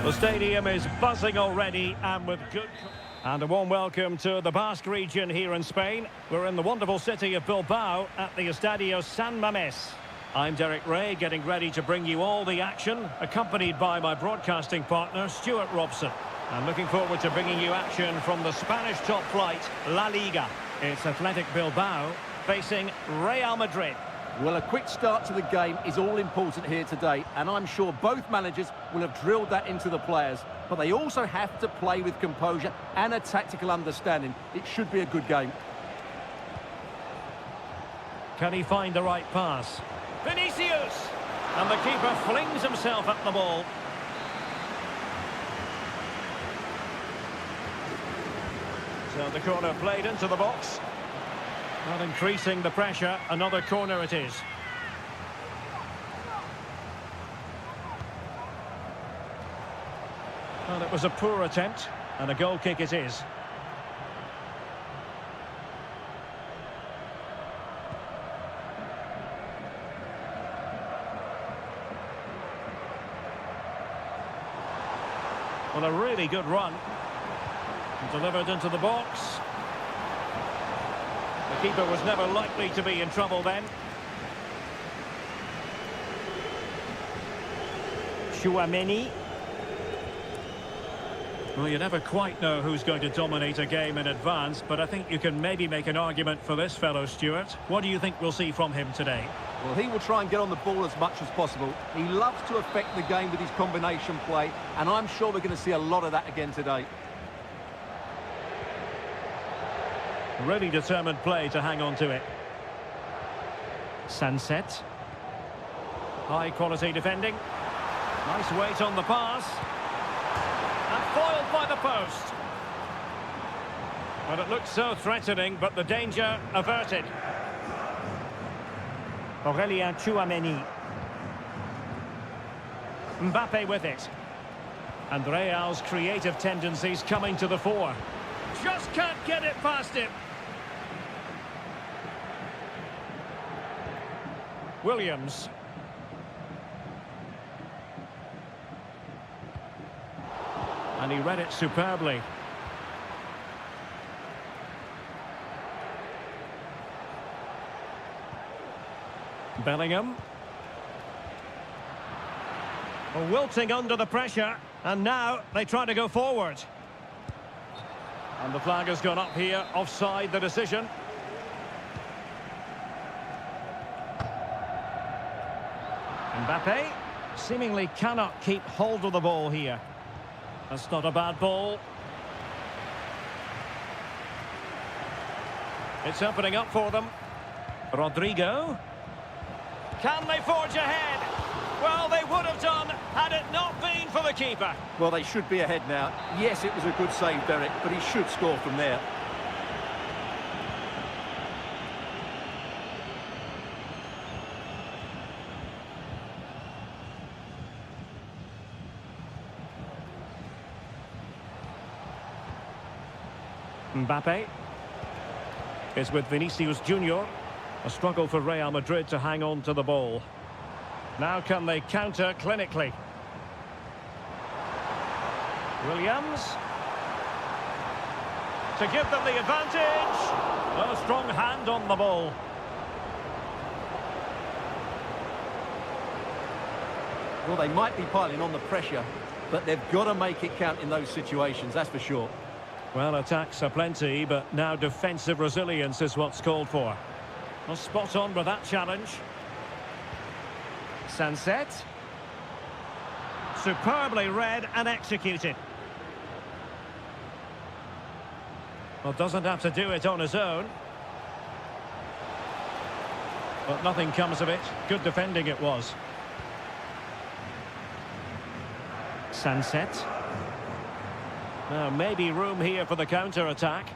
The stadium is buzzing already and with good... And a warm welcome to the Basque region here in Spain. We're in the wonderful city of Bilbao at the Estadio San Mamés. I'm Derek Ray, getting ready to bring you all the action, accompanied by my broadcasting partner, Stuart Robson. I'm looking forward to bringing you action from the Spanish top flight, La Liga. It's Athletic Bilbao facing Real Madrid. Well, a quick start to the game is all important here today, and I'm sure both managers will have drilled that into the players. But they also have to play with composure and a tactical understanding. It should be a good game. Can he find the right pass? Vinicius! And the keeper flings himself at the ball. So the corner played into the box. Not increasing the pressure, another corner it is. Well, it was a poor attempt, and a goal kick it is. Well, a really good run. Delivered into the box. The keeper was never likely to be in trouble then. Chouameni. Well, you never quite know who's going to dominate a game in advance, but I think you can maybe make an argument for this fellow, Stuart. What do you think we'll see from him today? Well, he will try and get on the ball as much as possible. He loves to affect the game with his combination play, and I'm sure we're going to see a lot of that again today. Really determined play to hang on to it. Sunset. High quality defending. Nice weight on the pass. And foiled by the post. Well, it looked so threatening, but the danger averted. Aurélien Chouameni. Mbappe with it. And Real's creative tendencies coming to the fore. Just can't get it past him. Williams. And he read it superbly. Bellingham. Wilting under the pressure, and now they try to go forward. And the flag has gone up here, offside the decision. Mbappe seemingly cannot keep hold of the ball here. That's not a bad ball. It's opening up for them. Rodrigo. Can they forge ahead? Well, they would have done had it not been for the keeper. Well, they should be ahead now. Yes, it was a good save, Derek, but he should score from there. Mbappe is with Vinicius Junior. A struggle for Real Madrid to hang on to the ball. Now can they counter clinically? Williams. To give them the advantage. A strong hand on the ball. Well, they might be piling on the pressure, but they've got to make it count in those situations, that's for sure. Well, attacks are plenty, but now defensive resilience is what's called for. Well, spot on with that challenge. Sunset. Superbly read and executed. Well, doesn't have to do it on his own. But nothing comes of it. Good defending it was. Sunset. Now, maybe room here for the counter-attack.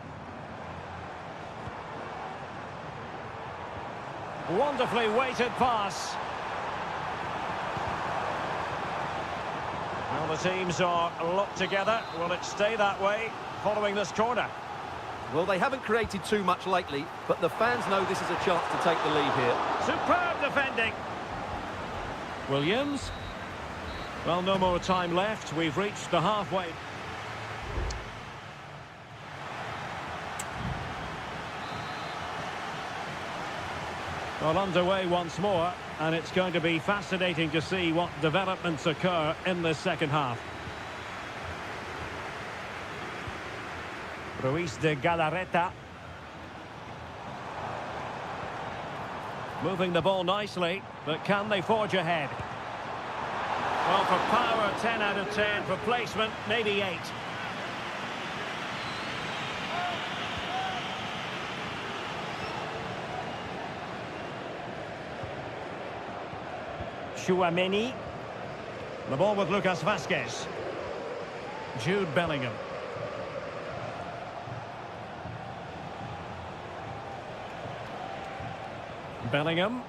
Wonderfully weighted pass. Well, the teams are locked together. Will it stay that way following this corner? Well, they haven't created too much lately, but the fans know this is a chance to take the lead here. Superb defending. Williams. Well, no more time left. We've reached the halfway. Well, underway once more, and it's going to be fascinating to see what developments occur in the second half. Ruiz de Galarreta. Moving the ball nicely, but can they forge ahead? Well, for power, 10 out of 10. For placement, maybe 8. Chouameni. The ball with Lucas Vazquez. Jude Bellingham. Bellingham.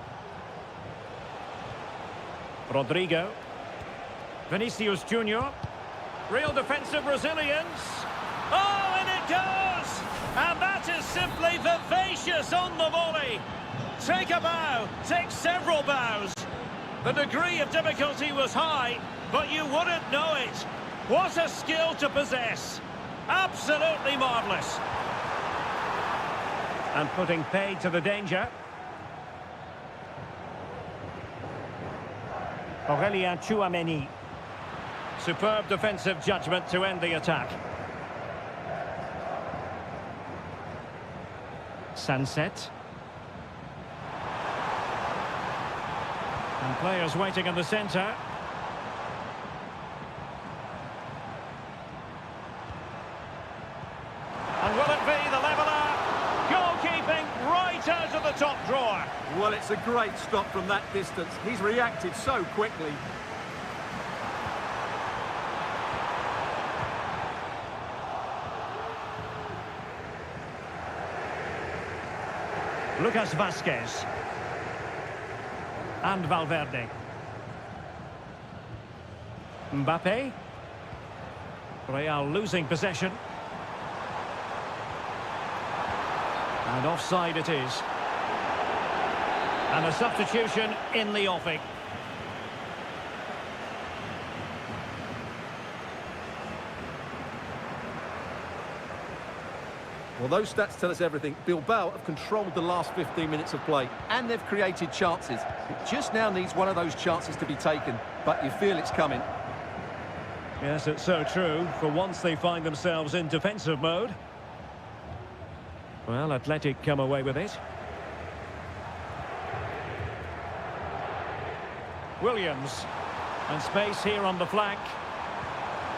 Rodrigo. Vinicius Junior. Real defensive resilience. Oh, and it goes! And that is simply vivacious on the volley. Take a bow, take several bows. The degree of difficulty was high, but you wouldn't know it. What a skill to possess. Absolutely marvellous. And putting paid to the danger. Aurelien Chouameni. Superb defensive judgment to end the attack. Sunset. And players waiting in the centre. And will it be the leveller? Goalkeeping right out of the top drawer. Well, it's a great stop from that distance. He's reacted so quickly. Lucas Vazquez. And Valverde. Mbappe. Real losing possession. And offside it is. And a substitution in the offing. Well, those stats tell us everything. Bilbao have controlled the last 15 minutes of play, and they've created chances. It just now needs one of those chances to be taken, but you feel it's coming. Yes, it's so true. For once they find themselves in defensive mode. Well, Athletic come away with it. Williams. And space here on the flank.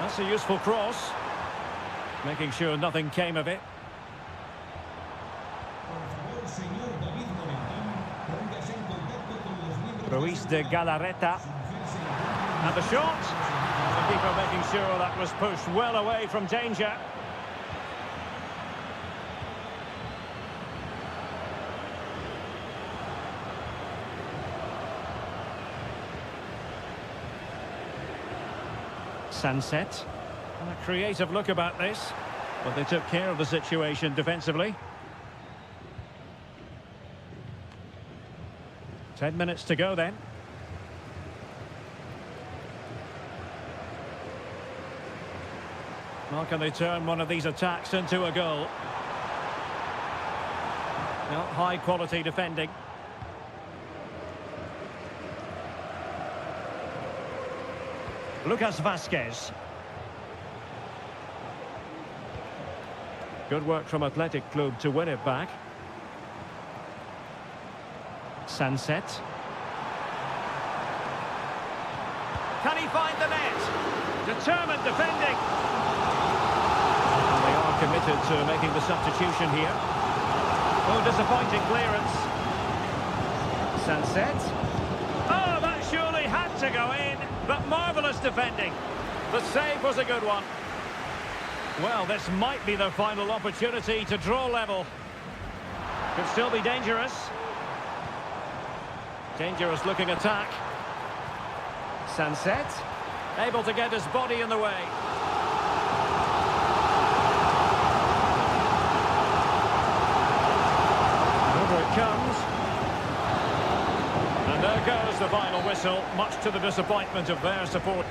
That's a useful cross. Making sure nothing came of it. Ruiz de Galarreta. And the shot. The keeper making sure that was pushed well away from danger. Sunset. And a creative look about this. But they took care of the situation defensively. 10 minutes to go then. How can they turn one of these attacks into a goal? Well, high quality defending. Lucas Vazquez. Good work from Athletic Club to win it back. Sunset. Can he find the net? Determined defending. And they are committed to making the substitution here. Oh, disappointing clearance. Sunset. Oh, that surely had to go in, but marvellous defending. The save was a good one. Well, this might be their final opportunity to draw level. Could still be dangerous. Dangerous looking attack. Sunset. Able to get his body in the way. Over it comes. And there goes the final whistle, much to the disappointment of their support.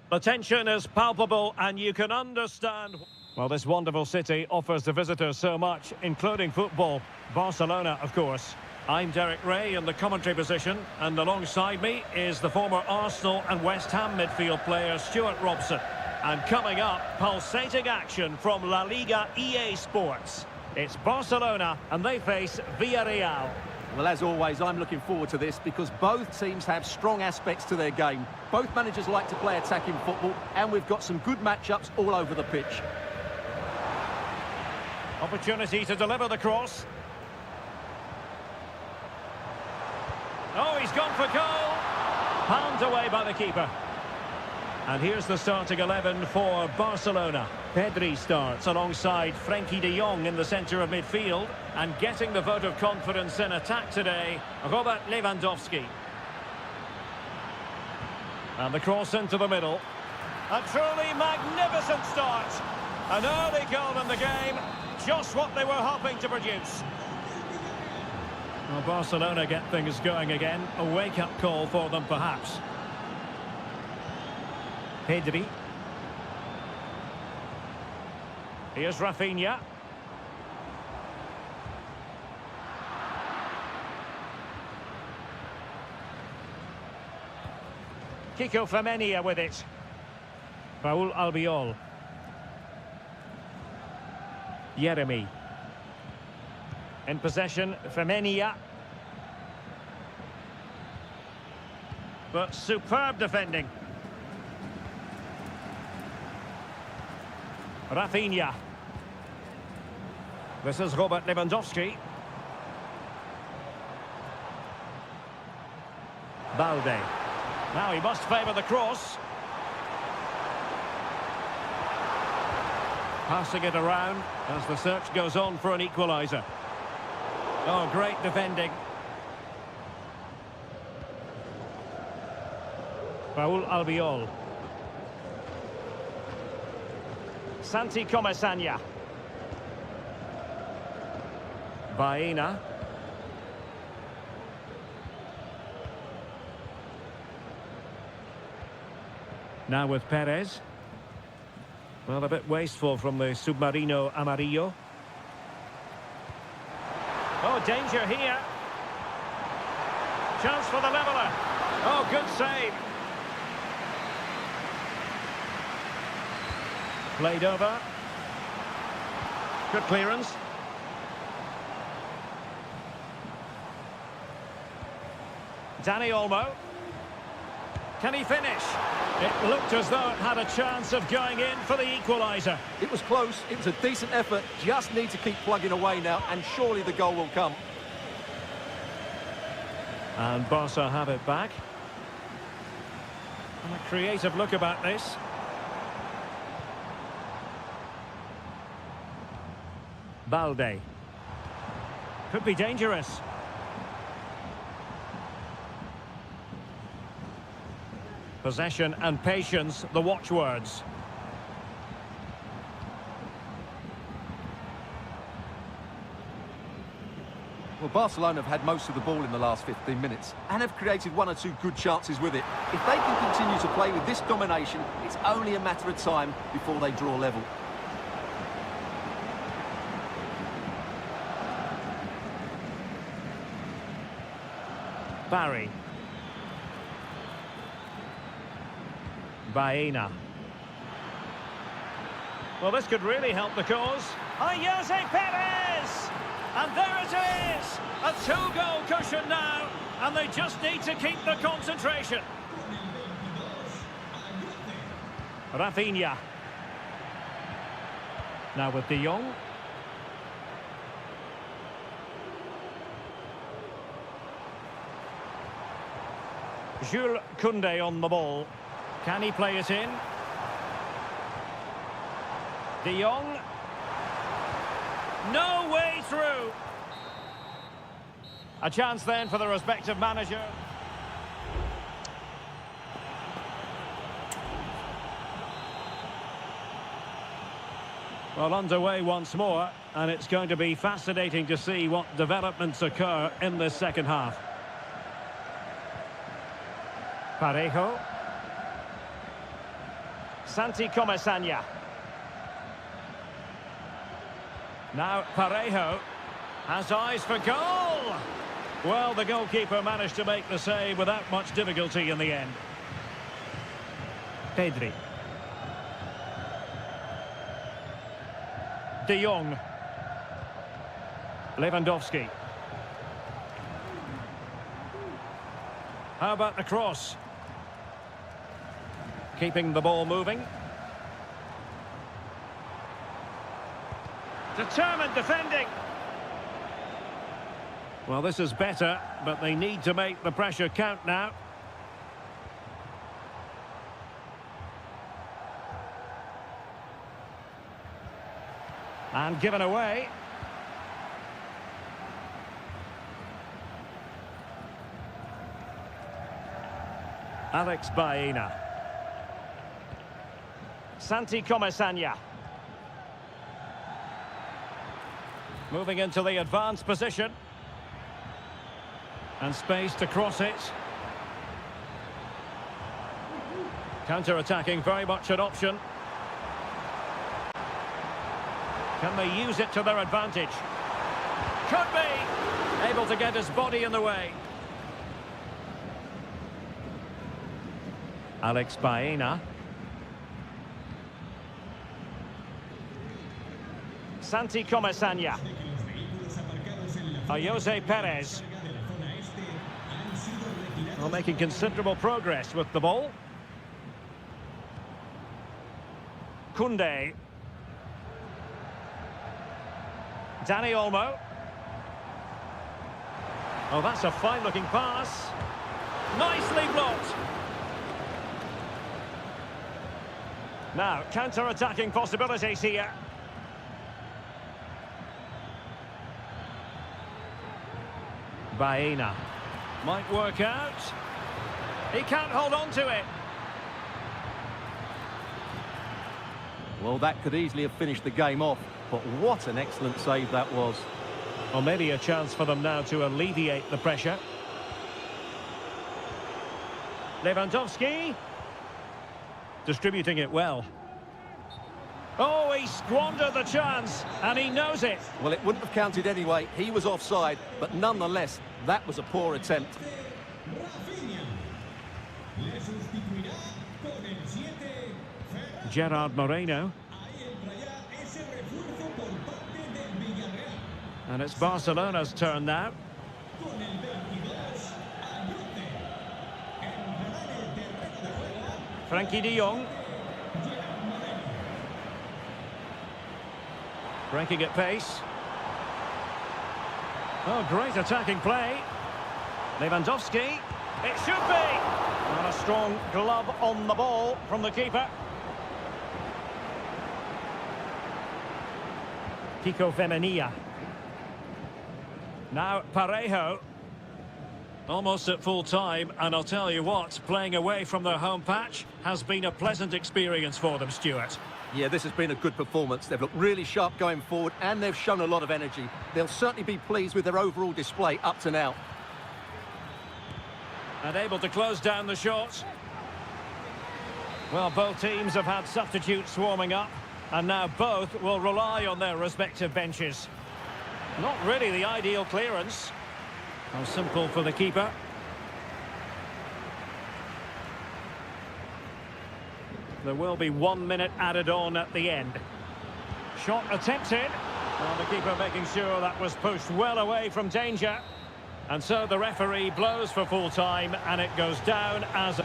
The tension is palpable and you can understand. Well, this wonderful city offers the visitors so much, including football. Barcelona, of course. I'm Derek Ray in the commentary position, and alongside me is the former Arsenal and West Ham midfield player Stuart Robson. And coming up, pulsating action from La Liga EA Sports. It's Barcelona and they face Villarreal. Well, as always, I'm looking forward to this because both teams have strong aspects to their game. Both managers like to play attacking football, and we've got some good matchups all over the pitch. Opportunity to deliver the cross. Oh, he's gone for goal. Palmed away by the keeper. And here's the starting 11 for Barcelona. Pedri starts alongside Frenkie de Jong in the centre of midfield. And getting the vote of confidence in attack today, Robert Lewandowski. And the cross into the middle. A truly magnificent start. An early goal in the game. Just what they were hoping to produce. Well, Barcelona get things going again. A wake-up call for them, perhaps. Pedri. Here's Rafinha. Kiko Femenia with it. Raúl Albiol. Jeremy. In possession, Femenia. But superb defending. Rafinha. This is Robert Lewandowski. Balde. Now he must favour the cross. Passing it around as the search goes on for an equaliser. Oh, great defending. Raúl Albiol. Santi Comesaña. Baena. Now with Perez. Well, a bit wasteful from the Submarino Amarillo. Oh, danger here. Chance for the leveller. Oh, good save. Played over. Good clearance. Dani Olmo. Can he finish? It looked as though it had a chance of going in for the equaliser. It was close, it was a decent effort, just need to keep plugging away now, and surely the goal will come. And Barca have it back. And a creative look about this. Balde. Could be dangerous. Possession and patience, the watchwords. Well, Barcelona have had most of the ball in the last 15 minutes and have created one or two good chances with it. If they can continue to play with this domination, it's only a matter of time before they draw level. Barry. Baena. Well, this could really help the cause. Jose Perez! And there it is! A two-goal cushion now, and they just need to keep the concentration. Rafinha. Now with De Jong. Jules Koundé on the ball. Can he play it in? De Jong. No way through. A chance then for the respective manager. Well, underway once more, and it's going to be fascinating to see what developments occur in this second half. Parejo. Santi Comesaña. Now Parejo has eyes for goal. Well, the goalkeeper managed to make the save without much difficulty in the end. Pedri. De Jong. Lewandowski. How about the cross? Keeping the ball moving. Determined defending. Well, this is better, but they need to make the pressure count now. And given away. Alex Baena. Santi Comesaña. Moving into the advanced position. And space to cross it. Counter-attacking, very much an option. Can they use it to their advantage? Could be! Able to get his body in the way. Alex Baena. Santi Comesaña. Jose Perez. Well, making considerable progress with the ball. Koundé. Dani Olmo. Oh, that's a fine-looking pass. Nicely blocked. Now, counter-attacking possibilities here. Baena. Might work out. He can't hold on to it. Well, that could easily have finished the game off, but what an excellent save that was. Well, maybe a chance for them now to alleviate the pressure. Lewandowski. Distributing it well. Oh, he squandered the chance, and he knows it. Well, it wouldn't have counted anyway. He was offside, but nonetheless, that was a poor attempt. Gerard Moreno. And it's Barcelona's turn now. Frankie de Jong. Breaking at pace. Oh, great attacking play. Lewandowski. It should be. And a strong glove on the ball from the keeper. Kiko Femenia. Now Parejo. Almost at full time, and I'll tell you what, playing away from their home patch has been a pleasant experience for them, Stuart. Yeah, this has been a good performance. They've looked really sharp going forward, and they've shown a lot of energy. They'll certainly be pleased with their overall display up to now. And able to close down the shots. Well, both teams have had substitutes warming up, and now both will rely on their respective benches. Not really the ideal clearance. How simple for the keeper. There will be 1 minute added on at the end. Shot attempted. Well, the keeper making sure that was pushed well away from danger. And so the referee blows for full time, and it goes down as...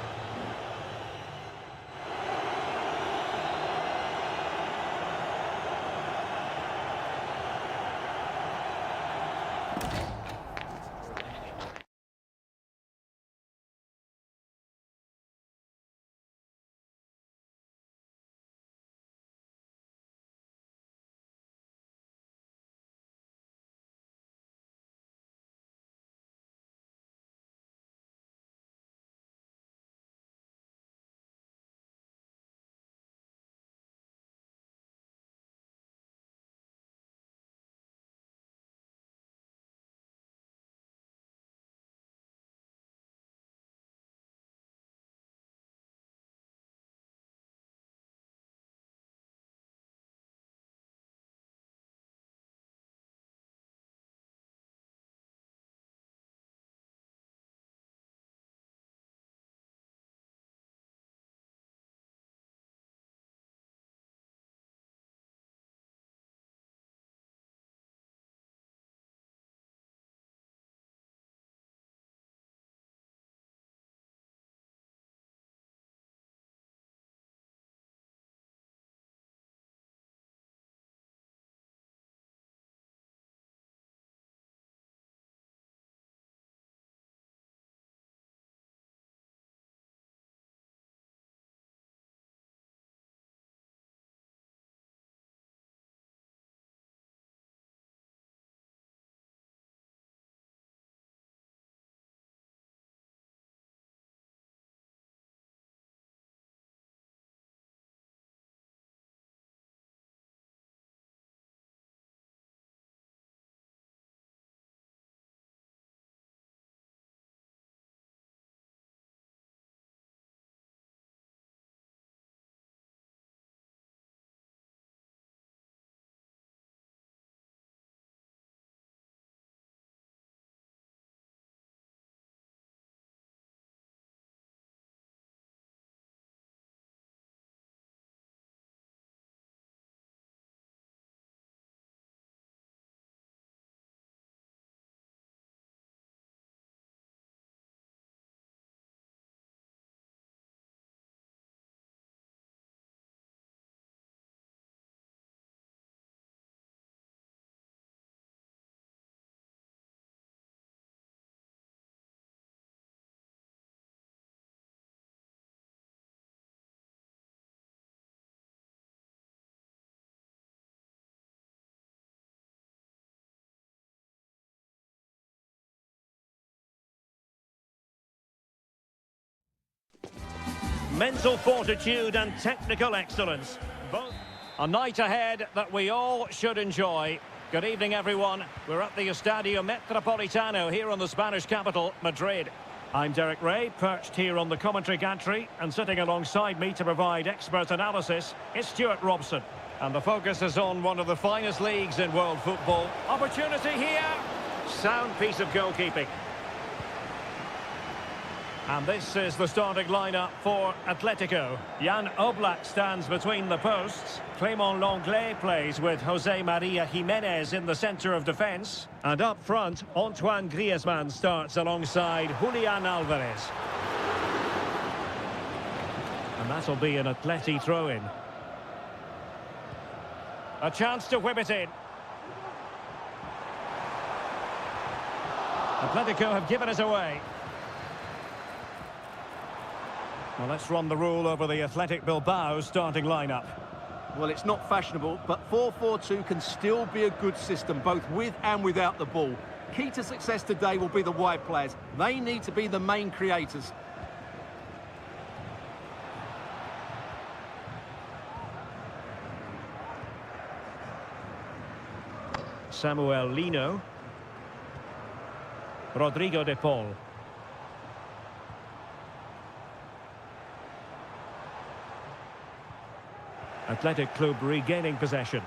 Mental fortitude and technical excellence. Both a night ahead that we all should enjoy. Good evening, everyone. We're at the Estadio Metropolitano here in the Spanish capital, Madrid. I'm Derek Ray, perched here on the commentary gantry, and sitting alongside me to provide expert analysis is Stuart Robson. And the focus is on one of the finest leagues in world football. Opportunity here. Sound piece of goalkeeping. And this is the starting lineup for Atletico. Jan Oblak stands between the posts. Clément Lenglet plays with José María Jiménez in the centre of defence. And up front, Antoine Griezmann starts alongside Julián Álvarez. And that'll be an Atleti throw-in. A chance to whip it in. Atletico have given it away. Well, let's run the rule over the Athletic Bilbao starting lineup. Well, it's not fashionable, but 4-4-2 can still be a good system, both with and without the ball. Key to success today will be the wide players. They need to be the main creators. Samuel Lino. Rodrigo de Paul. Athletic Club regaining possession.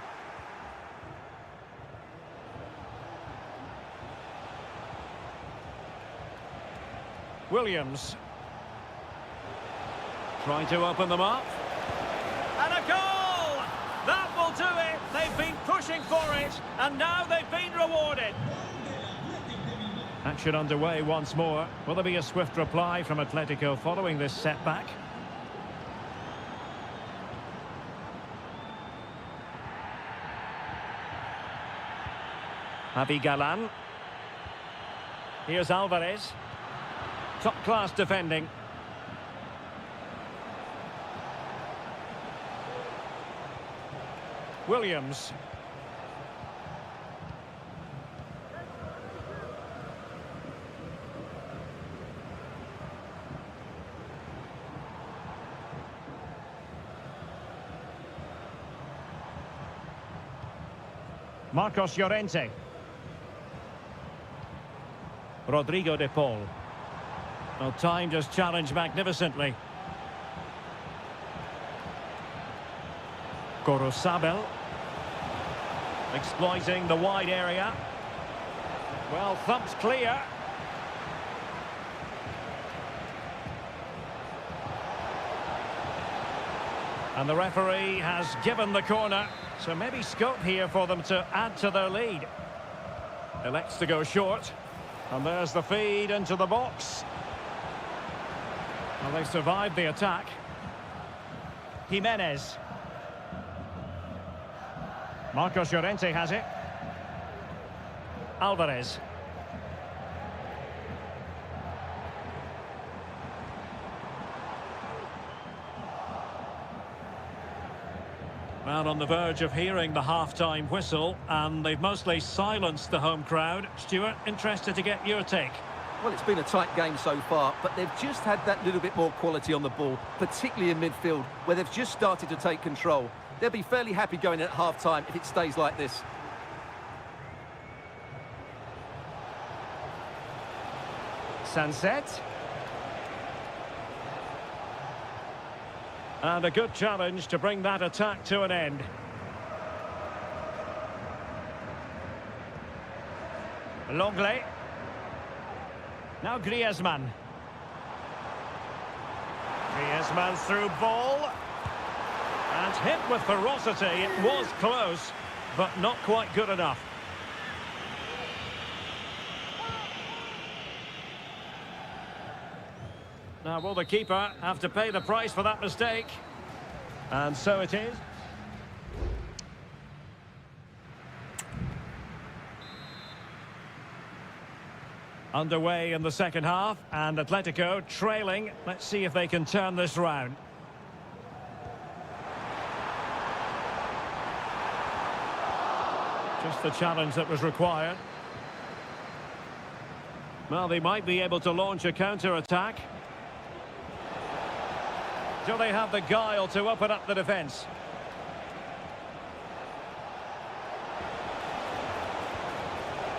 Williams. Trying to open them up. And a goal! That will do it! They've been pushing for it, and now they've been rewarded. Action underway once more. Will there be a swift reply from Atletico following this setback? Javi Galán. Here's Álvarez. Top-class defending. Williams. Marcos Llorente. Rodrigo de Paul. Well, timed his challenge magnificently. Gorosabel. Exploiting the wide area. Well, thumped clear. And the referee has given the corner. So maybe scope here for them to add to their lead. Elects to go short. And there's the feed into the box. Well, they survived the attack. Jimenez. Marcos Llorente has it. Álvarez. Well, on the verge of hearing the half-time whistle, and they've mostly silenced the home crowd. Stuart, interested to get your take. Well, it's been a tight game so far, but they've just had that little bit more quality on the ball, particularly in midfield, where they've just started to take control. They'll be fairly happy going in at half-time if it stays like this. Sunset. And a good challenge to bring that attack to an end. Lenglet. Now Griezmann. Griezmann through ball. And hit with ferocity. It was close, but not quite good enough. Now, will the keeper have to pay the price for that mistake? And so it is. Underway in the second half, and Atletico trailing. Let's see if they can turn this round. Just the challenge that was required. Well, they might be able to launch a counter-attack. Do they have the guile to open up the defence?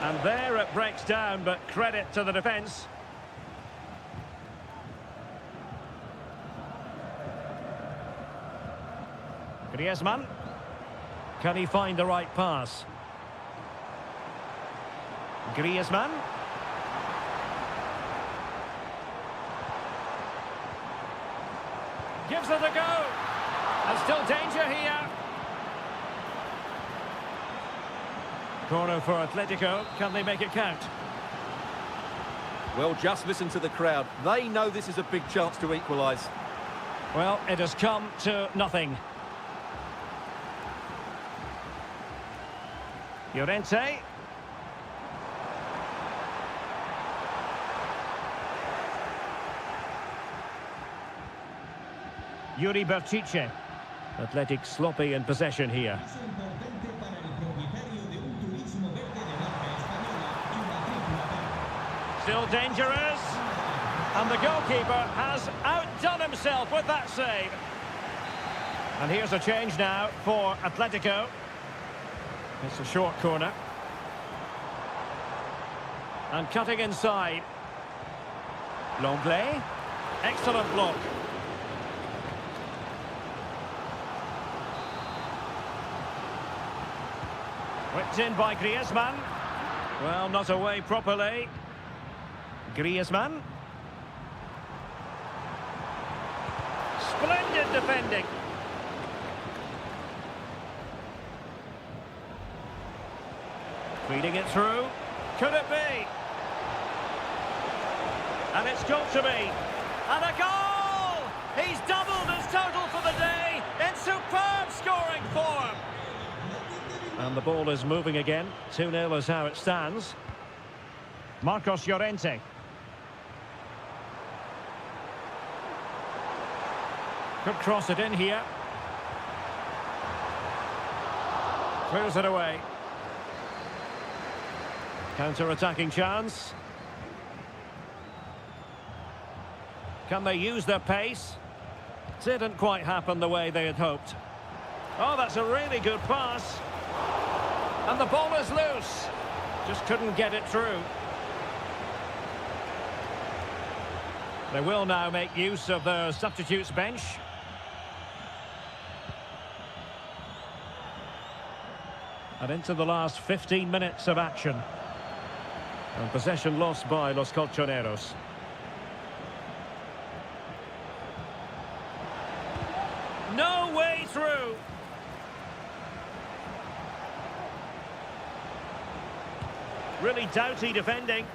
And there it breaks down, but credit to the defence. Griezmann. Can he find the right pass? Gives it a go. And still danger here. Corner for Atletico. Can they make it count? Well, just listen to the crowd. They know this is a big chance to equalise. Well, it has come to nothing. Llorente. Yuri Berchiche. Athletic sloppy in possession here. Still dangerous. And the goalkeeper has outdone himself with that save. And here's a change now for Atletico. It's a short corner. And cutting inside. Longley. Excellent block. Whipped in by Griezmann. Well, not away properly. Griezmann. Splendid defending. Feeding it through. Could it be? And it's got to be. And a goal! He's doubled his total for the day in superb scoring form. And the ball is moving again. 2-0 is how it stands. Marcos Llorente. Could cross it in here. Clears it away. Counter-attacking chance. Can they use their pace? Didn't quite happen the way they had hoped. Oh, that's a really good pass. And the ball is loose. Just couldn't get it through. They will now make use of their substitutes bench. And into the last 15 minutes of action. And possession lost by Los Colchoneros. No way through. Really doughty defending.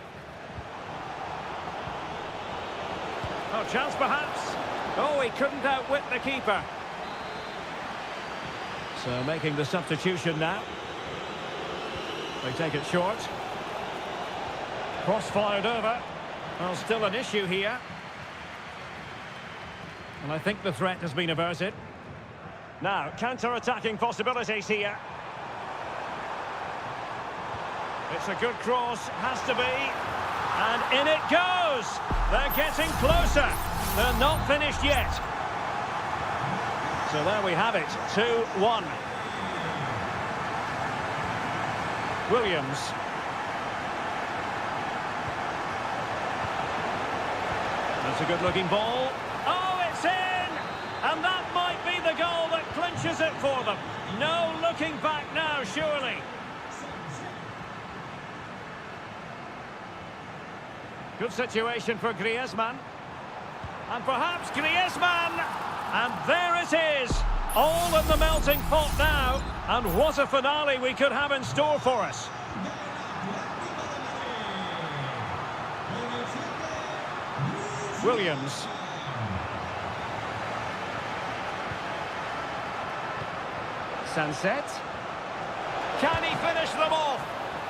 Oh, chance perhaps. Oh, he couldn't outwit the keeper. So making the substitution now. They take it short. Cross fired over. Well, still an issue here. And I think the threat has been averted. Now, counter-attacking possibilities here. It's a good cross, has to be. And in it goes! They're getting closer. They're not finished yet. So there we have it, 2-1. Williams. That's a good-looking ball. Oh, it's in! And that might be the goal that clinches it for them. No looking back now, surely. Good situation for Griezmann. And perhaps Griezmann. And there it is. All in the melting pot now. And what a finale we could have in store for us. Williams. Sunset. Can he finish them off?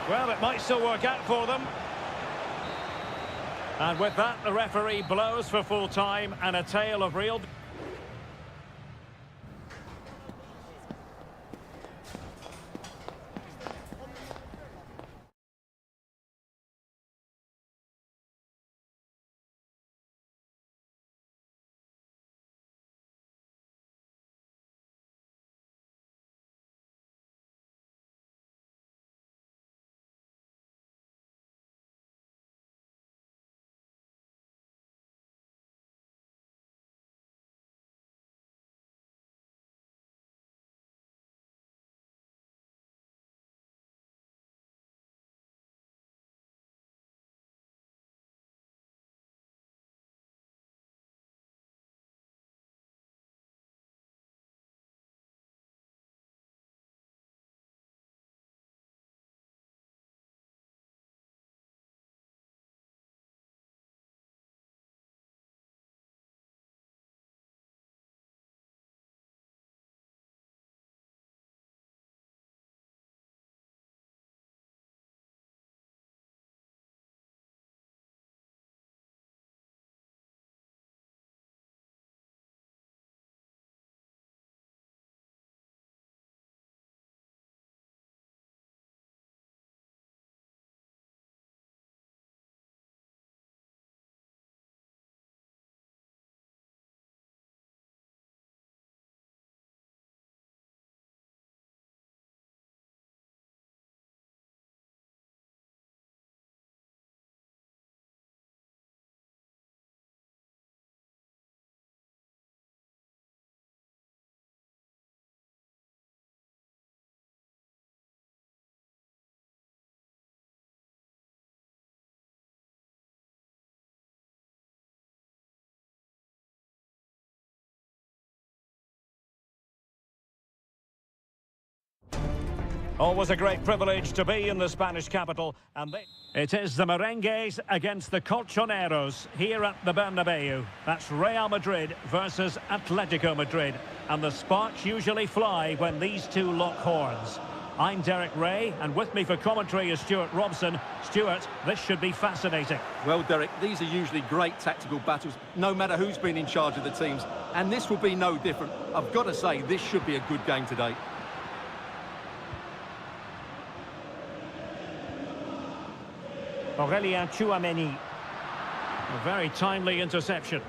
Well, it might still work out for them. And with that, the referee blows for full time and a tale of real... Always a great privilege to be in the Spanish capital. And it is the Merengues against the Colchoneros here at the Bernabeu. That's Real Madrid versus Atletico Madrid. And the sparks usually fly when these two lock horns. I'm Derek Ray, and with me for commentary is Stuart Robson. Stuart, this should be fascinating. Well, Derek, these are usually great tactical battles, no matter who's been in charge of the teams. And this will be no different. I've got to say, this should be a good game today. Aurelien Tchouameni. A very timely interception.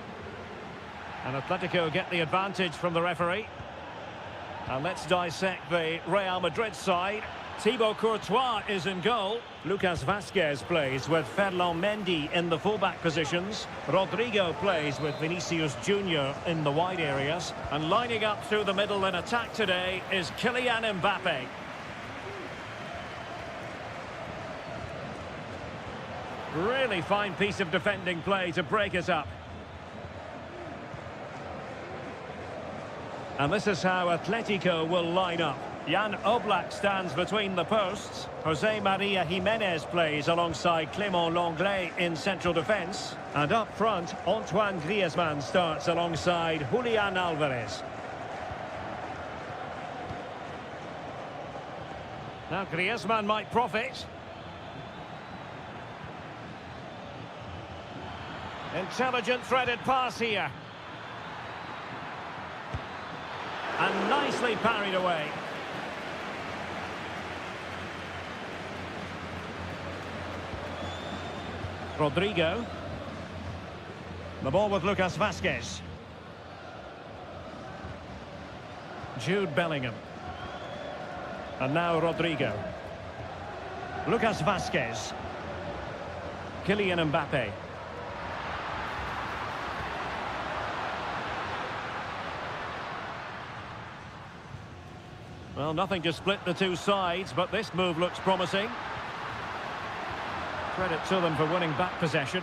And Atletico get the advantage from the referee. And let's dissect the Real Madrid side. Thibaut Courtois is in goal. Lucas Vazquez plays with Ferland Mendy in the fullback positions. Rodrigo plays with Vinicius Junior in the wide areas. And lining up through the middle in attack today is Kylian Mbappe. Really fine piece of defending play to break it up. And this is how Atletico will line up. Jan Oblak stands between the posts. Jose Maria Jimenez plays alongside Clément Lenglet in central defence. And up front, Antoine Griezmann starts alongside Julian Alvarez. Now Griezmann might profit. Intelligent threaded pass here. And nicely parried away. Rodrigo. The ball with Lucas Vazquez. Jude Bellingham. And now Rodrigo. Lucas Vazquez. Kylian Mbappe. Well, nothing to split the two sides, but this move looks promising. Credit to them for winning back possession.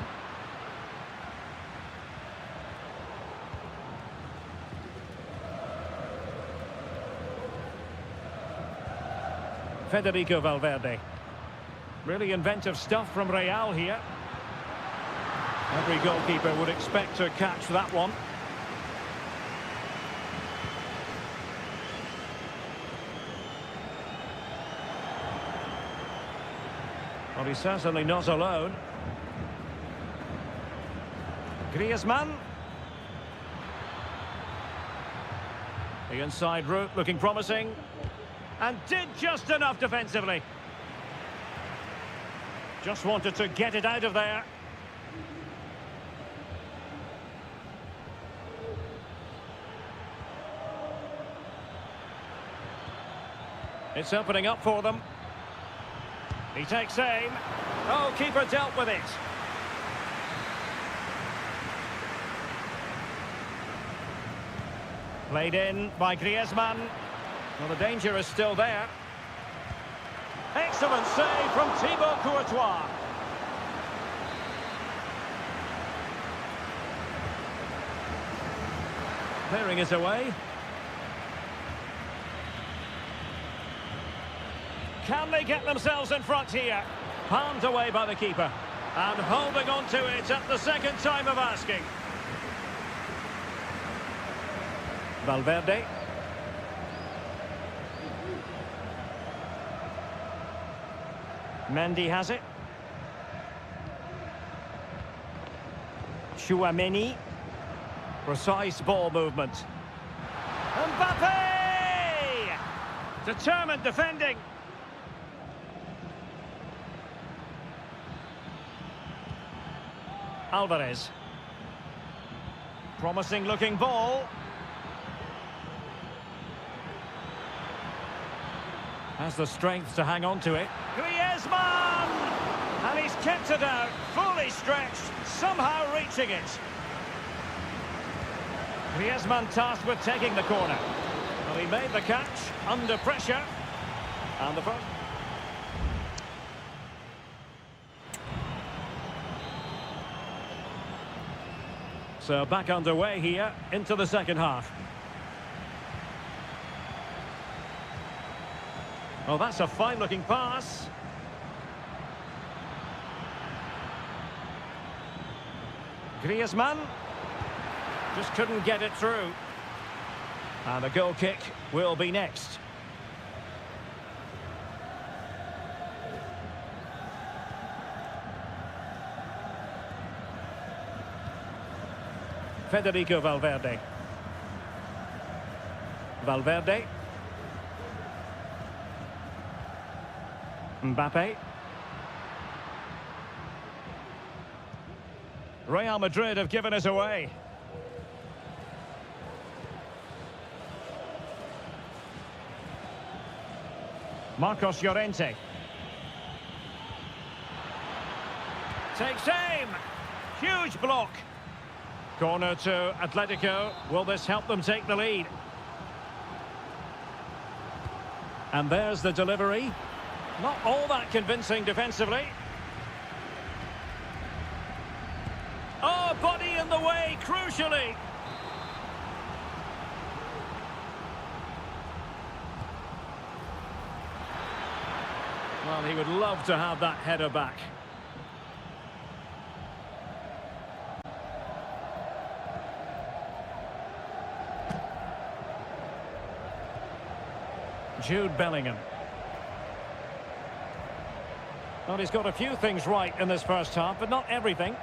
Federico Valverde. Really inventive stuff from Real here. Every goalkeeper would expect to catch that one. Well, he's certainly not alone. Griezmann. The inside route looking promising. And did just enough defensively. Just wanted to get it out of there. It's opening up for them. He takes aim. Oh, keeper dealt with it. Played in by Griezmann. Well, the danger is still there. Excellent save from Thibaut Courtois. Clearing it away. Can they get themselves in front here? Palmed away by the keeper. And holding on to it at the second time of asking. Valverde. Mendy has it. Tchouameni. Precise ball movement. Mbappe! Determined defending. Alvarez. Promising looking ball. Has the strength to hang on to it. Griezmann! And he's kept it out, fully stretched, somehow reaching it. Griezmann tasked with taking the corner. Well, he made the catch under pressure. And the first. So back underway here into the second half. Oh, that's a fine-looking pass. Griezmann just couldn't get it through. And the goal kick will be next. Federico Valverde. Valverde. Mbappe. Real Madrid have given us away. Marcos Llorente. Takes aim. Huge block. Corner to Atletico. Will this help them take the lead? And there's the delivery. Not all that convincing defensively. Oh, body in the way, crucially. Well, he would love to have that header back. Jude Bellingham. Well, he's got a few things right in this first half, but not everything.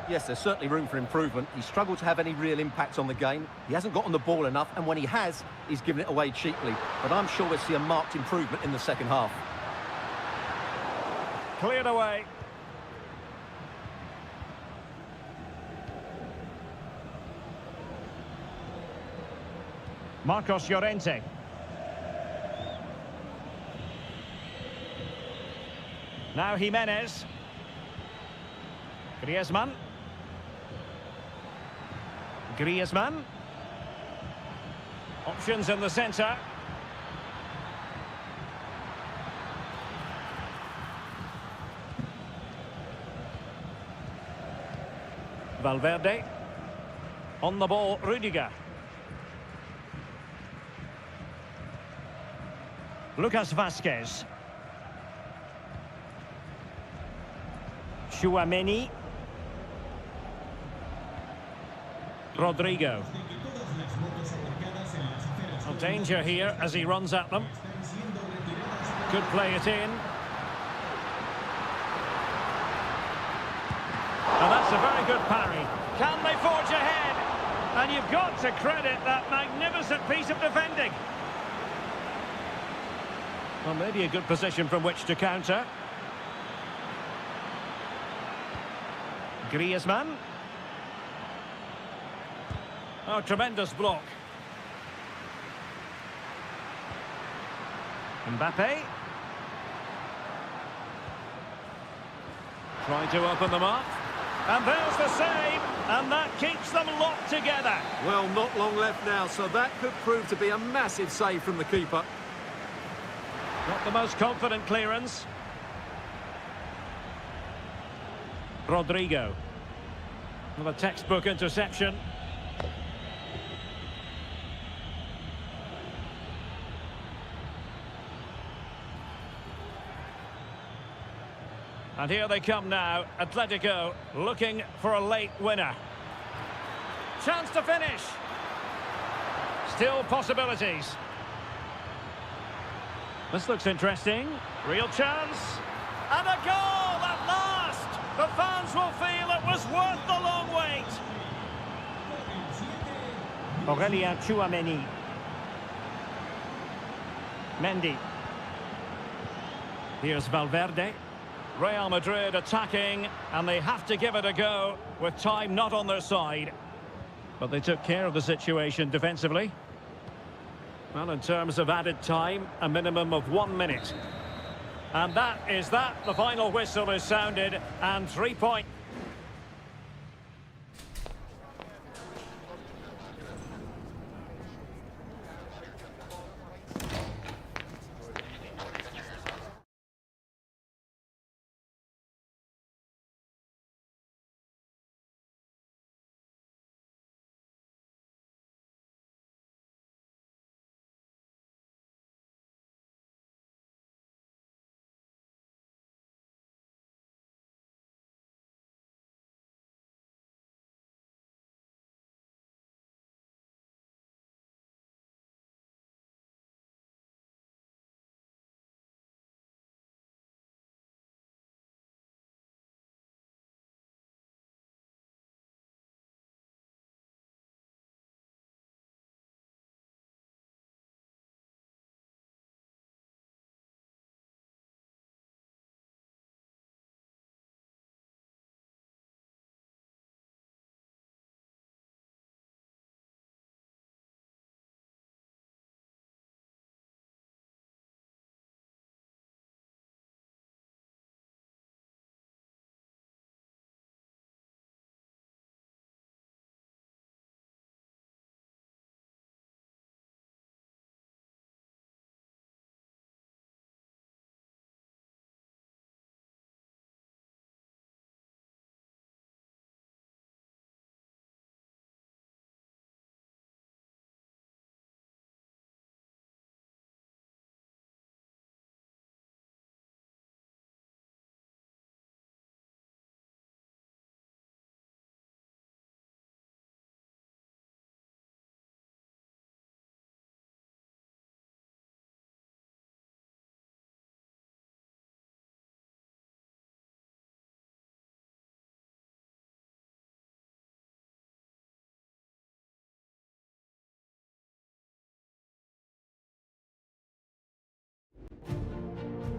Yes, there's certainly room for improvement. He's struggled to have any real impact on the game. He hasn't gotten the ball enough, and when he has, he's given it away cheaply. But I'm sure we'll see a marked improvement in the second half. Cleared away. Marcos Llorente. Now Jimenez. Griezmann. Griezmann. Options in the centre. Valverde. On the ball, Rudiger. Lucas Vazquez. Tchouaméni. Rodrigo. Well, danger here as he runs at them. Could play it in. And that's a very good parry. Can they forge ahead? And you've got to credit that magnificent piece of defending. Well, maybe a good position from which to counter. Griezmann. Oh, tremendous block. Mbappe. Trying to open them up. And there's the save. And that keeps them locked together. Well, not long left now, so that could prove to be a massive save from the keeper. Not the most confident clearance. Rodrigo. Well, a textbook interception. And here they come now, Atletico looking for a late winner. Chance to finish. Still possibilities. This looks interesting. Real chance. And a goal at last! The fans will feel it was worth the long wait. Aurelien Tchouaméni. Mendy. Here's Valverde. Real Madrid attacking, and they have to give it a go with time not on their side. But they took care of the situation defensively. Well, in terms of added time, a minimum of 1 minute. And that is that. The final whistle is sounded, and 3 points.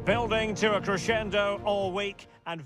Building to a crescendo all week and...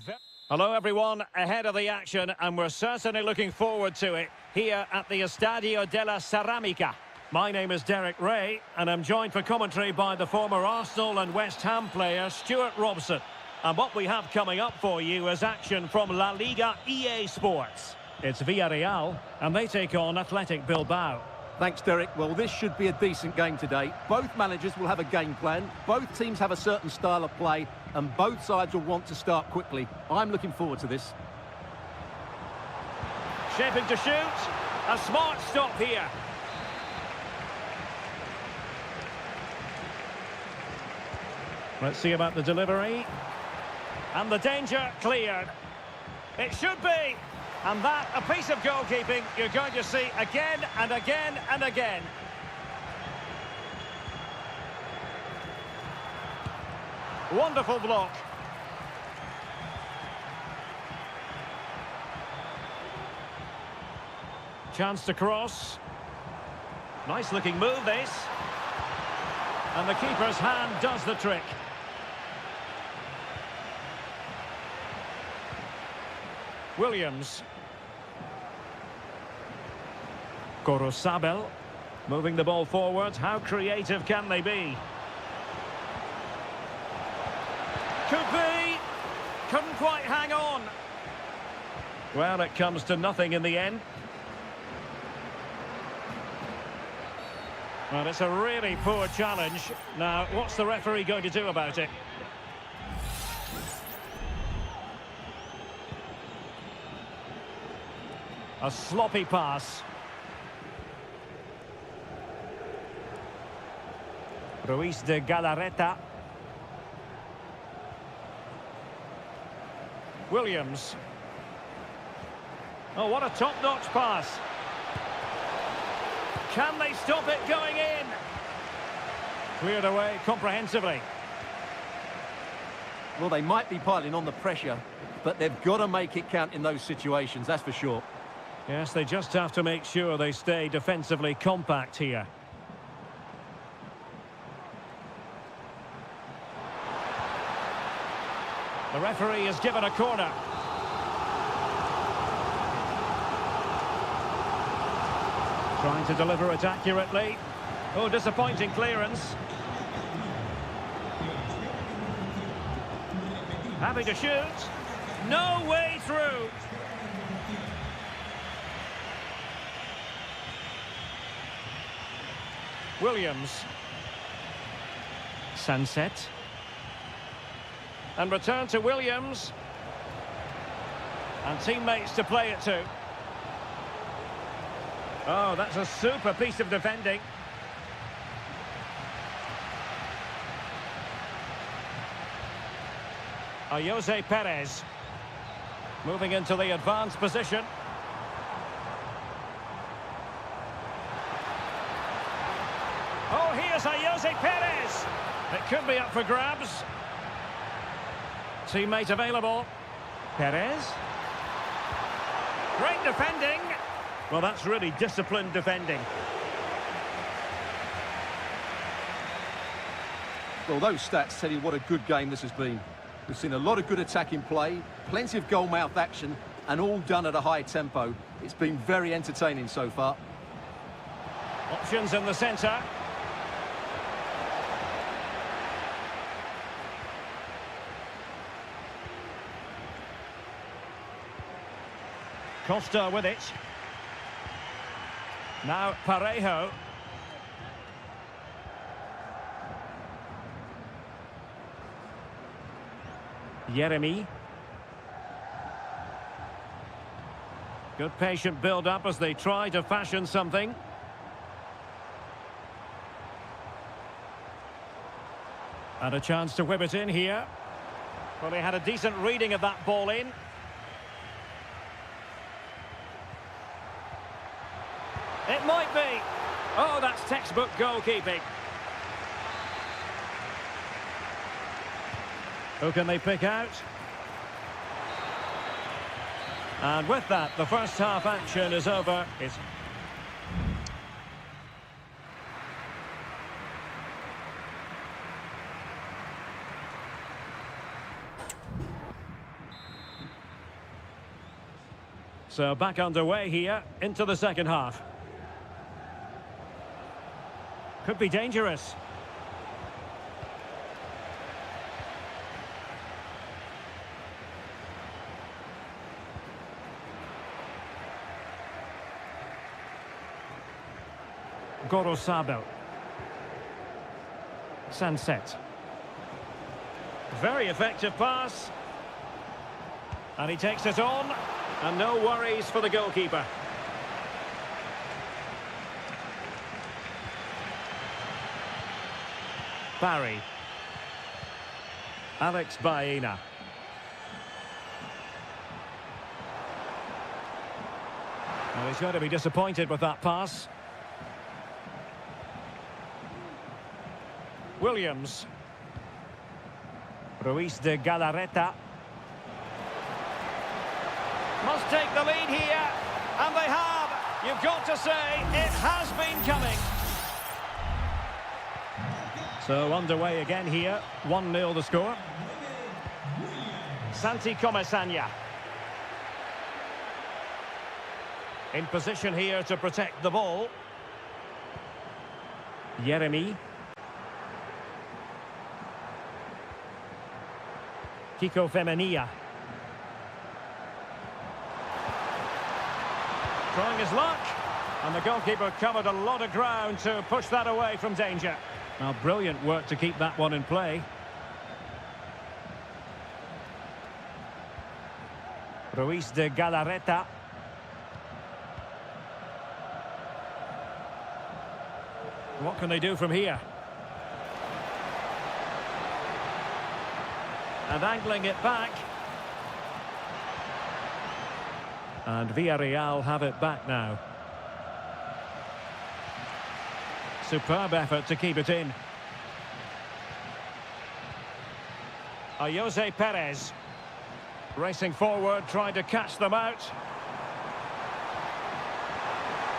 Hello everyone, ahead of the action, and we're certainly looking forward to it here at the Estadio della Ceramica. My name is Derek Ray, and I'm joined for commentary by the former Arsenal and West Ham player Stuart Robson. And what we have coming up for you is action from La Liga EA Sports. It's Villarreal, and they take on Athletic Bilbao. Thanks, Derek. Well, this should be a decent game today. Both managers will have a game plan. Both teams have a certain style of play, and both sides will want to start quickly. I'm looking forward to this. Shaping to shoot. A smart stop here. Let's see about the delivery. And the danger cleared. It should be. And that, a piece of goalkeeping you're going to see again and again and again. Wonderful block. Chance to cross. Nice looking move, this. And the keeper's hand does the trick. Williams. Gorosabel. Moving the ball forward. How creative can they be? Could be. Couldn't quite hang on. Well, it comes to nothing in the end. Well, it's a really poor challenge. Now, what's the referee going to do about it? A sloppy pass. Ruiz de Galarreta. Williams. Oh, what a top-notch pass. Can they stop it going in? Cleared away comprehensively. Well, they might be piling on the pressure, but they've got to make it count in those situations, that's for sure. Yes, they just have to make sure they stay defensively compact here. The referee has given a corner. Trying to deliver it accurately. Oh, disappointing clearance. Happy to shoot. No way through. Williams. Sunset. And return to Williams. And teammates to play it to. Oh, that's a super piece of defending. Jose Perez. Moving into the advanced position. Oh, here's Jose Perez. It could be up for grabs. Teammate available. Perez. Great defending. Well, that's really disciplined defending. Well, those stats tell you what a good game this has been. We've seen a lot of good attacking play, plenty of goal-mouth action, and all done at a high tempo. It's been very entertaining so far. Options in the centre. Costa with it. Now Parejo. Jeremy. Good patient build-up as they try to fashion something. And a chance to whip it in here. Well, they had a decent reading of that ball in. It might be. Oh, that's textbook goalkeeping. Who can they pick out? And with that, the first half action is over. It's... So back underway here into the second half. Could be dangerous. Gorosado. Sunset. Very effective pass. And he takes it on. And no worries for the goalkeeper. Barry. Alex Baena. Well, he's going to be disappointed with that pass. Williams. Ruiz de Galarreta. Must take the lead here. And they have. You've got to say, it has been coming. So underway again here. 1-0 the score. Santi Comesaña. In position here to protect the ball. Jeremy. Kiko Femenia. Trying his luck. And the goalkeeper covered a lot of ground to push that away from danger. Now, brilliant work to keep that one in play. Ruiz de Galarreta. What can they do from here? And angling it back. And Villarreal have it back now. Superb effort to keep it in. Jose Perez. Racing forward, trying to catch them out.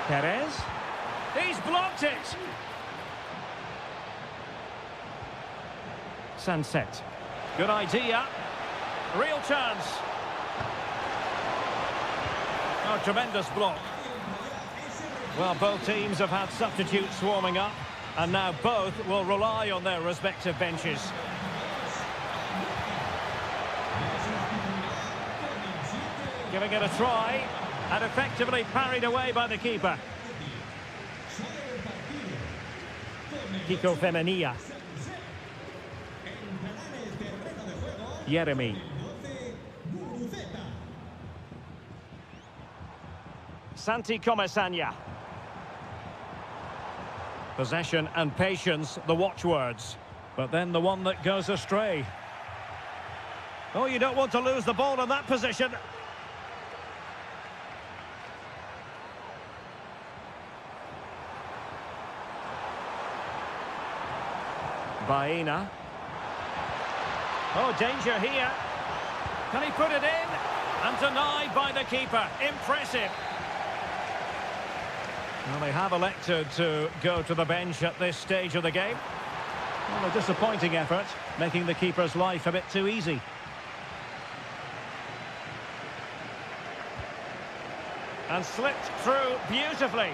Perez. He's blocked it. Sunset. Good idea. Real chance. Oh, tremendous block. Well, both teams have had substitutes swarming up, and now both will rely on their respective benches. Giving it a try, and effectively parried away by the keeper. Kiko Femenia. Jeremy. Santi Comesaña. Possession and patience, the watchwords. But then the one that goes astray. Oh, you don't want to lose the ball in that position. Baena. Oh, danger here. Can he put it in? And denied by the keeper. Impressive. Well, they have elected to go to the bench at this stage of the game. Well, a disappointing effort, making the keeper's life a bit too easy. And slipped through beautifully.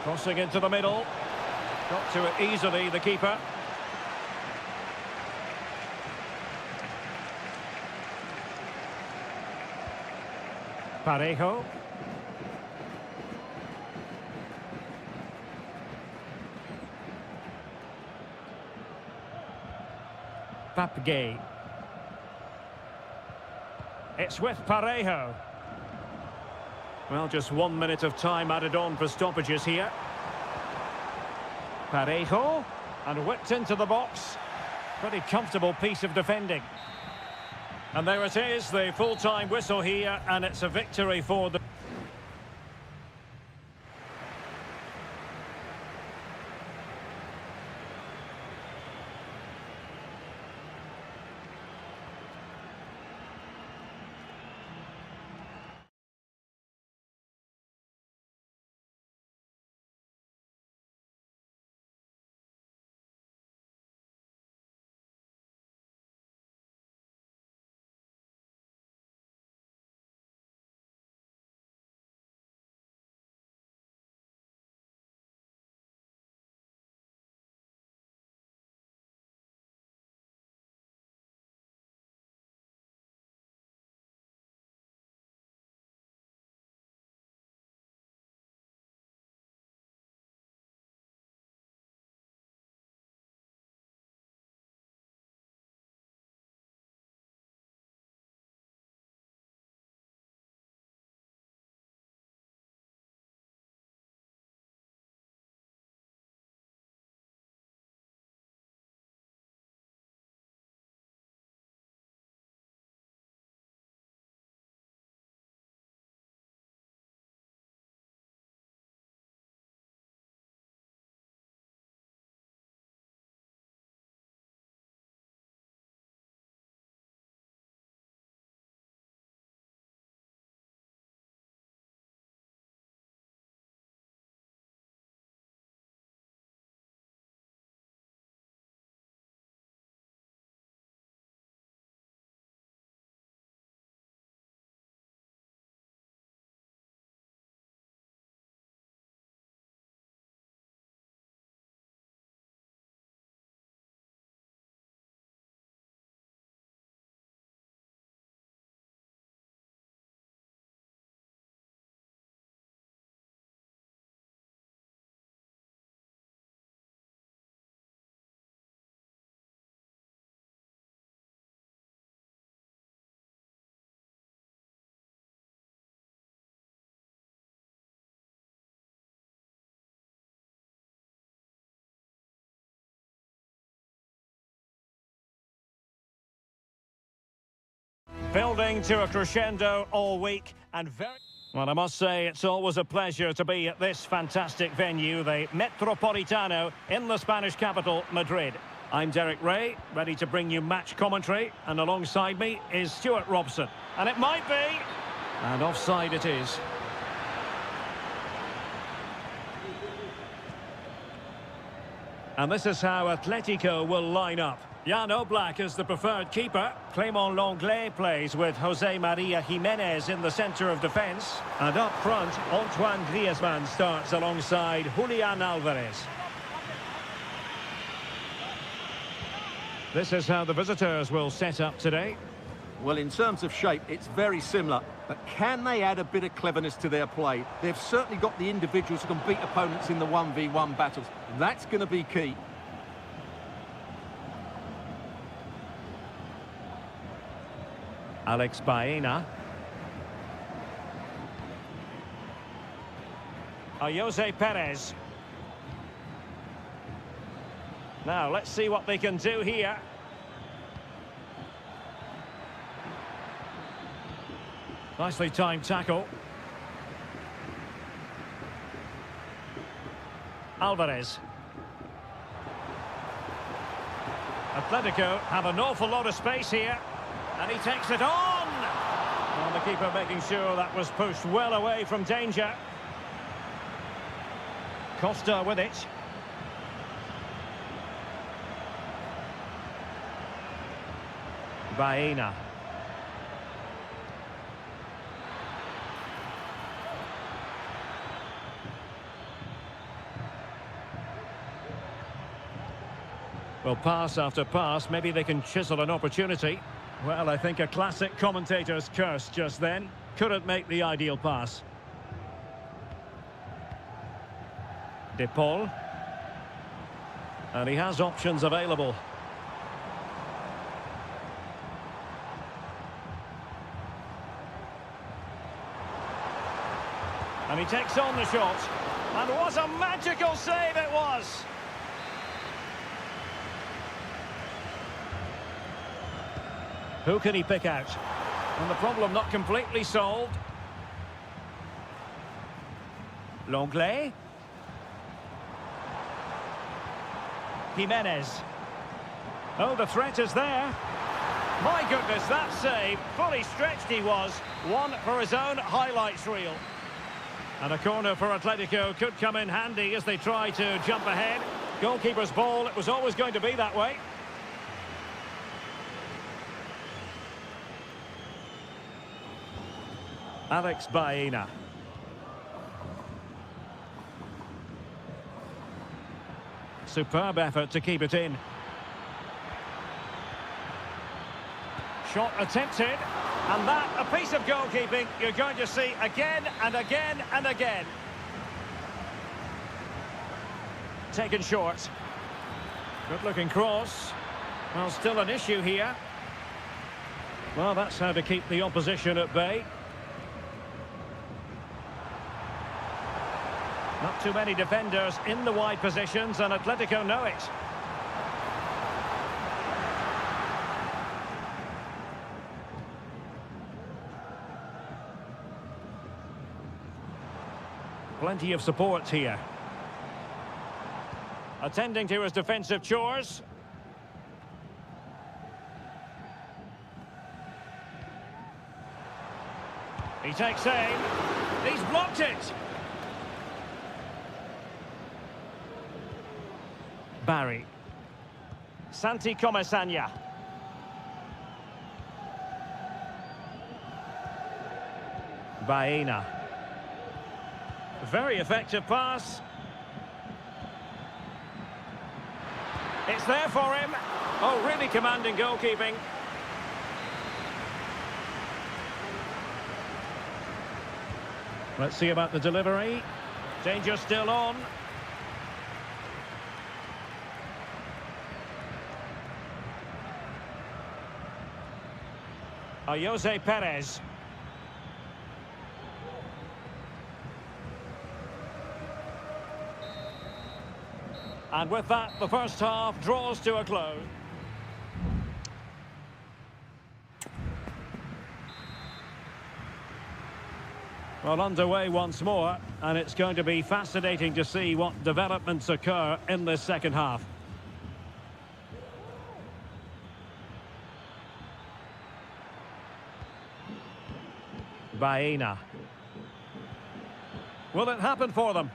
Crossing into the middle. Got to it easily, the keeper. Parejo. Papgay. It's with Parejo. Well, just 1 minute of time added on for stoppages here. Parejo, and whipped into the box. Pretty comfortable piece of defending. And there it is, the full-time whistle here, and it's a victory for the... Building to a crescendo all week and very... Well, I must say, it's always a pleasure to be at this fantastic venue, the Metropolitano in the Spanish capital, Madrid. I'm Derek Ray, ready to bring you match commentary, and alongside me is Stuart Robson. And it might be... And offside it is. And this is how Atletico will line up. Jan Oblak is the preferred keeper. Clément Lenglet plays with Jose Maria Jimenez in the centre of defence. And up front, Antoine Griezmann starts alongside Julian Alvarez. This is how the visitors will set up today. Well, in terms of shape, it's very similar. But can they add a bit of cleverness to their play? They've certainly got the individuals who can beat opponents in the 1v1 battles. That's going to be key. Alex Baena. Jose Perez. Now, let's see what they can do here. Nicely timed tackle. Alvarez. Atletico have an awful lot of space here. And he takes it on! And the keeper making sure that was pushed well away from danger. Costa with it. Baena. Well, pass after pass, maybe they can chisel an opportunity. Well, I think a classic commentator's curse just then. Couldn't make the ideal pass. De Paul. And he has options available. And he takes on the shot. And what a magical save it was! Who can he pick out? And the problem not completely solved. Lenglet. Jimenez. Oh, the threat is there. My goodness, that save. Fully stretched he was. One for his own highlights reel. And a corner for Atletico could come in handy as they try to jump ahead. Goalkeeper's ball, it was always going to be that way. Alex Baena. Superb effort to keep it in. Shot attempted, and that a piece of goalkeeping you're going to see again and again and again. Taken short. Good looking cross. Well, still an issue here. Well, that's how to keep the opposition at bay. Not too many defenders in the wide positions, and Atletico know it. Plenty of support here. Attending to his defensive chores. He takes aim. He's blocked it. Barry. Santi Comesaña. Baena. Very effective pass. It's there for him. Oh, really commanding goalkeeping. Let's see about the delivery. Danger still on. Jose Perez. And with that, the first half draws to a close. Well, underway once more, and it's going to be fascinating to see what developments occur in this second half. Baena. Will it happen for them?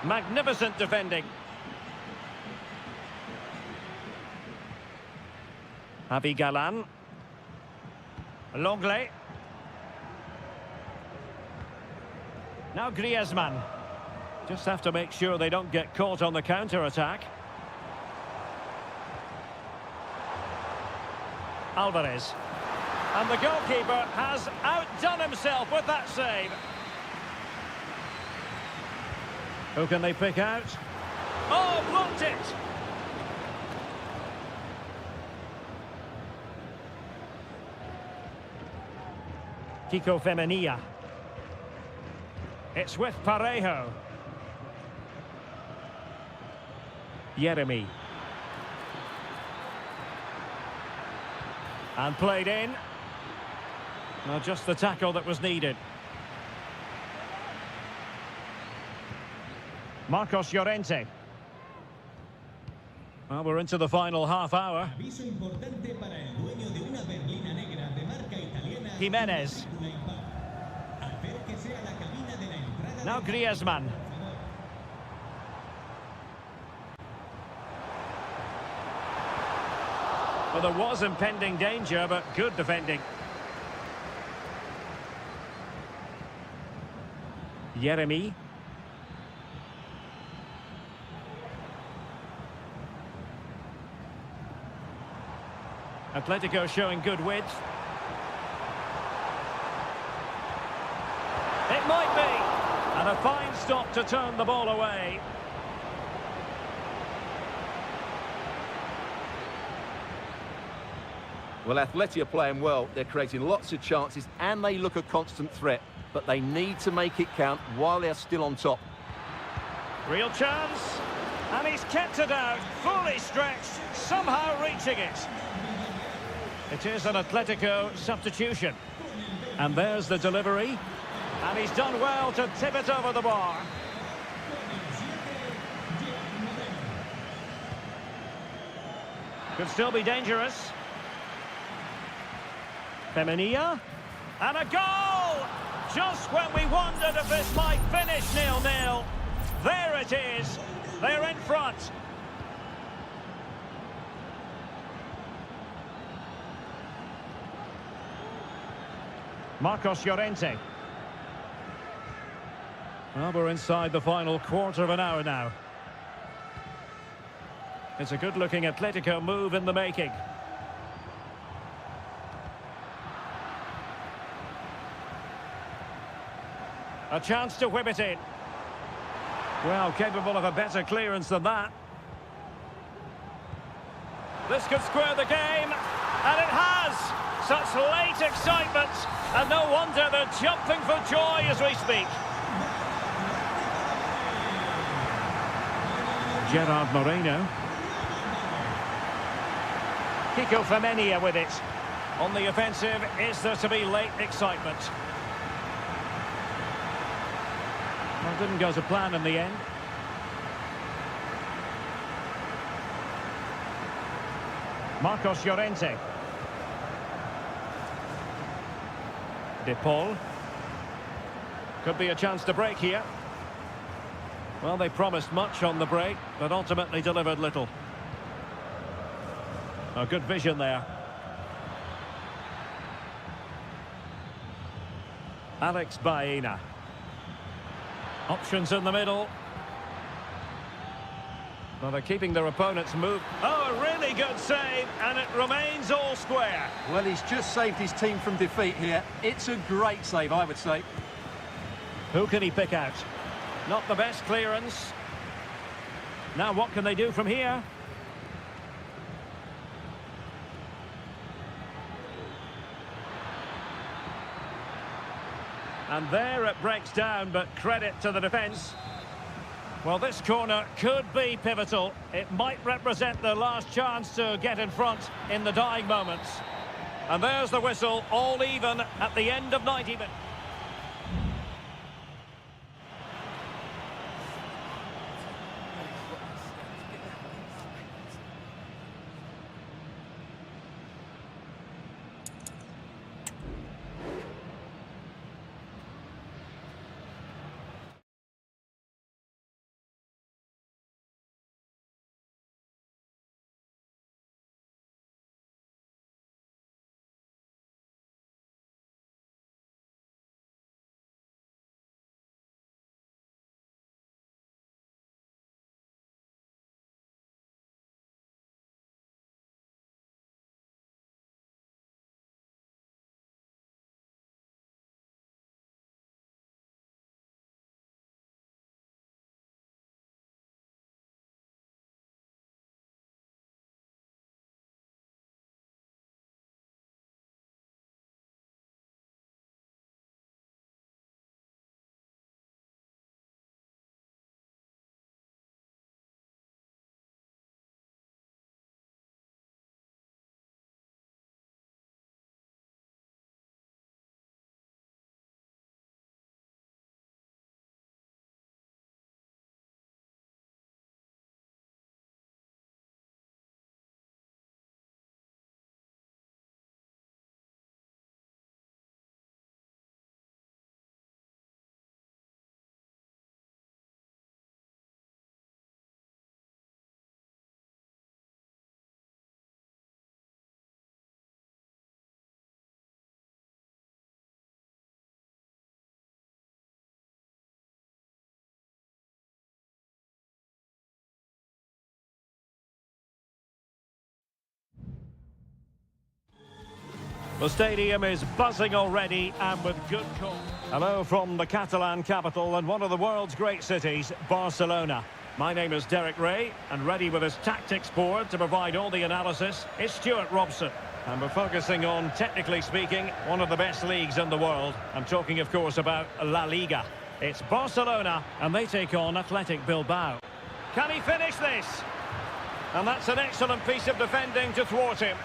Magnificent defending. Javi Galan. Longley. Now Griezmann. Just have to make sure they don't get caught on the counter-attack. Alvarez. And the goalkeeper has outdone himself with that save. Who can they pick out? Oh, blocked it! Kiko Femenia. It's with Parejo. Jeremy. And played in. Now just the tackle that was needed. Marcos Llorente. Well, we're into the final half hour. Jimenez. Now Griezmann. Well, there was impending danger, but good defending. Jeremy. Atletico showing good width. It might be. And a fine stop to turn the ball away. Well, Atleti are playing well. They're creating lots of chances and they look a constant threat. But they need to make it count while they're still on top. Real chance. And he's kept it out. Fully stretched. Somehow reaching it. It is an Atletico substitution. And there's the delivery. And he's done well to tip it over the bar. Could still be dangerous. Femenia. And a goal! Just when we wondered if this might finish 0-0. There it is. They're in front. Marcos Llorente. Well, we're inside the final quarter of an hour now. It's a good-looking Atletico move in the making. A chance to whip it in. Well, capable of a better clearance than that. This could square the game, and it has! Such late excitement, and no wonder they're jumping for joy as we speak. Gerard Moreno. Kiko Femenia with it. On the offensive, is there to be late excitement? Well, didn't go to plan in the end. Marcos Llorente. De Paul. Could be a chance to break here. Well, they promised much on the break, but ultimately delivered little. A good vision there. Alex Baena. Options in the middle. Well, they're keeping their opponents move. Oh, a really good save, and it remains all square. Well, he's just saved his team from defeat here. It's a great save, I would say. Who can he pick out? Not the best clearance. Now what can they do from here? And there it breaks down, but credit to the defence. Well, this corner could be pivotal. It might represent the last chance to get in front in the dying moments. And there's the whistle, all even at the end of 90 minutes. The stadium is buzzing already and with good cause. Hello from the Catalan capital and one of the world's great cities, Barcelona. My name is Derek Ray, and ready with his tactics board to provide all the analysis is Stuart Robson. And we're focusing on, technically speaking, one of the best leagues in the world. I'm talking, of course, about La Liga. It's Barcelona, and they take on Athletic Bilbao. Can he finish this? And that's an excellent piece of defending to thwart him.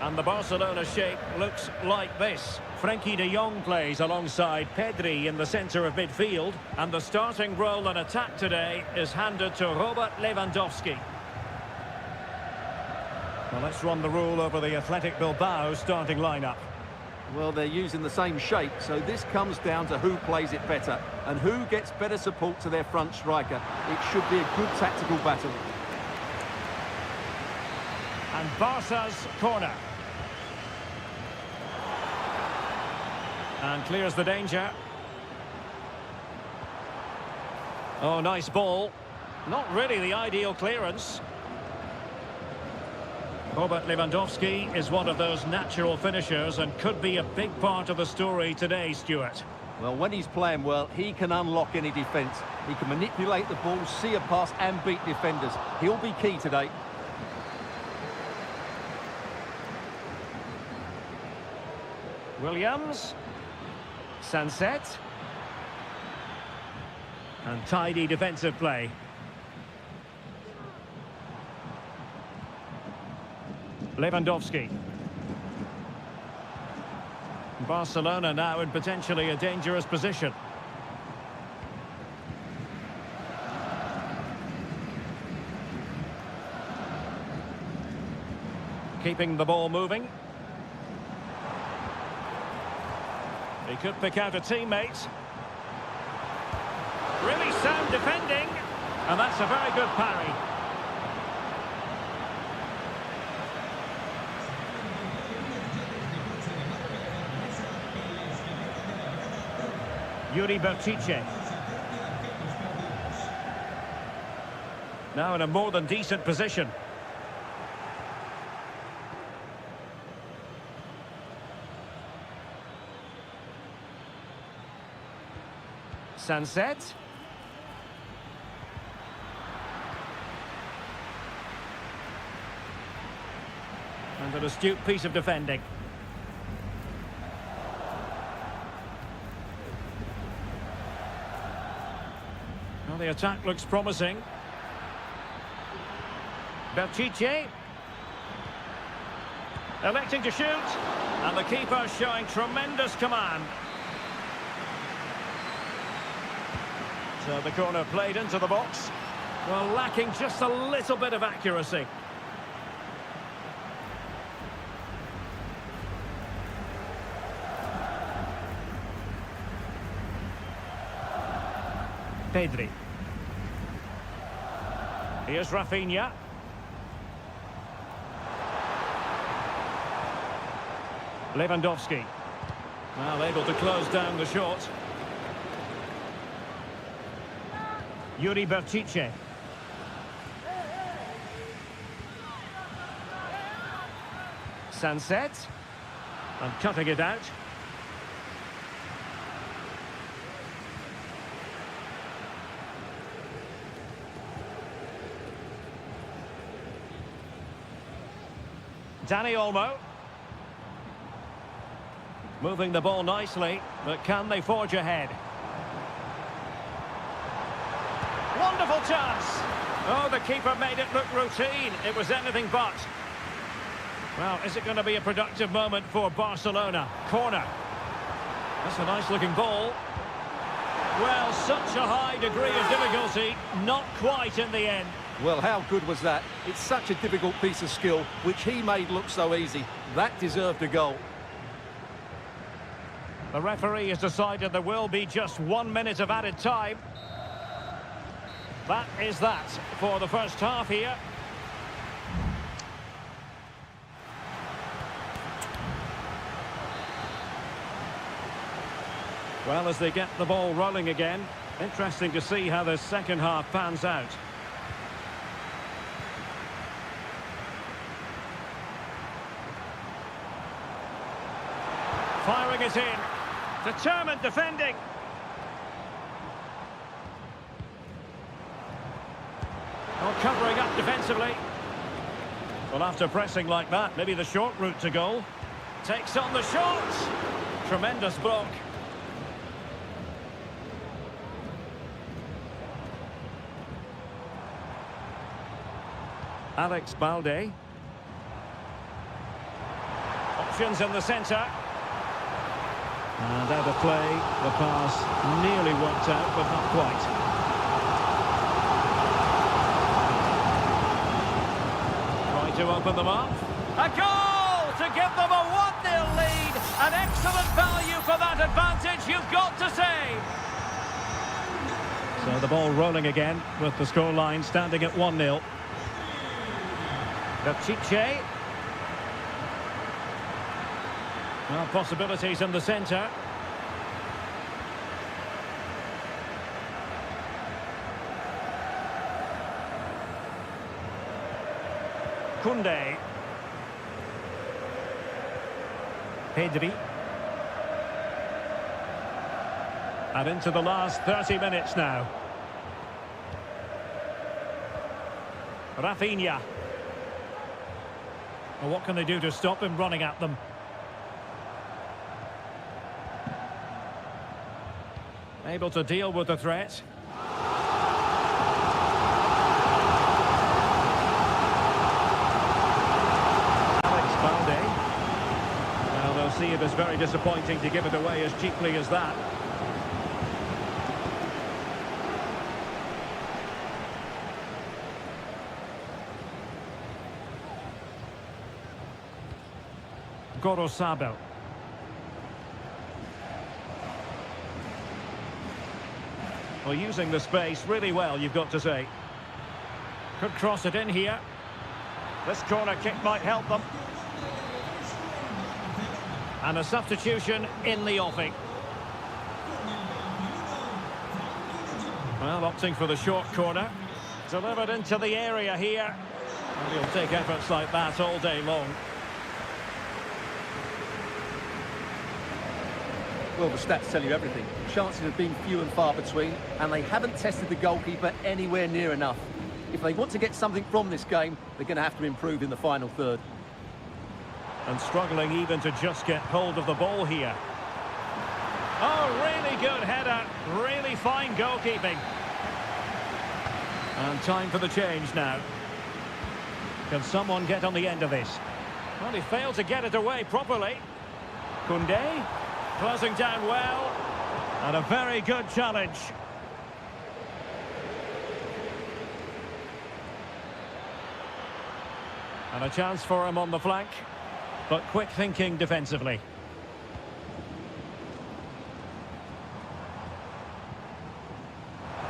And the Barcelona shape looks like this. Frenkie de Jong plays alongside Pedri in the centre of midfield. And the starting role in attack today is handed to Robert Lewandowski. Well, let's run the rule over the Athletic Bilbao starting lineup. Well, they're using the same shape, so this comes down to who plays it better and who gets better support to their front striker. It should be a good tactical battle. And Barca's corner. And clears the danger. Oh, nice ball. Not really the ideal clearance. Robert Lewandowski is one of those natural finishers and could be a big part of the story today, Stuart. Well, when he's playing well, he can unlock any defence. He can manipulate the ball, see a pass and beat defenders. He'll be key today. Williams. Sunset. And tidy defensive play. Lewandowski. Barcelona now in potentially a dangerous position. Keeping the ball moving. He could pick out a teammate. Really sound defending. And that's a very good parry. Yuri Bertice. Now in a more than decent position. Sunset. And an astute piece of defending. Well, the attack looks promising. Berchiche. Electing to shoot. And the keeper showing tremendous command. So the corner played into the box. Well, lacking just a little bit of accuracy. Pedri. Here's Rafinha. Lewandowski. Well, able to close down the shot. Yuri Berchiche. Sunset. And cutting it out. Dani Olmo. Moving the ball nicely, but can they forge ahead? Wonderful chance! Oh, the keeper made it look routine. It was anything but. Well, is it going to be a productive moment for Barcelona? Corner. That's a nice-looking ball. Well, such a high degree of difficulty, not quite in the end. Well, how good was that? It's such a difficult piece of skill, which he made look so easy. That deserved a goal. The referee has decided there will be just 1 minute of added time. That is that for the first half here. Well, as they get the ball rolling again, interesting to see how the second half pans out. Firing it in. Determined defending. Oh, covering up defensively. Well, after pressing like that, maybe the short route to goal. Takes on the shot. Tremendous block. Alex Balde. Options in the centre. And out of play, the pass nearly worked out, but not quite. Trying to open them up. A goal to give them a 1-0 lead. An excellent value for that advantage, you've got to say. So the ball rolling again with the scoreline standing at 1-0. Berchiche. Well, possibilities in the centre. Koundé. Pedri. And into the last 30 minutes now. Rafinha. Well, what can they do to stop him running at them? Able to deal with the threat. Alex Balde. Well, they'll see it as very disappointing to give it away as cheaply as that. Gorosabel. Well, using the space really well, you've got to say. Could cross it in here. This corner kick might help them. And a substitution in the offing. Well, opting for the short corner. Delivered into the area here. And he'll take efforts like that all day long. Well, the stats tell you everything. Chances have been few and far between, and they haven't tested the goalkeeper anywhere near enough. If they want to get something from this game, they're going to have to improve in the final third. And struggling even to just get hold of the ball here. Oh, really good header. Really fine goalkeeping. And time for the change now. Can someone get on the end of this? Well, he failed to get it away properly. Koundé, closing down well. And a very good challenge. And a chance for him on the flank. But quick thinking defensively.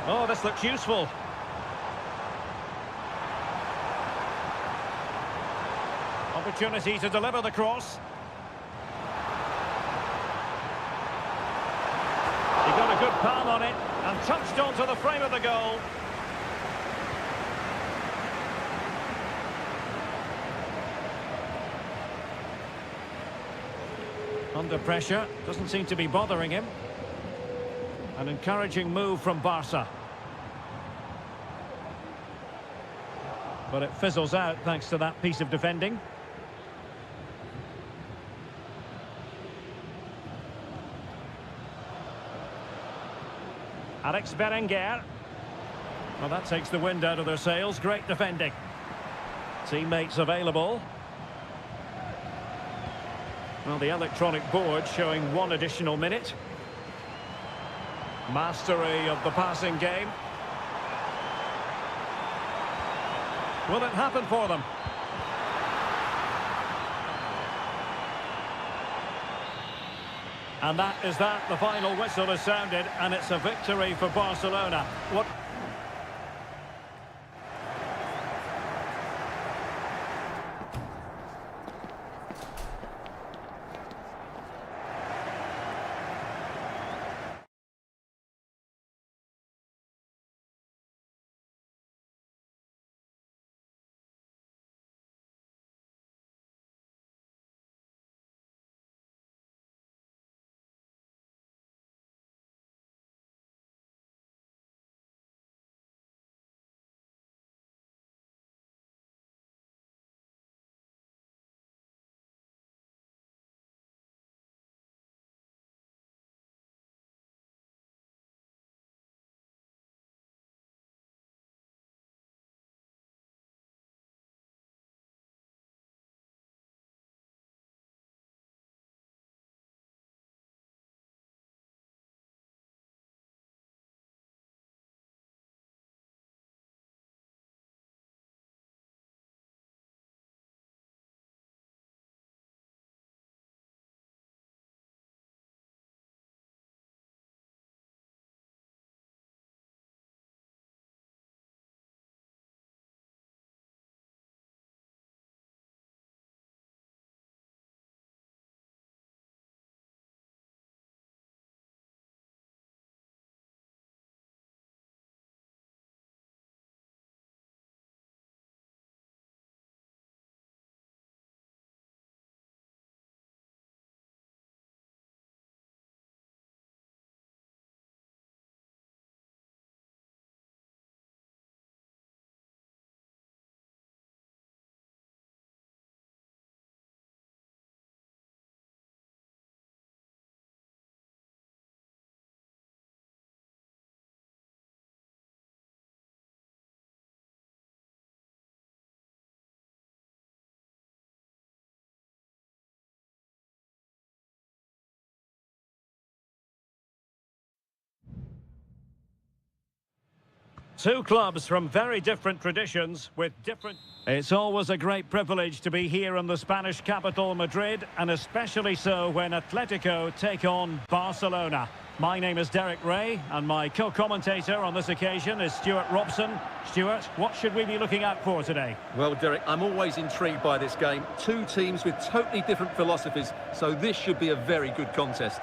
Oh, this looks useful. Opportunity to deliver the cross. He got a good palm on it and touched onto the frame of the goal. Under pressure, doesn't seem to be bothering him. An encouraging move from Barca. But it fizzles out thanks to that piece of defending. Alex Berenguer. Well, that takes the wind out of their sails. Great defending. Teammates available. Well, the electronic board showing 1 additional minute. Mastery of the passing game. Will it happen for them? And that is that. The final whistle has sounded, and it's a victory for Barcelona. What? Two clubs from very different traditions with different... It's always a great privilege to be here in the Spanish capital, Madrid, and especially so when Atletico take on Barcelona. My name is Derek Ray, and my co-commentator on this occasion is Stuart Robson. Stuart, what should we be looking out for today? Well, Derek, I'm always intrigued by this game. Two teams with totally different philosophies, so this should be a very good contest.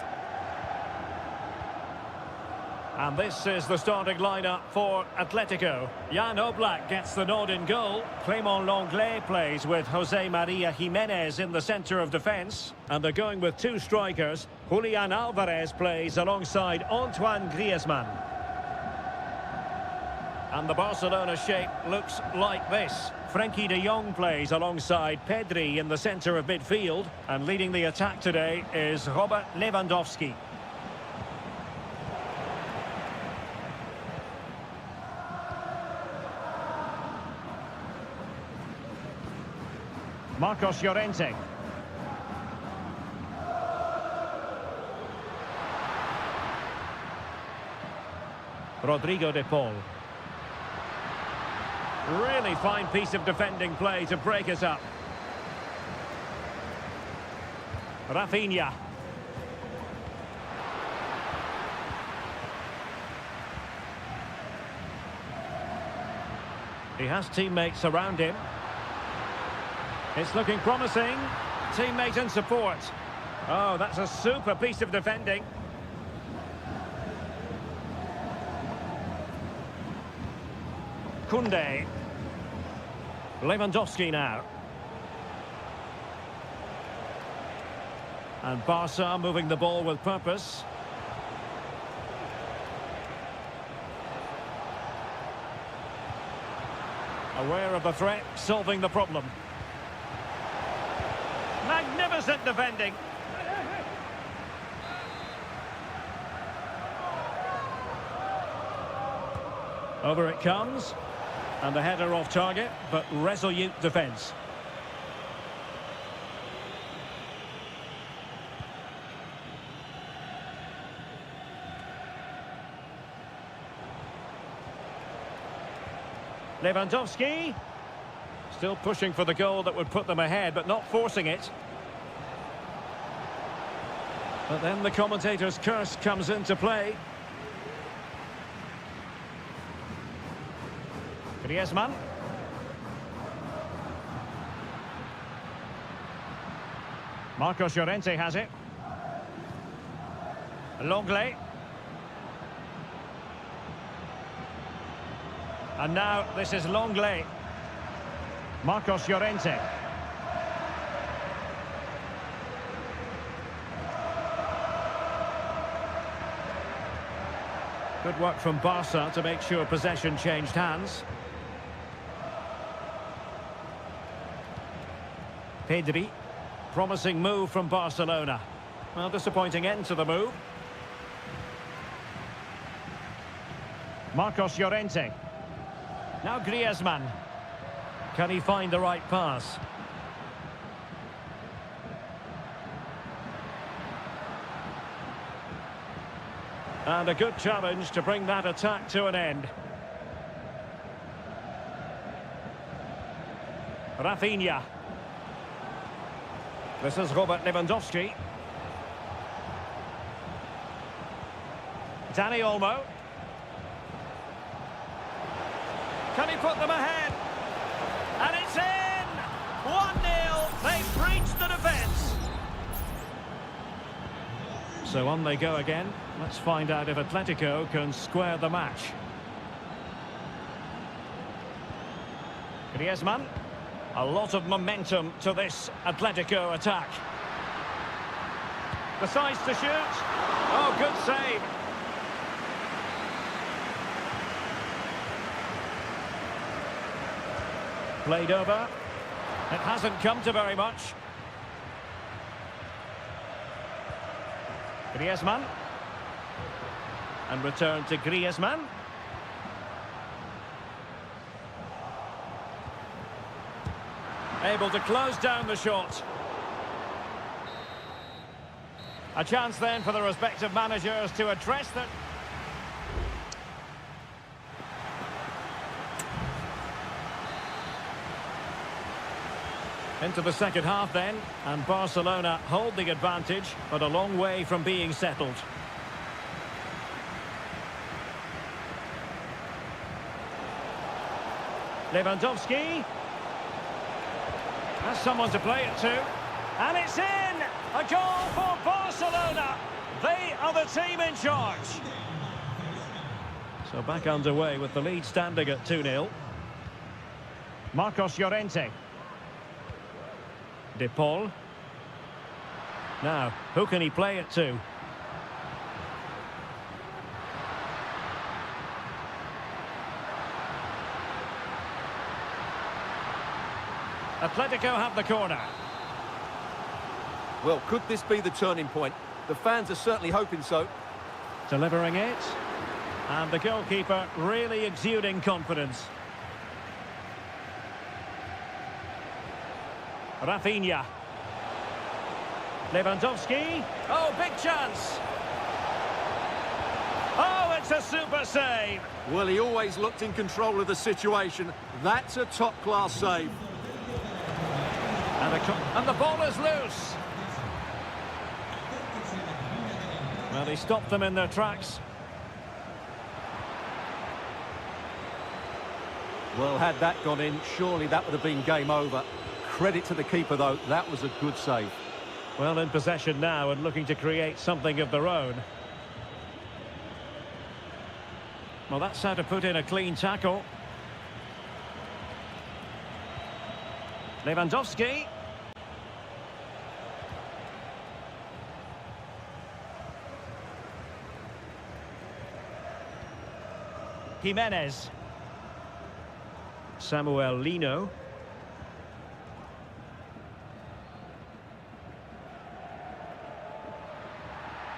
And this is the starting lineup for Atletico. Jan Oblak gets the nod in goal. Clément Lenglet plays with José María Jiménez in the centre of defence. And they're going with two strikers. Julián Álvarez plays alongside Antoine Griezmann. And the Barcelona shape looks like this. Frenkie de Jong plays alongside Pedri in the centre of midfield. And leading the attack today is Robert Lewandowski. Marcos Llorente. Rodrigo de Paul. Really fine piece of defending play to break us up. Rafinha. He has teammates around him. It's looking promising. Teammate and support. Oh, that's a super piece of defending. Koundé. Lewandowski now. And Barca moving the ball with purpose. Aware of the threat, solving the problem. Magnificent defending. Over it comes. And the header off target, but resolute defence. Lewandowski. Still pushing for the goal that would put them ahead, but not forcing it. But then the commentator's curse comes into play. Griezmann. Marcos Llorente has it. Longley. And now this is Longley. Marcos Llorente. Good work from Barca to make sure possession changed hands. Pedri. Promising move from Barcelona. Well, disappointing end to the move. Marcos Llorente. Now Griezmann. Can he find the right pass? And a good challenge to bring that attack to an end. Rafinha. This is Robert Lewandowski. Dani Olmo. Can he put them ahead? And it's in! 1-0. They've breached the defence. So on they go again. Let's find out if Atletico can square the match. Griezmann. A lot of momentum to this Atletico attack. Decides to shoot. Oh, good save. Played over. It hasn't come to very much. Griezmann. And return to Griezmann. Able to close down the shot. A chance then for the respective managers to address that. Into the second half then, and Barcelona hold the advantage, but a long way from being settled. Lewandowski. Has someone to play it to. And it's in! A goal for Barcelona! They are the team in charge. So back underway with the lead standing at 2-0. Marcos Llorente. De Paul. Now, who can he play it to? Atletico have the corner. Well, could this be the turning point? The fans are certainly hoping so. Delivering it. And the goalkeeper really exuding confidence. Rafinha. Lewandowski. Oh, big chance. Oh, it's a super save. Well, he always looked in control of the situation. That's a top-class save. And the ball is loose. Well, he stopped them in their tracks. Well, had that gone in, surely that would have been game over. Credit to the keeper, though. That was a good save. Well, in possession now and looking to create something of their own. Well, that's how to put in a clean tackle. Lewandowski. Jimenez. Samuel Lino.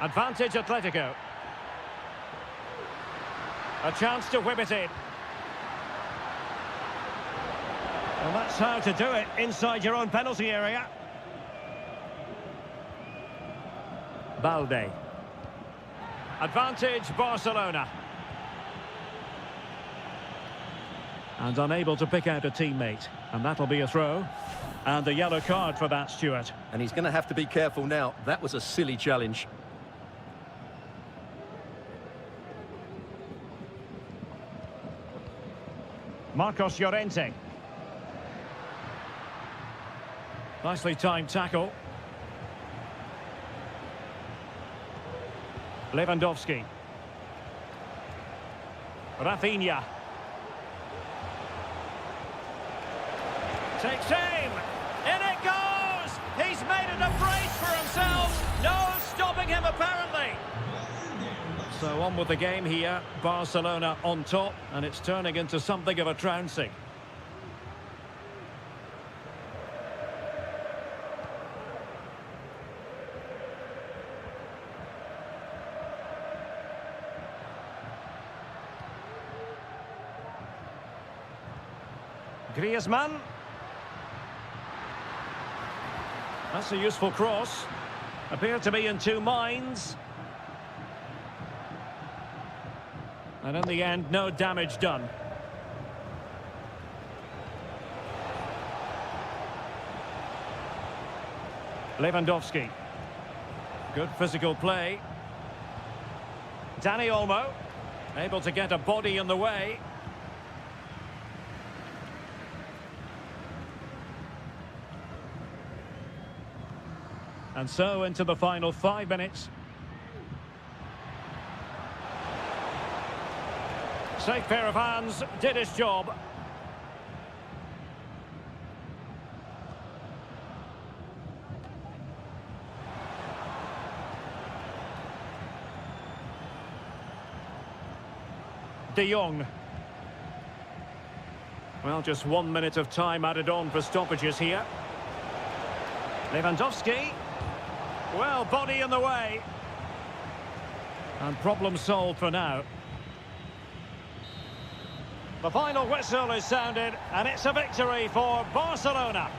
Advantage Atletico. A chance to whip it in. Well, that's how to do it inside your own penalty area. Balde. Advantage Barcelona. And unable to pick out a teammate. And that'll be a throw. And a yellow card for that, Stuart. And he's going to have to be careful now. That was a silly challenge. Marcos Llorente. Nicely timed tackle. Lewandowski. Rafinha. Takes aim. In it goes! He's made it a brace for himself. No stopping him, apparently. So on with the game here. Barcelona on top, and it's turning into something of a trouncing. Griezmann. That's a useful cross. Appear to be in two minds. And in the end, no damage done. Lewandowski. Good physical play. Dani Olmo. Able to get a body in the way. And so into the final 5 minutes. Safe pair of hands, did his job. De Jong. Well, just 1 minute of time added on for stoppages here. Lewandowski. Well, body in the way. And problem solved for now. The final whistle is sounded, and it's a victory for Barcelona.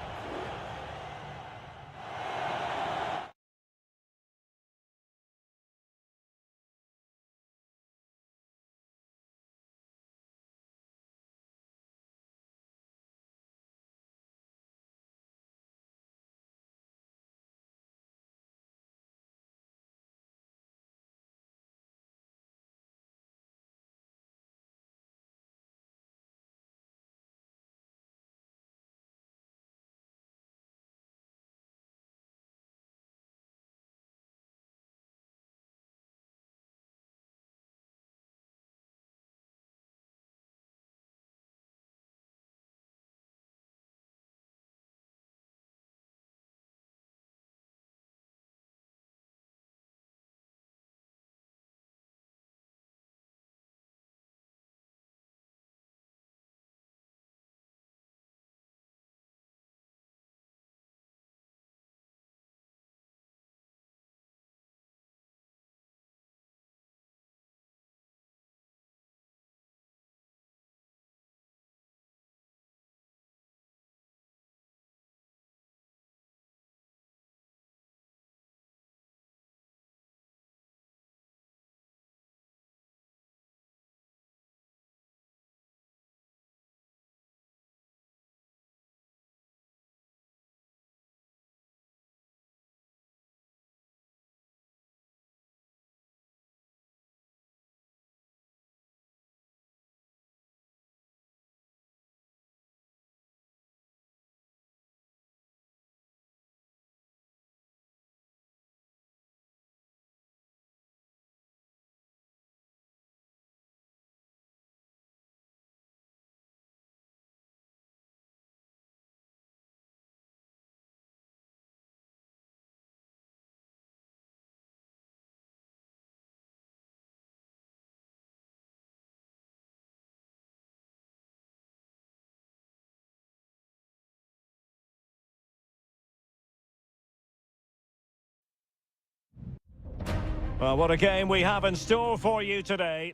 Well, what a game we have in store for you today.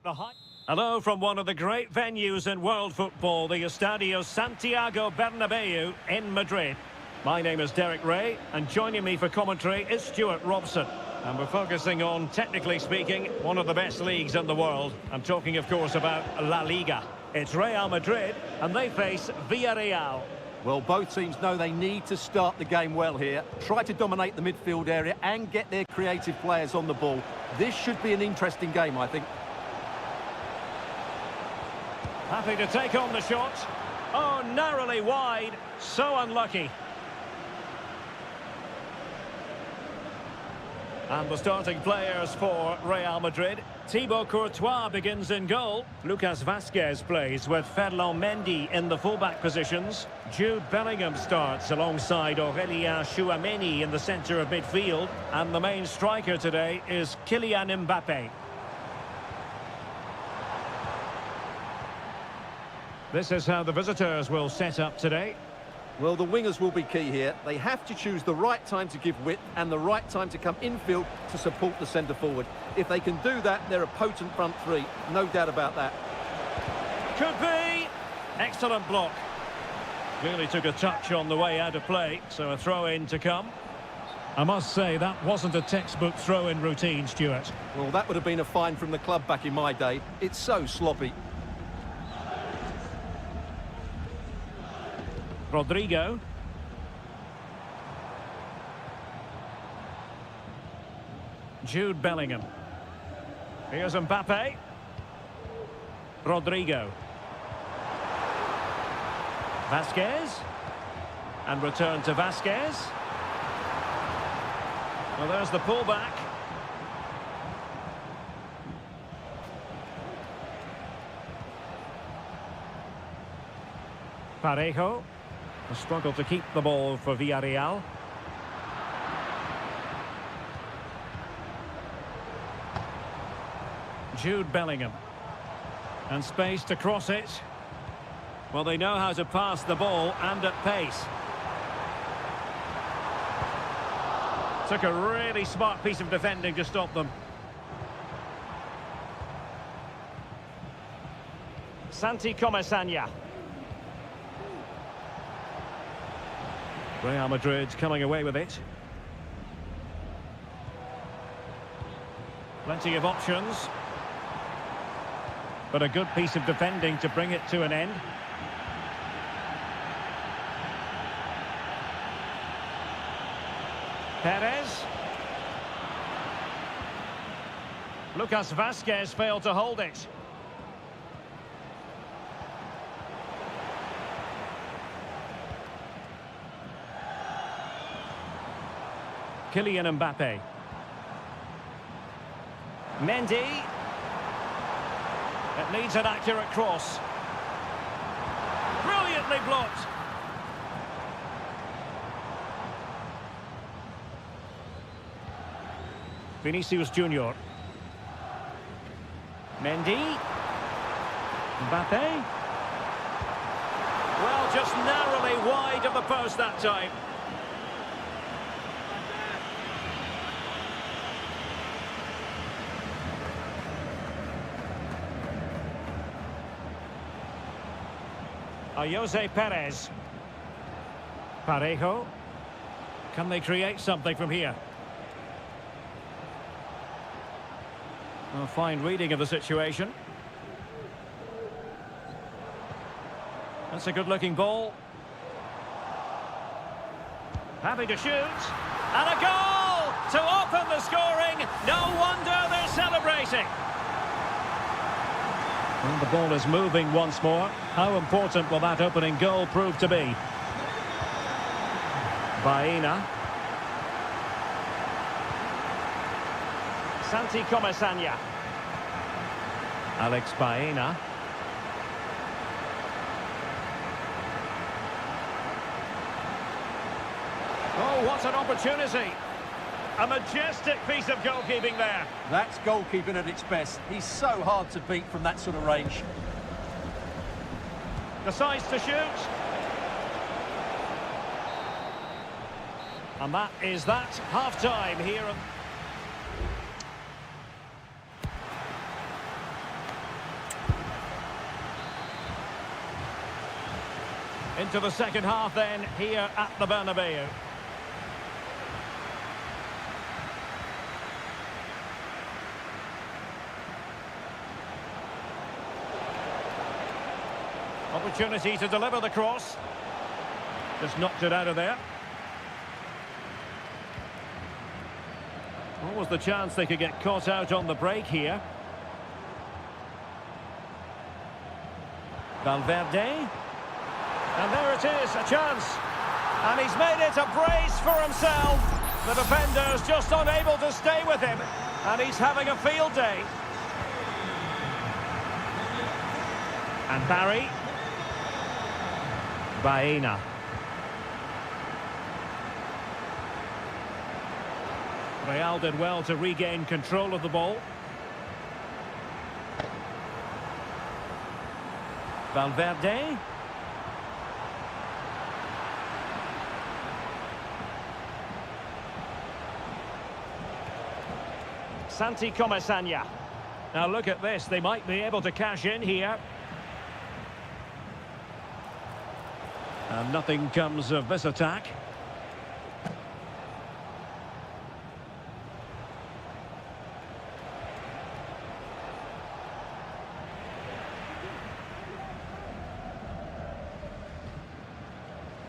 Hello from one of the great venues in world football, the Estadio Santiago Bernabeu in Madrid. My name is Derek Ray, and joining me for commentary is Stuart Robson. And we're focusing on, technically speaking, one of the best leagues in the world. I'm talking, of course, about La Liga. It's Real Madrid, and they face Villarreal. Well, both teams know they need to start the game well here, try to dominate the midfield area and get their creative players on the ball. This should be an interesting game, I think. Happy to take on the shot. Oh, narrowly wide. So unlucky. And the starting players for Real Madrid. Thibaut Courtois begins in goal. Lucas Vazquez plays with Ferland Mendy in the fullback positions. Jude Bellingham starts alongside Aurélien Tchouaméni in the centre of midfield. And the main striker today is Kylian Mbappé. This is how the visitors will set up today. Well, the wingers will be key here. They have to choose the right time to give width and the right time to come infield to support the centre-forward. If they can do that, they're a potent front three. No doubt about that. Could be. Excellent block. Really took a touch on the way out of play, so a throw-in to come. I must say, that wasn't a textbook throw-in routine, Stuart. Well, that would have been a fine from the club back in my day. It's so sloppy. Rodrigo. Jude Bellingham. Here's Mbappé. Rodrigo. Vazquez. And return to Vazquez. Well, there's the pullback. Parejo. A struggle to keep the ball for Villarreal. Jude Bellingham. And space to cross it. Well, they know how to pass the ball and at pace. Took a really smart piece of defending to stop them. Santi Comesaña. Real Madrid coming away with it. Plenty of options. But a good piece of defending to bring it to an end. Perez. Lucas Vazquez failed to hold it. Kylian Mbappé. Mendy. It needs an accurate cross. Brilliantly blocked. Vinicius Junior. Mendy. Mbappé. Well, just narrowly wide of the post that time. Jose Perez. Parejo. Can they create something from here? A fine reading of the situation. That's a good-looking ball. Happy to shoot. And a goal to open the scoring. No wonder they're celebrating. And the ball is moving once more. How important will that opening goal prove to be? Baena. Santi Comesaña. Alex Baena. Oh, what an opportunity. A majestic piece of goalkeeping there. That's goalkeeping at its best. He's so hard to beat from that sort of range. Decides to shoot. And that is that. Half-time here. to the second half then, here at the Bernabeu. Opportunity to deliver the cross. Just knocked it out of there. What was the chance they could get caught out on the break here? Valverde. And there it is, a chance. And he's made it a brace for himself. The defender's just unable to stay with him. And he's having a field day. And Barry. Baena. Real did well to regain control of the ball. Valverde. Santi Comesaña. Now look at this, they might be able to cash in here. And nothing comes of this attack.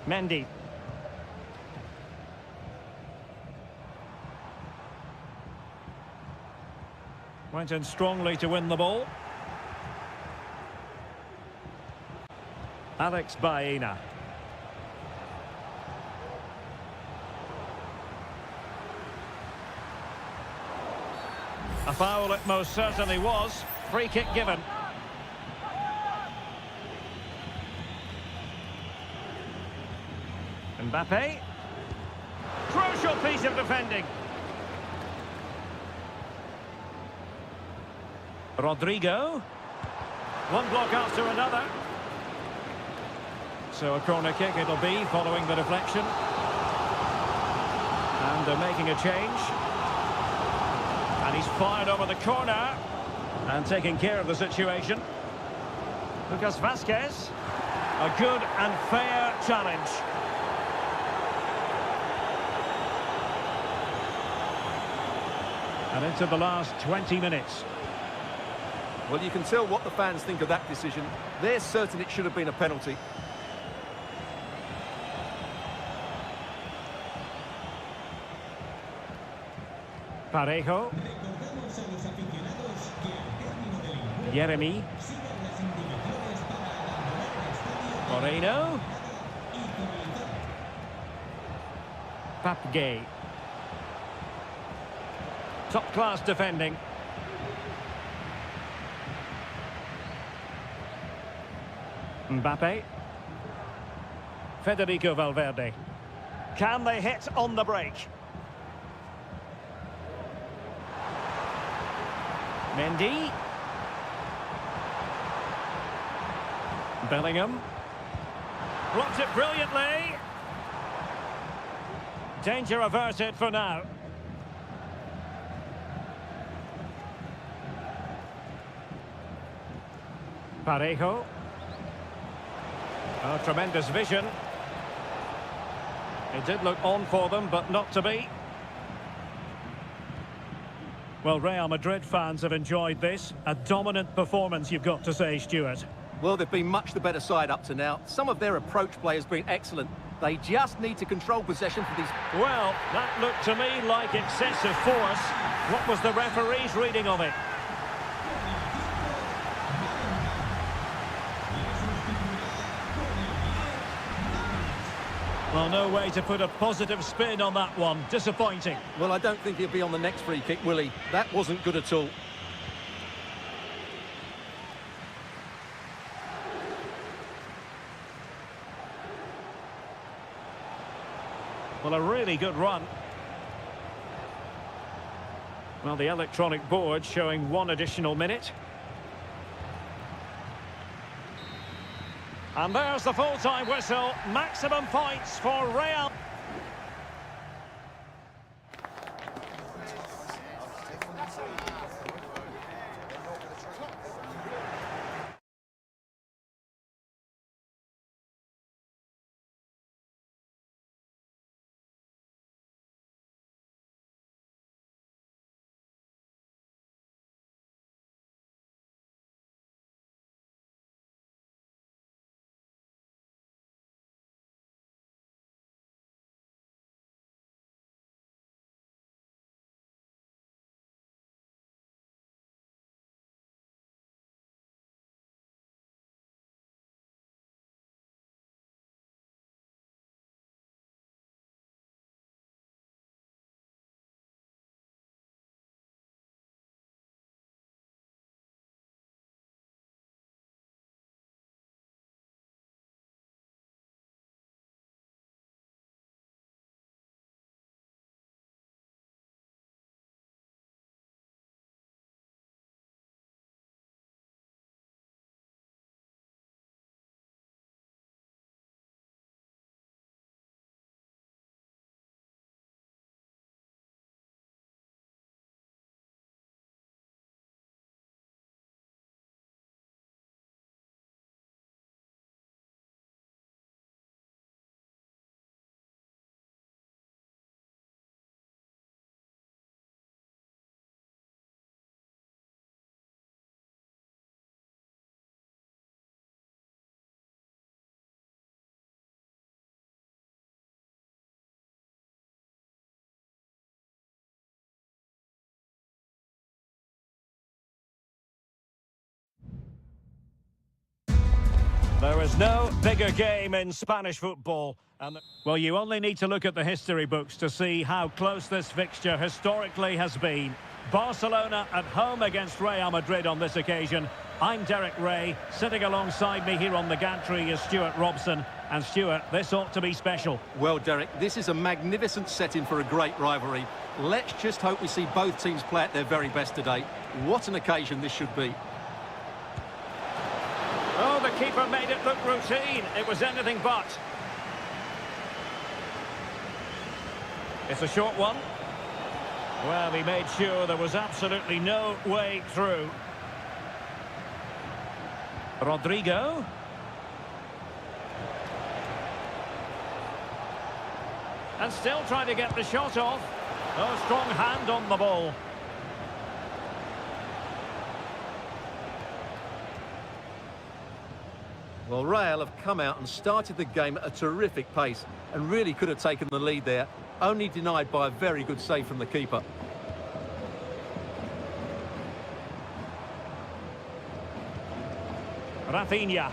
Mendy. Went in strongly to win the ball. Alex Baena. A foul it most certainly was. Free kick given. Mbappe. Crucial piece of defending. Rodrigo. One block after another. So a corner kick it'll be following the deflection. And they're making a change. And he's fired over the corner. And taking care of the situation. Lucas Vazquez. A good and fair challenge. And into the last 20 minutes. Well, you can tell what the fans think of that decision. They're certain it should have been a penalty. Parejo. Jeremy. Moreno. Papgay. Top-class defending. Mbappe. Federico Valverde. Can they hit on the break? Mendy. Bellingham. Blocked it brilliantly. Danger averted for now. Parejo. Oh, tremendous vision. It did look on for them, but not to be. Well, Real Madrid fans have enjoyed this. A dominant performance, you've got to say, Stuart. Well, they've been much the better side up to now. Some of their approach play has been excellent. They just need to control possession for these... Well, that looked to me like excessive force. What was the referee's reading of it? Well, no way to put a positive spin on that one. Disappointing. Well, I don't think he'll be on the next free kick, will he? That wasn't good at all. Well, a really good run. Well, the electronic board showing one additional minute. And there's the full-time whistle. Maximum points for Real. There is no bigger game in Spanish football. Well, you only need to look at the history books to see how close this fixture historically has been. Barcelona at home against Real Madrid on this occasion. I'm Derek Ray. Sitting alongside me here on the gantry is Stuart Robson. And Stuart, this ought to be special. Well, Derek, this is a magnificent setting for a great rivalry. Let's just hope we see both teams play at their very best today. What an occasion this should be. Oh, the keeper made it look routine. It was anything but. It's a short one. Well, he made sure there was absolutely no way through. Rodrigo. And still trying to get the shot off. Oh, strong hand on the ball. Well, Real have come out and started the game at a terrific pace and really could have taken the lead there, only denied by a very good save from the keeper. Rafinha.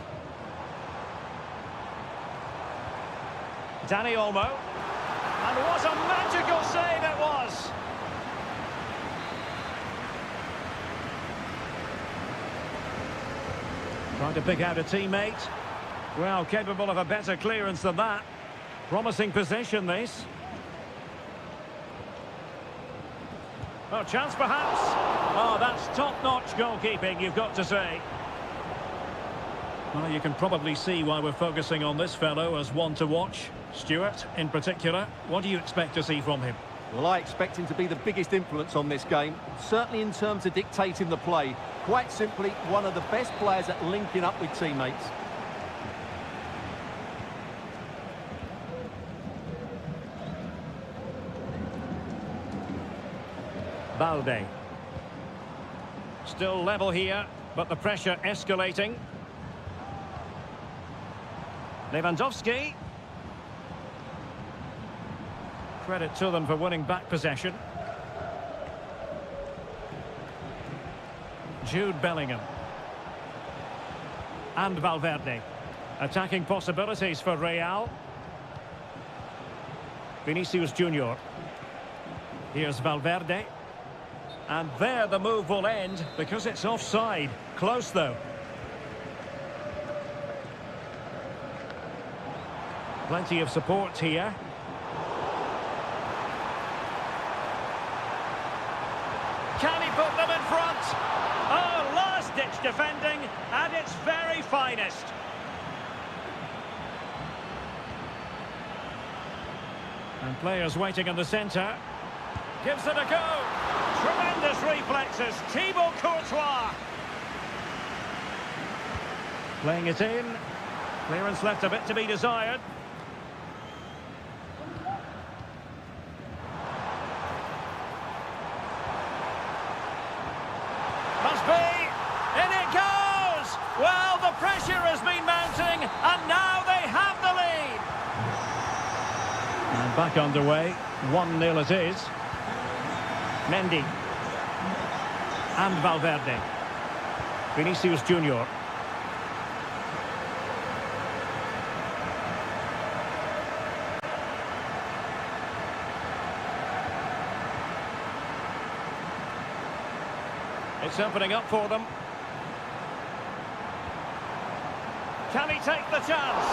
Dani Olmo. And what a magical save it was! Trying to pick out a teammate. Well, capable of a better clearance than that. Promising possession, this. Oh, chance perhaps. Oh, that's top-notch goalkeeping, you've got to say. Well, you can probably see why we're focusing on this fellow as one to watch. Stuart, in particular, what do you expect to see from him? Well, I expect him to be the biggest influence on this game, certainly in terms of dictating the play. Quite simply, one of the best players at linking up with teammates. Balde. Still level here, but the pressure escalating. Lewandowski. Credit to them for winning back possession. Jude Bellingham. And Valverde. Attacking possibilities for Real. Vinicius Junior. Here's Valverde. And there the move will end because it's offside. Close though. Plenty of support here. Can he put them in front? Oh, last-ditch defending at its very finest. And players waiting in the centre. Gives it a go. Tremendous reflexes. Thibaut Courtois. Playing it in. Clearance left a bit to be desired. Must be. In it goes. Well, the pressure has been mounting, and now they have the lead. And back underway. 1-0 it is. Mendy. And Valverde. Vinicius Junior. It's opening up for them. Can he take the chance?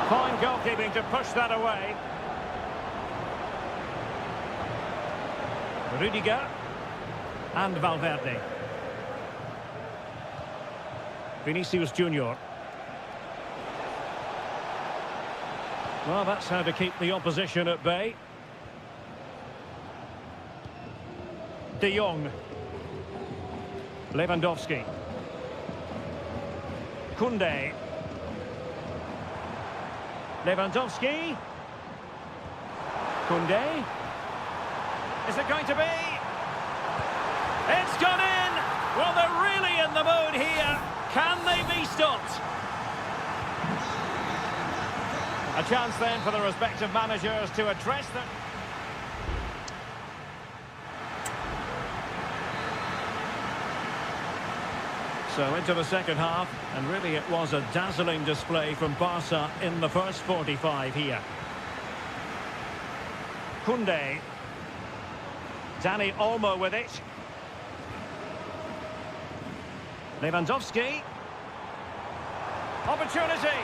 Fine goalkeeping to push that away. Rudiger and Valverde. Vinicius Junior. Well, that's how to keep the opposition at bay. De Jong. Lewandowski. Koundé. Lewandowski. Koundé. Is it going to be? It's gone in! Well, they're really in the mood here. Can they be stopped? A chance then for the respective managers to address them. So into the second half, and really it was a dazzling display from Barca in the first 45 here. Koundé. Dani Olmo with it. Lewandowski. Opportunity.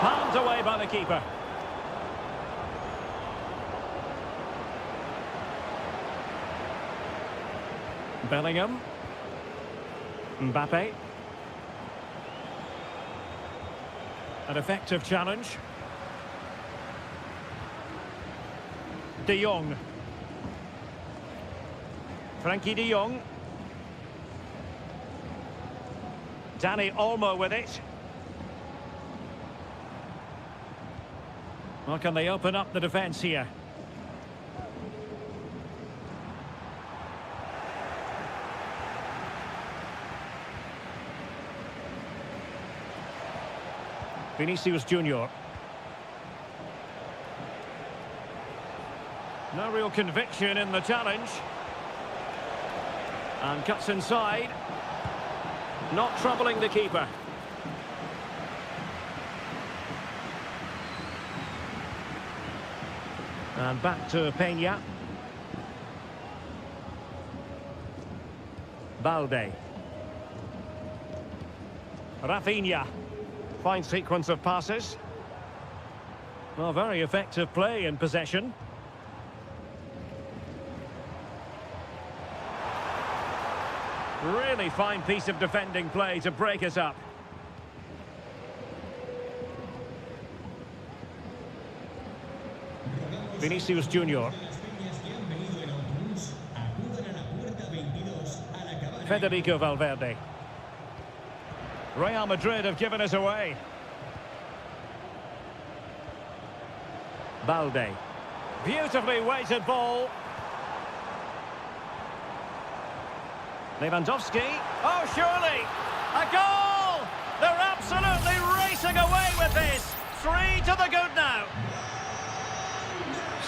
Palmed away by the keeper. Bellingham. Mbappe. An effective challenge. De Jong. Frankie de Jong. Dani Olmo with it. Well, can they open up the defence here? Vinicius Junior. No real conviction in the challenge. And cuts inside. Not troubling the keeper. And back to Peña. Balde. Rafinha. Fine sequence of passes. Well, very effective play in possession. Really fine piece of defending play to break us up. Vinicius Junior. Federico Valverde. Real Madrid have given us away. Balde. Beautifully weighted ball. Lewandowski. Oh, surely! A goal! They're absolutely racing away with this. 3 to the good now.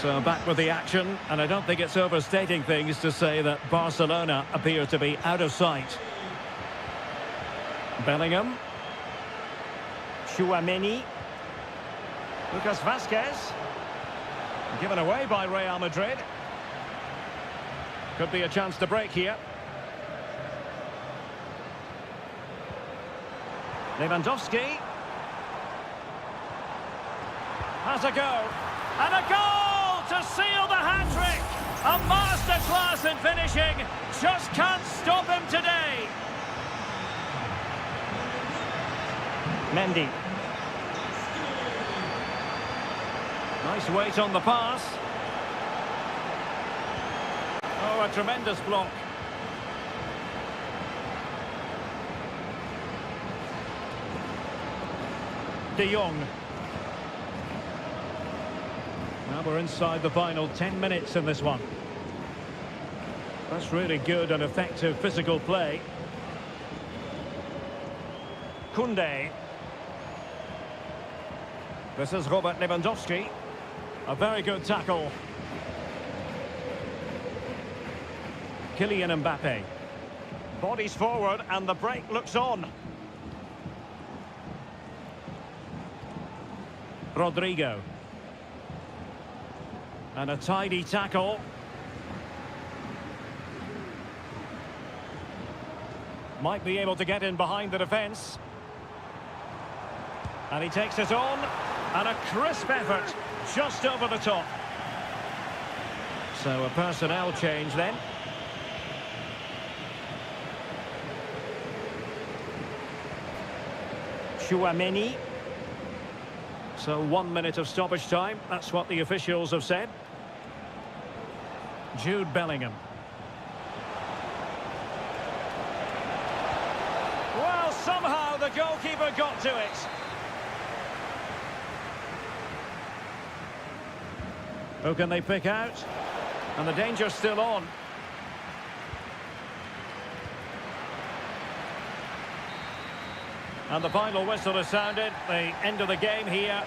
So back with the action, and I don't think it's overstating things to say that Barcelona appear to be out of sight. Bellingham. Tchouaméni. Lucas Vázquez. Given away by Real Madrid. Could be a chance to break here. Lewandowski. Has a go. And a goal to seal the hat-trick. A masterclass in finishing. Just can't stop him today. Mendy. Nice weight on the pass. Oh, a tremendous block. De Jong. Now we're inside the final 10 minutes in this one. That's really good and effective physical play. Koundé. This is Robert Lewandowski. A very good tackle. Kylian Mbappe. Bodies forward and the break looks on. Rodrigo. And a tidy tackle. Might be able to get in behind the defence. And he takes it on. And a crisp effort just over the top. So a personnel change then. Tchouaméni. So 1 minute of stoppage time. That's what the officials have said. Jude Bellingham. Well, somehow the goalkeeper got to it. Who can they pick out? And the danger's still on. And the final whistle has sounded. The end of the game here.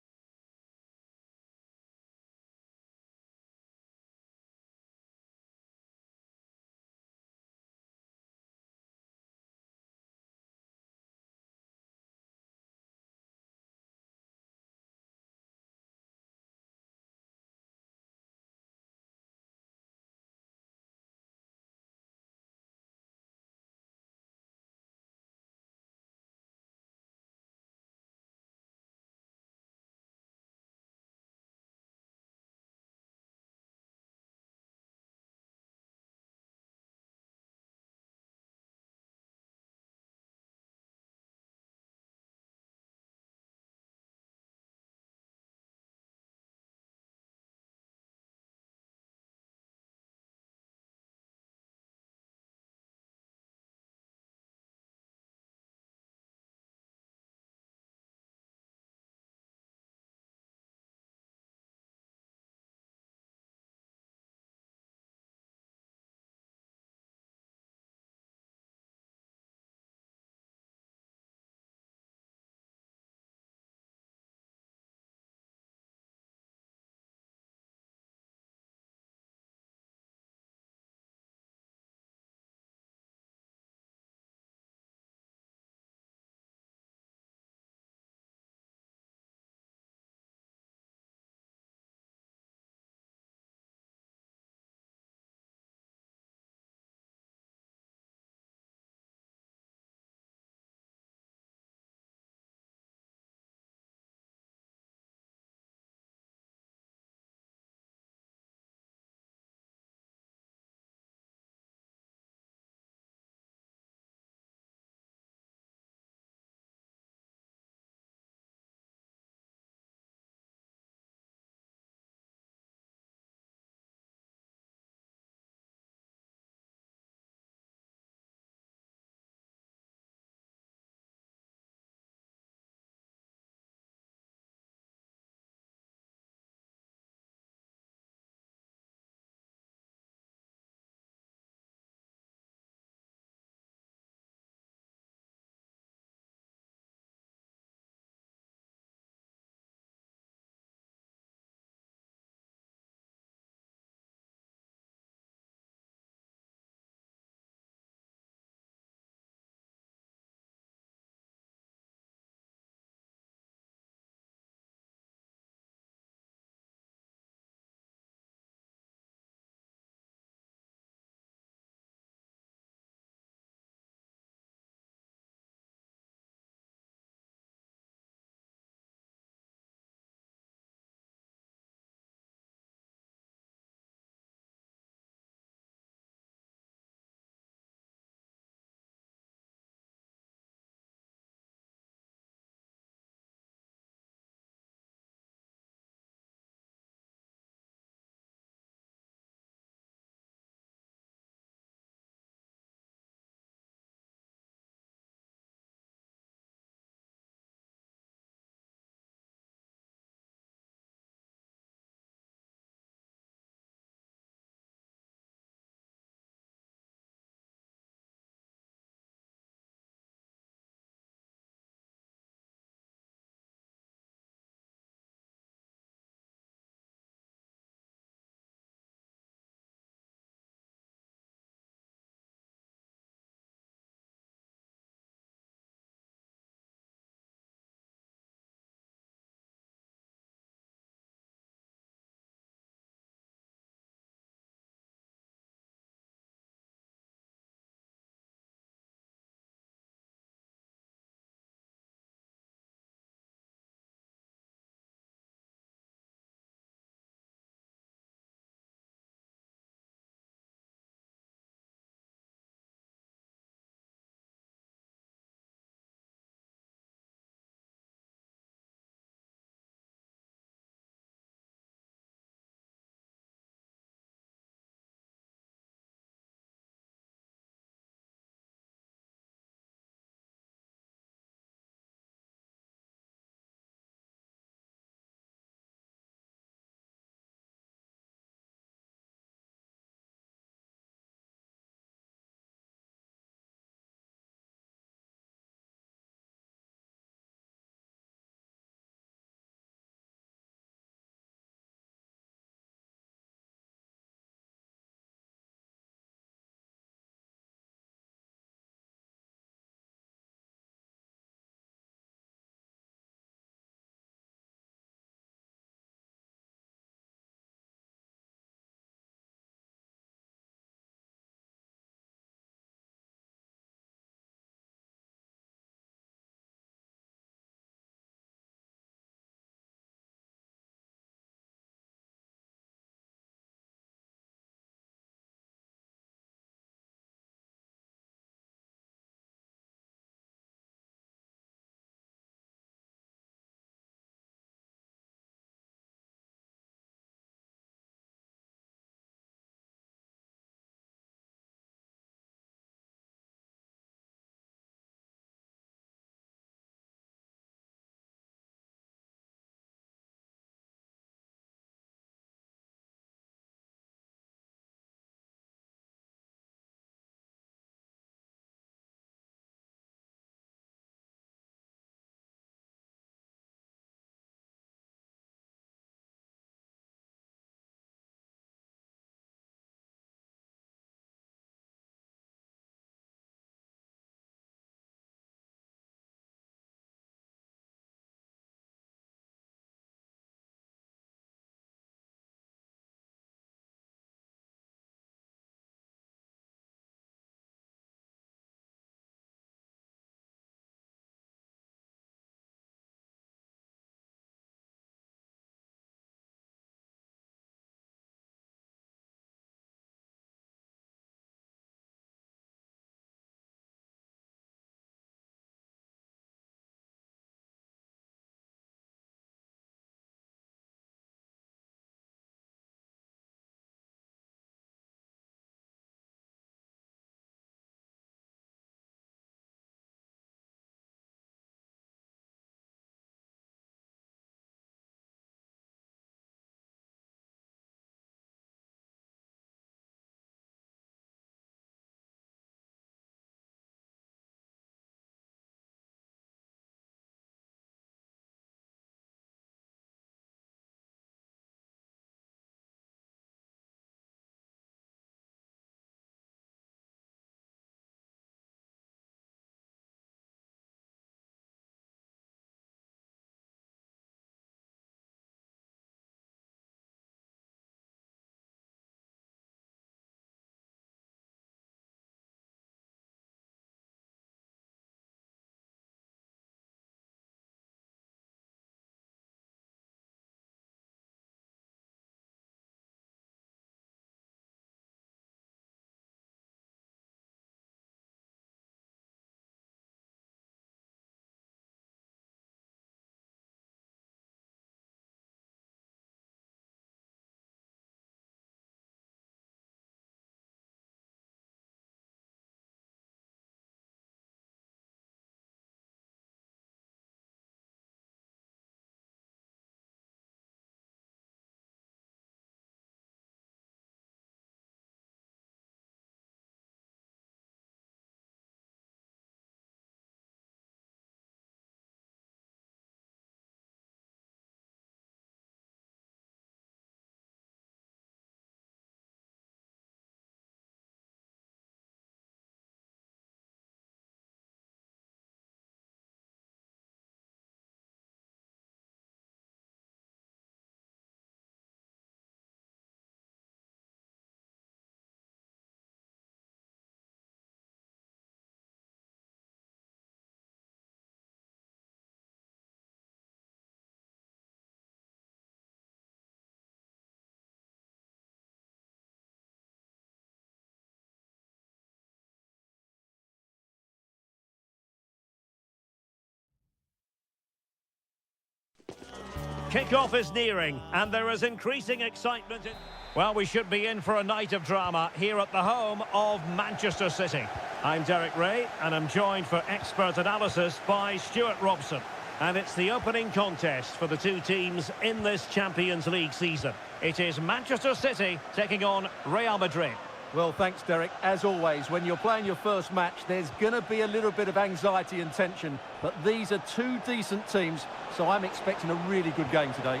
Kick-off is nearing, and there is increasing excitement. Well, we should be in for a night of drama here at the home of Manchester City. I'm Derek Ray, and I'm joined for expert analysis by Stuart Robson. And it's the opening contest for the two teams in this Champions League season. It is Manchester City taking on Real Madrid. Well, thanks, Derek. As always, when you're playing your first match, there's going to be a little bit of anxiety and tension. But these are two decent teams, so I'm expecting a really good game today.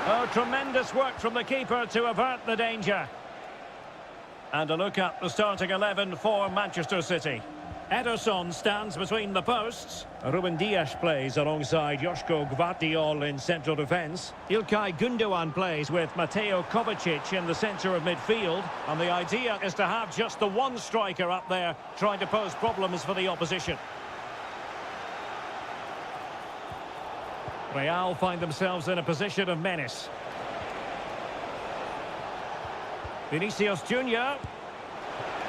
Oh, tremendous work from the keeper to avert the danger. And a look at the starting 11 for Manchester City. Ederson stands between the posts. Ruben Dias plays alongside Joško Gvardiol in central defence. İlkay Gündoğan plays with Mateo Kovacic in the centre of midfield. And the idea is to have just the one striker up there trying to pose problems for the opposition. Real find themselves in a position of menace. Vinicius Junior.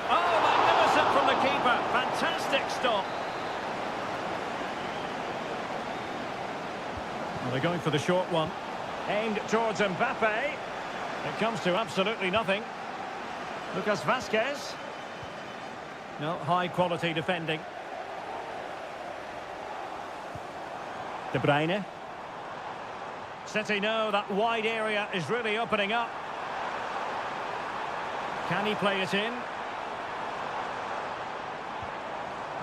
Oh, magnificent from the keeper. Fantastic stop. Well, they're going for the short one. Aimed towards Mbappe. It comes to absolutely nothing. Lucas Vazquez. No, high quality defending. De Bruyne. City know that wide area is really opening up. Can he play it in?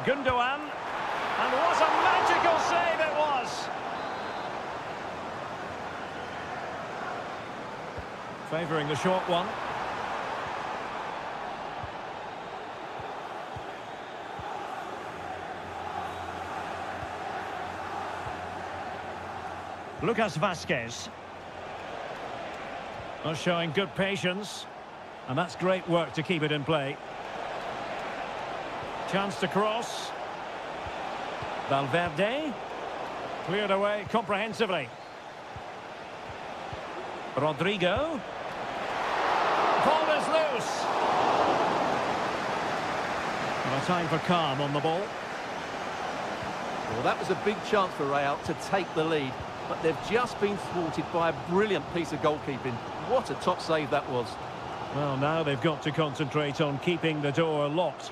Gündoğan, and what a magical save it was! Favouring the short one. Lucas Vazquez. Not showing good patience, and that's great work to keep it in play. Chance to cross. Valverde. Cleared away comprehensively. Rodrigo. Ball is loose. And a time for calm on the ball. Well, that was a big chance for Real to take the lead, but they've just been thwarted by a brilliant piece of goalkeeping. What a top save that was. Well, now they've got to concentrate on keeping the door locked.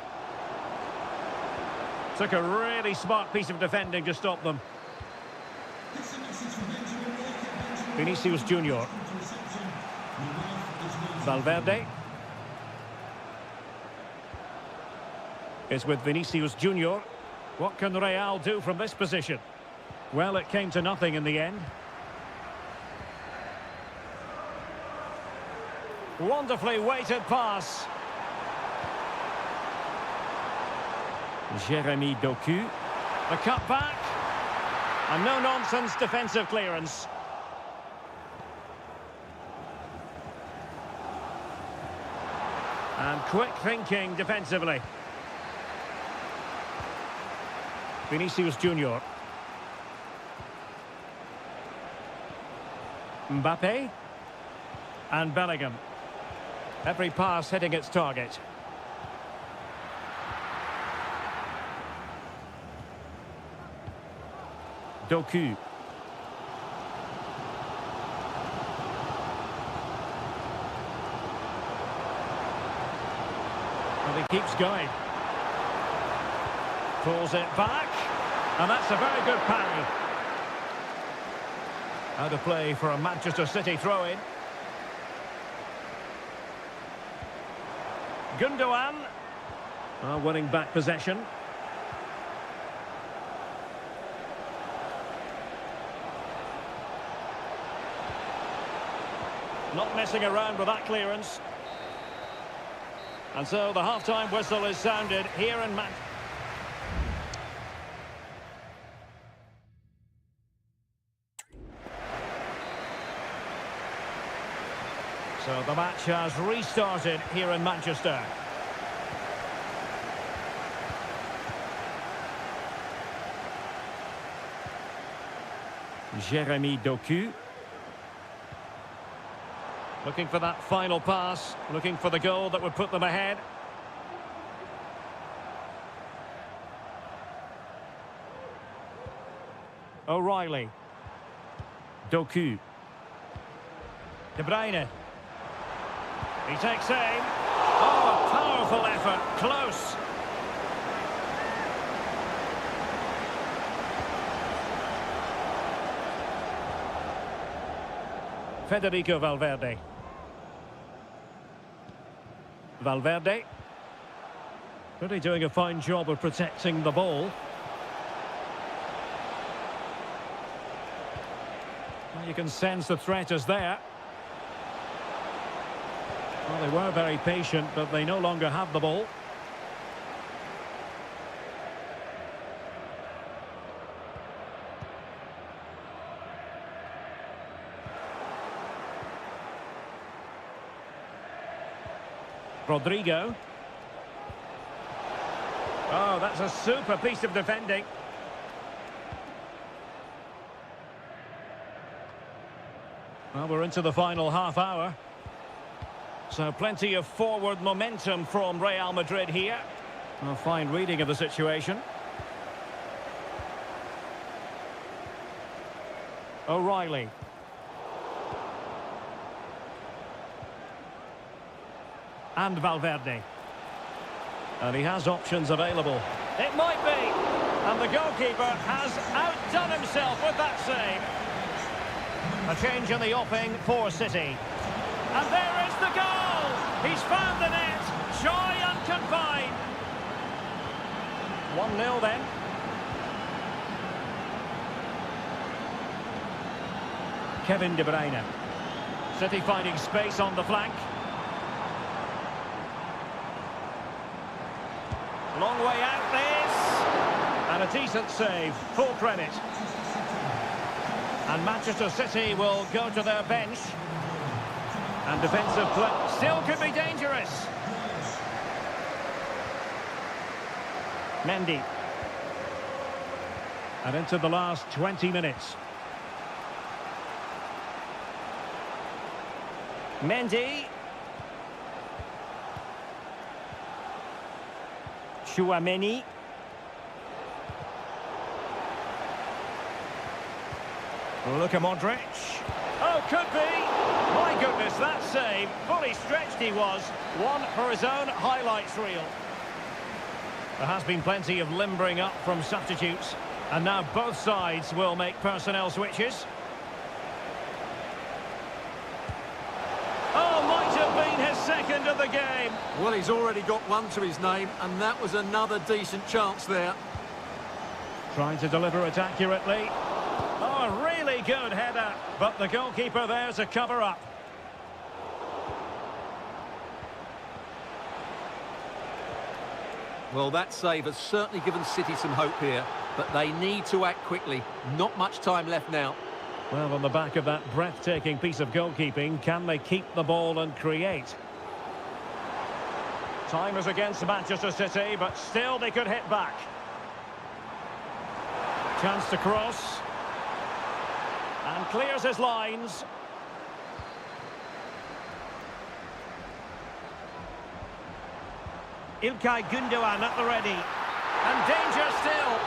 Took a really smart piece of defending to stop them. Vinicius Junior. Valverde. It's with Vinicius Junior. What can Real do from this position? Well, it came to nothing in the end. Wonderfully weighted pass. Jeremy Doku. The cut back. And no-nonsense defensive clearance. And quick thinking defensively. Vinicius Junior. Mbappe. And Bellingham. Every pass hitting its target. Doku. And he keeps going. Pulls it back. And that's a very good parry. Out of play for a Manchester City throw-in. Gündoğan. Winning back possession. Not messing around with that clearance. And so the half-time whistle is sounded here in Manchester. So the match has restarted here in Manchester. Jeremy Doku. Looking for that final pass, looking for the goal that would put them ahead. O'Reilly. Doku. De Bruyne. He takes aim. Oh, a powerful effort. Close. Federico Valverde. Valverde. Really doing a fine job of protecting the ball. Well, you can sense the threat is there. Well, they were very patient, but they no longer have the ball. Rodrigo. Oh, that's a super piece of defending. Well, we're into the final half hour. So plenty of forward momentum from Real Madrid here. A fine reading of the situation. O'Reilly. And Valverde. And he has options available. It might be. And the goalkeeper has outdone himself with that save. A change in the offing for City. And there is the goal! He's found the net. Joy unconfined. 1-0 then. Kevin De Bruyne. City finding space on the flank. Long way out this. And a decent save. Full credit. And Manchester City will go to their bench. And defensive play still could be dangerous. Mendy. And into the last 20 minutes. Mendy. Chouameni. Luka Modric. Oh, could be. My goodness, that save. Fully stretched he was. One for his own highlights reel. There has been plenty of limbering up from substitutes. And now both sides will make personnel switches. Oh, might have been his second of the game. Well, he's already got one to his name, and that was another decent chance there. Trying to deliver it accurately. Oh, a really good header, but the goalkeeper there to cover up. Well, that save has certainly given City some hope here, but they need to act quickly. Not much time left now. Well, on the back of that breathtaking piece of goalkeeping, can they keep the ball and create? Time is against Manchester City, but still they could hit back. Chance to cross. And clears his lines. İlkay Gündoğan at the ready. And danger still.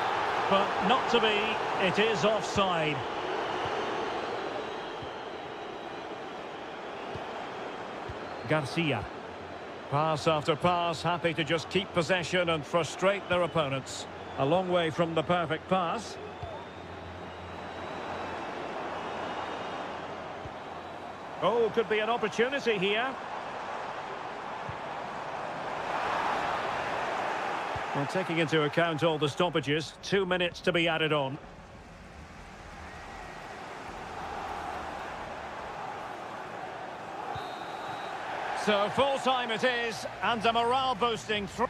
But not to be. It is offside. Garcia. Pass after pass, happy to just keep possession and frustrate their opponents. A long way from the perfect pass. Oh, could be an opportunity here. Well, taking into account all the stoppages, 2 minutes to be added on. So full time it is, and a morale boosting through.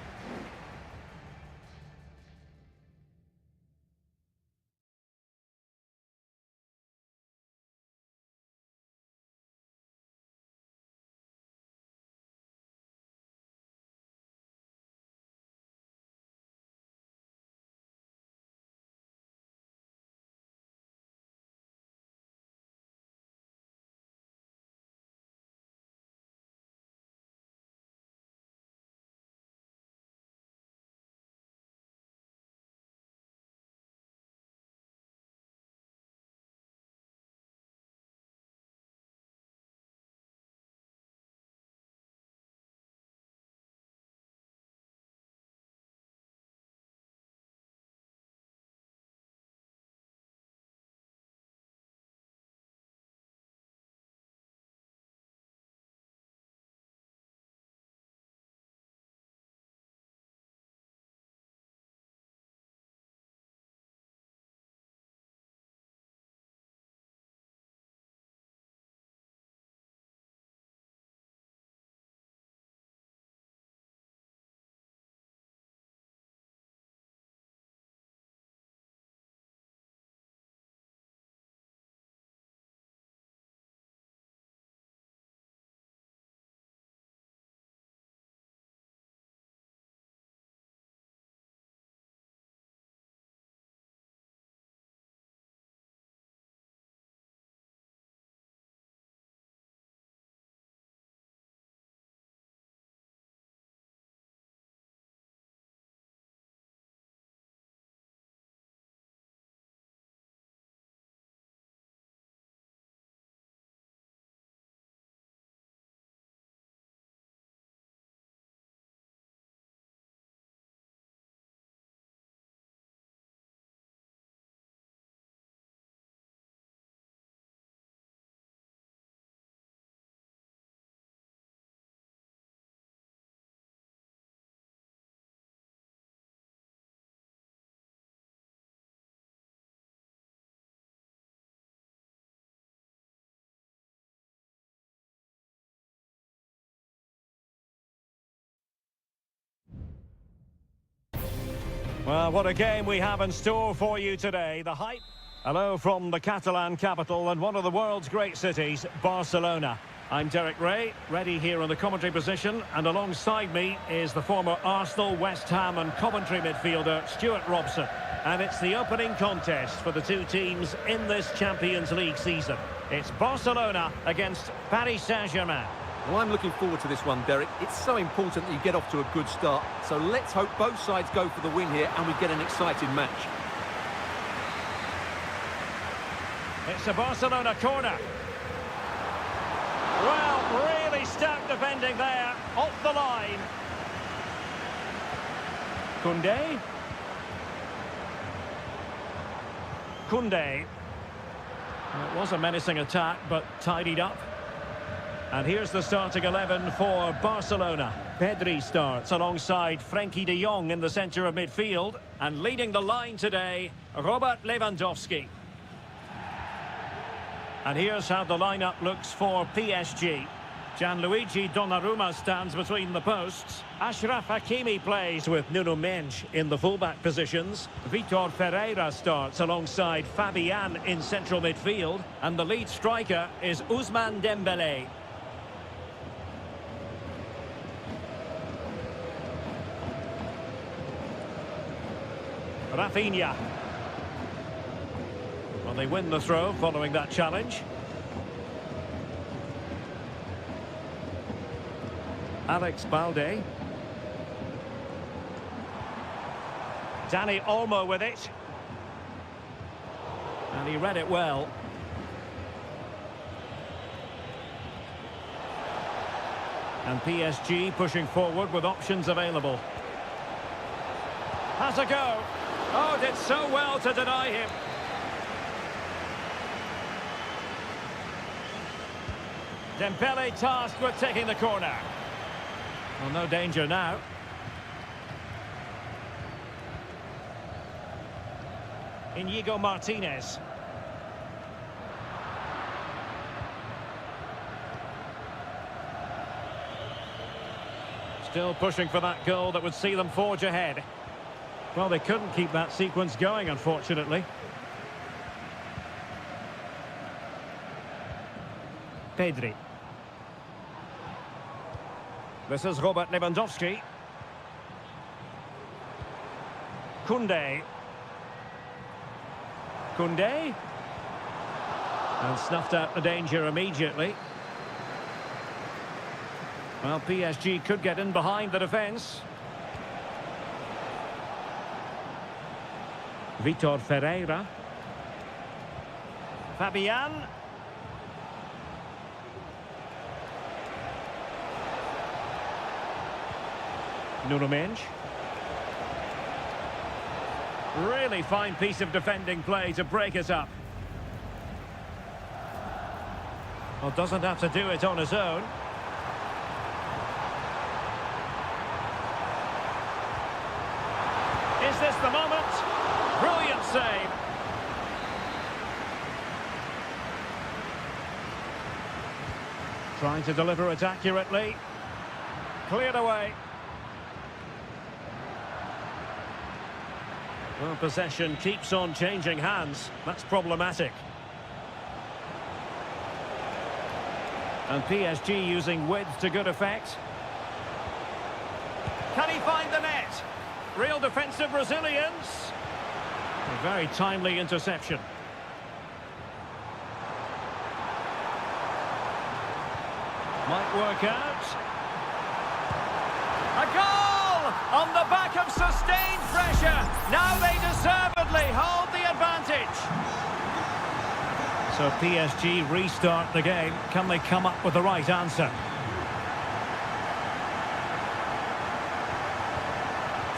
Well, what a game we have in store for you today. The hype. Hello from the Catalan capital and one of the world's great cities, Barcelona. I'm Derek Ray, ready here in the commentary position, and alongside me is the former Arsenal, West Ham and Coventry midfielder, Stuart Robson. And it's the opening contest for the two teams in this Champions League season. It's Barcelona against Paris Saint-Germain. Well, I'm looking forward to this one, Derek. It's so important that you get off to a good start. So let's hope both sides go for the win here and we get an exciting match. It's a Barcelona corner. Well, really stout defending there, off the line. Koundé. Koundé. It was a menacing attack, but tidied up. And here's the starting 11 for Barcelona. Pedri starts alongside Frenkie de Jong in the centre of midfield. And leading the line today, Robert Lewandowski. And here's how the lineup looks for PSG. Gianluigi Donnarumma stands between the posts. Achraf Hakimi plays with Nuno Mendes in the fullback positions. Vitor Ferreira starts alongside Fabian in central midfield. And the lead striker is Ousmane Dembélé. Rafinha. Well, they win the throw following that challenge. Alex Balde. Dani Olmo with it. And he read it well. And PSG pushing forward with options available. Has a go. Oh, did so well to deny him. Dembele tasked with taking the corner. Well, no danger now. Inigo Martinez. Still pushing for that goal that would see them forge ahead. Well, they couldn't keep that sequence going, unfortunately. Pedri. This is Robert Lewandowski. Koundé. Koundé. And snuffed out the danger immediately. Well, PSG could get in behind the defence. Vitor Ferreira. Fabian. Nuno Mendes. Really fine piece of defending play to break it up. Well, doesn't have to do it on his own. Is this the moment? Brilliant save. Trying to deliver it accurately. Cleared away. Well, possession keeps on changing hands. That's problematic. And PSG using width to good effect. Can he find the net? Real defensive resilience. A very timely interception. Might work out. A goal! On the back of sustained pressure. Now they deservedly hold the advantage. So PSG restart the game. Can they come up with the right answer?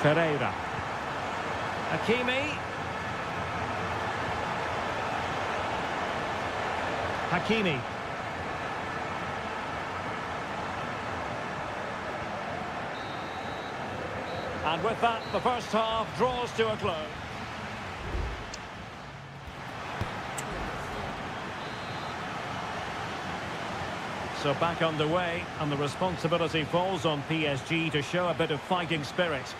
Ferreira. Hakimi. Hakimi. And with that, the first half draws to a close. So back underway, and the responsibility falls on PSG to show a bit of fighting spirit.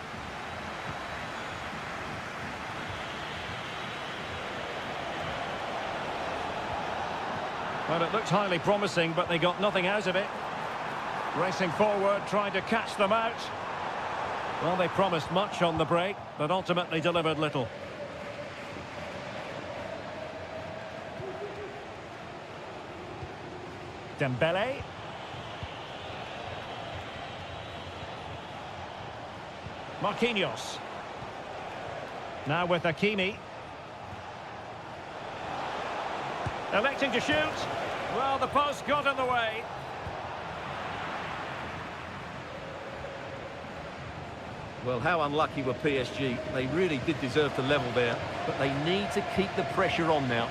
Well, it looked highly promising, but they got nothing out of it. Racing forward, trying to catch them out. Well, they promised much on the break, but ultimately delivered little. Dembele. Marquinhos. Now with Hakimi. Electing to shoot. Well, the post got in the way. Well, how unlucky were PSG? They really did deserve to level there, but they need to keep the pressure on now.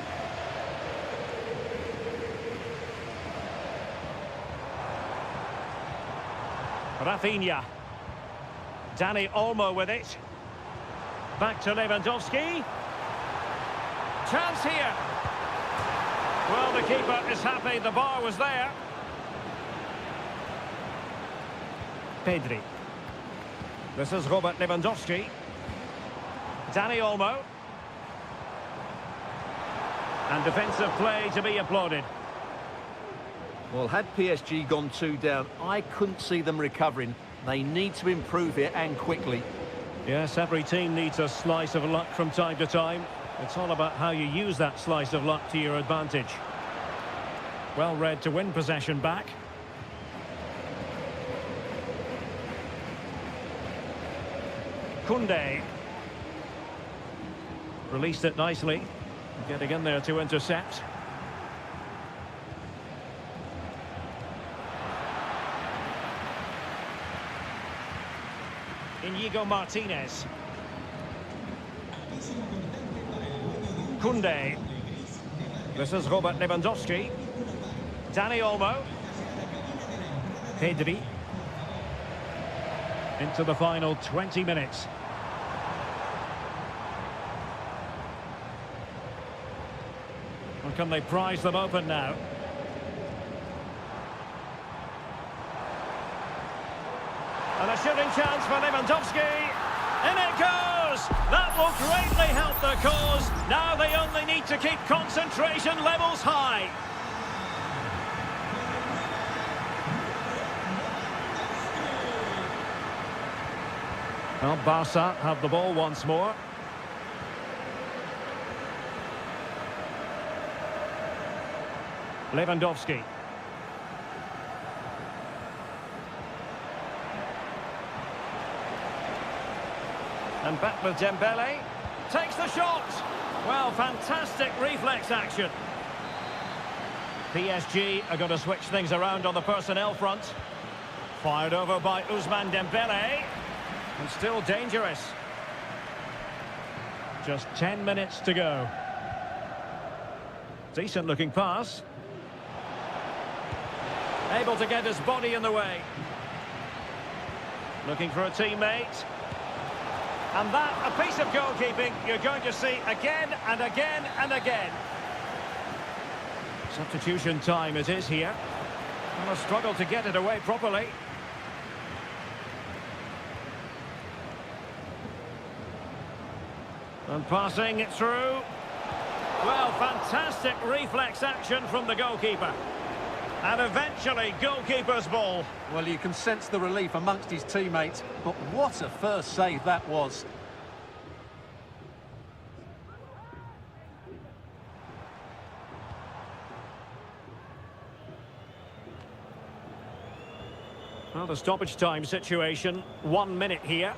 Rafinha. Dani Olmo with it. Back to Lewandowski. Chance here. Well, the keeper is happy the bar was there. Pedri. This is Robert Lewandowski. Dani Olmo. And defensive play to be applauded. Well, had PSG gone 2 down, I couldn't see them recovering. They need to improve here, and quickly. Yes, every team needs a slice of luck from time to time. It's all about how you use that slice of luck to your advantage. Well read to win possession back. Koundé. Released it nicely. Getting in there to intercept. Inigo Martinez. Koundé. This is Robert Lewandowski. Dani Olmo. Pedri. Into the final 20 minutes. Or can they prize them open now? And a shooting chance for Lewandowski. In it goes! That will greatly help the cause. Now they only need to keep concentration levels high. Well, Barca have the ball once more. Lewandowski. And back with Dembele. Takes the shot. Well, fantastic reflex action. PSG are going to switch things around on the personnel front. Fired over by Ousmane Dembele. And still dangerous. Just 10 minutes to go. Decent looking pass. Able to get his body in the way. Looking for a teammate. And that, a piece of goalkeeping you're going to see again and again and again. Substitution time it is here. And a struggle to get it away properly. And passing it through. Well, fantastic reflex action from the goalkeeper. And eventually, goalkeeper's ball. Well, you can sense the relief amongst his teammates, but what a first save that was. Well, the stoppage time situation, 1 minute here.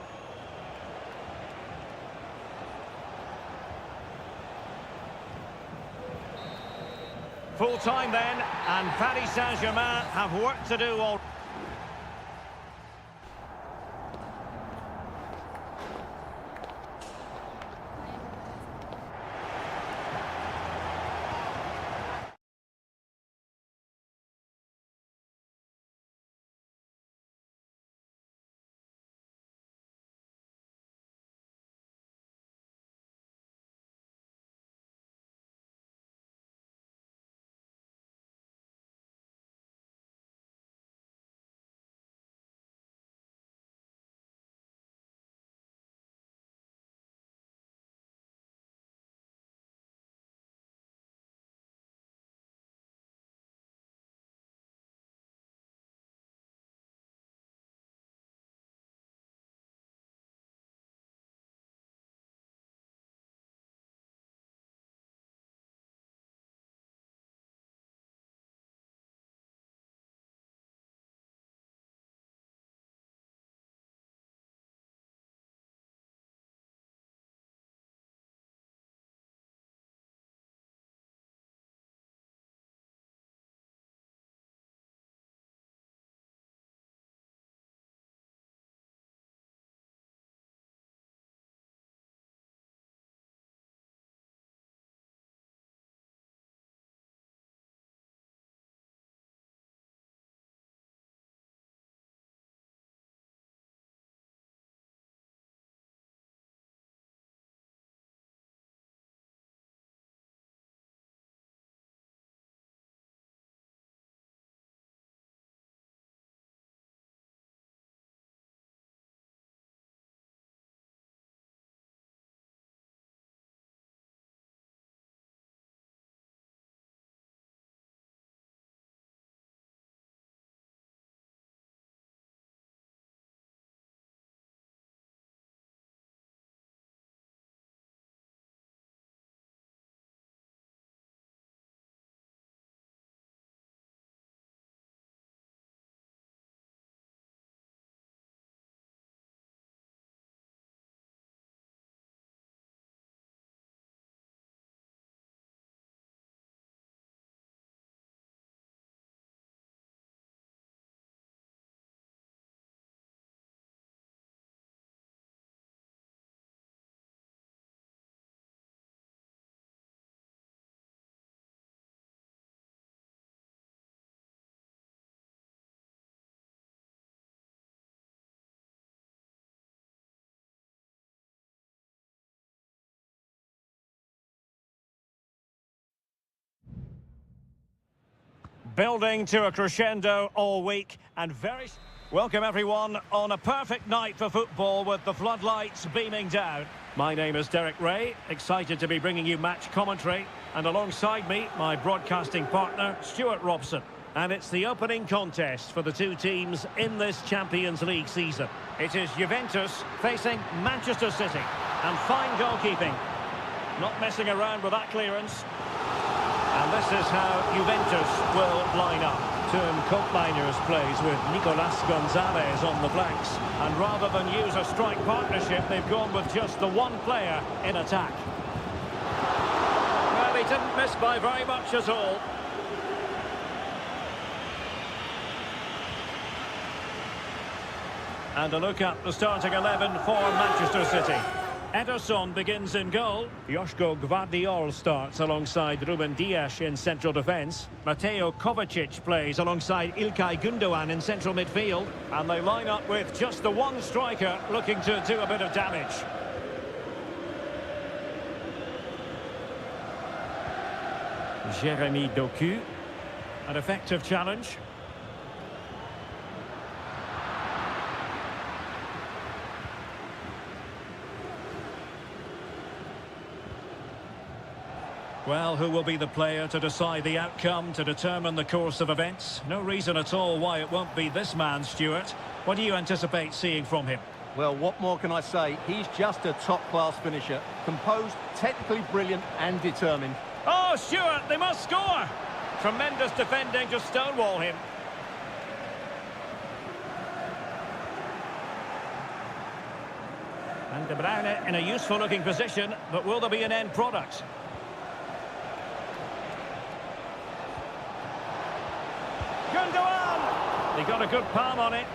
Full time then, and Paris Saint-Germain have work to do already. Building to a crescendo all week and very... Welcome everyone on a perfect night for football with the floodlights beaming down. My name is Derek Ray, excited to be bringing you match commentary, and alongside me, my broadcasting partner, Stuart Robson. And it's the opening contest for the two teams in this Champions League season. It is Juventus facing Manchester City, and fine goalkeeping. Not messing around with that clearance. And this is how Juventus will line up. Turn Koopmeiners plays with Nicolas Gonzalez on the flanks. And rather than use a strike partnership, they've gone with just the one player in attack. Well, he didn't miss by very much at all. And a look at the starting 11 for Manchester City. Ederson begins in goal. Joško Gvardiol starts alongside Ruben Dias in central defence. Mateo Kovacic plays alongside Ilkay Gundogan in central midfield. And they line up with just the one striker looking to do a bit of damage. Jeremy Doku. An effective challenge. Well, who will be the player to decide the outcome, to determine the course of events? No reason at all why it won't be this man, Stuart. What do you anticipate seeing from him? Well, what more can I say? He's just a top-class finisher. Composed, technically brilliant and determined. Oh, Stuart, they must score! Tremendous defending to stonewall him. And De Bruyne in a useful-looking position, but will there be an end product? Gundogan! He got a good palm on it.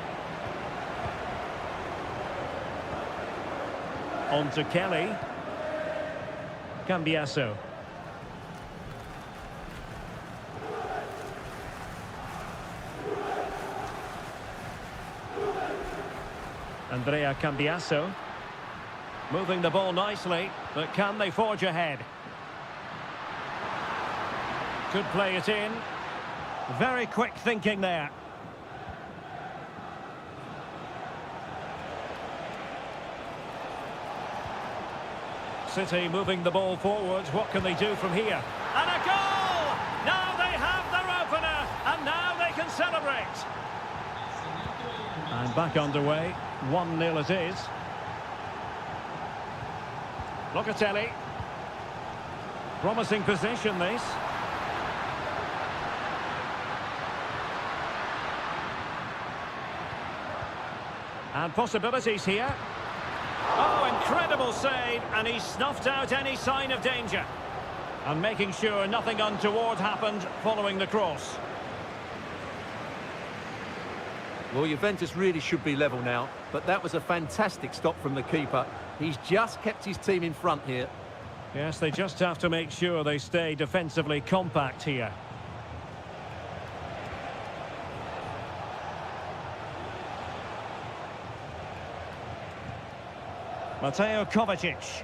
On to Kelly. Cambiasso. Andrea Cambiasso. Moving the ball nicely, but can they forge ahead? Could play it in. Very quick thinking there. City moving the ball forwards. What can they do from here? And a goal! Now they have their opener, and now they can celebrate. And back underway. 1-0 it is. Locatelli. Promising position, this. And possibilities here. Oh, incredible save, and he snuffed out any sign of danger. And making sure nothing untoward happened following the cross. Well, Juventus really should be level now, but that was a fantastic stop from the keeper. He's just kept his team in front here. Yes, they just have to make sure they stay defensively compact here. Mateo Kovacic.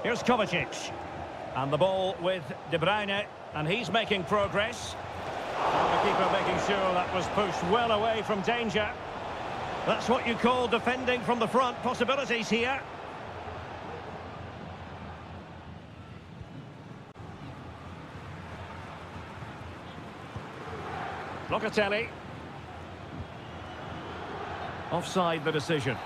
Here's Kovacic. And the ball with De Bruyne, and he's making progress. And the keeper making sure that was pushed well away from danger. That's what you call defending from the front. Possibilities here. Locatelli. Offside the decision.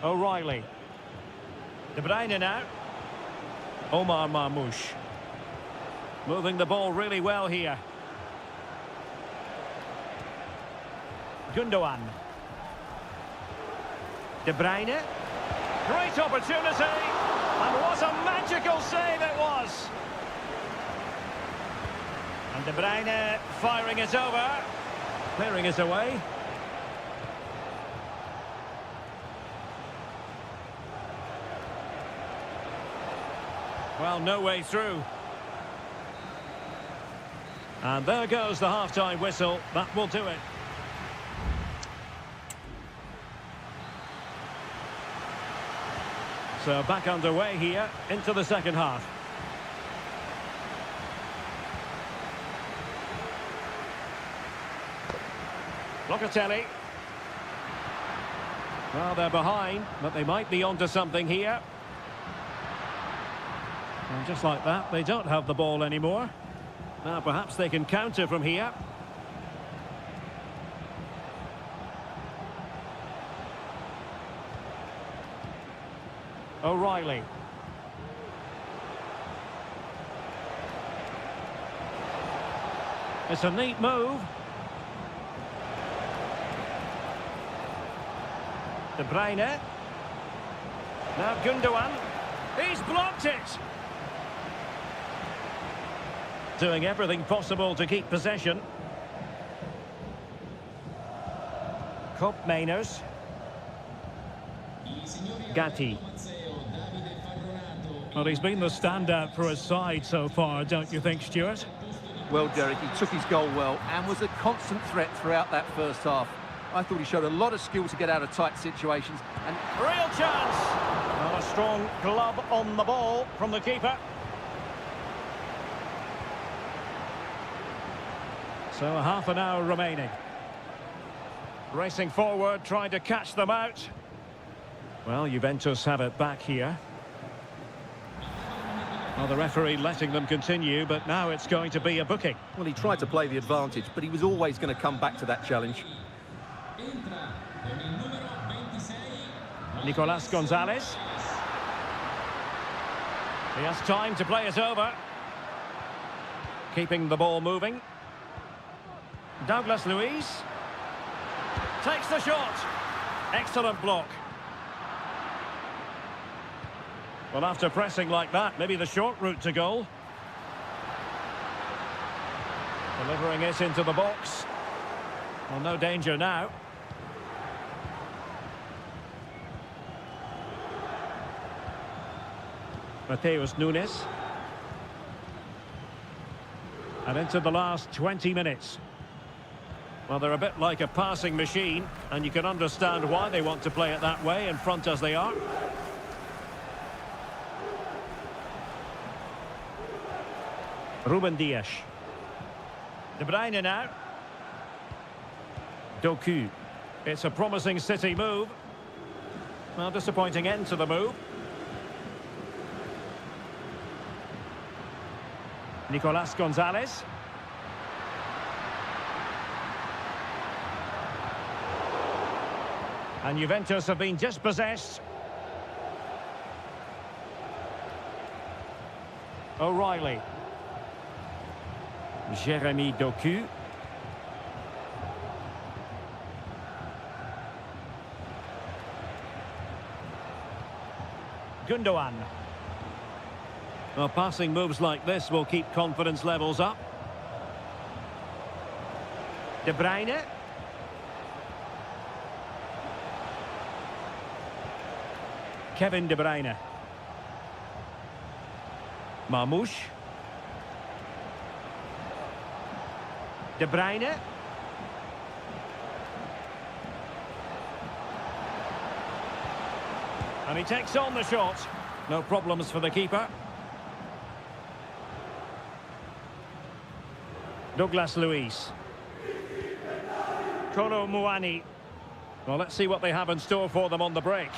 O'Reilly. De Bruyne now. Omar Marmoush. Moving the ball really well here. Gundogan. De Bruyne. Great opportunity. And what a magical save it was. And De Bruyne firing it over. Clearing it away. Well, no way through. And there goes the half-time whistle. That will do it. So back underway here into the second half. Locatelli. Well, they're behind, but they might be onto something here. And just like that, they don't have the ball anymore. Now perhaps they can counter from here. O'Reilly. It's a neat move. De Bruyne. Now Gundogan. He's blocked it. Doing everything possible to keep possession. Cop Mainers. Gatti. Well, he's been the standout for his side so far, don't you think, Stuart? Well, Derek, he took his goal well and was a constant threat throughout that first half. I thought he showed a lot of skill to get out of tight situations. And real chance! Well, a strong glove on the ball from the keeper. So a half an hour remaining. Racing forward, trying to catch them out. Well, Juventus have it back here. Well, the referee letting them continue, but now it's going to be a booking. Well, he tried to play the advantage, but he was always going to come back to that challenge. Nicolas Gonzalez. He has time to play it over. Keeping the ball moving. Douglas Luiz. Takes the shot. Excellent block. Well, after pressing like that, maybe the short route to goal. Delivering it into the box. Well, no danger now. Mateus Nunes. And into the last 20 minutes. Well, they're a bit like a passing machine, and you can understand why they want to play it that way, in front as they are. Ruben Dias. De Bruyne now. Doku. It's a promising City move. Well, disappointing end to the move. Nicolas Gonzalez. And Juventus have been dispossessed. O'Reilly. Jeremy Doku. Gundogan. Well, passing moves like this will keep confidence levels up. De Bruyne. Kevin De Bruyne. Marmoush. De Bruyne. And he takes on the shot. No problems for the keeper. Douglas Luiz. Kolo Muani. Well, let's see what they have in store for them on the break.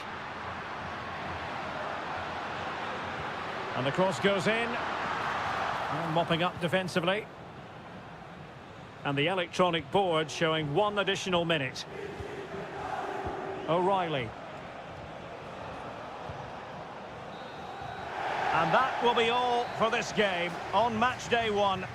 And the cross goes in. And mopping up defensively. And the electronic board showing 1 additional minute. O'Reilly. And that will be all for this game on match day 1.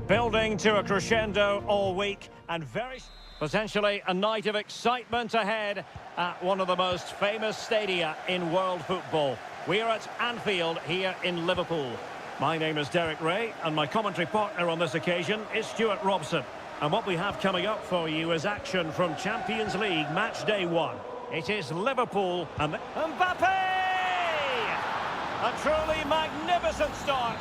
Building to a crescendo all week and potentially a night of excitement ahead at one of the most famous stadia in world football. We are at Anfield here in Liverpool. My name is Derek Ray and my commentary partner on this occasion is Stuart Robson. And what we have coming up for you is action from Champions League match day 1. It is Liverpool and Mbappe! A truly magnificent start.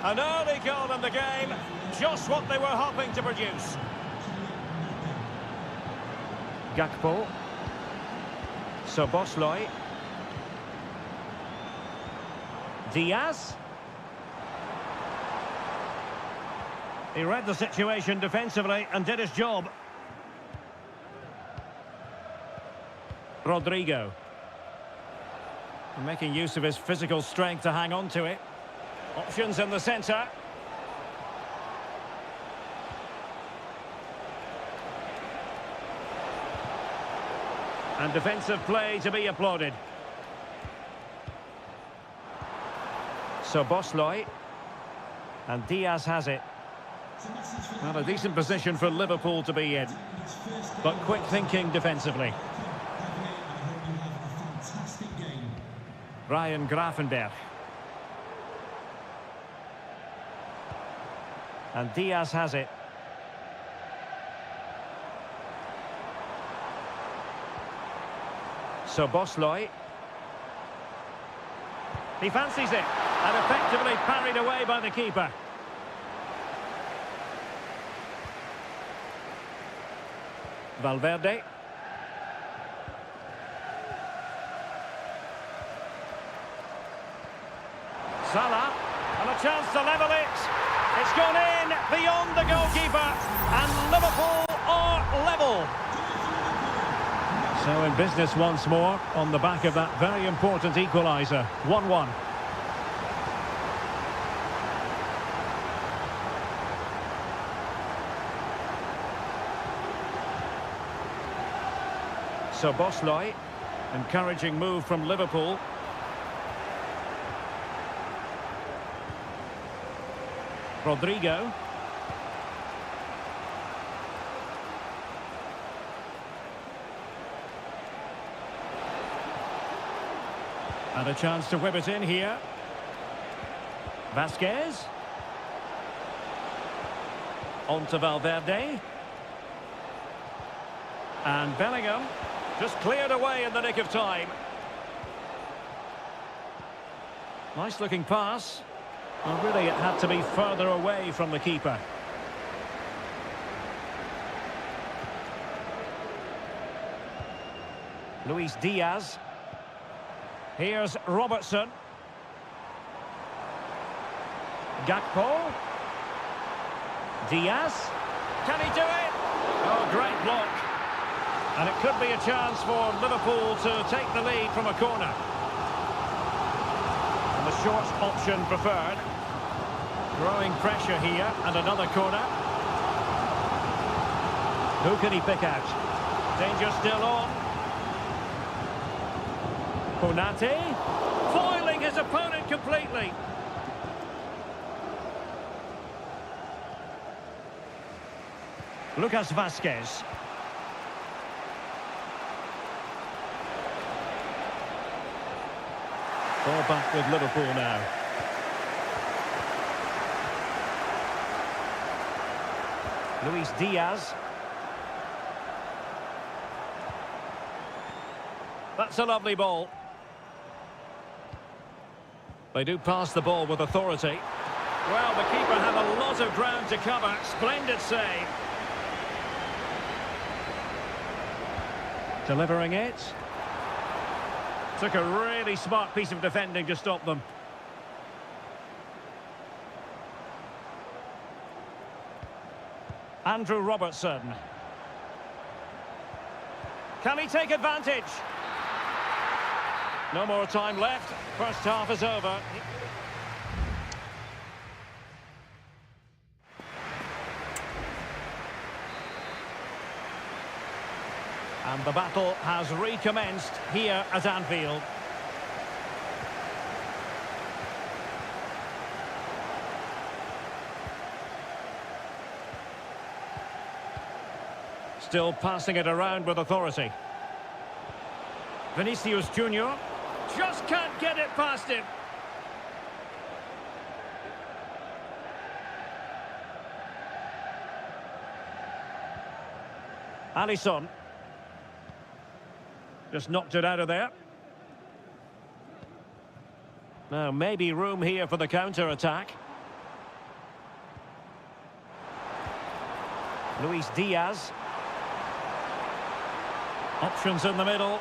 An early goal in the game, just what they were hoping to produce. Gakpo. Szoboszlai. Diaz. He read the situation defensively and did his job. Rodrigo. Making use of his physical strength to hang on to it. Options in the centre. And defensive play to be applauded. Szoboszlai. And Diaz has it. Well, a decent position for Liverpool to be in. But quick thinking defensively. Ryan Gravenberch. And Diaz has it. Szoboszlai. He fancies it and effectively parried away by the keeper. Valverde. Salah, and a chance to level it. It's gone in beyond the goalkeeper, and Liverpool are level. So in business once more on the back of that very important equaliser. 1-1. Szoboszlai, encouraging move from Liverpool. Rodrigo. And a chance to whip it in here. Vasquez. On to Valverde. And Bellingham. Just cleared away in the nick of time. Nice looking pass. Well, really, it had to be further away from the keeper. Luis Diaz. Here's Robertson. Gakpo. Diaz. Can he do it? Oh, great block. And it could be a chance for Liverpool to take the lead from a corner. And the short option preferred. Growing pressure here, and another corner. Who can he pick out? Danger still on. Konate, foiling his opponent completely. Lucas Vasquez. Ball back with Liverpool now. Luis Diaz. That's a lovely ball. They do pass the ball with authority. Well, the keeper had a lot of ground to cover. Splendid save. Delivering it. Took a really smart piece of defending to stop them. Andrew Robertson. Can he take advantage? No more time left. First half is over. And the battle has recommenced here at Anfield. Still passing it around with authority. Vinicius Junior just can't get it past him. Alisson. Just knocked it out of there. Now, maybe room here for the counter-attack. Luis Diaz. Options in the middle.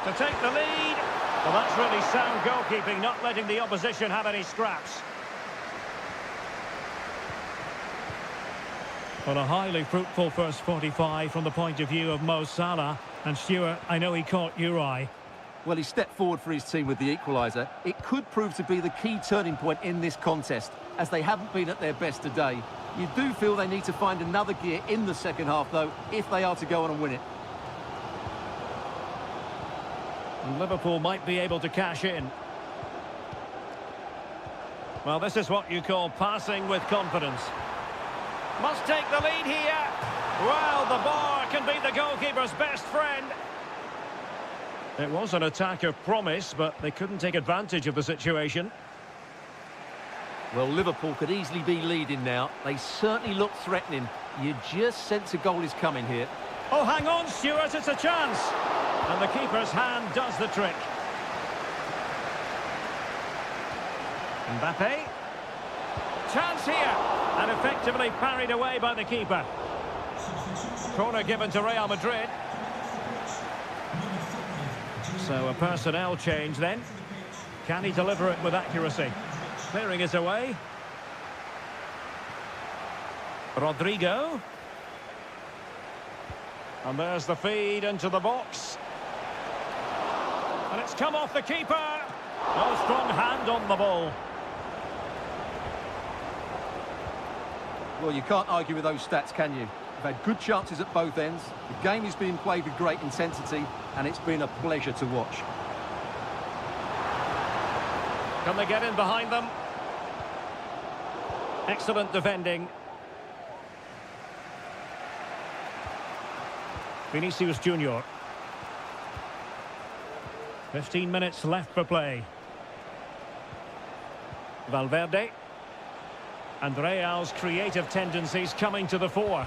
To take the lead. Well, that's really sound goalkeeping, not letting the opposition have any scraps. Well, a highly fruitful first 45 from the point of view of Mo Salah. And Stuart, I know he caught your eye. Well, he stepped forward for his team with the equaliser. It could prove to be the key turning point in this contest, as they haven't been at their best today. You do feel they need to find another gear in the second half, though, if they are to go on and win it. And Liverpool might be able to cash in. Well, this is what you call passing with confidence. Must take the lead here. Well, the bar can be the goalkeeper's best friend. It was an attack of promise, but they couldn't take advantage of the situation. Well, Liverpool could easily be leading now. They certainly look threatening. You just sense a goal is coming here. Oh, hang on, Stuart, it's a chance. And the keeper's hand does the trick. Mbappe. Chance here. And effectively parried away by the keeper. Corner given to Real Madrid. So a personnel change then. Can he deliver it with accuracy? Clearing it away. Rodrigo. And there's the feed into the box. And it's come off the keeper. No strong hand on the ball. Well, you can't argue with those stats, can you? They've had good chances at both ends. The game is being played with great intensity, and it's been a pleasure to watch. Can they get in behind them? Excellent defending. Vinicius Junior. 15 minutes left for play. Valverde. And Real's creative tendencies coming to the fore.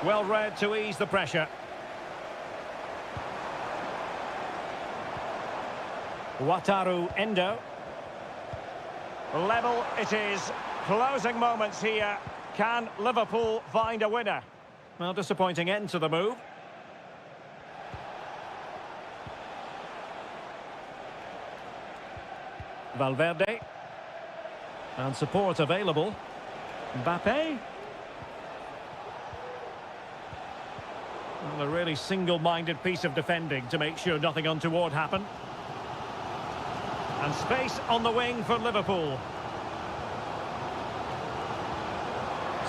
Well read to ease the pressure. Wataru Endo. Level it is. Closing moments here. Can Liverpool find a winner? Well, disappointing end to the move. Valverde. And support available. Mbappe. Well, a really single-minded piece of defending to make sure nothing untoward happened. And space on the wing for Liverpool.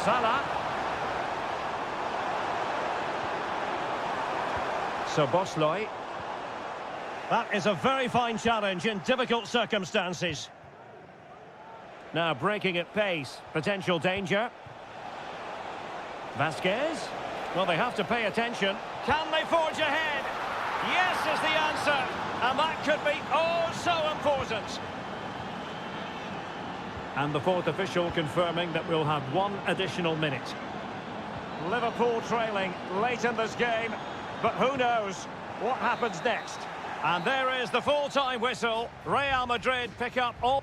Salah. Szoboszlai. That is a very fine challenge in difficult circumstances. Now breaking at pace. Potential danger. Vasquez. Well, they have to pay attention. Can they forge ahead? Yes is the answer. And that could be oh so important. And the fourth official confirming that we'll have one additional minute. Liverpool trailing late in this game. But who knows what happens next. And there is the full-time whistle. Real Madrid pick up all...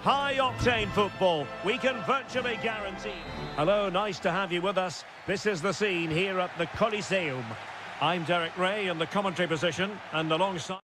High-octane football, we can virtually guarantee. Hello, nice to have you with us. This is the scene here at the Coliseum. I'm Derek Ray in the commentary position, and alongside...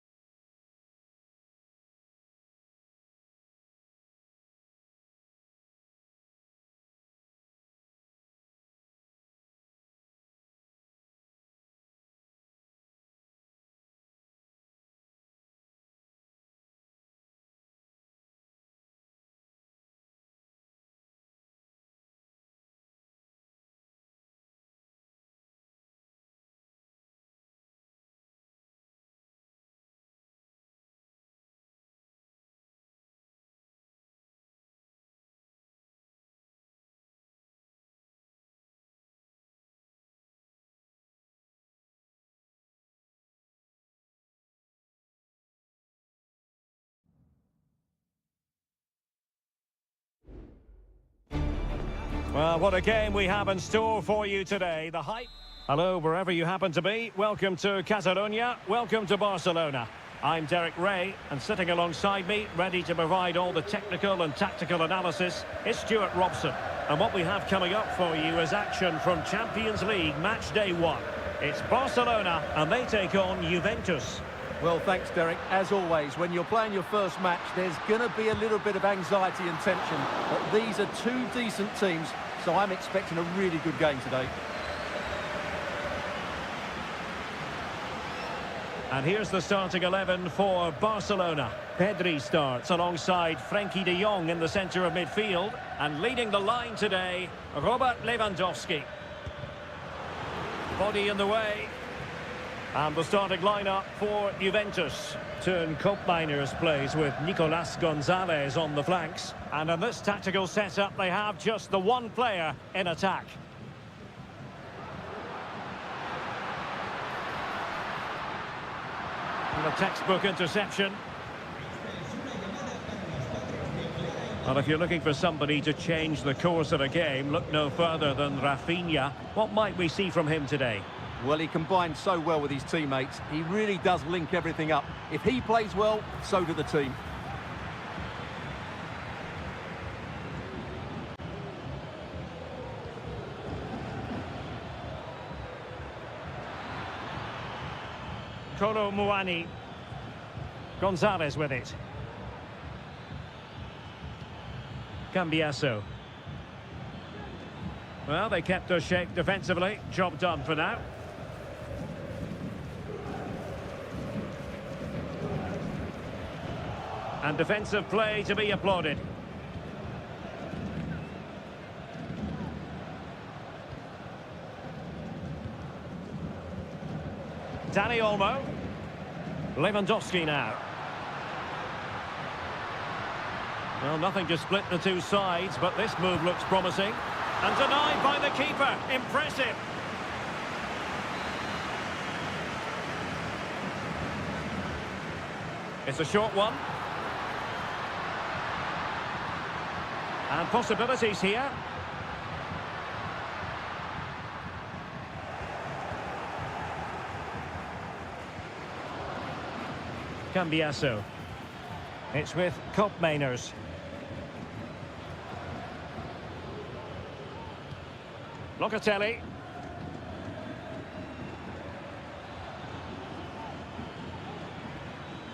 Well, what a game we have in store for you today. The hype. Hello, wherever you happen to be. Welcome to Catalonia. Welcome to Barcelona. I'm Derek Ray, and sitting alongside me, ready to provide all the technical and tactical analysis, is Stuart Robson. And what we have coming up for you is action from Champions League match day 1. It's Barcelona, and they take on Juventus. Well, thanks, Derek. As always, when you're playing your first match, there's going to be a little bit of anxiety and tension. But these are two decent teams, so I'm expecting a really good game today. And here's the starting 11 for Barcelona. Pedri starts alongside Frenkie de Jong in the centre of midfield. And leading the line today, Robert Lewandowski. Body in the way. And the starting lineup for Juventus. Turn Koopmeiners plays with Nicolas Gonzalez on the flanks. And in this tactical setup, they have just the one player in attack. And a textbook interception. Well, if you're looking for somebody to change the course of a game, look no further than Rafinha. What might we see from him today? Well, he combines so well with his teammates. He really does link everything up. If he plays well, so do the team. Kolo Muani. Gonzalez with it. Cambiasso. Well, they kept us shape defensively. Job done for now. And defensive play to be applauded. Dani Olmo. Lewandowski now. Well, nothing to split the two sides, but this move looks promising. And denied by the keeper. Impressive. It's a short one. And possibilities here. Cambiasso. It's with Koopmeiners. Locatelli.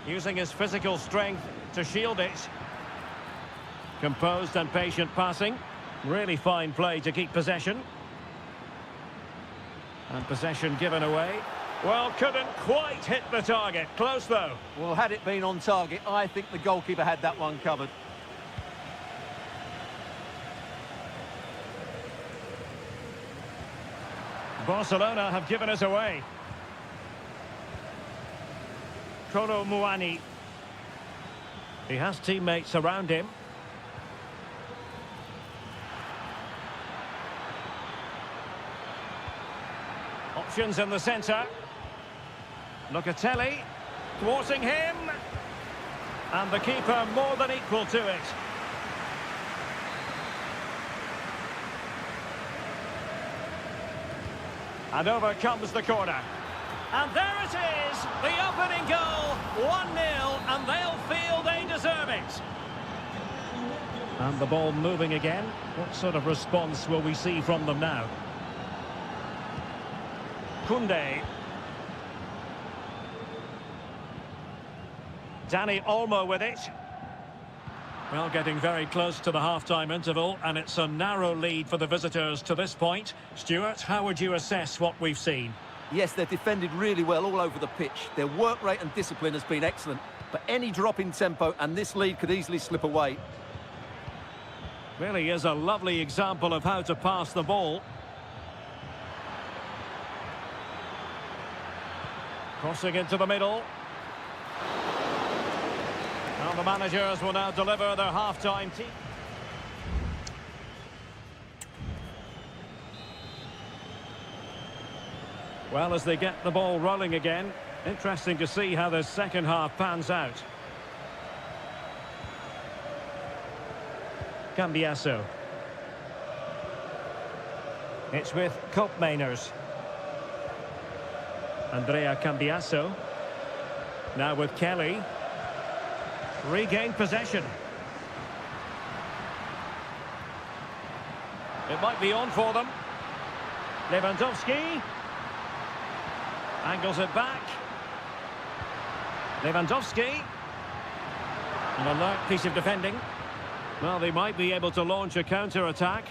Using his physical strength to shield it. Composed and patient passing. Really fine play to keep possession. And possession given away. Well, couldn't quite hit the target. Close, though. Well, had it been on target, I think the goalkeeper had that one covered. Barcelona have given us away. Kolo Muani. He has teammates around him. Options in the centre. Locatelli, thwarting him. And the keeper more than equal to it. And over comes the corner. And there it is, the opening goal, 1-0, and they'll feel they deserve it. And the ball moving again. What sort of response will we see from them now? Koundé. Dani Olmo with it. Well, getting very close to the half-time interval, and it's a narrow lead for the visitors to this point. Stuart, how would you assess what we've seen? Yes, they've defended really well all over the pitch. Their work rate and discipline has been excellent, but any drop in tempo and this lead could easily slip away. Really is a lovely example of how to pass the ball. Crossing into the middle. And the managers will now deliver their half-time team. Well, as they get the ball rolling again, interesting to see how the second half pans out. Cambiasso. It's with Koopmeiners. Andrea Cambiasso. Now with Kelly. Regained possession. It might be on for them. Lewandowski. Angles it back. Lewandowski. An alert piece of defending. Well, they might be able to launch a counter-attack.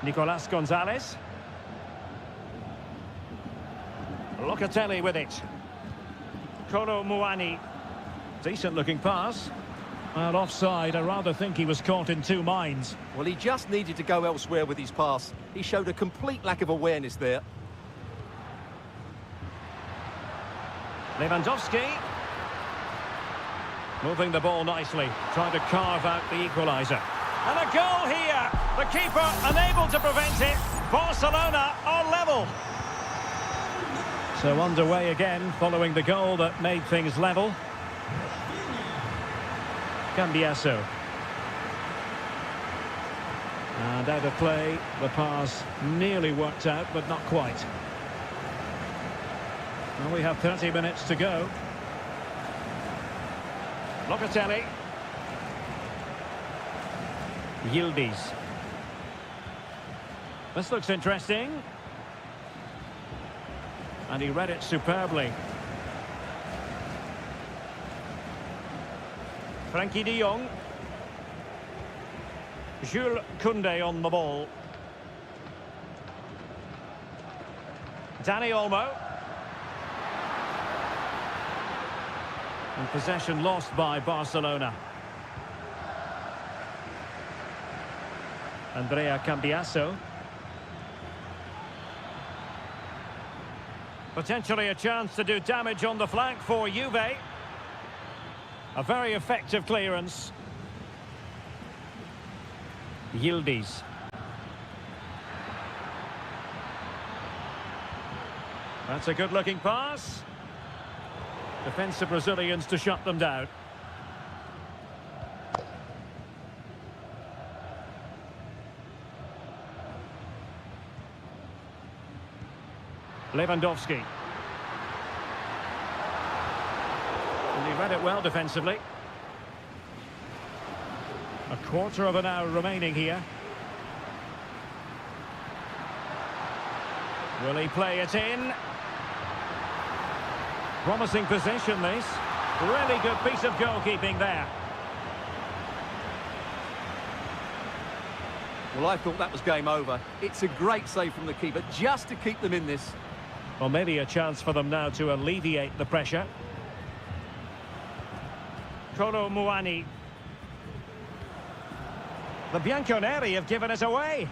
Nicolas Gonzalez. Locatelli with it. Kolo Muani. Decent-looking pass. Well, offside. I rather think he was caught in two minds. Well, he just needed to go elsewhere with his pass. He showed a complete lack of awareness there. Lewandowski. Moving the ball nicely. Trying to carve out the equaliser. And a goal here. The keeper unable to prevent it. Barcelona are level. So underway again, following the goal that made things level. Cambiasso. And out of play, the pass nearly worked out, but not quite. Well, we have 30 minutes to go. Locatelli. Yildiz. This looks interesting. And he read it superbly. Frankie de Jong. Jules Koundé on the ball. Dani Olmo. And possession lost by Barcelona. Andrea Cambiasso. Potentially a chance to do damage on the flank for Juve. A very effective clearance. Yildiz. That's a good-looking pass. Defensive Brazilians to shut them down. Lewandowski. And he read it well defensively. A quarter of an hour remaining here. Will he play it in? Promising position, this. Really good piece of goalkeeping there. Well, I thought that was game over. It's a great save from the keeper just to keep them in this. Well, maybe a chance for them now to alleviate the pressure. Kolo Muani. The Bianconeri have given it away.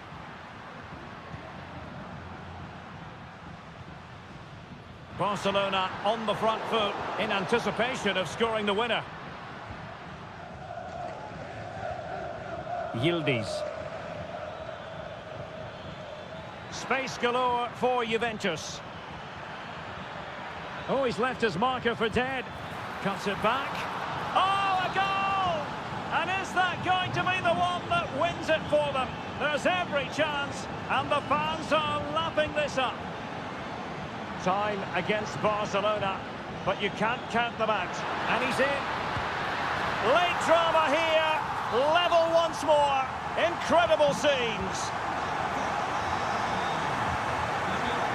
Barcelona on the front foot in anticipation of scoring the winner. Yildiz. Space galore for Juventus. Oh, he's left his marker for dead. Cuts it back. Oh, a goal! And is that going to be the one that wins it for them? There's every chance, and the fans are lapping this up. Time against Barcelona. but you can't count them out. And he's in. Late drama here. Level once more. Incredible scenes.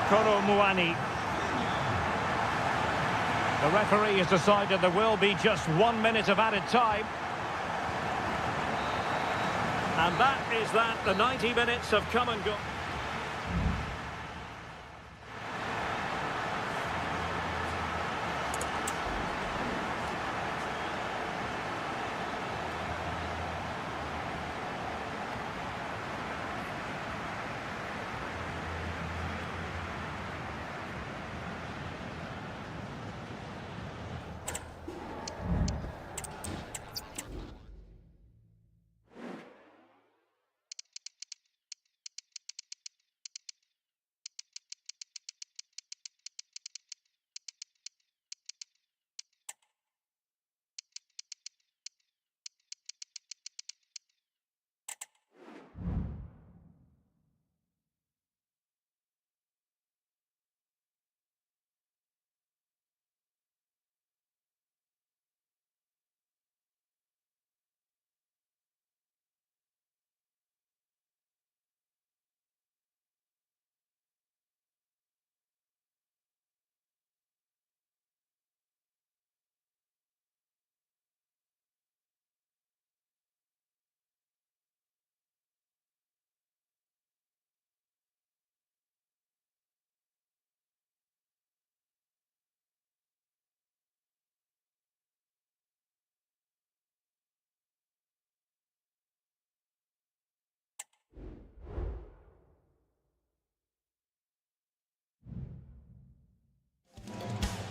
Koro Muani. The referee has decided there will be just 1 minute of added time. And that is that. The 90 minutes have come and gone.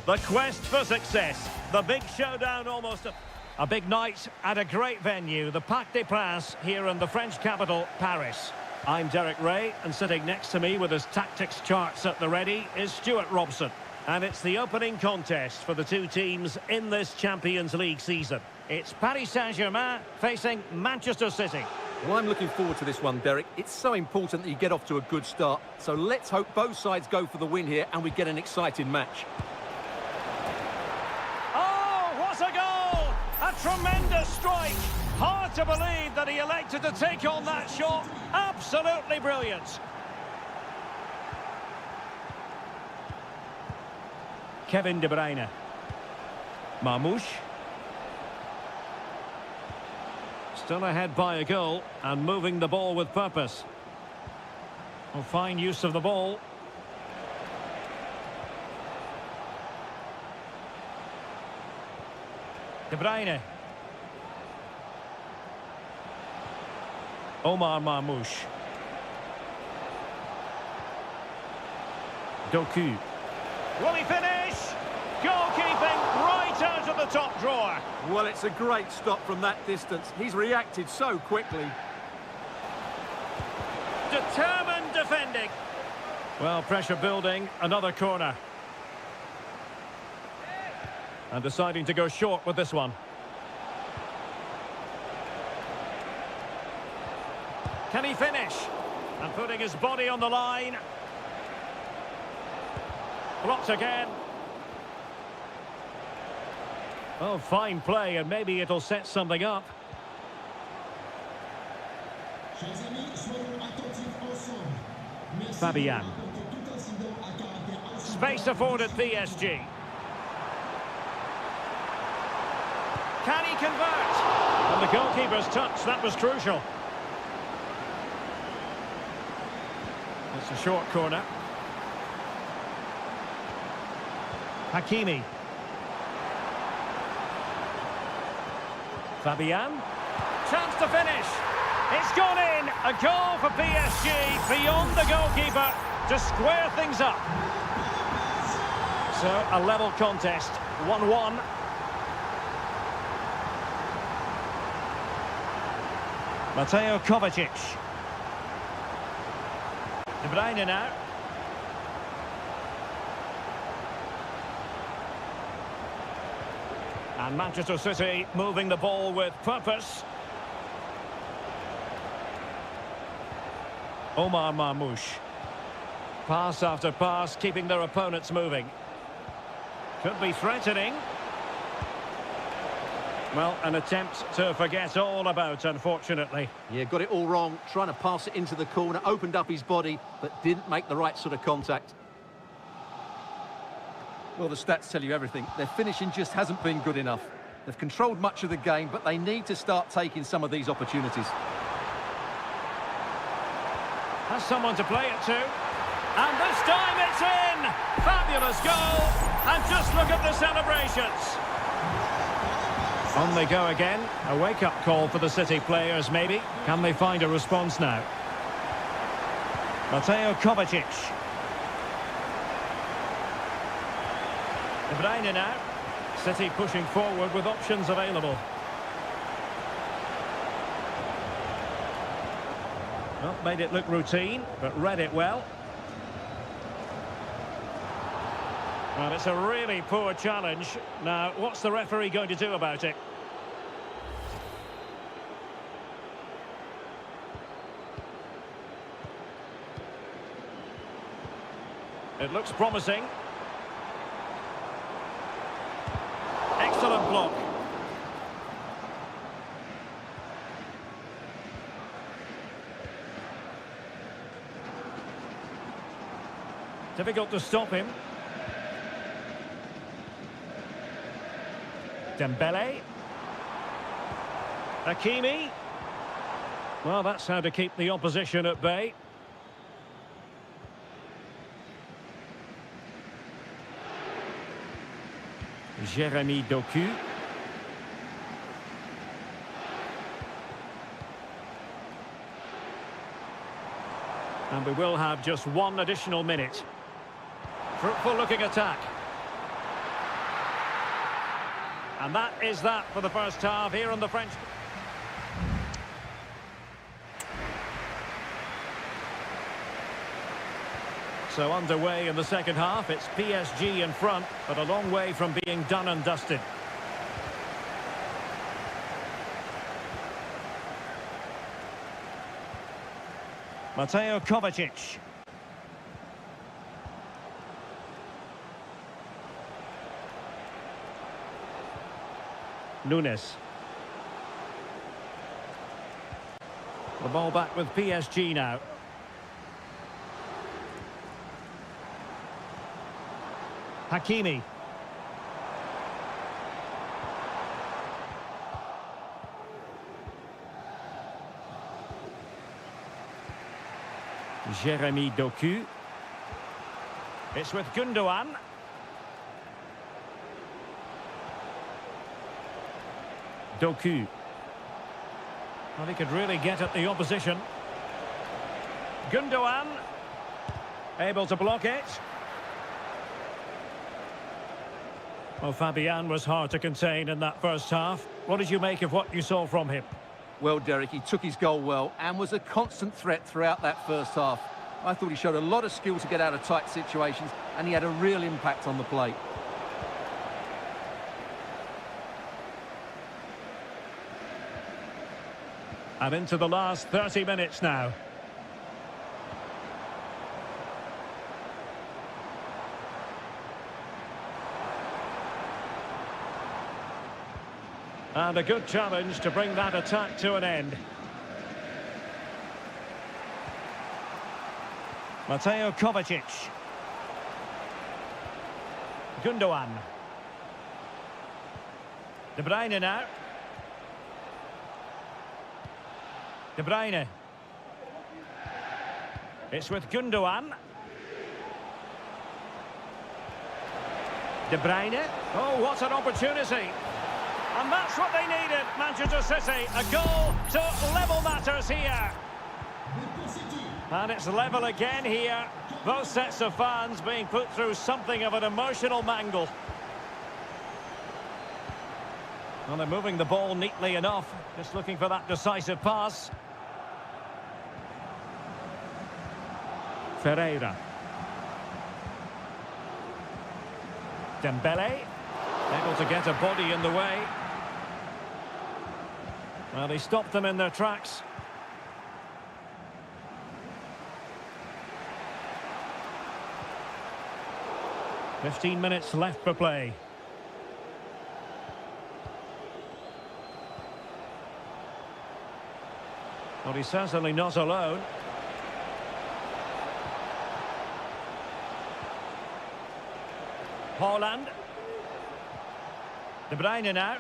The quest for success. The big showdown almost. A big night at a great venue, the Parc des Princes, here in the French capital, Paris. I'm Derek Ray, and sitting next to me with his tactics charts at the ready is Stuart Robson. And it's the opening contest for the two teams in this Champions League season. It's Paris Saint-Germain facing Manchester City. Well, I'm looking forward to this one, Derek. It's so important that you get off to a good start. So let's hope both sides go for the win here and we get an exciting match. Tremendous strike. Hard to believe that he elected to take on that shot. Absolutely brilliant. Kevin De Bruyne. Marmoush. Still ahead by a goal and moving the ball with purpose. Oh, fine use of the ball. De Bruyne. Omar Marmoush. Doku. Will he finish? Goalkeeping right out of the top drawer. Well, it's a great stop from that distance. He's reacted so quickly. Determined defending. Well, pressure building. Another corner. And deciding to go short with this one. Can he finish? And putting his body on the line. Blocked again. Oh, fine play, and maybe it'll set something up. Fabian. Space afforded PSG. Can he convert? And the goalkeeper's touch, that was crucial. It's a short corner. Hakimi. Fabian. Chance to finish. It's gone in. A goal for PSG beyond the goalkeeper to square things up. So a level contest, 1-1. Mateo Kovacic. De Bruyne now. And Manchester City moving the ball with purpose. Omar Marmoush. Pass after pass, keeping their opponents moving. Could be threatening. Well, an attempt to forget all about, unfortunately. Yeah, got it all wrong. Trying to pass it into the corner, opened up his body, but didn't make the right sort of contact. Well, the stats tell you everything. Their finishing just hasn't been good enough. They've controlled much of the game, but they need to start taking some of these opportunities. Has someone to play it to. And this time it's in! Fabulous goal! And just look at the celebrations. On they go again. A wake-up call for the City players, maybe. Can they find a response now? Mateo Kovacic. De Bruyne now. City pushing forward with options available. Well, made it look routine, but read it well. Well, it's a really poor challenge. Now, what's the referee going to do about it? It looks promising. Excellent block. Difficult to stop him. Dembele. Hakimi. Well, that's how to keep the opposition at bay. Jérémy Doku. And we will have just one additional minute. Fruitful looking attack. And that is that for the first half here on the French. So underway in the second half, it's PSG in front, but a long way from being done and dusted. Mateo Kovacic. Nunes. The ball back with PSG now. Hakimi. Jérémy Doku. It's with Gundogan. Doku. Well, he could really get at the opposition. Gundogan. Able to block it. Well, Fabian was hard to contain in that first half. What did you make of what you saw from him? Well, Derek, he took his goal well and was a constant threat throughout that first half. I thought he showed a lot of skill to get out of tight situations, and he had a real impact on the plate. And into the last 30 minutes now. And a good challenge to bring that attack to an end. Mateo Kovacic. Gundogan. De Bruyne now. De Bruyne. It's with Gundogan. De Bruyne. Oh, what an opportunity. And that's what they needed, Manchester City. A goal to level matters here. And it's level again here. Both sets of fans being put through something of an emotional mangle. Well, they're moving the ball neatly enough. Just looking for that decisive pass. Ferreira. Dembele. Able to get a body in the way. Well, he stopped them in their tracks. 15 minutes left for play. Well, he's certainly not alone. Haaland. De Bruyne now.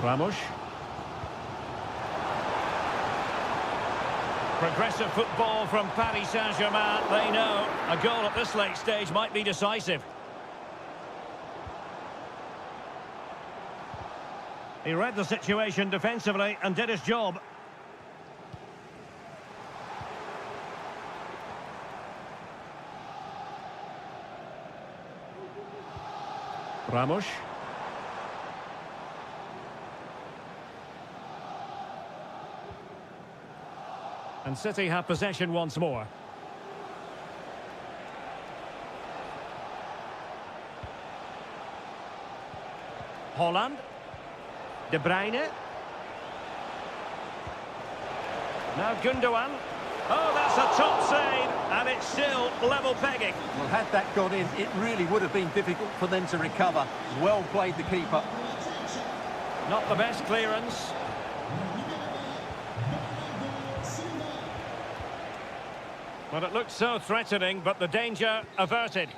Ramos. Progressive football from Paris Saint-Germain. They know a goal at this late stage might be decisive. He read the situation defensively and did his job. Ramos. And City have possession once more. Haaland. De Bruyne. Now Gundogan. Oh, that's a top save, and it's still level pegging. Well, had that gone in, it really would have been difficult for them to recover. Well played, the keeper. Not the best clearance. Well, it looked so threatening, but the danger averted.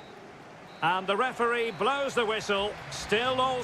And the referee blows the whistle. Still all...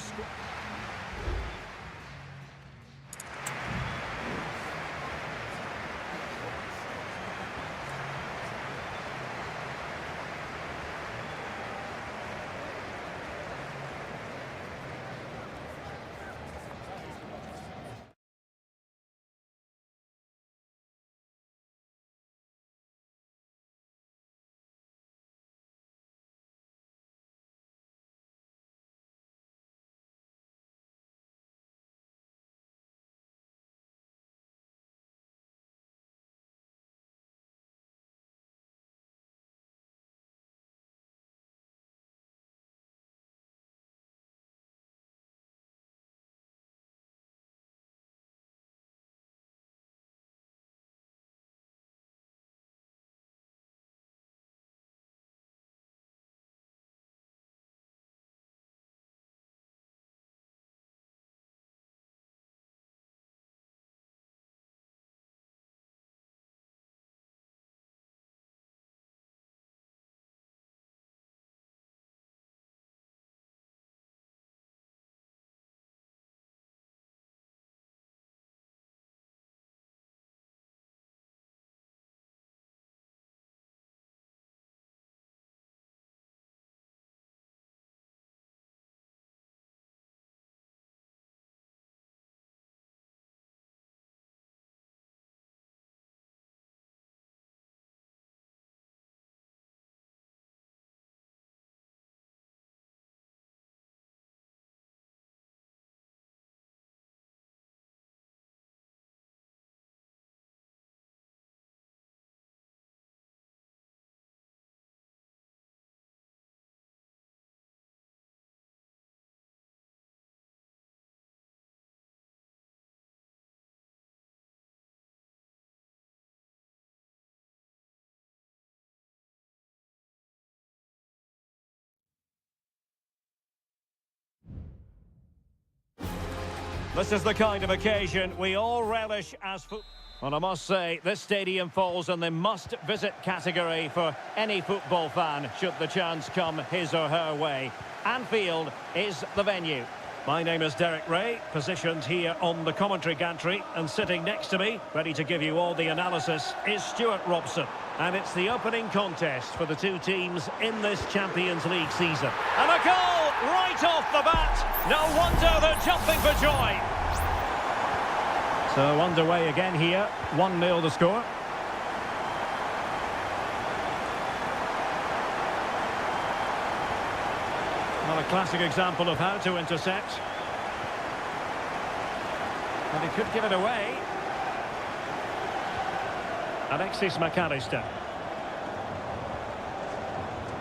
This is the kind of occasion we all relish as football. Well, I must say, this stadium falls in the must-visit category for any football fan, should the chance come his or her way. Anfield is the venue. My name is Derek Ray, positioned here on the commentary gantry, and sitting next to me, ready to give you all the analysis, is Stuart Robson. And it's the opening contest for the two teams in this Champions League season. And a goal right off the bat. No wonder they're jumping for joy. So underway again here, 1-0 the score. Well, a classic example of how to intercept. And he could give it away. Alexis McAllister.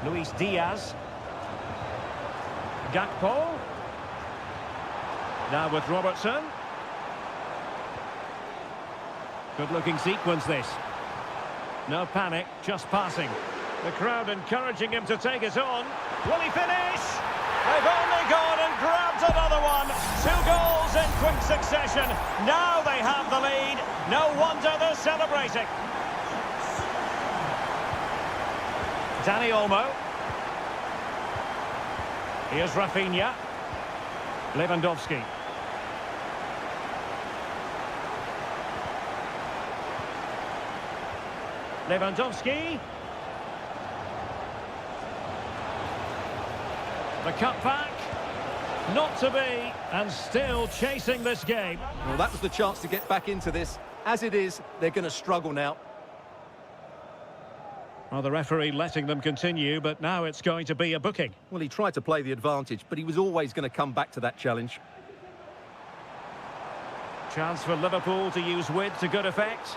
Luis Diaz. Gakpo. Now with Robertson. Good-looking sequence, this. No panic, just passing. The crowd encouraging him to take it on. Will he finish? They've only gone and grabbed another one. 2 goals in quick succession. Now they have the lead. No wonder they're celebrating. Dani Olmo. Here's Rafinha. Lewandowski. Lewandowski. The cutback. Not to be, and still chasing this game. Well, that was the chance to get back into this. As it is, they're going to struggle now. Well, the referee letting them continue, but now it's going to be a booking. Well, he tried to play the advantage, but he was always going to come back to that challenge. Chance for Liverpool to use width to good effect.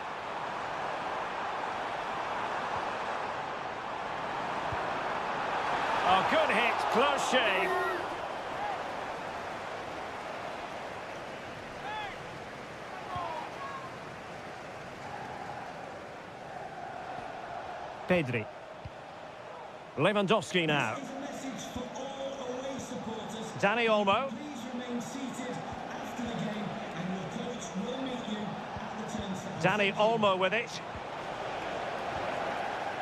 Oh, good hit, close shave. Pedri. Lewandowski now. Dani Olmo. Dani Olmo with it.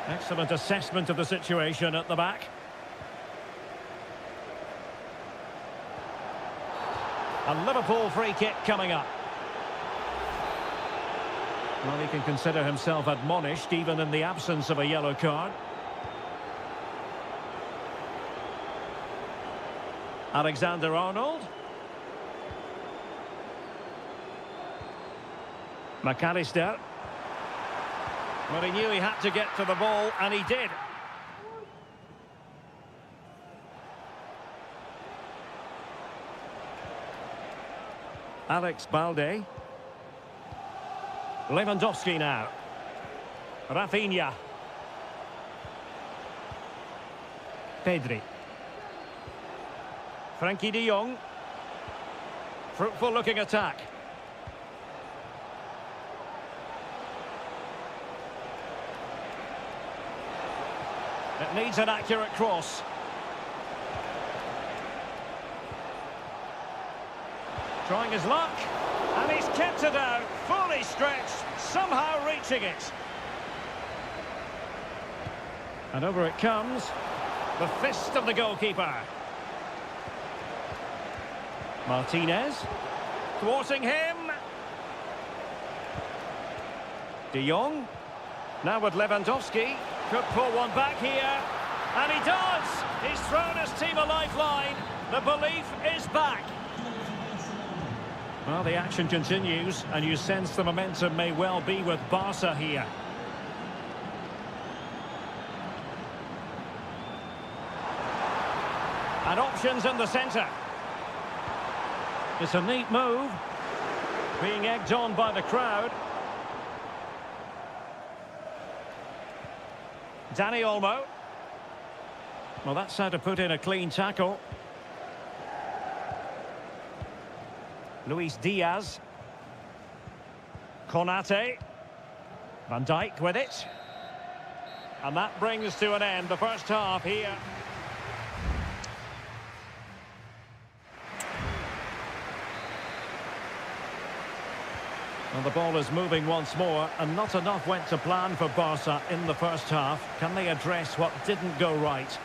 Excellent assessment of the situation at the back. A Liverpool free kick coming up. Well, he can consider himself admonished even in the absence of a yellow card. Alexander-Arnold. McAllister. Well, he knew he had to get to the ball, and he did. Alex Balde. Lewandowski now. Rafinha. Pedri. Frankie de Jong. Fruitful looking attack. It needs an accurate cross. Trying his luck. And he's kept it out, fully stretched, somehow reaching it. And over it comes. The fist of the goalkeeper. Martinez. Thwarting him. De Jong. Now with Lewandowski. Could pull one back here. And he does! He's thrown his team a lifeline. The belief is back. Well, the action continues, and you sense the momentum may well be with Barca here. And options in the centre. It's a neat move. Being egged on by the crowd. Dani Olmo. Well, that's how to put in a clean tackle. Luis Diaz. Konate. Van Dijk with it. And that brings to an end the first half here. And the ball is moving once more, and not enough went to plan for Barca in the first half. Can they address what didn't go right?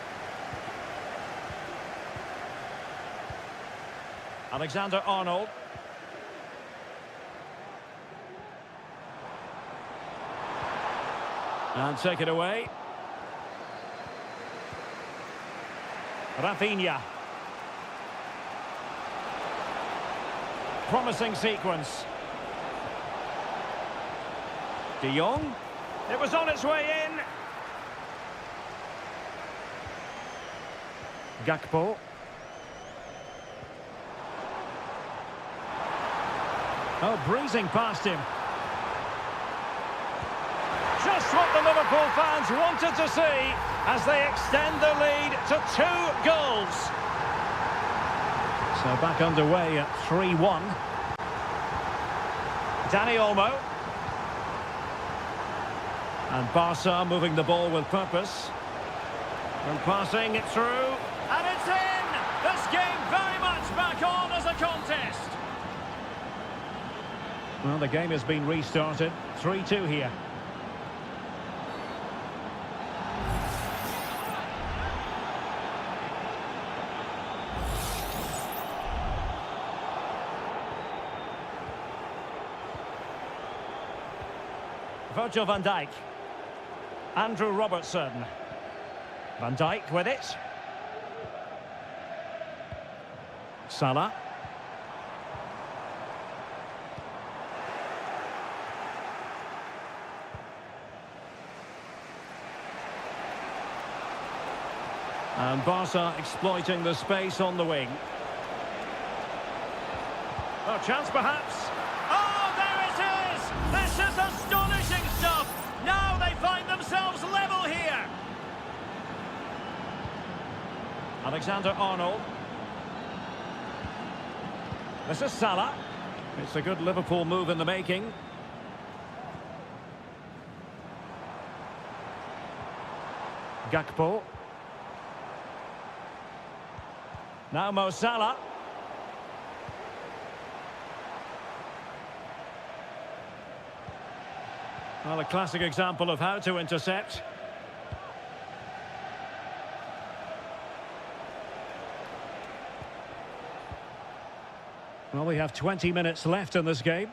Alexander-Arnold. And take it away. Rafinha. Promising sequence. De Jong. It was on its way in. Gakpo. Oh, breezing past him. Just what the Liverpool fans wanted to see as they extend the lead to 2 goals. So back underway at 3-1. Dani Olmo. And Barca moving the ball with purpose. And passing it through. And it's in! This game very much back on as a contest. Well, the game has been restarted. 3-2 here. Virgil van Dijk. Andrew Robertson. Van Dijk with it. Salah. And Barca exploiting the space on the wing. Oh, chance perhaps. Oh, there it is! This is astonishing stuff! Now they find themselves level here. Alexander-Arnold. This is Salah. It's a good Liverpool move in the making. Gakpo. Now Mo Salah. Well, a classic example of how to intercept. Well, we have 20 minutes left in this game.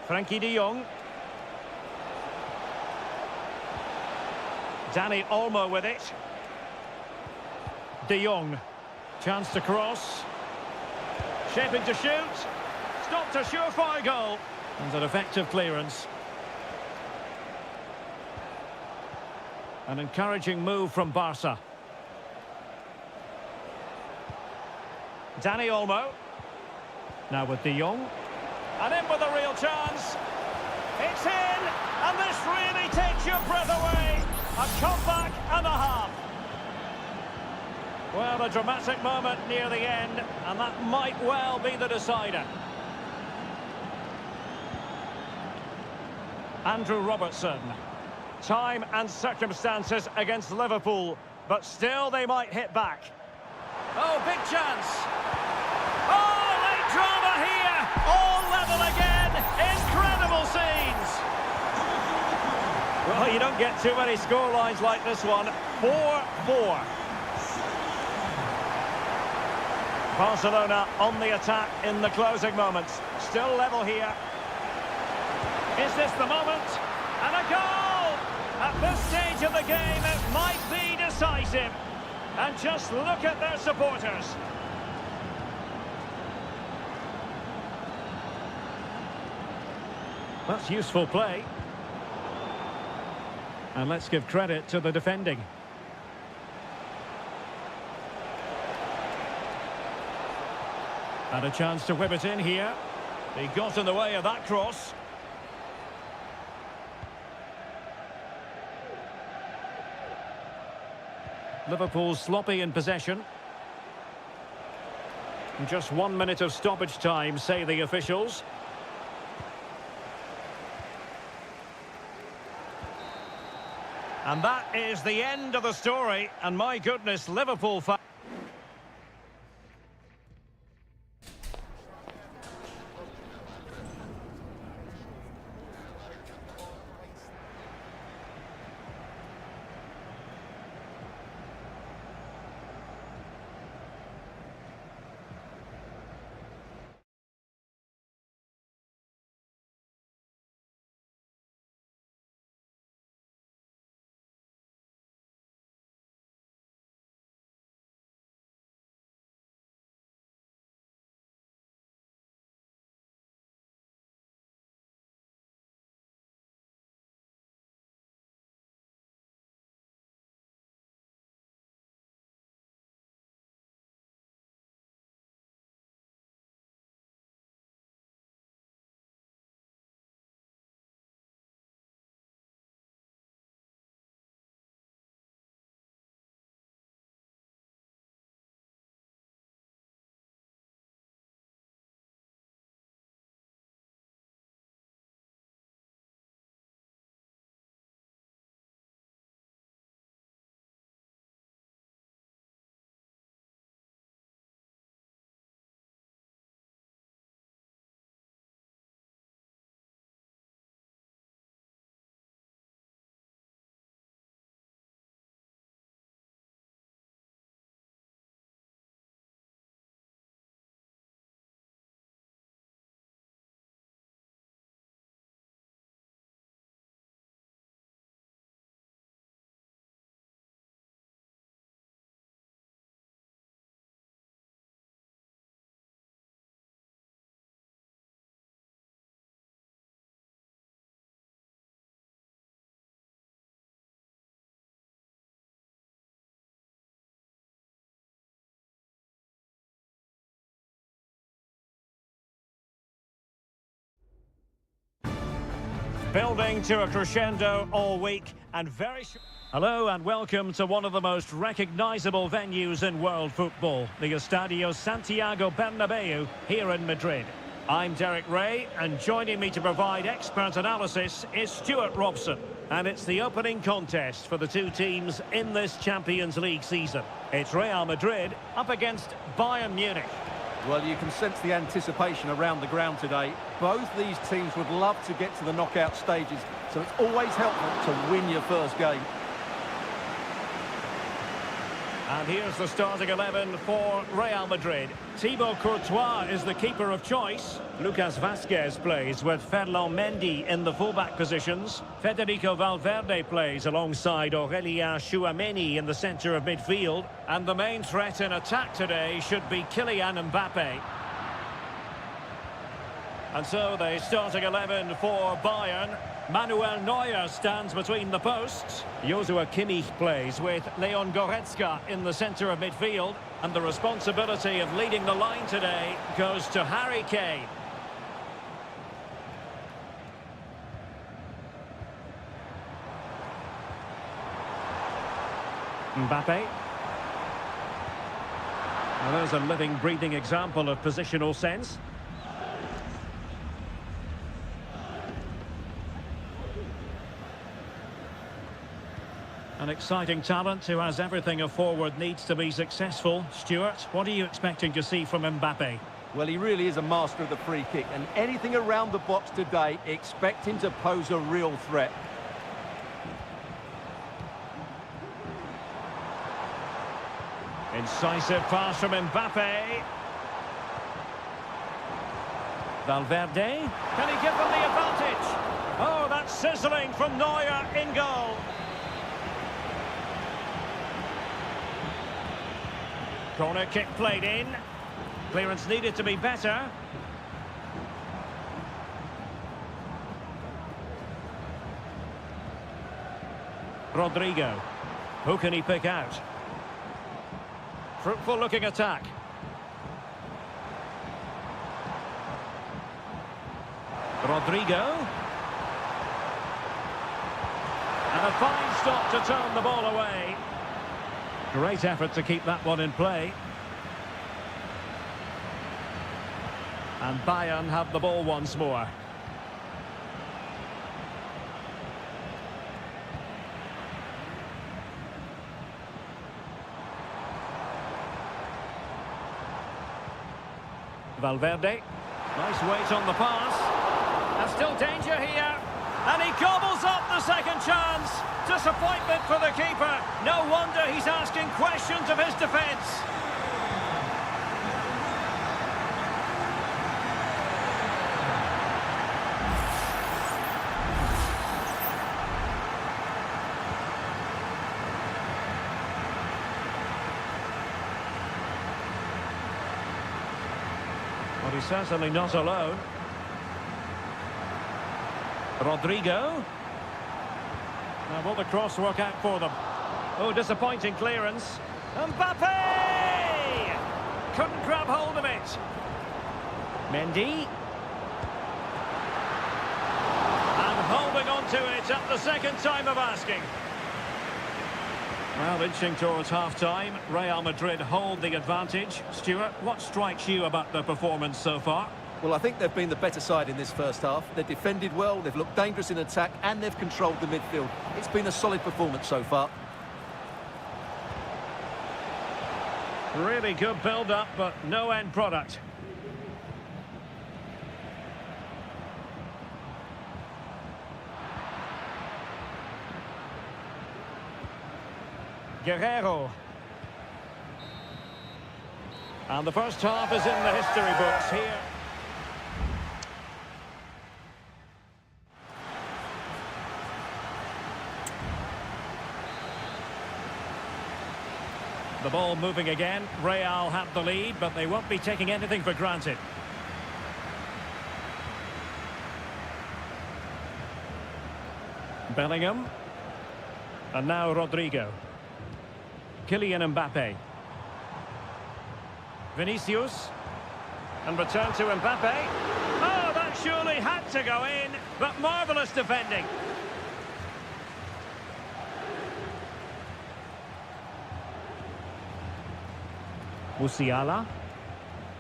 Frankie de Jong. Dani Olmo with it. De Jong. Chance to cross. Shaping to shoot. Stopped a surefire goal. And an effective clearance. An encouraging move from Barca. Dani Olmo. Now with De Jong. And in with a real chance. It's in! And this really takes your breath away. A comeback and a half. Well, a dramatic moment near the end, and that might well be the decider. Andrew Robertson. Time and circumstances against Liverpool, but still they might hit back. Oh, big chance. Oh, late drama here. All level again. Incredible scenes. Well, you don't get too many scorelines like this one. 4-4. Barcelona on the attack in the closing moments. Still level here. Is this the moment? And a goal! At this stage of the game, it might be decisive. And just look at their supporters. That's useful play. And let's give credit to the defending. And a chance to whip it in here. He got in the way of that cross. Liverpool sloppy in possession. And just 1 minute of stoppage time, say the officials. And that is the end of the story. And my goodness, Liverpool fans. Building to a crescendo all week and very... Hello and welcome to one of the most recognisable venues in world football, the Estadio Santiago Bernabeu here in Madrid. I'm Derek Ray, and joining me to provide expert analysis is Stuart Robson. And it's the opening contest for the two teams in this Champions League season. It's Real Madrid up against Bayern Munich. Well, you can sense the anticipation around the ground today. Both these teams would love to get to the knockout stages, so it's always helpful to win your first game. And here's the starting 11 for Real Madrid. Thibaut Courtois is the keeper of choice. Lucas Vazquez plays with Ferland Mendy in the fullback positions. Federico Valverde plays alongside Aurélien Tchouameni in the centre of midfield. And the main threat in attack today should be Kylian Mbappe. And so the starting 11 for Bayern. Manuel Neuer stands between the posts. Joshua Kimmich plays with Leon Goretzka in the centre of midfield. And the responsibility of leading the line today goes to Harry Kane. Mbappe. Now there's a living, breathing example of positional sense. An exciting talent who has everything a forward needs to be successful. Stuart, what are you expecting to see from Mbappe? Well, he really is a master of the free kick, and anything around the box today, expect him to pose a real threat. Incisive pass from Mbappe. Valverde. Can he give them the advantage? Oh, that's sizzling from Neuer in goal. Corner kick played in. Clearance needed to be better. Rodrigo. Who can he pick out? Fruitful looking attack. Rodrigo. And a fine stop to turn the ball away. Great effort to keep that one in play. And Bayern have the ball once more. Valverde. Nice weight on the pass. And still danger here. And he gobbles up the second chance. Disappointment for the keeper. No wonder he's asking questions of his defence. Well, he's certainly not alone. Rodrigo. Now will the cross work out for them? Oh, disappointing clearance. Mbappe! Couldn't grab hold of it. Mendy. And holding on to it at the second time of asking. Well, inching towards half-time. Real Madrid hold the advantage. Stuart, what strikes you about the performance so far? Well, I think they've been the better side in this first half. They've defended well, they've looked dangerous in attack, and they've controlled the midfield. It's been a solid performance so far. Really good build-up, but no end product. Guerrero. And the first half is in the history books here. The ball moving again. Real have the lead, but they won't be taking anything for granted. Bellingham. And now Rodrigo. Kylian Mbappe. Vinicius. And return to Mbappe. Oh, that surely had to go in, but marvellous defending. Musiala.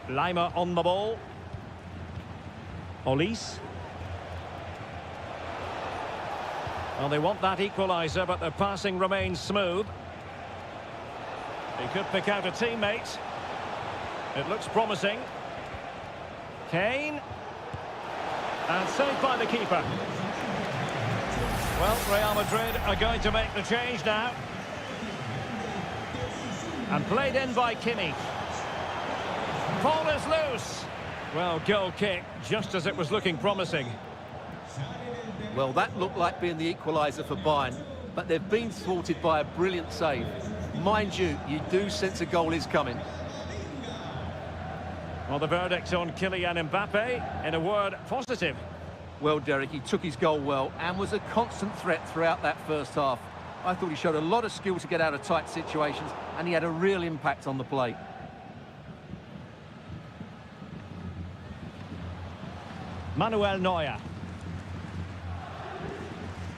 Lima on the ball. Olise. Well, they want that equaliser, but their passing remains smooth. He could pick out a teammate. It looks promising. Kane. And saved by the keeper. Well, Real Madrid are going to make the change now. And played in by Kimmich. Ball is loose. Well, goal kick, just as it was looking promising. Well, that looked like being the equaliser for Bayern, but they've been thwarted by a brilliant save. Mind you, you do sense a goal is coming. Well, the verdict on Kylian Mbappe, in a word, positive. Well, Derek, he took his goal well and was a constant threat throughout that first half. I thought he showed a lot of skill to get out of tight situations, and he had a real impact on the play. Manuel Neuer.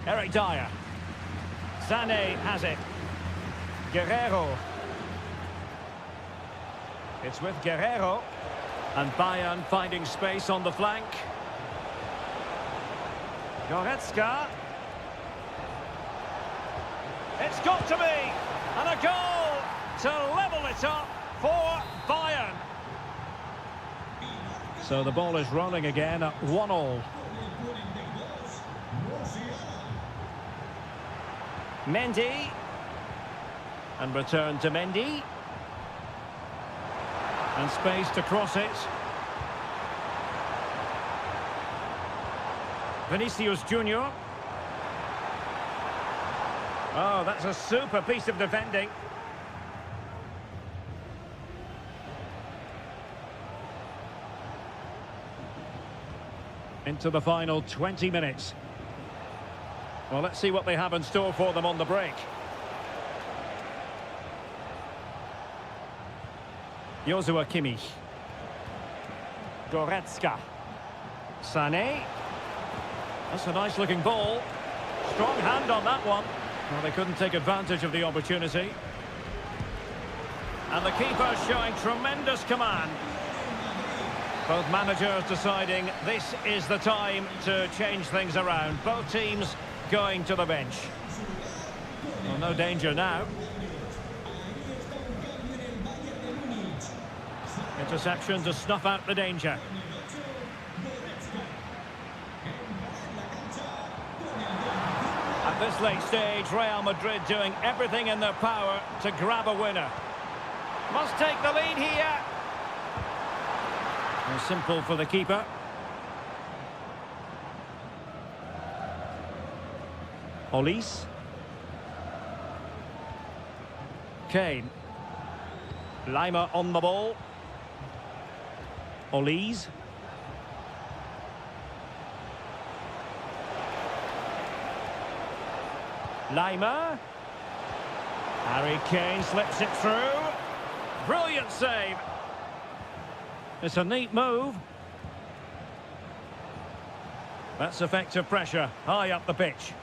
Eric Dyer. Sané has it. Guerrero. It's with Guerrero. And Bayern finding space on the flank. Goretzka. It's got to be. And a goal to level it up for Bayern. So the ball is rolling again at 1-1. Mendy. And return to Mendy. And space to cross it. Vinicius Junior. Oh, that's a super piece of defending. Into the final 20 minutes. Well, let's see what they have in store for them on the break. Joshua Kimmich. Goretzka. Sané. That's a nice looking ball. Strong hand on that one. Well, they couldn't take advantage of the opportunity. And the keeper showing tremendous command. Both managers deciding this is the time to change things around. Both teams going to the bench. Well, no danger now. Interception to snuff out the danger. At this late stage, Real Madrid doing everything in their power to grab a winner. Must take the lead here. And simple for the keeper. Olise. Kane. Lima on the ball. Olise. Lima. Harry Kane slips it through. Brilliant save. It's a neat move. That's effective pressure high up the pitch.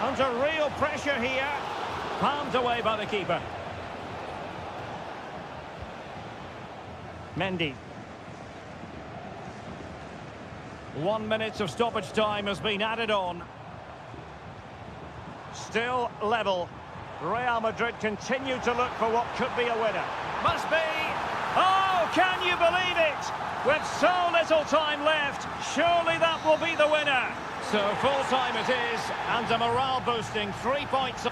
Under real pressure here. Palmed away by the keeper. Mendy. 1 minute of stoppage time has been added on. Still level. Real Madrid continue to look for what could be a winner. Must be. Oh, can you believe it? With so little time left, surely that will be the winner. So full time it is, and a morale boosting 3 points.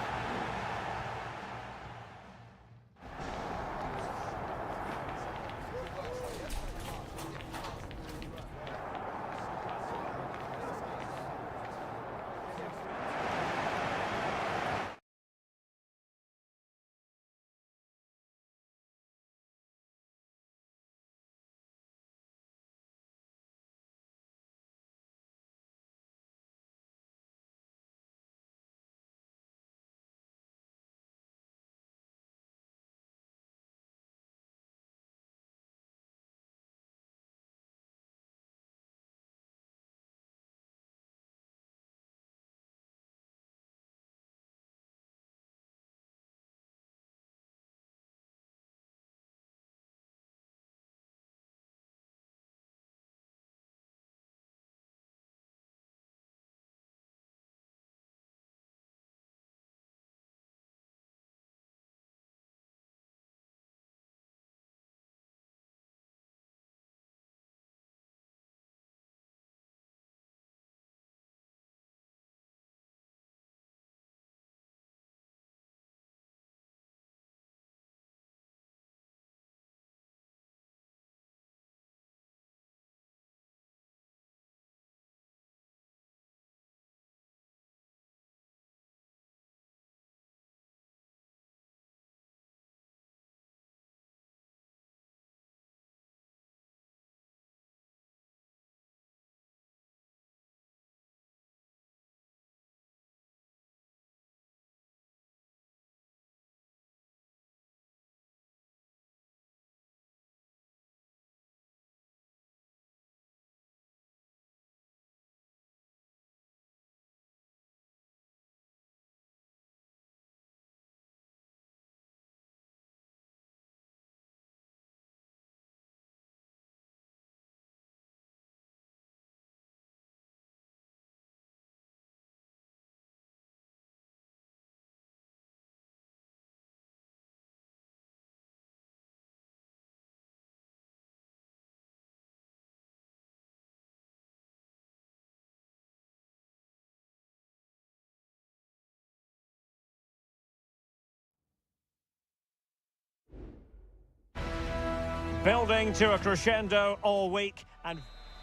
Building to a crescendo all week.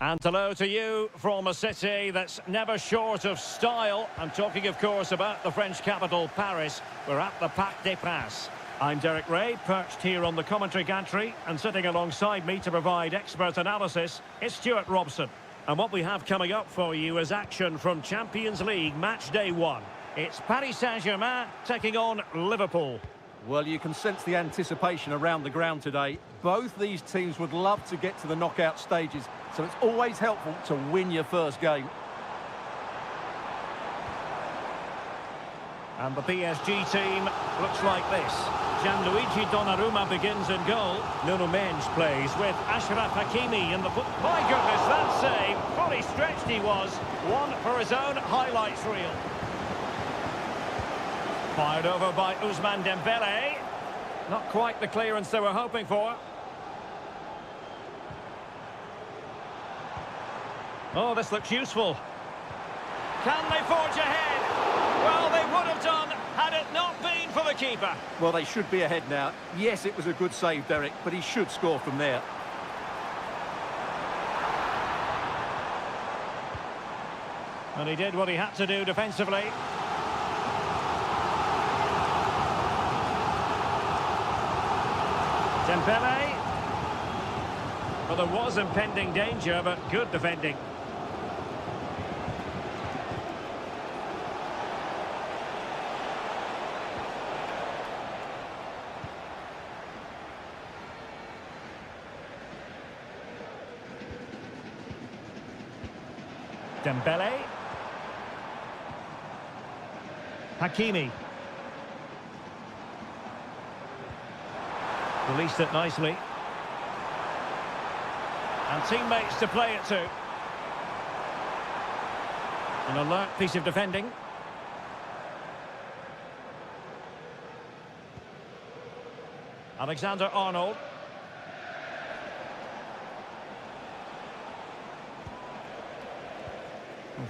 And hello to you from a city that's never short of style. I'm talking, of course, about the French capital, Paris. We're at the Parc des Princes. I'm Derek Ray, perched here on the commentary gantry, and sitting alongside me to provide expert analysis is Stuart Robson. And what we have coming up for you is action from Champions League match day 1. It's Paris Saint-Germain taking on Liverpool. Well, you can sense the anticipation around the ground today. Both these teams would love to get to the knockout stages, so it's always helpful to win your first game. And the PSG team looks like this. Gianluigi Donnarumma begins in goal. Nuno Mendes plays with Achraf Hakimi in the... My goodness, that save! Fully stretched he was. One for his own highlights reel. Fired over by Ousmane Dembele. Not quite the clearance they were hoping for. Oh, this looks useful. Can they forge ahead? Well, they would have done had it not been for the keeper. Well, they should be ahead now. Yes, it was a good save, Derek, but he should score from there. And he did what he had to do defensively. Dembele. Well, there was impending danger, but good defending. Dembele. Hakimi. Released it nicely. And teammates to play it to. An alert piece of defending. Alexander-Arnold.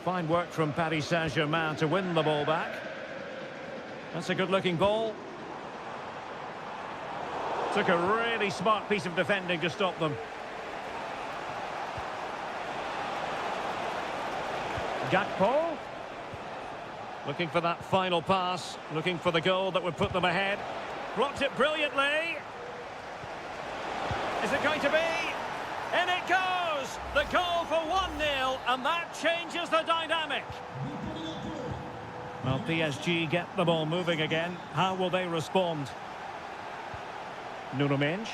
Fine work from Paris Saint-Germain to win the ball back. That's a good-looking ball. Took a really smart piece of defending to stop them. Gakpo. Looking for that final pass. Looking for the goal that would put them ahead. Blocked it brilliantly. Is it going to be? In it goes! The goal for 1-0, and that changes the dynamic. Well, PSG get the ball moving again. How will they respond? Nuno Mendes.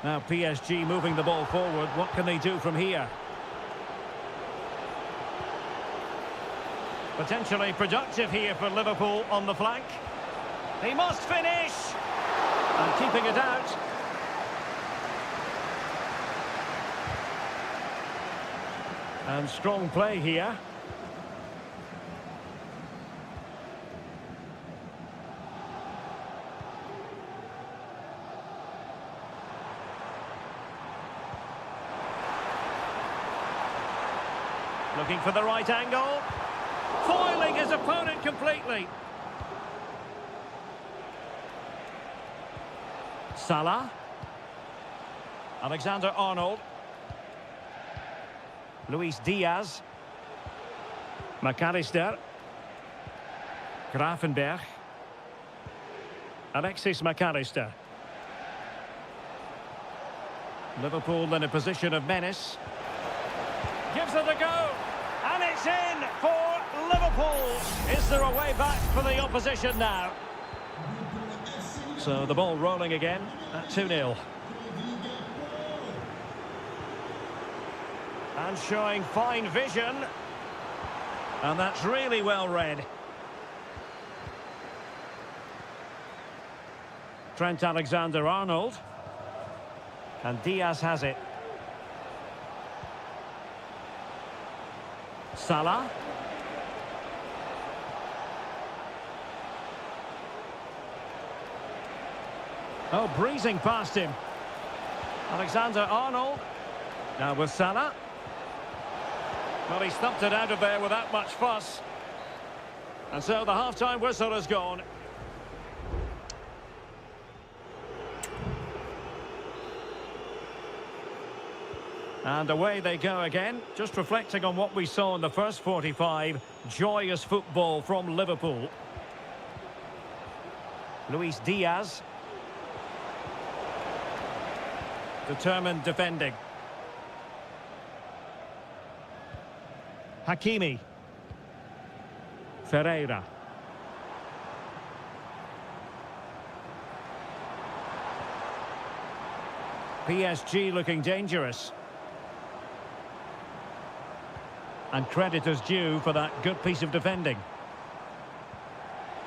Now PSG moving the ball forward. What can they do from here? Potentially productive here for Liverpool on the flank. He must finish! And keeping it out. And strong play here. Looking for the right angle. Foiling his opponent completely. Salah. Alexander-Arnold. Luis Diaz. McAllister. Gravenberg. Alexis McAllister. Liverpool in a position of menace. Gives it a go. And it's in for Liverpool. Is there a way back for the opposition now? So the ball rolling again at 2-0. And showing fine vision. And that's really well read. Trent Alexander-Arnold. And Diaz has it. Salah. Oh, breezing past him. Alexander-Arnold. Now with Salah. Well, he stumped it out of there without much fuss. And so the half-time whistle is gone. And away they go again. Just reflecting on what we saw in the first 45. Joyous football from Liverpool. Luis Diaz. Determined defending. Hakimi. Ferreira. PSG looking dangerous. And credit is due for that good piece of defending.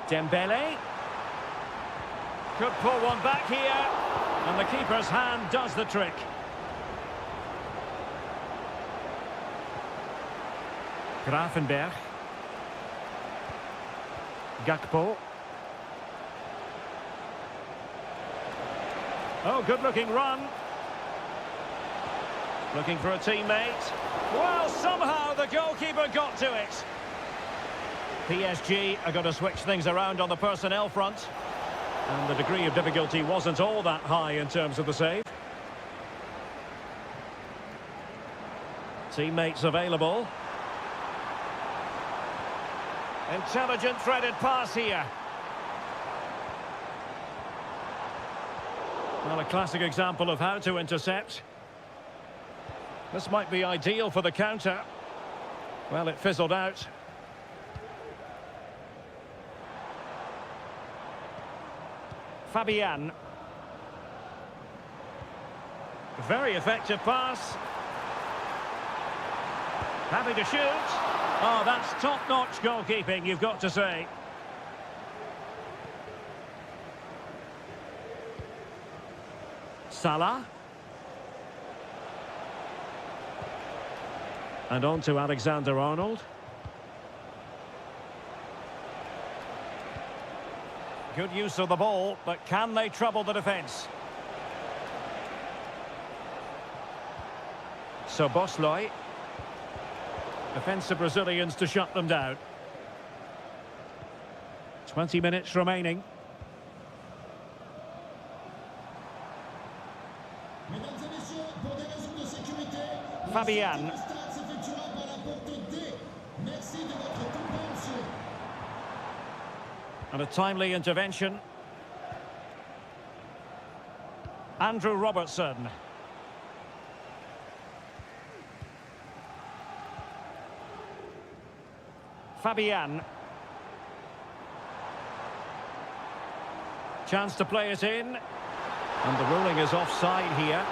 Dembele. Could pull one back here. And the keeper's hand does the trick. Grafenberg. Gakpo. Oh, good-looking run. Looking for a teammate. Well, somehow the goalkeeper got to it. PSG are going to switch things around on the personnel front. And the degree of difficulty wasn't all that high in terms of the save. Teammates available. Intelligent threaded pass here. Well, a classic example of how to intercept. This might be ideal for the counter. Well, it fizzled out. Fabian. Very effective pass. Happy to shoot. Oh, that's top-notch goalkeeping, you've got to say. Salah. And on to Alexander-Arnold. Good use of the ball, but can they trouble the defence? So Bosley. Defensive Brazilians to shut them down. 20 minutes remaining. Fabian. And a timely intervention. Andrew Robertson. Fabian. Chance to play it in. And the ruling is offside here.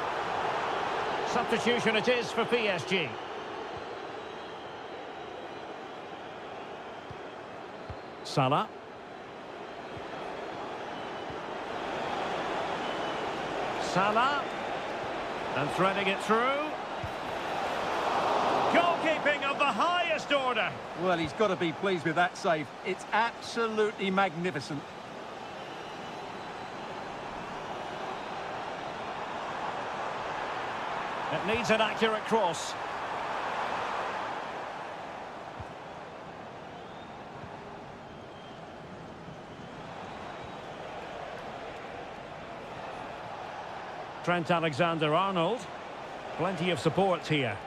Substitution it is for PSG. Salah. Salah. And threading it through. Goalkeeping of the highest order. Well, he's got to be pleased with that save. It's absolutely magnificent. It needs an accurate cross. Trent Alexander-Arnold. Plenty of support here.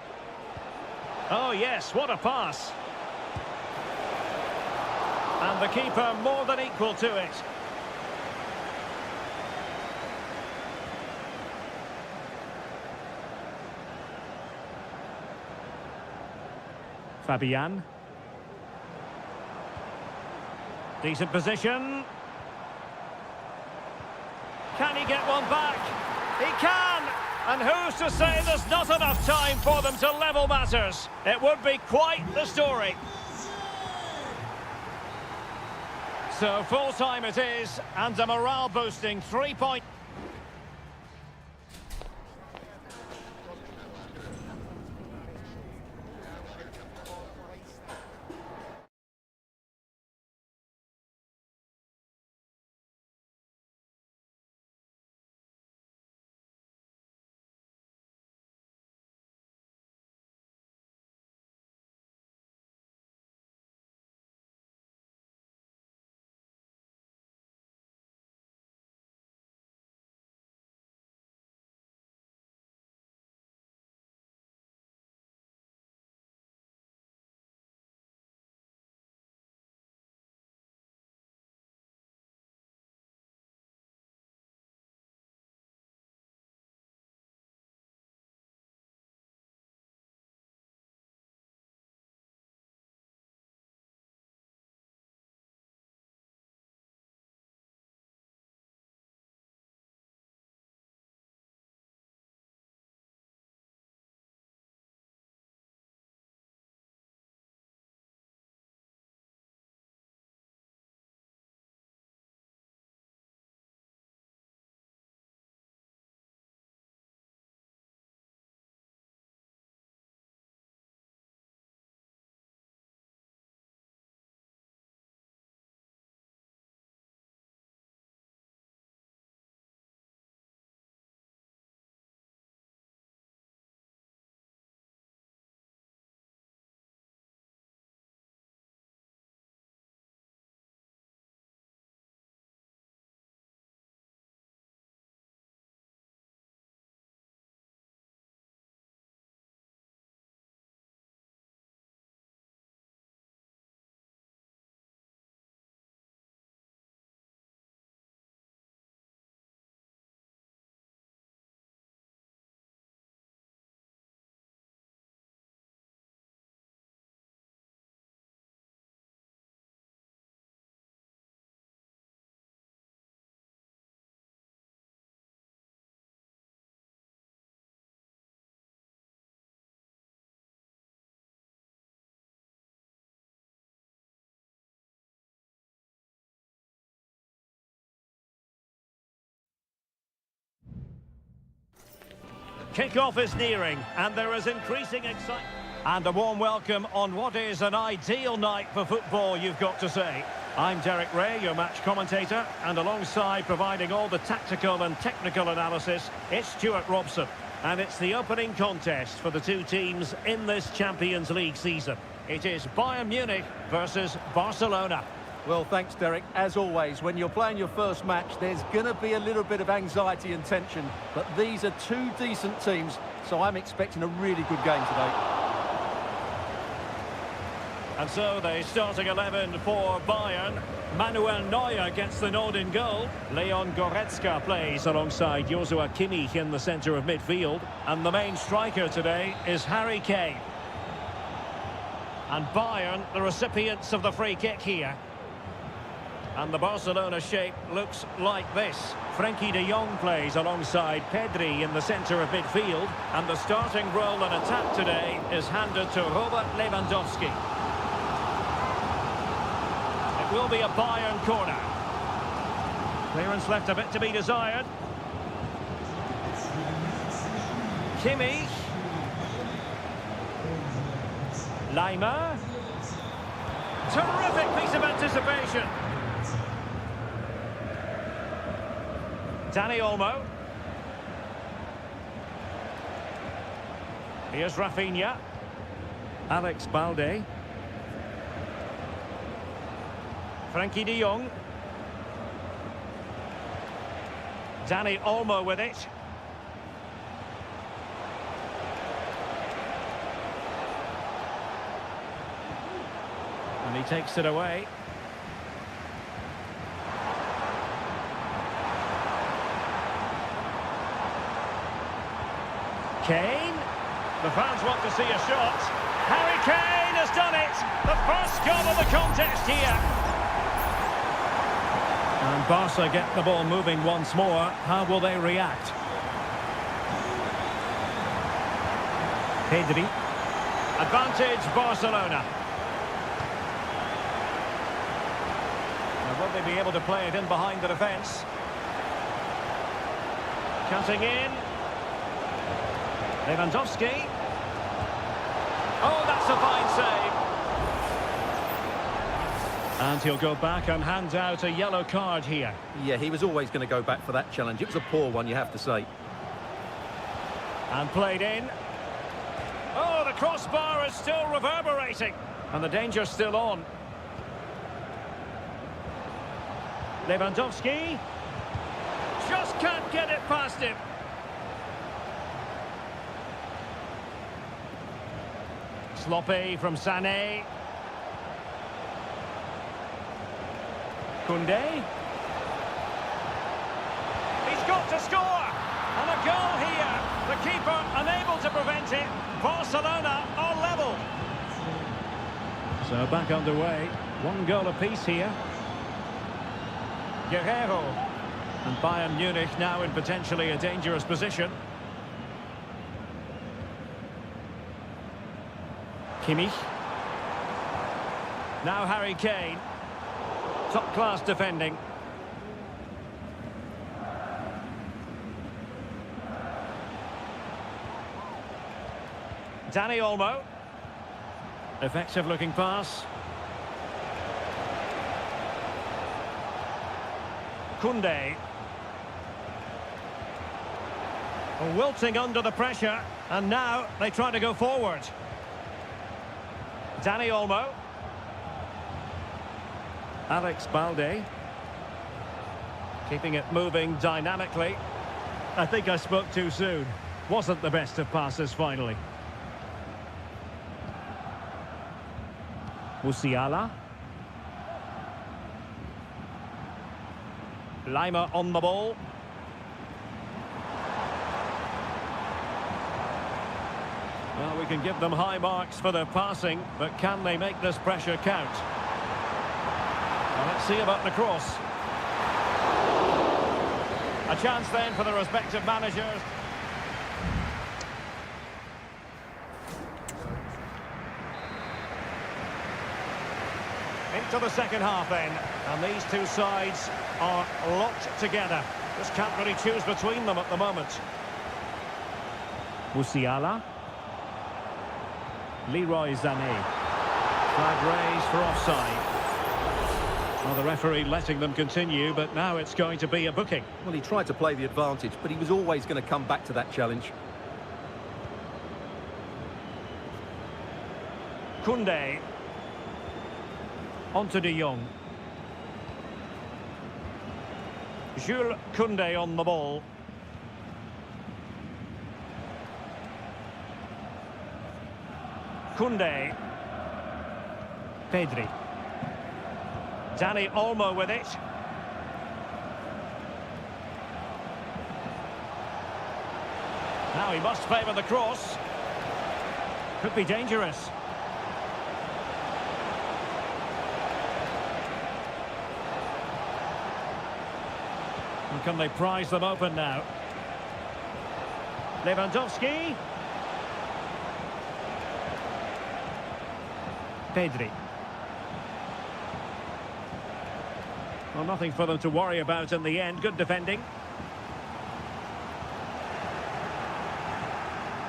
Oh, yes, what a pass. And the keeper more than equal to it. Fabian. Decent position. Can he get one back? He can! And who's to say there's not enough time for them to level matters? It would be quite the story. So full time it is, and a morale-boosting 3-point... Kick-off is nearing, and there is increasing excitement. And a warm welcome on what is an ideal night for football, you've got to say. I'm Derek Ray, your match commentator, and alongside providing all the tactical and technical analysis, it's Stuart Robson. And it's the opening contest for the two teams in this Champions League season. It is Bayern Munich versus Barcelona. Well, thanks, Derek. As always, when you're playing your first match, there's going to be a little bit of anxiety and tension. But these are two decent teams, so I'm expecting a really good game today. And so the starting 11 for Bayern. Manuel Neuer gets the nod in goal. Leon Goretzka plays alongside Joshua Kimmich in the centre of midfield. And the main striker today is Harry Kane. And Bayern, the recipients of the free kick here. And the Barcelona shape looks like this. Frenkie de Jong plays alongside Pedri in the centre of midfield. And the starting role in attack today is handed to Robert Lewandowski. It will be a Bayern corner. Clearance left a bit to be desired. Kimmich. Lima. Terrific piece of anticipation. Dani Olmo. Here's Rafinha. Alex Balde. Frenkie de Jong. Dani Olmo with it. And he takes it away. Kane. The fans want to see a shot. Harry Kane has done it. The first goal of the contest here. And Barca get the ball moving once more. How will they react? Pedri. Advantage Barcelona. Now will they be able to play it in behind the defence? Cutting in. Lewandowski. Oh, that's a fine save. And he'll go back and hand out a yellow card here. Yeah, he was always going to go back for that challenge. It was a poor one, you have to say. And played in. Oh, the crossbar is still reverberating. And the danger's still on. Lewandowski. Just can't get it past him. Sloppy from Sané. Koundé. He's got to score! And a goal here. The keeper unable to prevent it. Barcelona are level. So back underway. One goal apiece here. Guerrero. And Bayern Munich now in potentially a dangerous position. Kimmich. Now Harry Kane. Top-class defending. Dani Olmo. Effective-looking pass. Koundé. Wilting under the pressure, and now they try to go forward. Dani Olmo. Alex Balde. Keeping it moving dynamically. I think I spoke too soon. Wasn't the best of passes finally. Musiala. Lima on the ball. Well, we can give them high marks for their passing, but can they make this pressure count? Well, let's see about the cross. A chance then for the respective managers. Into the second half then, and these two sides are locked together. Just can't really choose between them at the moment. Musiala. Leroy Sané. Flag raised for offside. Well, the referee letting them continue, but now it's going to be a booking. Well, he tried to play the advantage, but he was always going to come back to that challenge. Koundé. On to De Jong. Jules Koundé on the ball. Koundé. Pedri. Dani Olmo with it. Now he must favour the cross. Could be dangerous. And can they prise them open now? Lewandowski. Pedri. Well, nothing for them to worry about in the end. Good defending.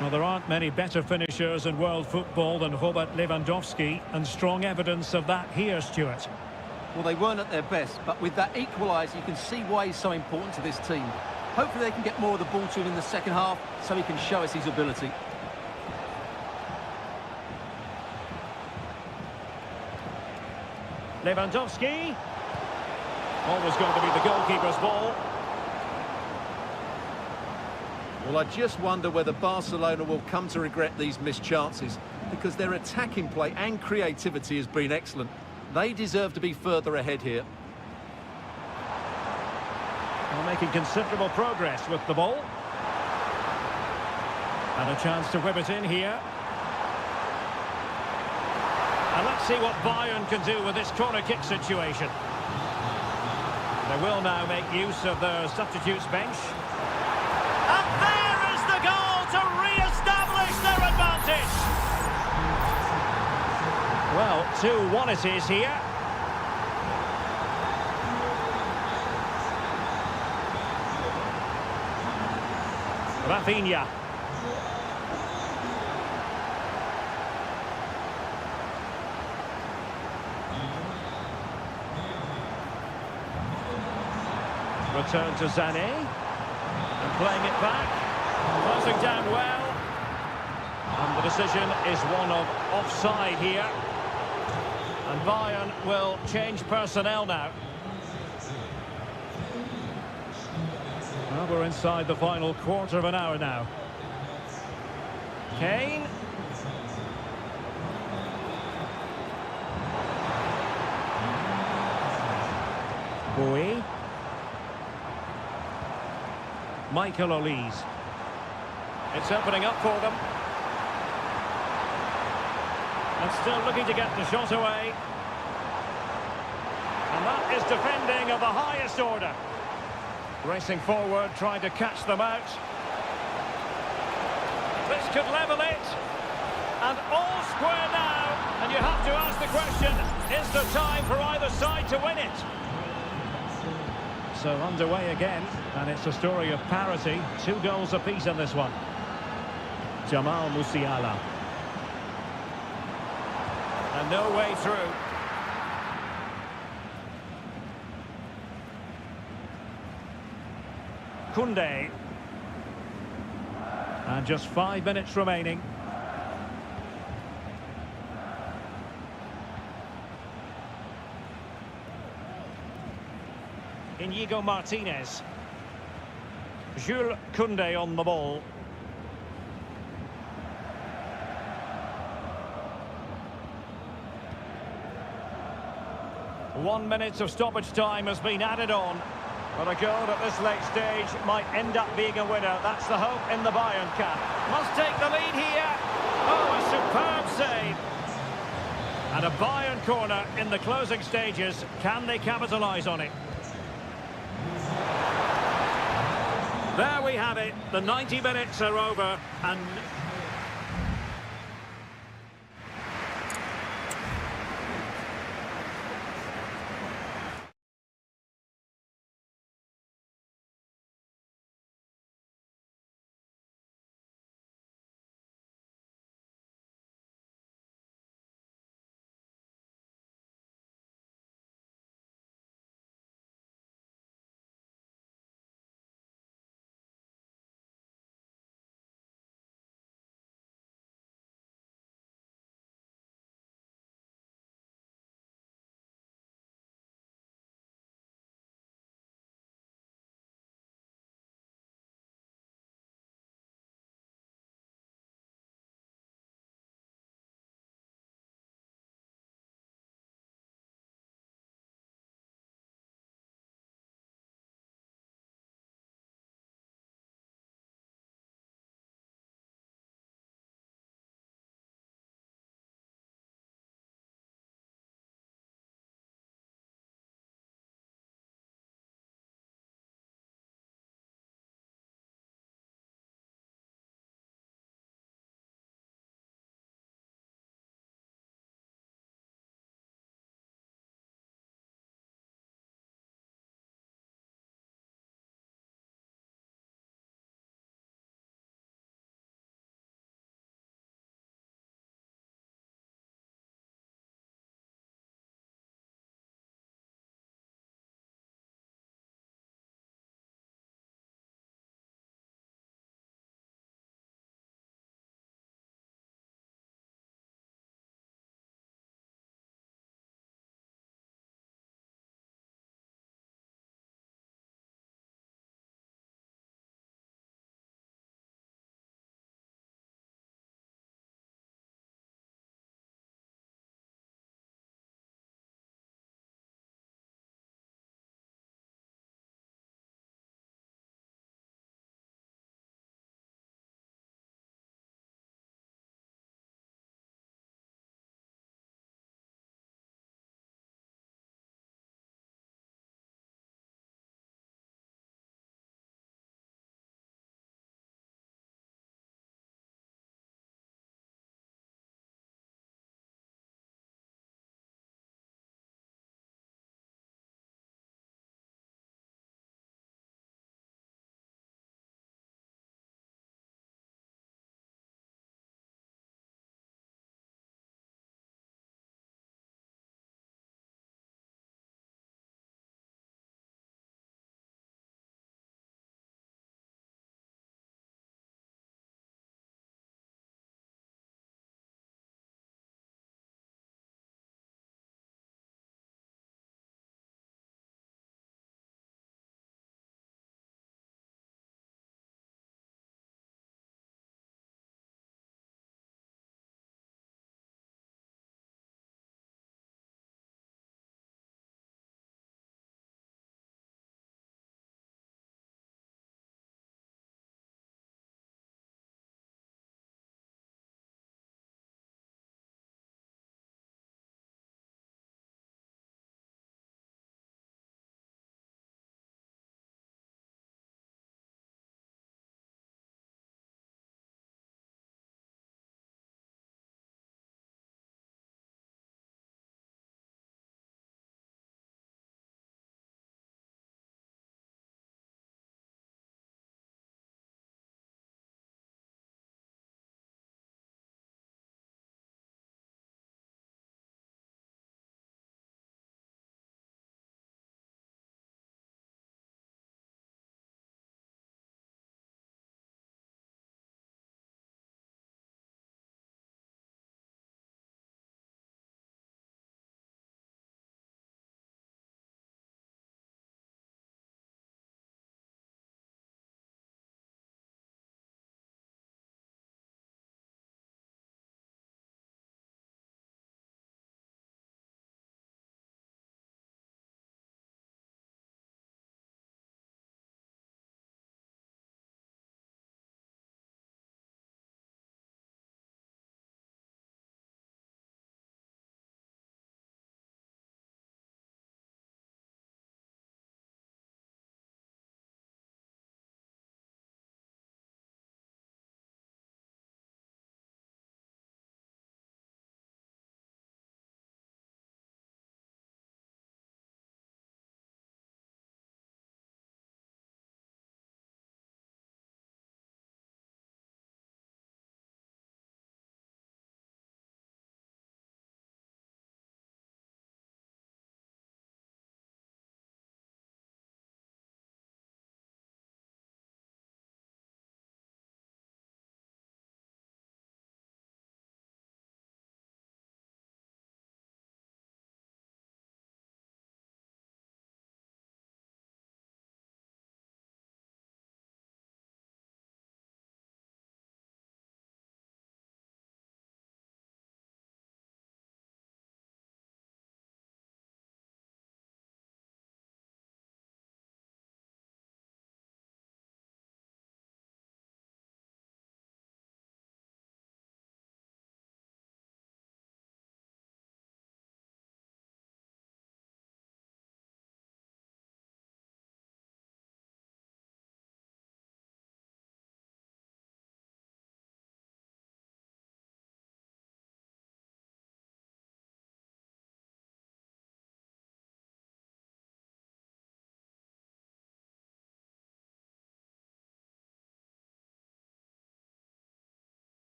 Well, there aren't many better finishers in world football than Robert Lewandowski, and strong evidence of that here, Stuart. Well, they weren't at their best, but with that equaliser, you can see why he's so important to this team. Hopefully they can get more of the ball to him in the second half, so he can show us his ability. Lewandowski. Always going to be the goalkeeper's ball. Well, I just wonder whether Barcelona will come to regret these missed chances, because their attacking play and creativity has been excellent. They deserve to be further ahead here. Well, making considerable progress with the ball. And a chance to whip it in here. And let's see what Bayern can do with this corner kick situation. They will now make use of their substitutes bench. And there is the goal to re-establish their advantage. Well, 2-1 it is here. Rafinha. Return to Sané. And playing it back. Closing down well. And the decision is one of offside here. And Bayern will change personnel now. Well, we're inside the final quarter of an hour now. Kane. Bowie. Michael Olise. It's opening up for them. And still looking to get the shot away. And that is defending of the highest order. Racing forward, trying to catch them out. This could level it. And all square now. And you have to ask the question, is there time for either side to win it? So underway again, and it's a story of parity. 2 goals apiece in this one. Jamal Musiala. And no way through. Koundé. And just 5 minutes remaining. Inigo Martinez. Jules Koundé on the ball. One minute of stoppage time has been added on. But a goal at this late stage might end up being a winner. That's the hope in the Bayern camp. Must take the lead here. Oh, a superb save. And a Bayern corner in the closing stages. Can they capitalise on it? There we have it. The 90 minutes are over and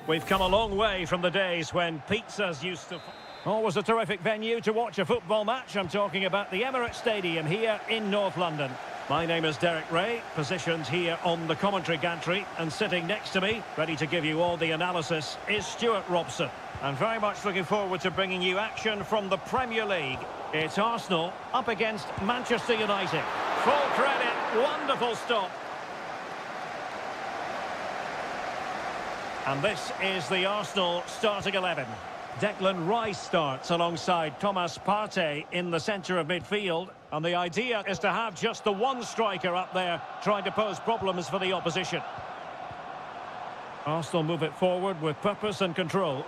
We've come a long way from the days when pizzas used to... Always a terrific venue to watch a football match. I'm talking about the Emirates Stadium here in North London. My name is Derek Ray, positioned here on the commentary gantry, and sitting next to me, ready to give you all the analysis, is Stuart Robson. And very much looking forward to bringing you action from the Premier League. It's Arsenal up against Manchester United. Full credit, wonderful stop. And this is the Arsenal starting 11. Declan Rice starts alongside Thomas Partey in the centre of midfield. And the idea is to have just the one striker up there trying to pose problems for the opposition. Arsenal move it forward with purpose and control,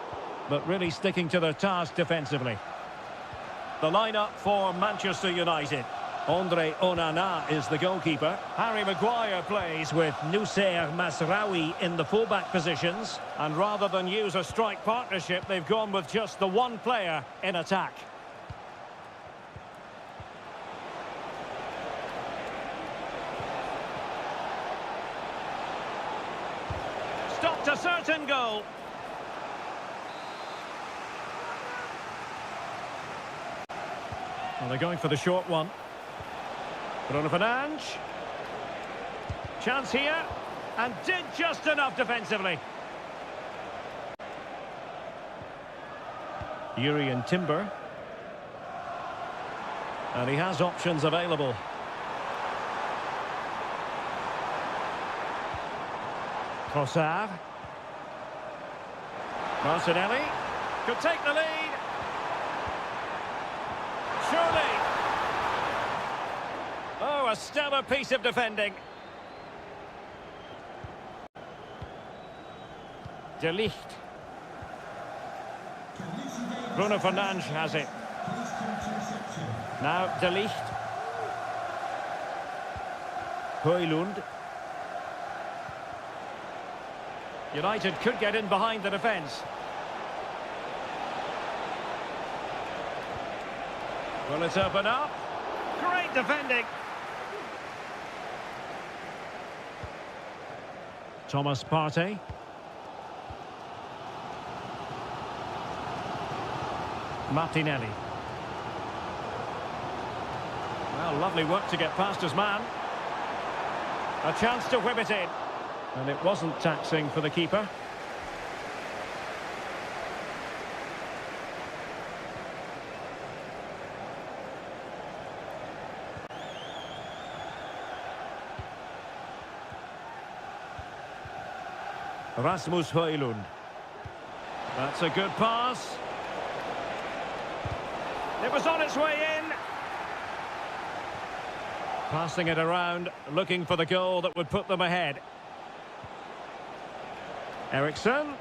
but really sticking to their task defensively. The lineup for Manchester United. Andre Onana is the goalkeeper. Harry Maguire plays with Noussair Mazraoui in the fullback positions. And rather than use a strike partnership, they've gone with just the one player in attack. Stopped a certain goal. Well, they're going for the short one. Bruno Fernandes. Chance here. And did just enough defensively. Urian Timber. And he has options available. Trossard. Martinelli. Could take the lead. Surely. Oh, a stellar piece of defending. De Ligt. Bruno Fernandes has it. Now De Ligt. Højlund. United could get in behind the defence. Will it open up? Great defending. Thomas Partey. Martinelli. Well, lovely work to get past his man. A chance to whip it in. And it wasn't taxing for the keeper. Rasmus Højlund. That's a good pass. It was on its way in. Passing it around, looking for the goal that would put them ahead. Eriksson.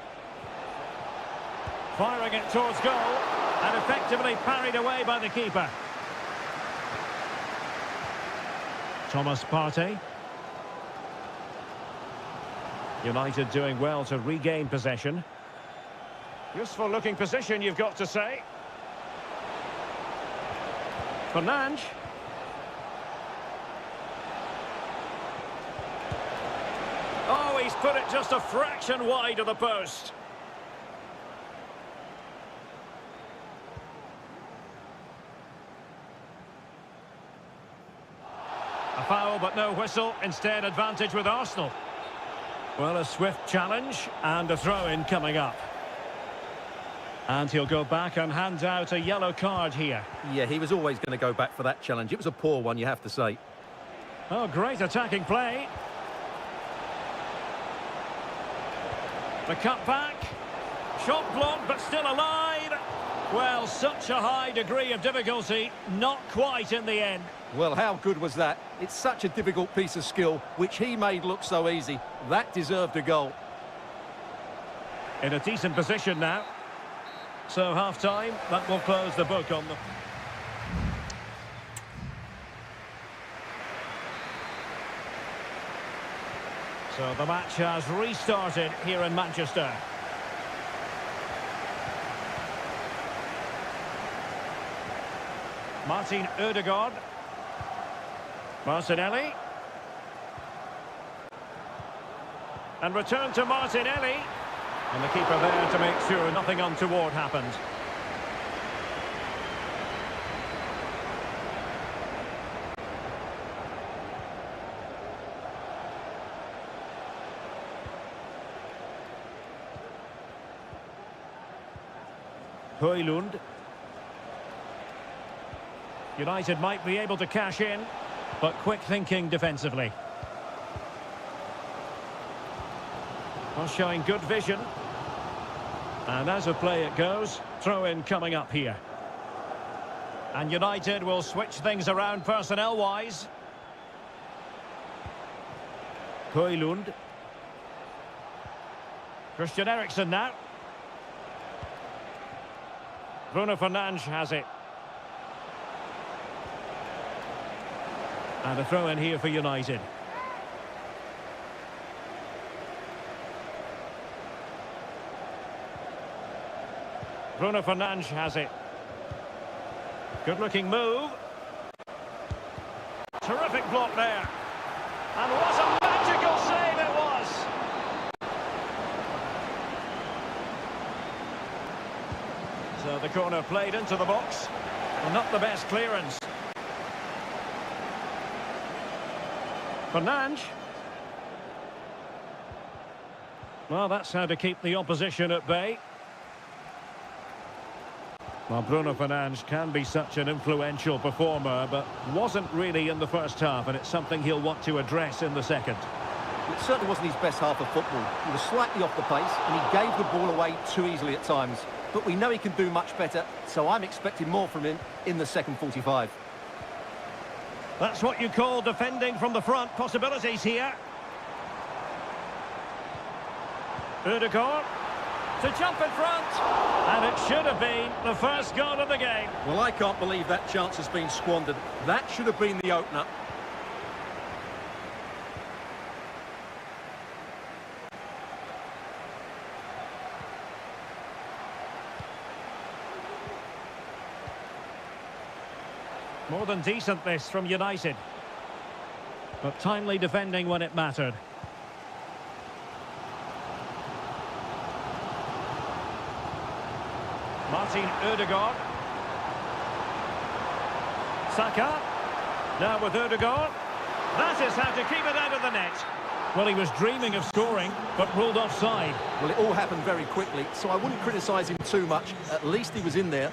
Firing it towards goal, and effectively parried away by the keeper. Thomas Partey. United doing well to regain possession. Useful looking position, you've got to say. Fernandes. Oh, he's put it just a fraction wide of the post. A foul, but no whistle. Instead, advantage with Arsenal. Well, a swift challenge and a throw-in coming up. And he'll go back and hand out a yellow card here. Yeah, he was always going to go back for that challenge. It was a poor one, you have to say. Oh, great attacking play. The cut back. Shot blocked, but still alive. Well, such a high degree of difficulty, not quite in the end. Well, how good was that? It's such a difficult piece of skill, which he made look so easy. That deserved a goal. In a decent position now. So, half-time, that will close the book on the... So, the match has restarted here in Manchester. Martin Ødegaard. Martinelli. And return to Martinelli. And the keeper there to make sure nothing untoward happened. Højlund. United might be able to cash in, but quick thinking defensively. Well, showing good vision. And as a play it goes, throw-in coming up here. And United will switch things around personnel-wise. Højlund. Christian Eriksen now. Bruno Fernandes has it. And a throw-in here for United. Bruno Fernandes has it. Good-looking move. Terrific block there. And what a magical save it was! So the corner played into the box. Well, not the best clearance. Fernandes. Well, that's how to keep the opposition at bay. Well, Bruno Fernandes can be such an influential performer, but wasn't really in the first half, and it's something he'll want to address in the second. It certainly wasn't his best half of football. He was slightly off the pace, and he gave the ball away too easily at times. But we know he can do much better, so I'm expecting more from him in the second 45. That's what you call defending from the front. Possibilities here. Ødegaard to jump in front. And it should have been the first goal of the game. Well, I can't believe that chance has been squandered. That should have been the opener. More than decent this from United. But timely defending when it mattered. Martin Ødegaard. Saka. Now with Ødegaard. That is how to keep it out of the net. Well, he was dreaming of scoring, but ruled offside. Well, it all happened very quickly, so I wouldn't criticise him too much. At least he was in there.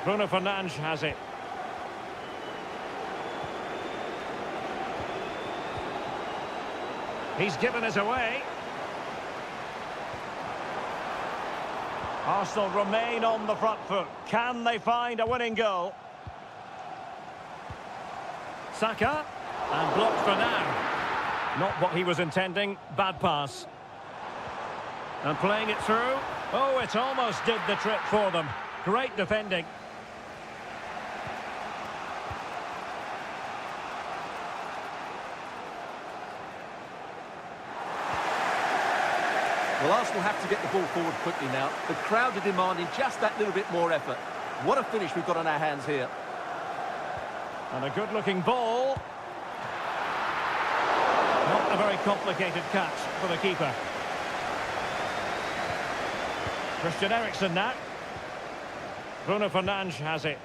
Bruno Fernandes has it. He's given us away. Arsenal remain on the front foot. Can they find a winning goal? Saka. And blocked for now. Not what he was intending. Bad pass. And playing it through. Oh, it almost did the trick for them. Great defending. Well, Arsenal have to get the ball forward quickly now. The crowd are demanding just that little bit more effort. What a finish we've got on our hands here. And a good-looking ball. Not a very complicated catch for the keeper. Christian Eriksen now. Bruno Fernandes has it.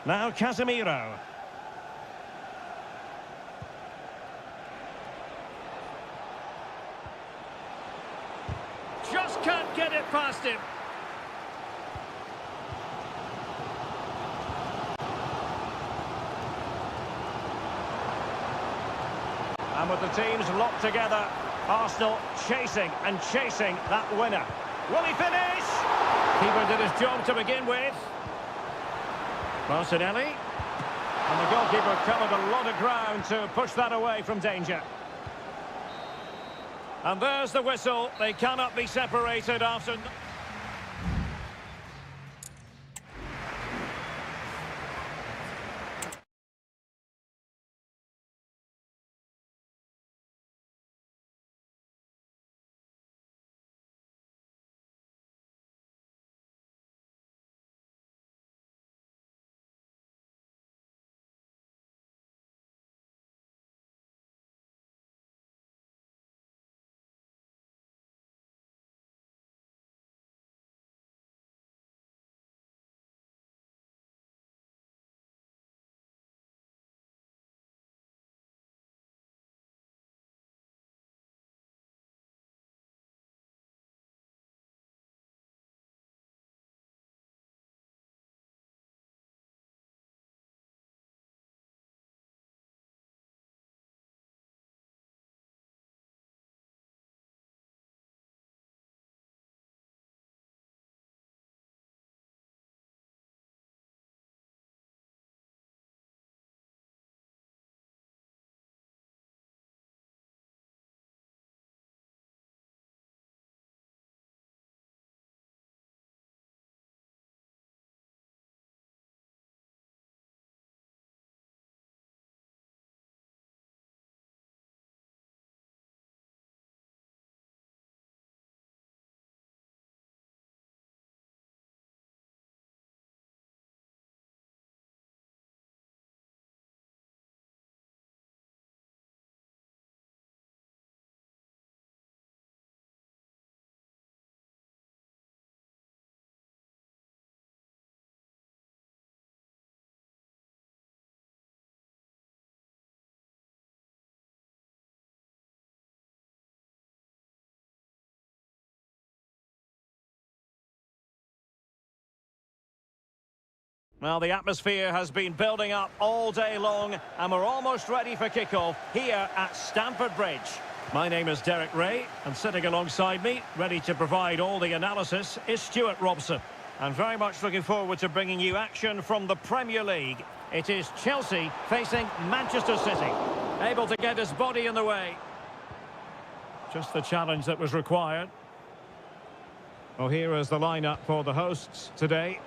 Now Casemiro. Just can't get it past him. And with the teams locked together, Arsenal chasing and chasing that winner. Will he finish? Keeper did his job to begin with. Martinelli. And the goalkeeper covered a lot of ground to push that away from danger. And there's the whistle. They cannot be separated after... Well, the atmosphere has been building up all day long, and we're almost ready for kickoff here at Stamford Bridge. My name is Derek Ray, and sitting alongside me, ready to provide all the analysis, is Stuart Robson. And very much looking forward to bringing you action from the Premier League. It is Chelsea facing Manchester City. Able to get his body in the way. Just the challenge that was required. Well, here is the lineup for the hosts today.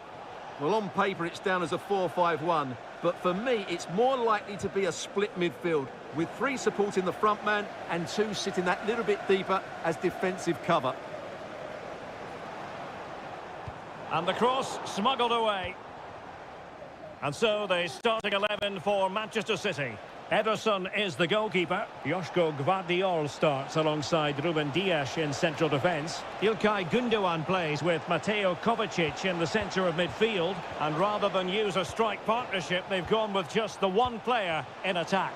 Well, on paper, it's down as a 4-5-1. But for me, it's more likely to be a split midfield, with 3 supporting the front man and 2 sitting that little bit deeper as defensive cover. And the cross smuggled away. And so the starting 11 for Manchester City. Ederson is the goalkeeper. Joško Gvardiol starts alongside Ruben Dias in central defence. Ilkay Gundogan plays with Mateo Kovacic in the centre of midfield. And rather than use a strike partnership, they've gone with just the one player in attack.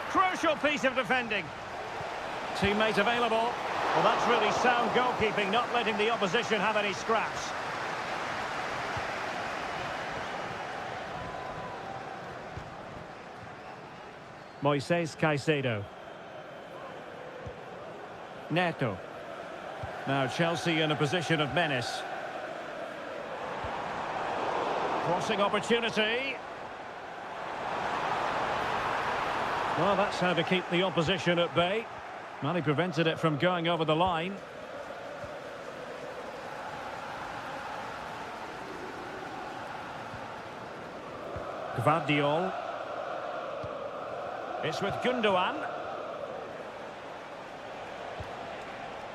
Crucial piece of defending. Teammate available. Well, that's really sound goalkeeping, not letting the opposition have any scraps. Moises Caicedo. Neto. Now Chelsea in a position of menace. Crossing opportunity. Well, that's how to keep the opposition at bay. Well, he prevented it from going over the line. Gvardiol. It's with Gundogan.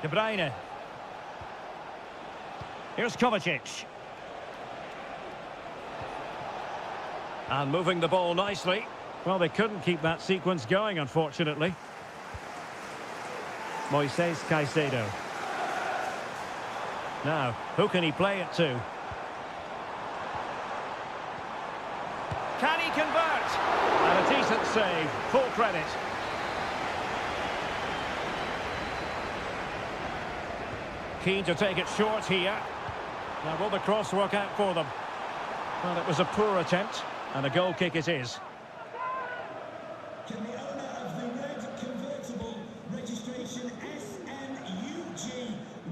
De Bruyne. Here's Kovacic. And moving the ball nicely. Well, they couldn't keep that sequence going, unfortunately. Moises Caicedo. Now, who can he play it to? Can he convert? And a decent save. Full credit. Keen to take it short here. Now, will the cross work out for them? Well, it was a poor attempt, and a goal kick it is. Can the owner of the red convertible registration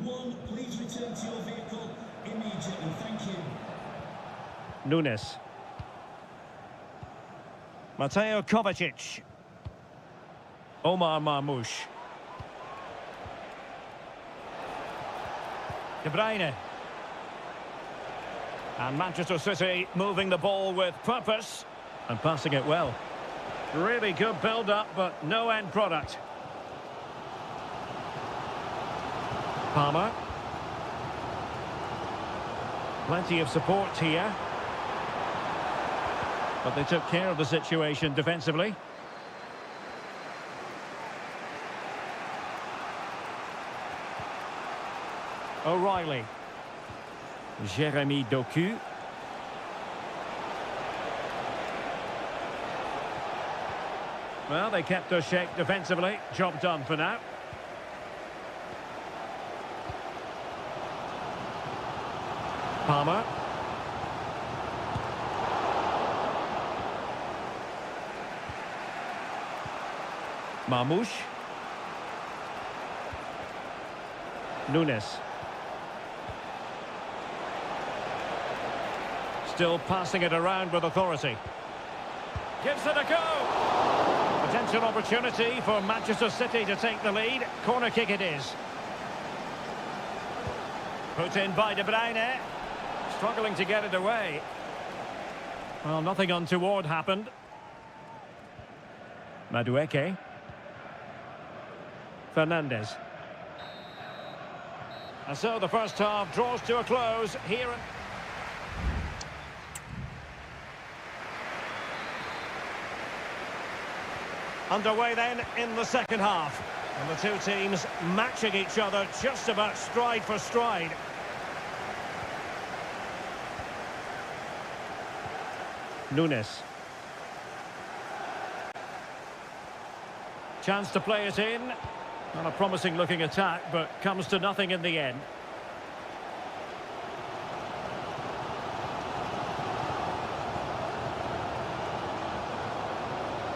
SNUG1 please return to your vehicle immediately? Thank you. Nunes. Mateo Kovacic. Omar Marmoush. De Bruyne. And Manchester City moving the ball with purpose and passing it well. Really good build-up, but no end product. Palmer. Plenty of support here. But they took care of the situation defensively. O'Reilly. Jeremy Doku. Well, they kept their shape defensively. Job done for now. Palmer. Marmoush. Nunes. Still passing it around with authority. Gives it a go. Potential opportunity for Manchester City to take the lead. Corner kick it is. Put in by De Bruyne. Struggling to get it away. Well, nothing untoward happened. Madueke. Fernandes. And so the first half draws to a close here. Underway then in the second half. And the two teams matching each other just about stride for stride. Nunes. Chance to play it in. Not a promising looking attack, but comes to nothing in the end.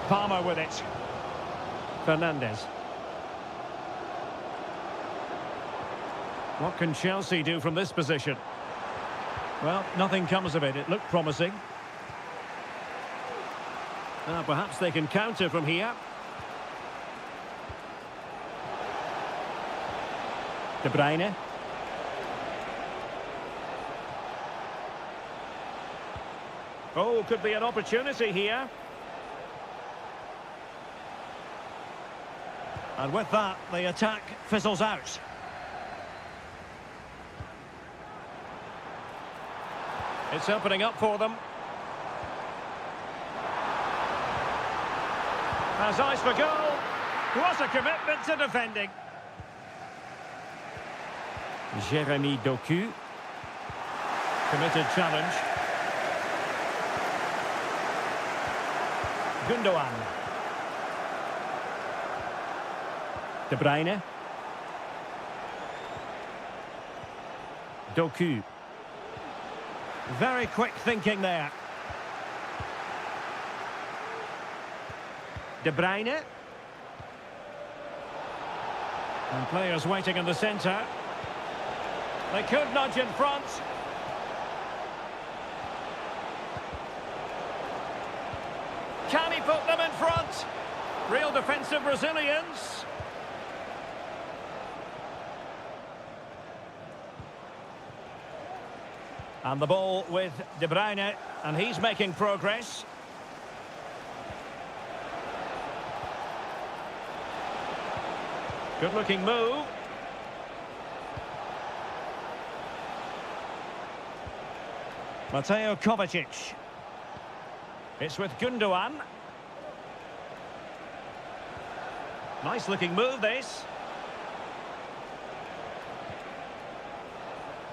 Palmer with it. Fernandez. What can Chelsea do from this position? Well, nothing comes of it. It looked promising. Perhaps they can counter from here. De Bruyne. Oh, could be an opportunity here. And with that, the attack fizzles out. It's opening up for them. Has eyes for goal. What a commitment to defending. Jérémy Doku. Committed challenge. Gundogan. De Bruyne. Doku. Very quick thinking there. De Bruyne. And players waiting in the centre. They could nudge in front. Can he put them in front? Real defensive resilience. And the ball with De Bruyne, and he's making progress. Good-looking move. Mateo Kovacic. It's with Gundogan. Nice-looking move, this.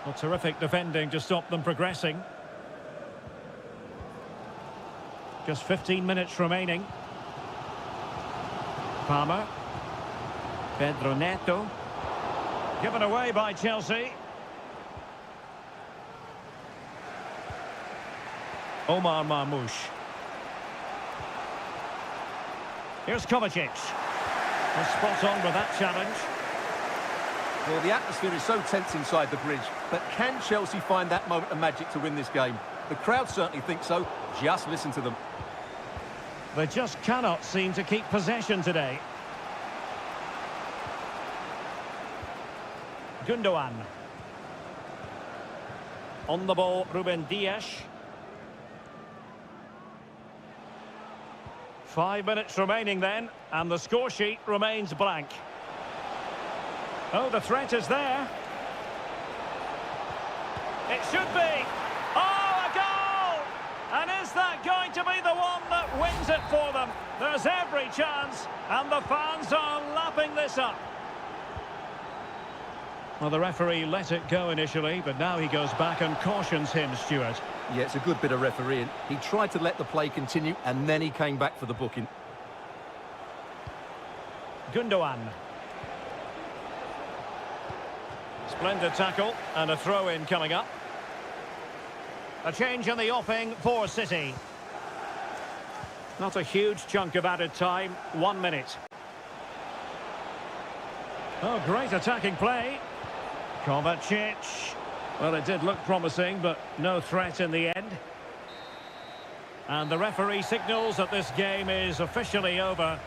Well, terrific defending to stop them progressing. Just 15 minutes remaining. Palmer. Pedro Neto. Given away by Chelsea. Omar Marmoush. Here's Kovacic. Well, spot on with that challenge. Well, the atmosphere is so tense inside the bridge, but can Chelsea find that moment of magic to win this game? The crowd certainly think so. Just listen to them. They just cannot seem to keep possession today. Gundogan. On the ball, Ruben Dias. 5 minutes remaining then, and the score sheet remains blank. Oh, the threat is there. It should be. Oh, a goal! And is that going to be the one that wins it for them? There's every chance, and the fans are lapping this up. Well, the referee let it go initially, but now he goes back and cautions him, Stuart. Yeah, it's a good bit of refereeing. He tried to let the play continue, and then he came back for the booking. Gundogan. Splendid tackle, and a throw-in coming up. A change in the offing for City. Not a huge chunk of added time, 1 minute. Oh, great attacking play. Kovacic. Well, it did look promising, but no threat in the end. And the referee signals that this game is officially over.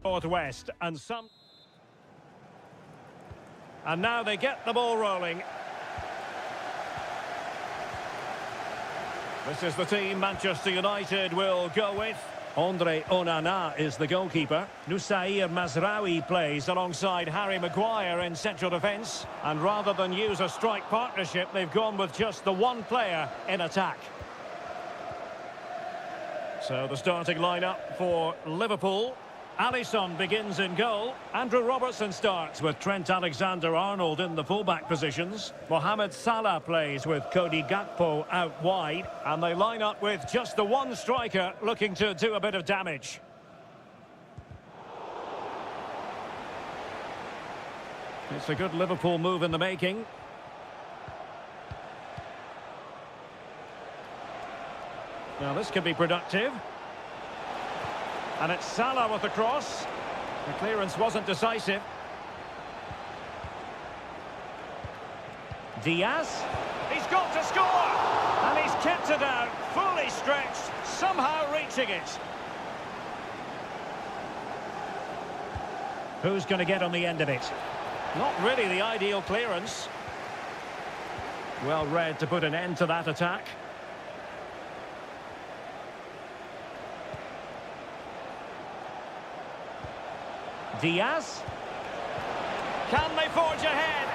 Northwest and some. And now they get the ball rolling. This is the team Manchester United will go with. Andre Onana is the goalkeeper. Nusair Mazraoui plays alongside Harry Maguire in central defence. And rather than use a strike partnership, they've gone with just the one player in attack. So the starting lineup for Liverpool. Alisson begins in goal. Andrew Robertson starts with Trent Alexander-Arnold in the fullback positions. Mohamed Salah plays with Cody Gakpo out wide. And they line up with just the one striker looking to do a bit of damage. It's a good Liverpool move in the making. Now this could be productive. And it's Salah with the cross. The clearance wasn't decisive. Diaz. He's got to score! And he's kept it out, fully stretched, somehow reaching it. Who's going to get on the end of it? Not really the ideal clearance. Well read to put an end to that attack. Diaz. Can they forge ahead?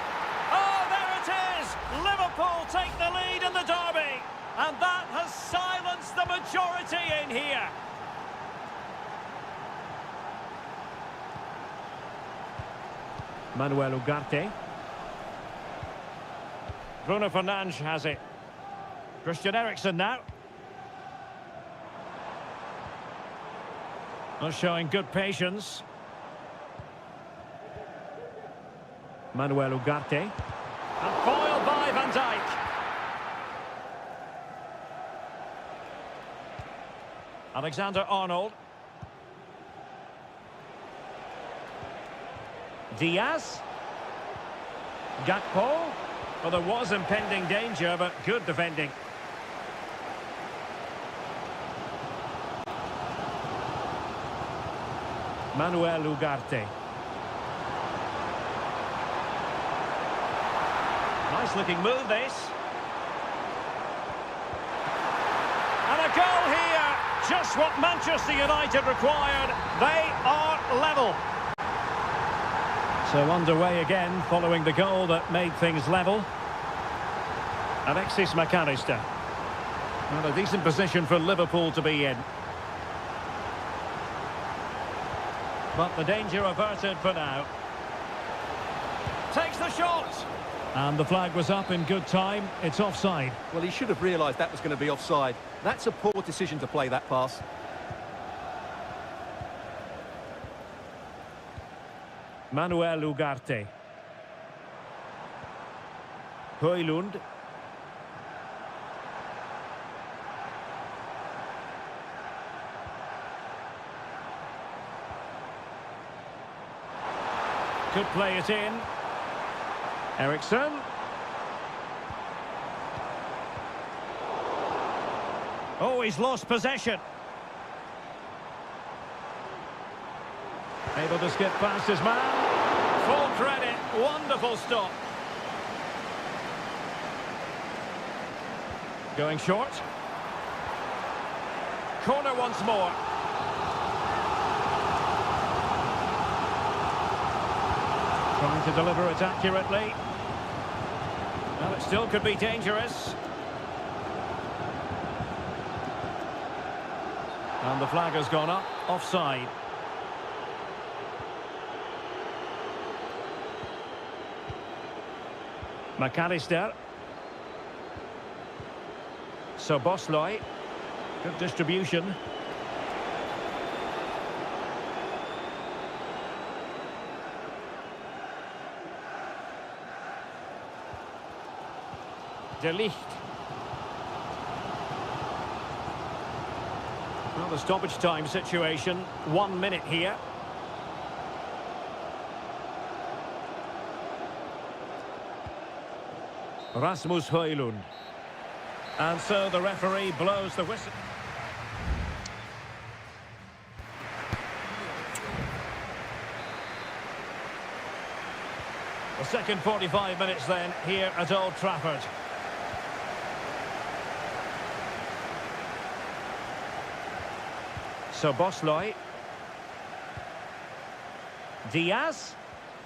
Oh, there it is! Liverpool take the lead in the derby. And that has silenced the majority in here. Manuel Ugarte. Bruno Fernandes has it. Christian Eriksen now. Well, showing good patience. Manuel Ugarte. And foiled by Van Dijk. Alexander-Arnold. Diaz. Gakpo. Well, there was impending danger, but good defending. Manuel Ugarte. Nice looking move, this. And a goal here. Just what Manchester United required. They are level. So underway again following the goal that made things level. Alexis McAllister. Well, a decent position for Liverpool to be in. But the danger averted for now. Takes the shot. And the flag was up in good time. It's offside. Well, he should have realised that was going to be offside. That's a poor decision to play that pass. Manuel Ugarte. Højlund. Could play it in. Eriksen. Oh, he's lost possession. Able to skip past his man. Full credit. Wonderful stop. Going short. Corner once more. Trying to deliver it accurately. Well, it still could be dangerous. And the flag has gone up. Offside. McAllister. Szoboszlai. Good distribution. De Ligt. Well, the stoppage time situation, 1 minute here. Rasmus Højlund. And so the referee blows the whistle. second 45 minutes then here at Old Trafford. So Bosley. Diaz.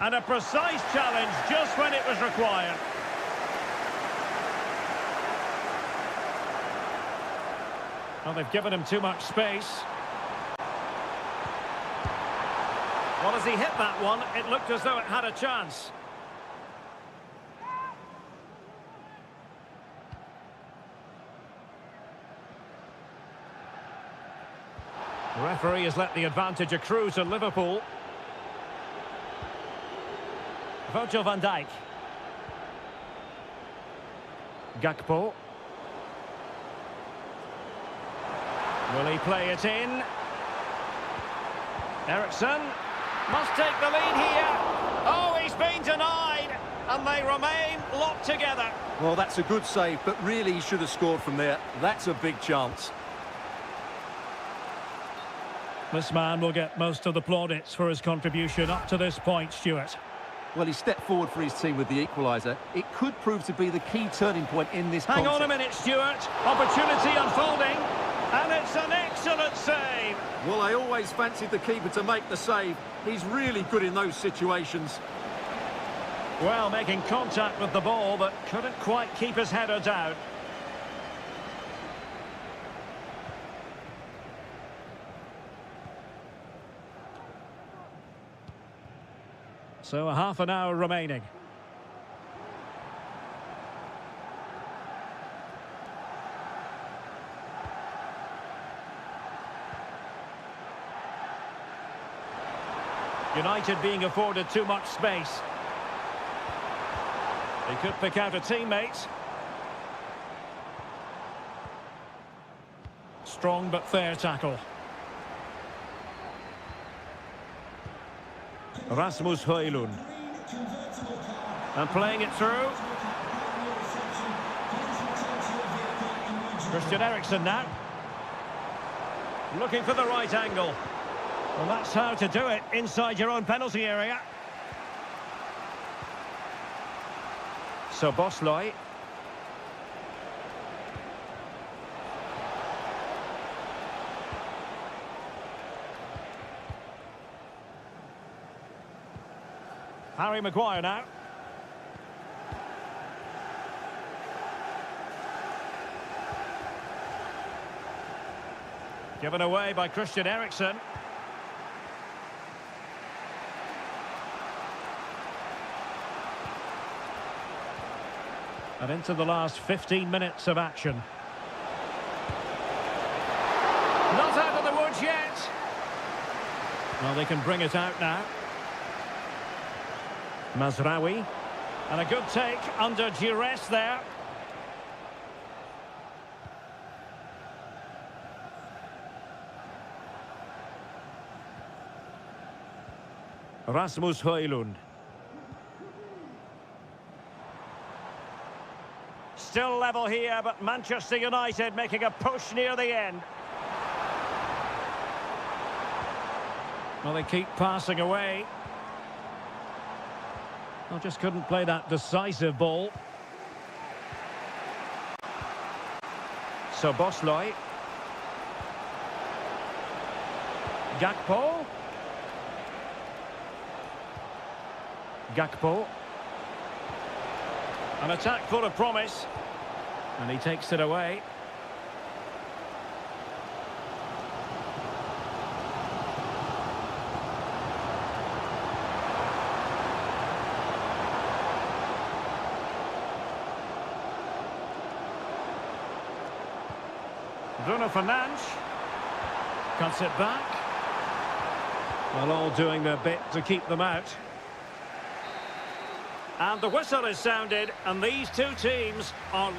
And a precise challenge just when it was required. Well, they've given him too much space. Well, as he hit that one, it looked as though it had a chance. The referee has let the advantage accrue to Liverpool. Virgil van Dijk. Gakpo. Will he play it in? Eriksen must take the lead here. Oh, he's been denied, and they remain locked together. Well, that's a good save, but really he should have scored from there. That's a big chance. This man will get most of the plaudits for his contribution up to this point, Stuart. Well, he stepped forward for his team with the equaliser. It could prove to be the key turning point in this contest. Hang on a minute, Stuart. Opportunity unfolding. And it's an excellent save. Well, I always fancied the keeper to make the save. He's really good in those situations. Well, making contact with the ball, but couldn't quite keep his header down. So a half an hour remaining. United being afforded too much space. He could pick out a teammate. Strong but fair tackle. Rasmus Højlund. And playing it through. Christian Eriksen now. Looking for the right angle. Well, that's how to do it inside your own penalty area. So Bosley. Harry Maguire now. Given away by Christian Eriksen. And into the last 15 minutes of action. Not out of the woods yet. Well, they can bring it out now. Mazraoui. And a good take under duress there. Rasmus Højlund. Still level here, but Manchester United making a push near the end. Well, they keep passing away. Well, just couldn't play that decisive ball. So Bosley. Gakpo. Gakpo. An attack full of promise. And he takes it away. Bruno Fernandes cuts it back. Well, all doing their bit to keep them out. And the whistle is sounded, and these two teams are...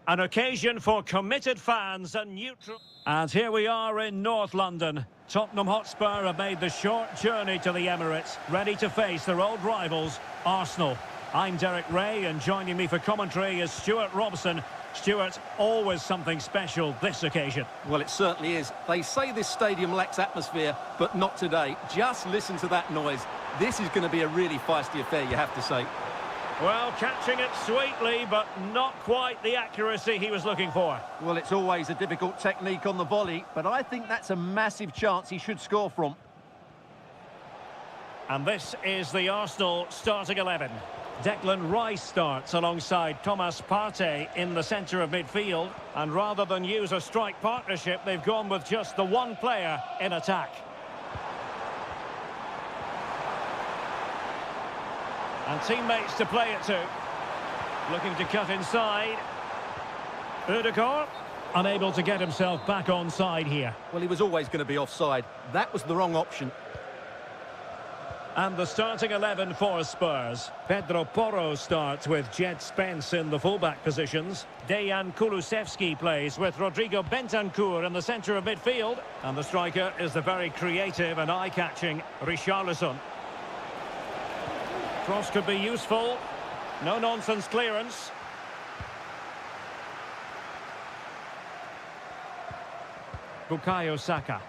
An occasion for committed fans and neutral. And here we are in North London. Tottenham Hotspur have made the short journey to the Emirates, ready to face their old rivals, Arsenal. I'm Derek Ray, and joining me for commentary is Stuart Robson. Stuart, always something special this occasion. Well, it certainly is. They say this stadium lacks atmosphere, but not today. Just listen to that noise. This is going to be a really feisty affair, you have to say. Well, catching it sweetly, but not quite the accuracy he was looking for. Well, it's always a difficult technique on the volley, but I think that's a massive chance he should score from. And this is the Arsenal starting 11. Declan Rice starts alongside Thomas Partey in the centre of midfield. And rather than use a strike partnership, they've gone with just the one player in attack. And teammates to play it to. Looking to cut inside. Ødegaard, unable to get himself back onside here. Well, he was always going to be offside. That was the wrong option. And the starting 11 for Spurs. Pedro Porro starts with Jed Spence in the fullback positions. Dejan Kulusevski plays with Rodrigo Bentancur in the centre of midfield. And the striker is the very creative and eye-catching Richarlison. Cross could be useful. No-nonsense clearance. Bukayo Saka.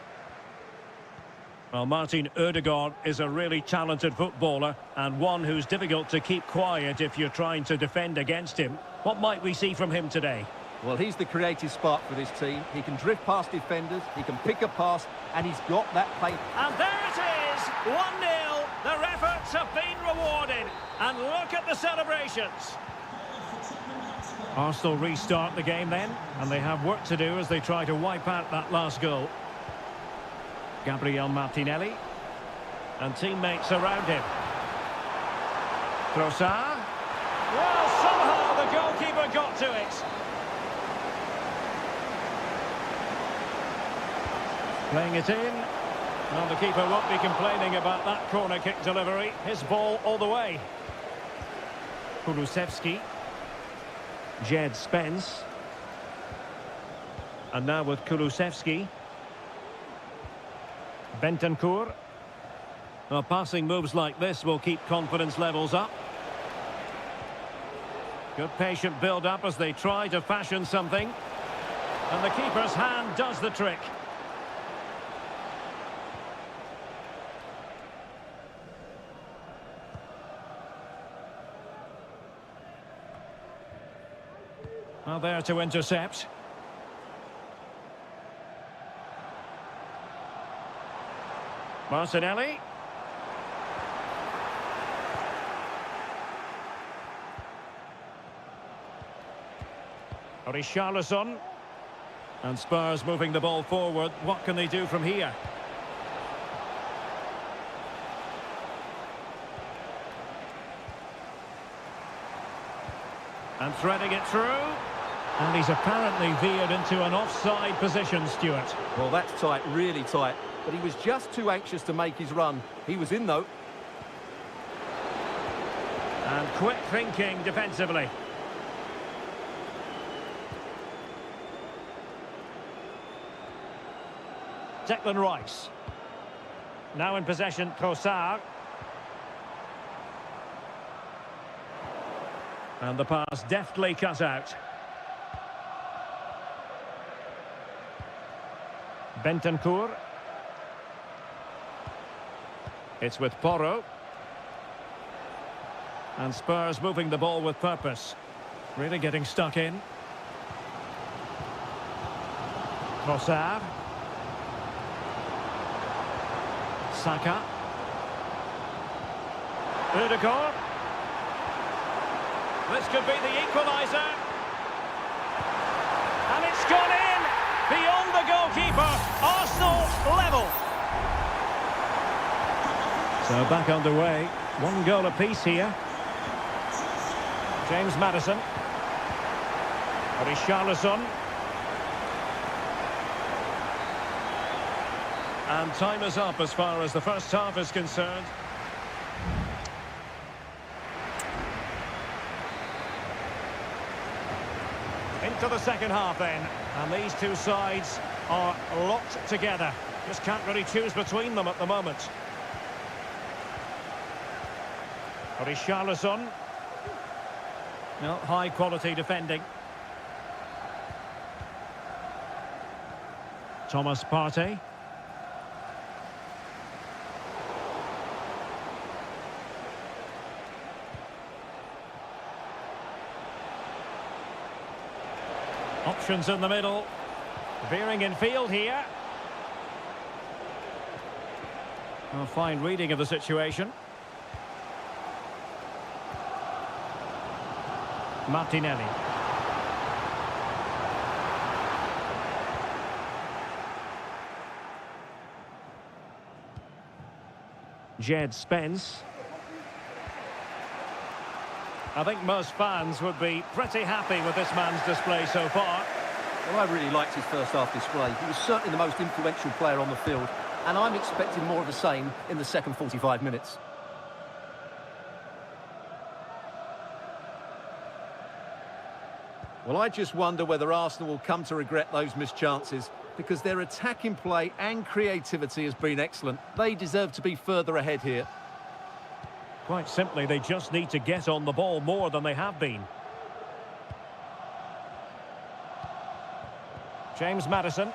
Well, Martin Ødegaard is a really talented footballer and one who's difficult to keep quiet if you're trying to defend against him. What might we see from him today? Well, he's the creative spark for this team. He can drift past defenders, he can pick a pass, and he's got that play. And there it is, 1-0. Their efforts have been rewarded. And look at the celebrations. Arsenal restart the game then, and they have work to do as they try to wipe out that last goal. Gabriel Martinelli. And teammates around him. Trossard. Well, somehow the goalkeeper got to it. Playing it in. Well, the keeper won't be complaining about that corner kick delivery. His ball all the way. Kulusevski. Jed Spence. And now with Kulusevski. Bentancur. Well, passing moves like this will keep confidence levels up. Good patient build-up as they try to fashion something. And the keeper's hand does the trick. Well, there to intercept. Martinelli. Richarlison. And Spurs moving the ball forward. What can they do from here? And threading it through. And he's apparently veered into an offside position, Stuart. Well, that's tight, really tight. But he was just too anxious to make his run. He was in, though. And quick thinking defensively. Declan Rice. Now in possession, Trossard. And the pass deftly cut out. Bentancur. It's with Porro. And Spurs moving the ball with purpose. Really getting stuck in. Trossard. Saka. Ødegaard. This could be the equaliser. And it's gone in! Beyond the goalkeeper. Arsenal level. So back underway. One goal apiece here. James Maddison. Richarlison. And time is up as far as the first half is concerned. into the second half then. And these two sides are locked together. Just can't really choose between them at the moment. Richarlison. No, high quality defending. Thomas Partey. Options in the middle. Veering in field here. A fine reading of the situation. Martinelli. Jed Spence. I think most fans would be pretty happy with this man's display so far. Well, I really liked his first half display. He was certainly the most influential player on the field, and I'm expecting more of the same in the second 45 minutes. Well, I just wonder whether Arsenal will come to regret those missed chances, because their attacking play and creativity has been excellent. They deserve to be further ahead here. Quite simply, they just need to get on the ball more than they have been. James Maddison.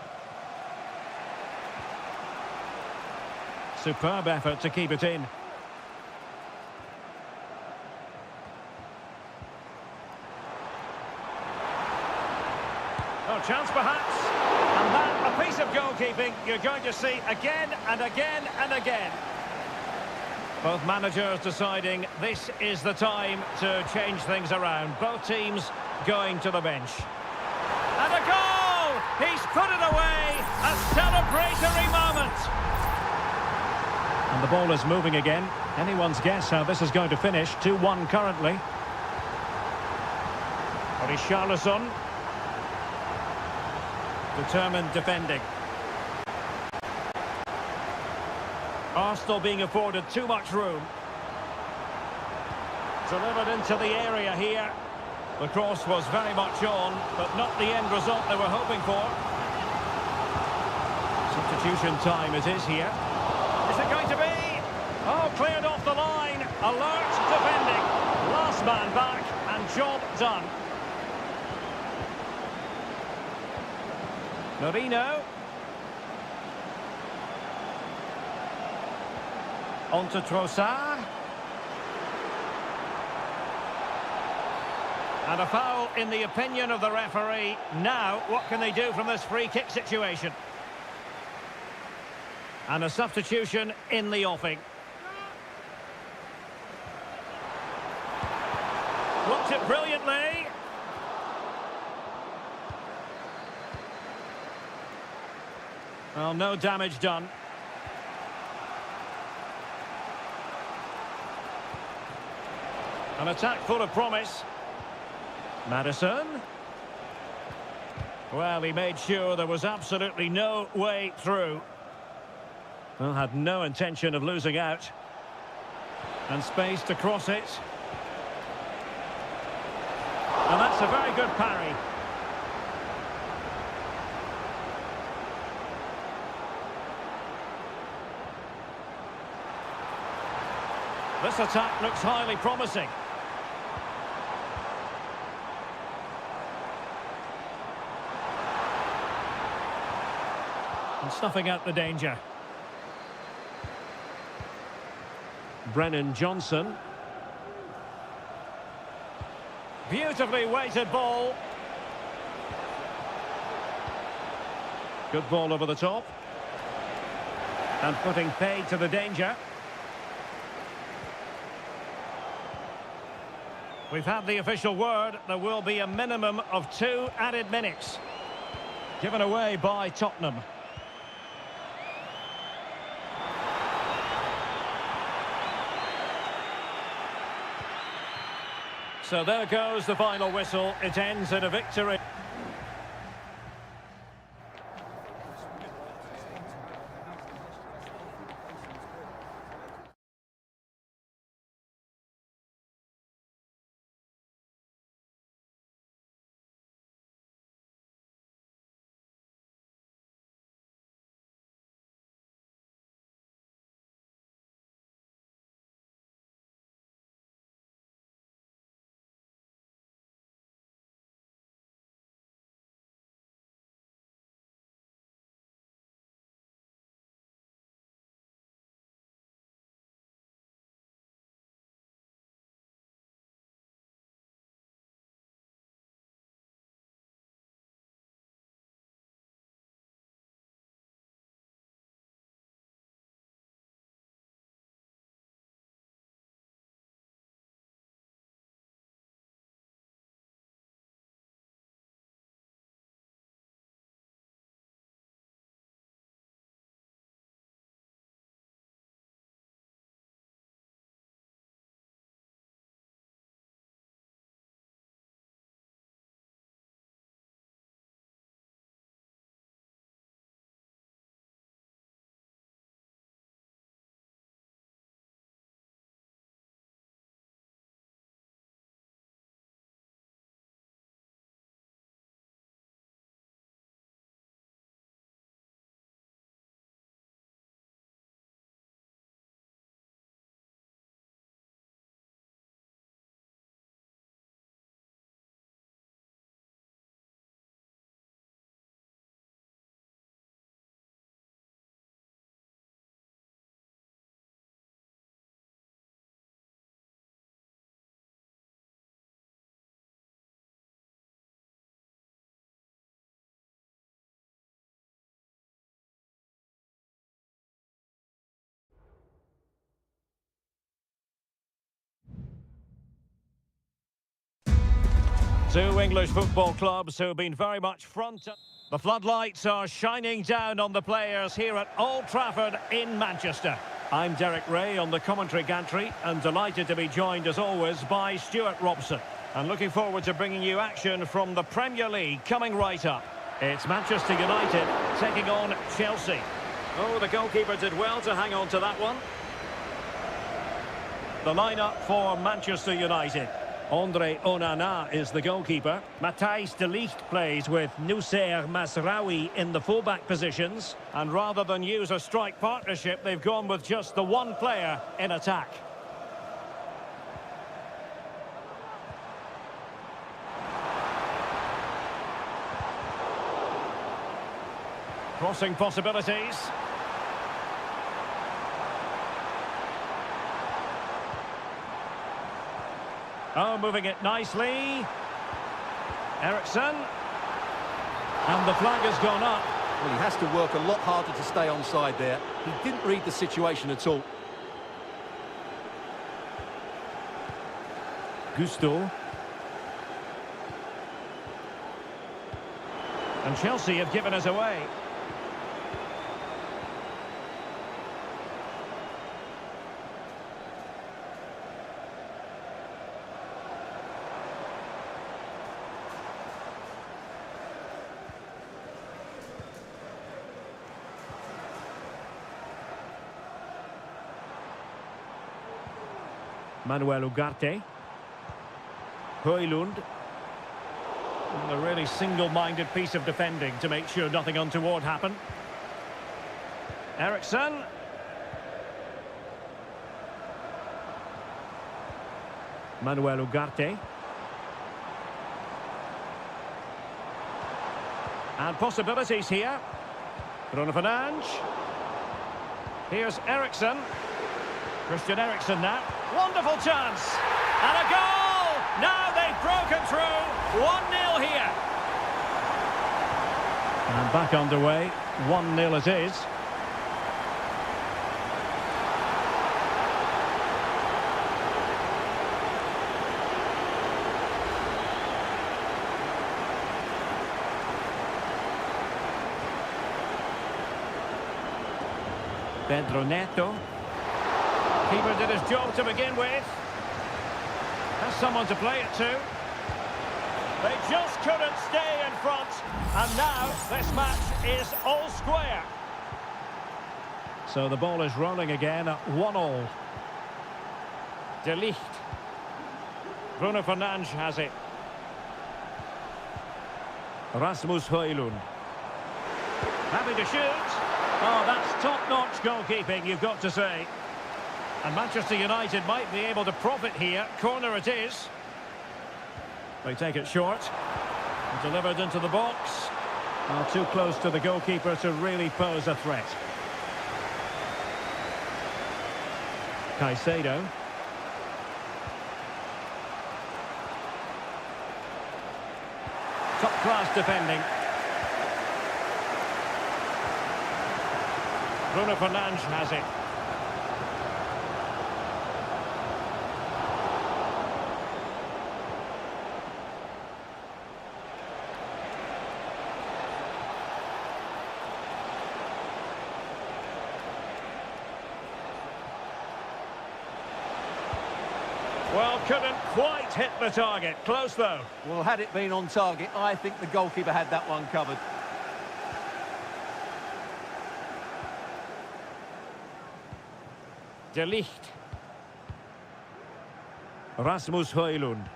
Superb effort to keep it in. Oh, chance perhaps. And that, a piece of goalkeeping you're going to see again and again and again. Both managers deciding this is the time to change things around. Both teams going to the bench. And a goal! He's put it away! A celebratory moment! And the ball is moving again. Anyone's guess how this is going to finish. 2-1 currently. Richarlison. Determined defending. Arsenal being afforded too much room. Delivered into the area here. The cross was very much on, but not the end result they were hoping for. Substitution time it is here. Is it going to be? Oh, cleared off the line. Alert defending. Last man back and job done. Marino. On to Trossard. And a foul in the opinion of the referee. Now, what can they do from this free kick situation? And a substitution in the offing. Blocked it brilliantly. Well, no damage done. An attack full of promise. Maddison. Well, he made sure there was absolutely no way through. Well, had no intention of losing out. And space to cross it. And that's a very good parry. This attack looks highly promising. And snuffing out the danger. Brennan Johnson. Beautifully weighted ball. Good ball over the top. And putting paid to the danger. We've had the official word. There will be a minimum of 2 added minutes. Given away by Tottenham. So there goes the final whistle. It ends in a victory. Two English football clubs who've been very much front. The floodlights are shining down on the players here at Old Trafford in Manchester. I'm Derek Ray on the commentary gantry and delighted to be joined as always by Stuart Robson. And looking forward to bringing you action from the Premier League coming right up. It's Manchester United taking on Chelsea. Oh, the goalkeeper did well to hang on to that one. The lineup for Manchester United. Andre Onana is the goalkeeper. Matthijs de Ligt plays with Noussair Mazraoui in the fullback positions. And rather than use a strike partnership, they've gone with just the one player in attack. Crossing possibilities. Oh, moving it nicely. Eriksson. And the flag has gone up. Well, he has to work a lot harder to stay onside there. He didn't read the situation at all. Gusto. And Chelsea have given us away. Manuel Ugarte. Højlund. A really single-minded piece of defending to make sure nothing untoward happened. Eriksson. Manuel Ugarte. And possibilities here. Bruno Fernandes. Here's Eriksson. Christian Eriksson now. Wonderful chance. And a goal! Now they've broken through. 1-0 here. And back underway. 1-0 it is. Pedro Neto. Keeper did his job to begin with. Has someone to play it to. They just couldn't stay in front. And now this match is all square. So the ball is rolling again at 1-1. De Ligt. Bruno Fernandes has it. Rasmus Højlund. Happy to shoot. Oh, that's top-notch goalkeeping, you've got to say. And Manchester United might be able to profit here. Corner it is. They take it short. Delivered into the box. Well, too close to the goalkeeper to really pose a threat. Caicedo. Top-class defending. Bruno Fernandes has it. Well, couldn't quite hit the target. Close, though. Well, had it been on target, I think the goalkeeper had that one covered. De Ligt. Rasmus Højlund.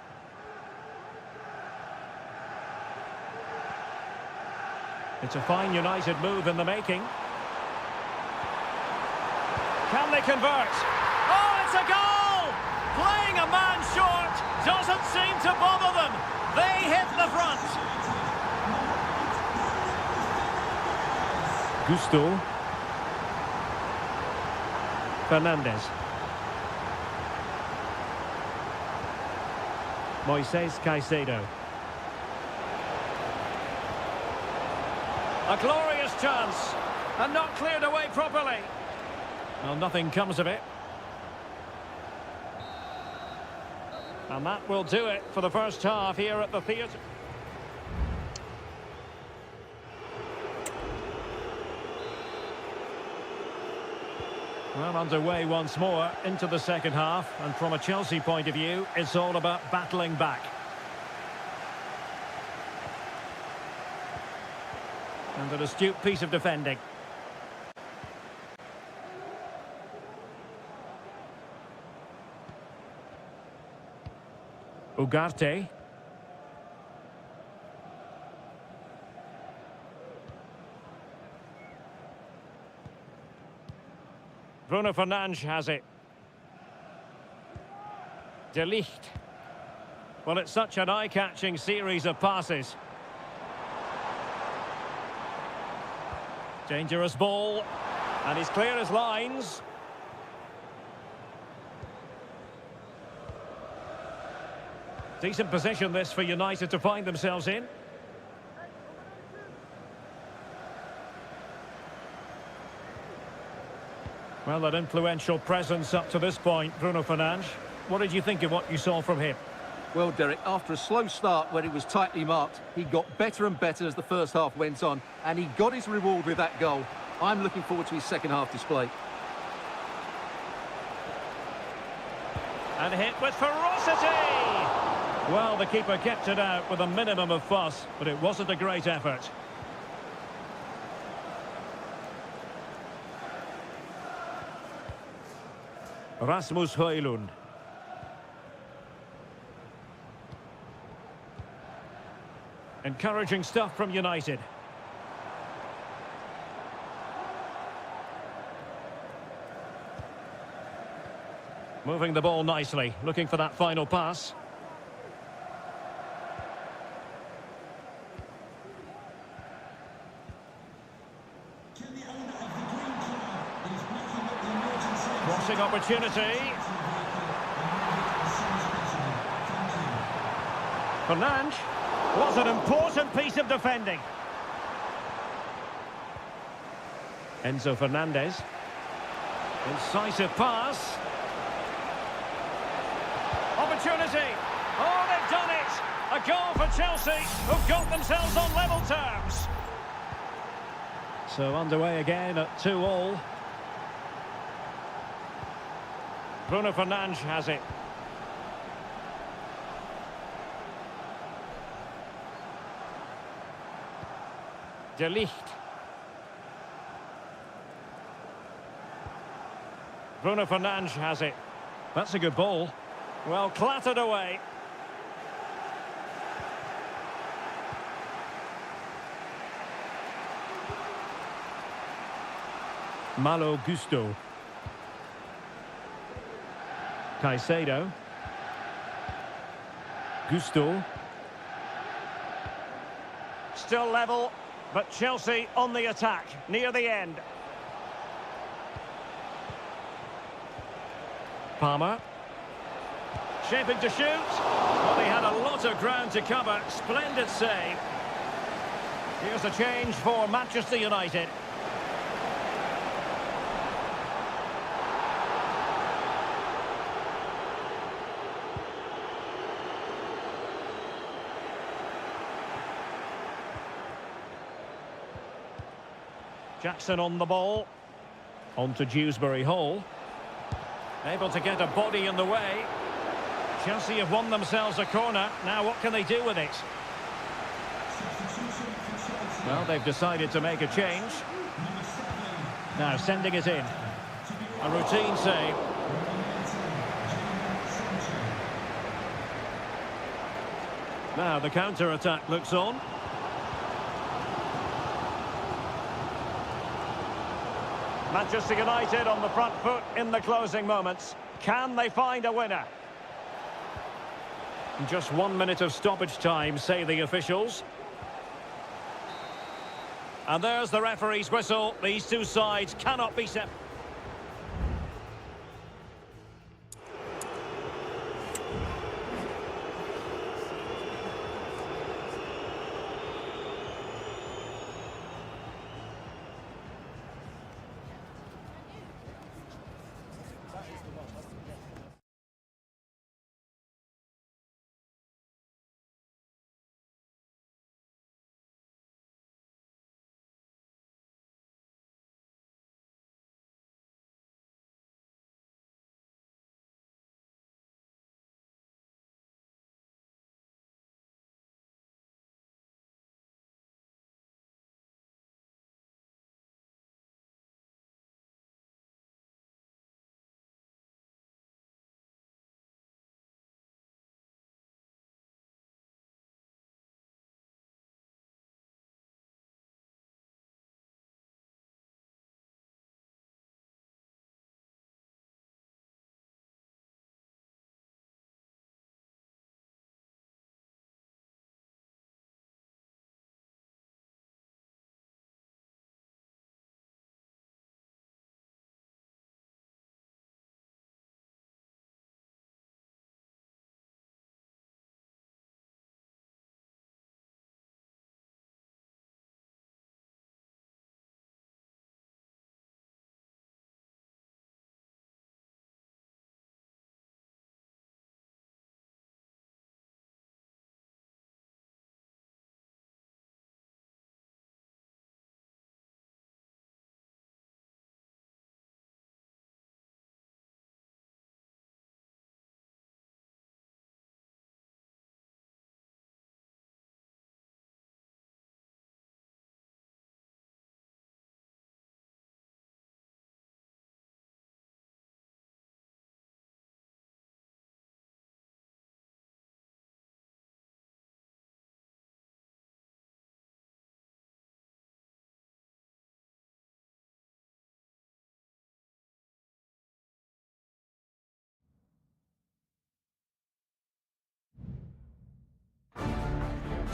It's a fine United move in the making. Can they convert? Oh, it's a goal! Playing a man short doesn't seem to bother them. They hit the front. Gusto. Fernandes. Moises Caicedo. A glorious chance, and not cleared away properly. Well, nothing comes of it. And that will do it for the first half here at the theatre. Well, underway once more into the second half. And from a Chelsea point of view, it's all about battling back. And an astute piece of defending. Ugarte. Bruno Fernandes has it. De Ligt. Well, it's such an eye-catching series of passes. Dangerous ball. And he's clear as lines. Decent position this for United to find themselves in. Well, that influential presence up to this point, Bruno Fernandes. What did you think of what you saw from him? Well, Derek, after a slow start when it was tightly marked, he got better and better as the first half went on, and he got his reward with that goal. I'm looking forward to his second half display. And hit with ferocity! Well, the keeper kept it out with a minimum of fuss, but it wasn't a great effort. Rasmus Højlund. Encouraging stuff from United. Moving the ball nicely, looking for that final pass. Crossing opportunity. Fernandes was an important piece of defending. Enzo Fernandez. Incisive pass. Opportunity. Oh, they've done it. A goal for Chelsea, who've got themselves on level terms. So underway again at 2-2. Bruno Fernandes has it. De Ligt. Bruno Fernandes has it. That's a good ball. Well, clattered away. Malo Gusto. Caicedo. Gusto. Still level, but Chelsea on the attack, near the end. Palmer. Shaping to shoot. Well, he had a lot of ground to cover. Splendid save. Here's a change for Manchester United. Jackson on the ball. On to Dewsbury Hall. Able to get a body in the way. Chelsea have won themselves a corner. Now what can they do with it? Well, they've decided to make a change. Now sending it in. A routine save. Now the counter-attack looks on. Manchester United on the front foot in the closing moments. Can they find a winner? Just 1 minute of stoppage time, say the officials. And there's the referee's whistle. These two sides cannot be separated.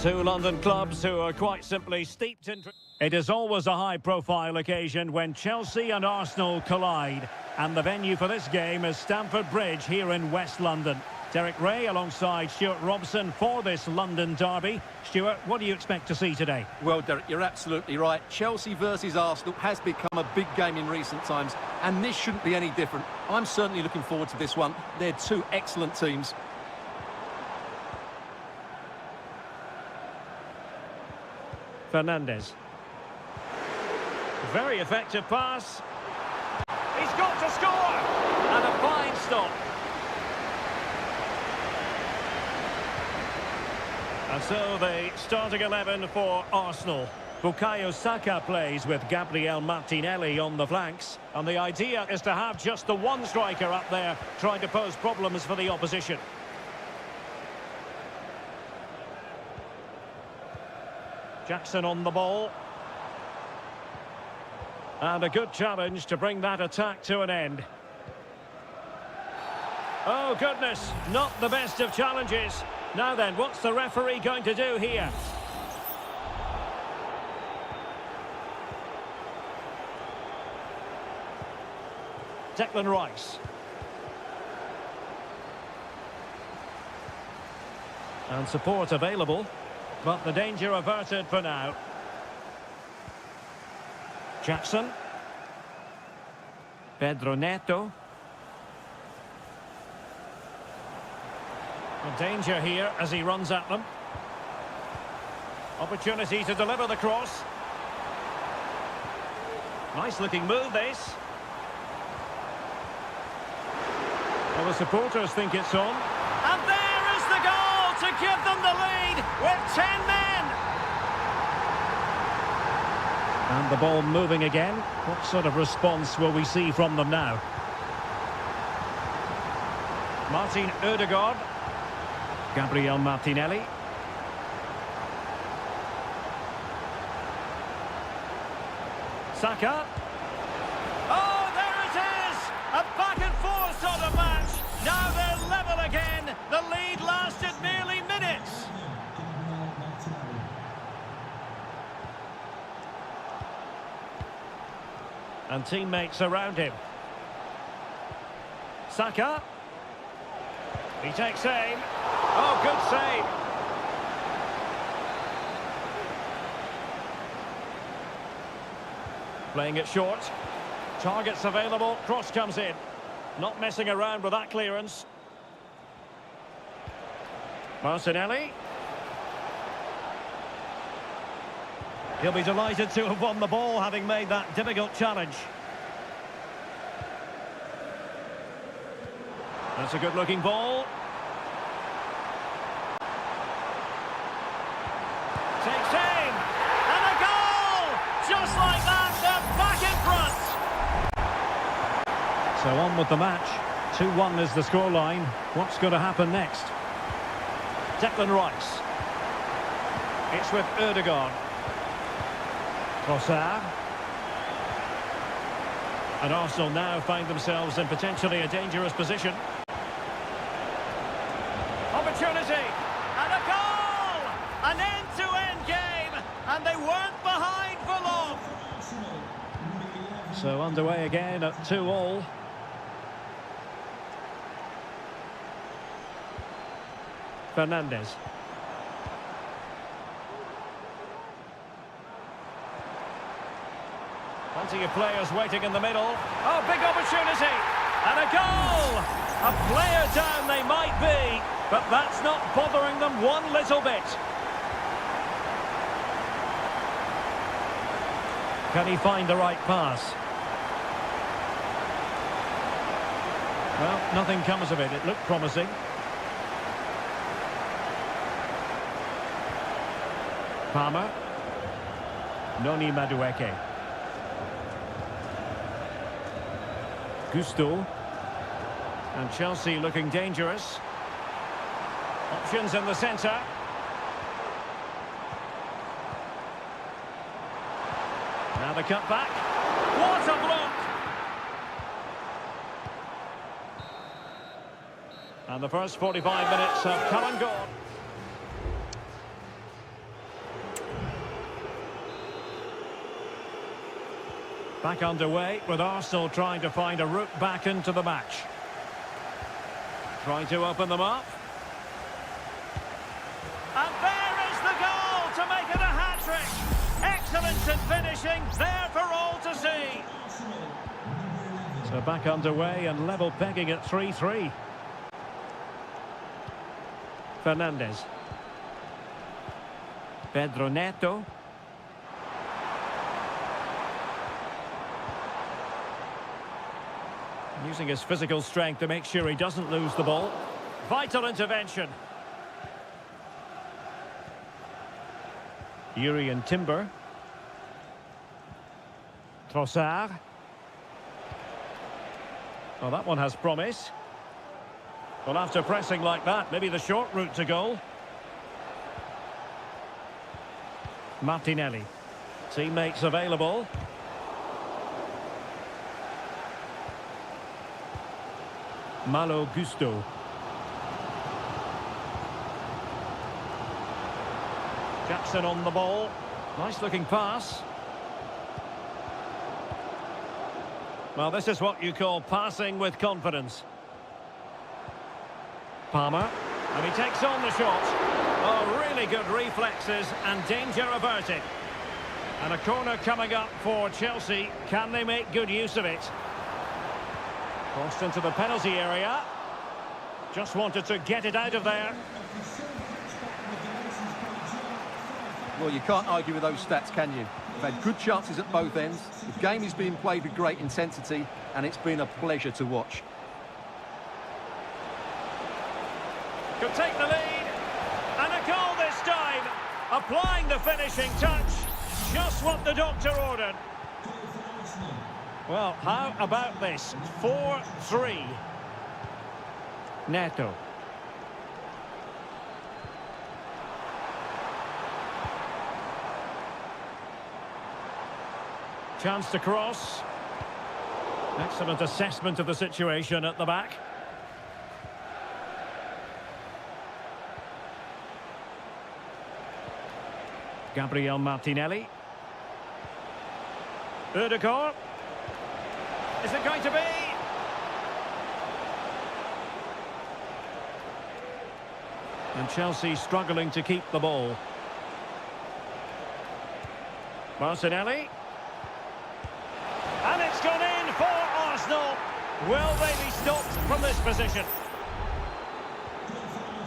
Two London clubs who are quite simply steeped in... It is always a high-profile occasion when Chelsea and Arsenal collide. And the venue for this game is Stamford Bridge here in West London. Derek Ray alongside Stuart Robson for this London derby. Stuart, what do you expect to see today? Well, Derek, you're absolutely right. Chelsea versus Arsenal has become a big game in recent times, and this shouldn't be any different. I'm certainly looking forward to this one. They're two excellent teams. Fernandes. Very effective pass. He's got to score! And a fine stop. And so the starting 11 for Arsenal. Bukayo Saka plays with Gabriel Martinelli on the flanks. And the idea is to have just the one striker up there trying to pose problems for the opposition. Jackson on the ball. And a good challenge to bring that attack to an end. Oh, goodness, not the best of challenges. Now then, what's the referee going to do here? Declan Rice. And support available, but the danger averted for now. Jackson. Pedro Neto. A danger here as he runs at them. Opportunity to deliver the cross. Nice looking move, this. Well, the supporters think it's on. And there is the goal to give them the lead with 10 men. And the ball moving again. What sort of response will we see from them now? Martin Ødegaard. Gabriel Martinelli. Saka. Oh, there it is! A back-and-forth sort of match. Now they're level again. The lead lasted merely minutes. And teammates around him. Saka. He takes aim. Oh, good save. Playing it short. Targets available. Cross comes in. Not messing around with that clearance. Martinelli. He'll be delighted to have won the ball, having made that difficult challenge. That's a good-looking ball. Takes aim! And a goal! Just like that, they're back in front! So on with the match. 2-1 is the scoreline. What's going to happen next? Declan Rice. It's with Ødegaard. Trossard. And Arsenal now find themselves in potentially a dangerous position. Opportunity! And a goal! An end-to-end game! And they weren't behind for long! So underway again at 2-2. Fernandes. Plenty of players waiting in the middle. Oh, big opportunity! And a goal! A player down they might be, but that's not bothering them one little bit. Can he find the right pass? Well, nothing comes of it. It looked promising. Palmer. Noni Madueke. Gusto. And Chelsea looking dangerous. Options in the centre. Now the cut back. What a block! And the first 45 minutes have come and gone. Back underway with Arsenal trying to find a route back into the match. Trying to open them up. And there is the goal to make it a hat-trick. Excellence in finishing, there for all to see. So back underway and level pegging at 3-3. Fernandez. Pedro Neto. Using his physical strength to make sure he doesn't lose the ball. Vital intervention. Urian Timber. Trossard. Well, that one has promise. Well, after pressing like that, maybe the short route to goal. Martinelli. Teammates available. Malo Gusto. Jackson on the ball. Nice looking pass. Well, this is what you call passing with confidence. Palmer. And he takes on the shot. Oh, really good reflexes and danger averted. And a corner coming up for Chelsea. Can they make good use of it? Crossed into the penalty area. Just wanted to get it out of there. Well, you can't argue with those stats, can you? They've had good chances at both ends. The game is being played with great intensity, and it's been a pleasure to watch. Could take the lead. And a goal this time. Applying the finishing touch. Just what the doctor ordered. Well, how about this? 4-3. Neto. Chance to cross. Excellent assessment of the situation at the back. Gabriel Martinelli. Ødegaard. Is it going to be? And Chelsea struggling to keep the ball. Martinelli. And it's gone in for Arsenal. Will they be stopped from this position?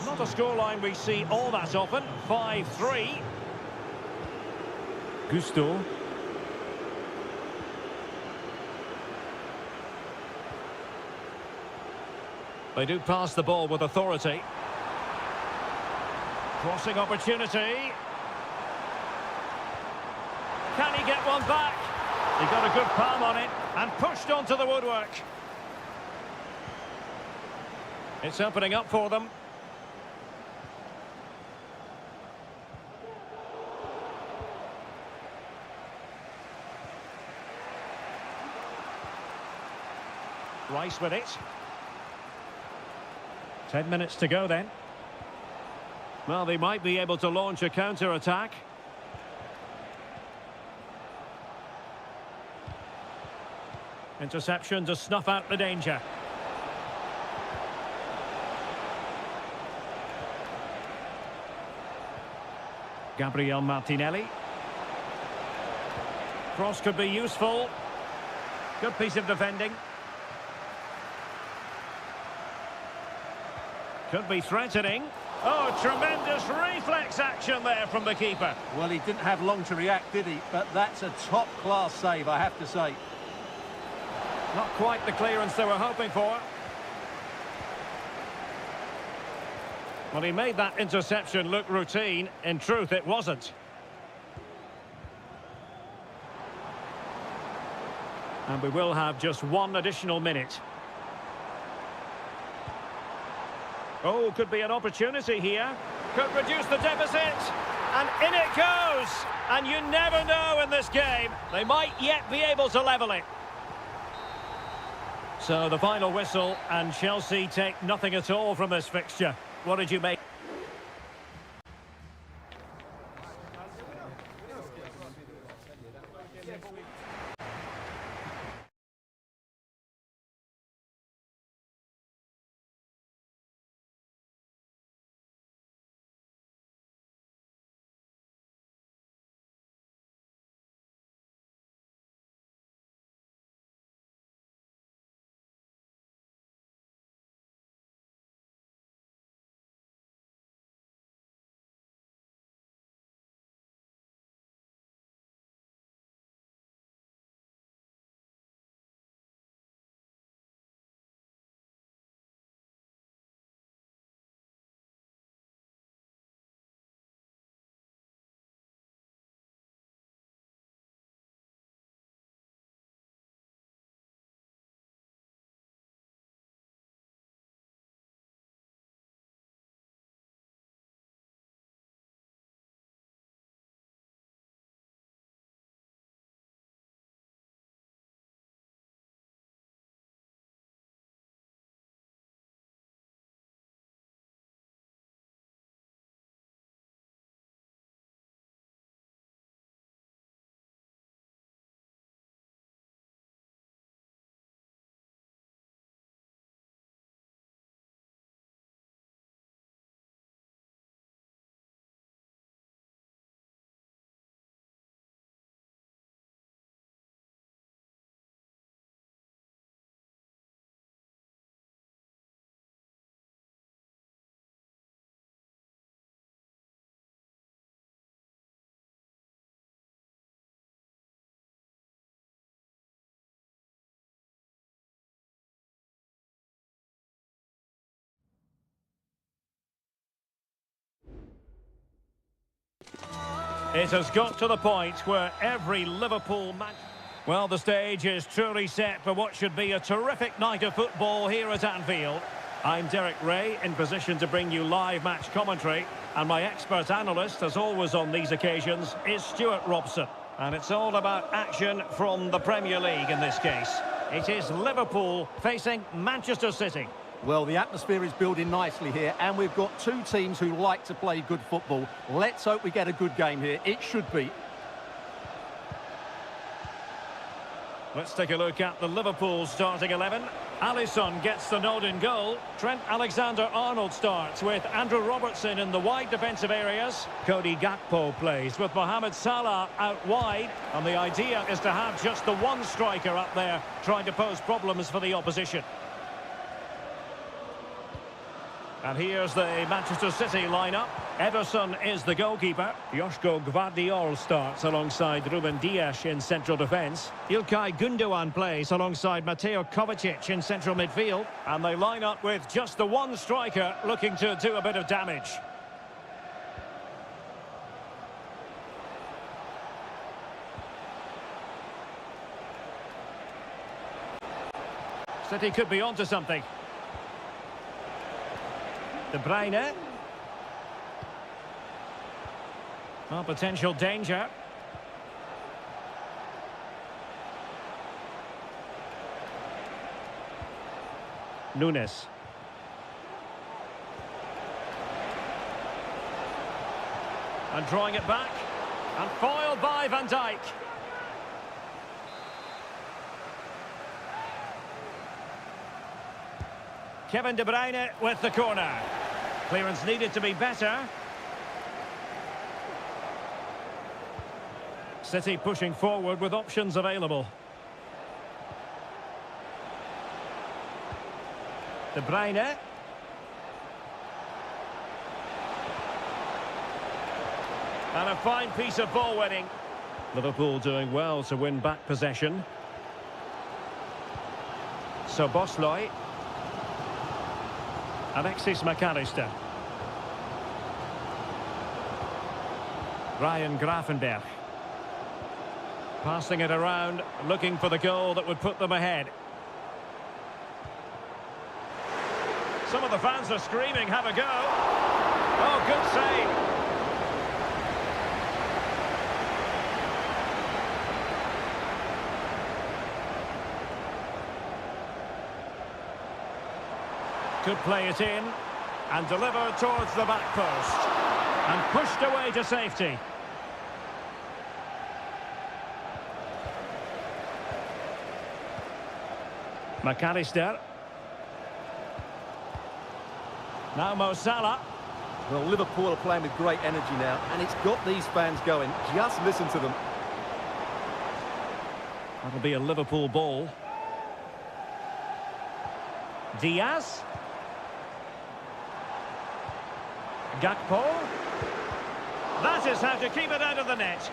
Not a scoreline we see all that often. 5-3. Gusto. They do pass the ball with authority. Crossing opportunity. Can he get one back? He got a good palm on it and pushed onto the woodwork. It's opening up for them. Rice with it. 10 minutes to go then. Well, they might be able to launch a counter-attack. Interception to snuff out the danger. Gabriel Martinelli. Cross could be useful. Good piece of defending. Could be threatening. Oh, tremendous reflex action there from the keeper. Well, he didn't have long to react, did he? But that's a top-class save, I have to say. Not quite the clearance they were hoping for. Well, he made that interception look routine. In truth, it wasn't. And we will have just one additional minute. Oh, could be an opportunity here. Could reduce the deficit. And in it goes. And you never know in this game. They might yet be able to level it. So the final whistle, and Chelsea take nothing at all from this fixture. What did you make? It has got to the point where every Liverpool match... Well, the stage is truly set for what should be a terrific night of football here at Anfield. I'm Derek Ray, in position to bring you live match commentary. And my expert analyst, as always on these occasions, is Stuart Robson. And it's all about action from the Premier League in this case. It is Liverpool facing Manchester City. Well, the atmosphere is building nicely here, and we've got two teams who like to play good football. Let's hope we get a good game here. It should be. Let's take a look at the Liverpool starting 11. Alisson gets the nod in goal. Trent Alexander-Arnold starts with Andrew Robertson in the wide defensive areas. Cody Gakpo plays with Mohamed Salah out wide. And the idea is to have just the one striker up there trying to pose problems for the opposition. And here's the Manchester City lineup. Ederson is the goalkeeper. Joško Gvardiol starts alongside Ruben Dias in central defence. İlkay Gündoğan plays alongside Mateo Kovacic in central midfield. And they line up with just the one striker looking to do a bit of damage. City could be onto something. De Bruyne. Oh, potential danger. Nunes. And drawing it back. And foiled by Van Dijk. Kevin De Bruyne with the corner. Clearance needed to be better. City pushing forward with options available. De Bruyne. And a fine piece of ball winning. Liverpool doing well to win back possession. Szoboszlai. Alexis McAllister. Ryan Gravenberch. Passing it around, looking for the goal that would put them ahead. Some of the fans are screaming, have a go. Oh, good save. Could play it in and deliver towards the back post. And pushed away to safety. McAllister. Now Mo Salah. Well, Liverpool are playing with great energy now, and it's got these fans going. Just listen to them. That'll be a Liverpool ball. Diaz. Gakpo. That is how to keep it out of the net.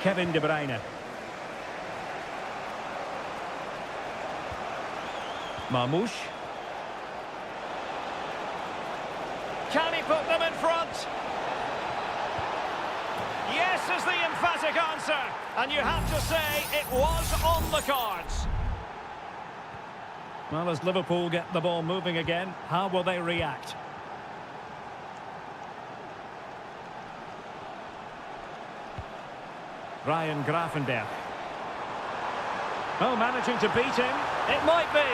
Kevin De Bruyne. Marmoush. Can he put them in front? Yes is the emphatic answer. And you have to say it was on the cards. Well, as Liverpool get the ball moving again, how will they react? Ryan Gravenberch. Oh, managing to beat him. It might be.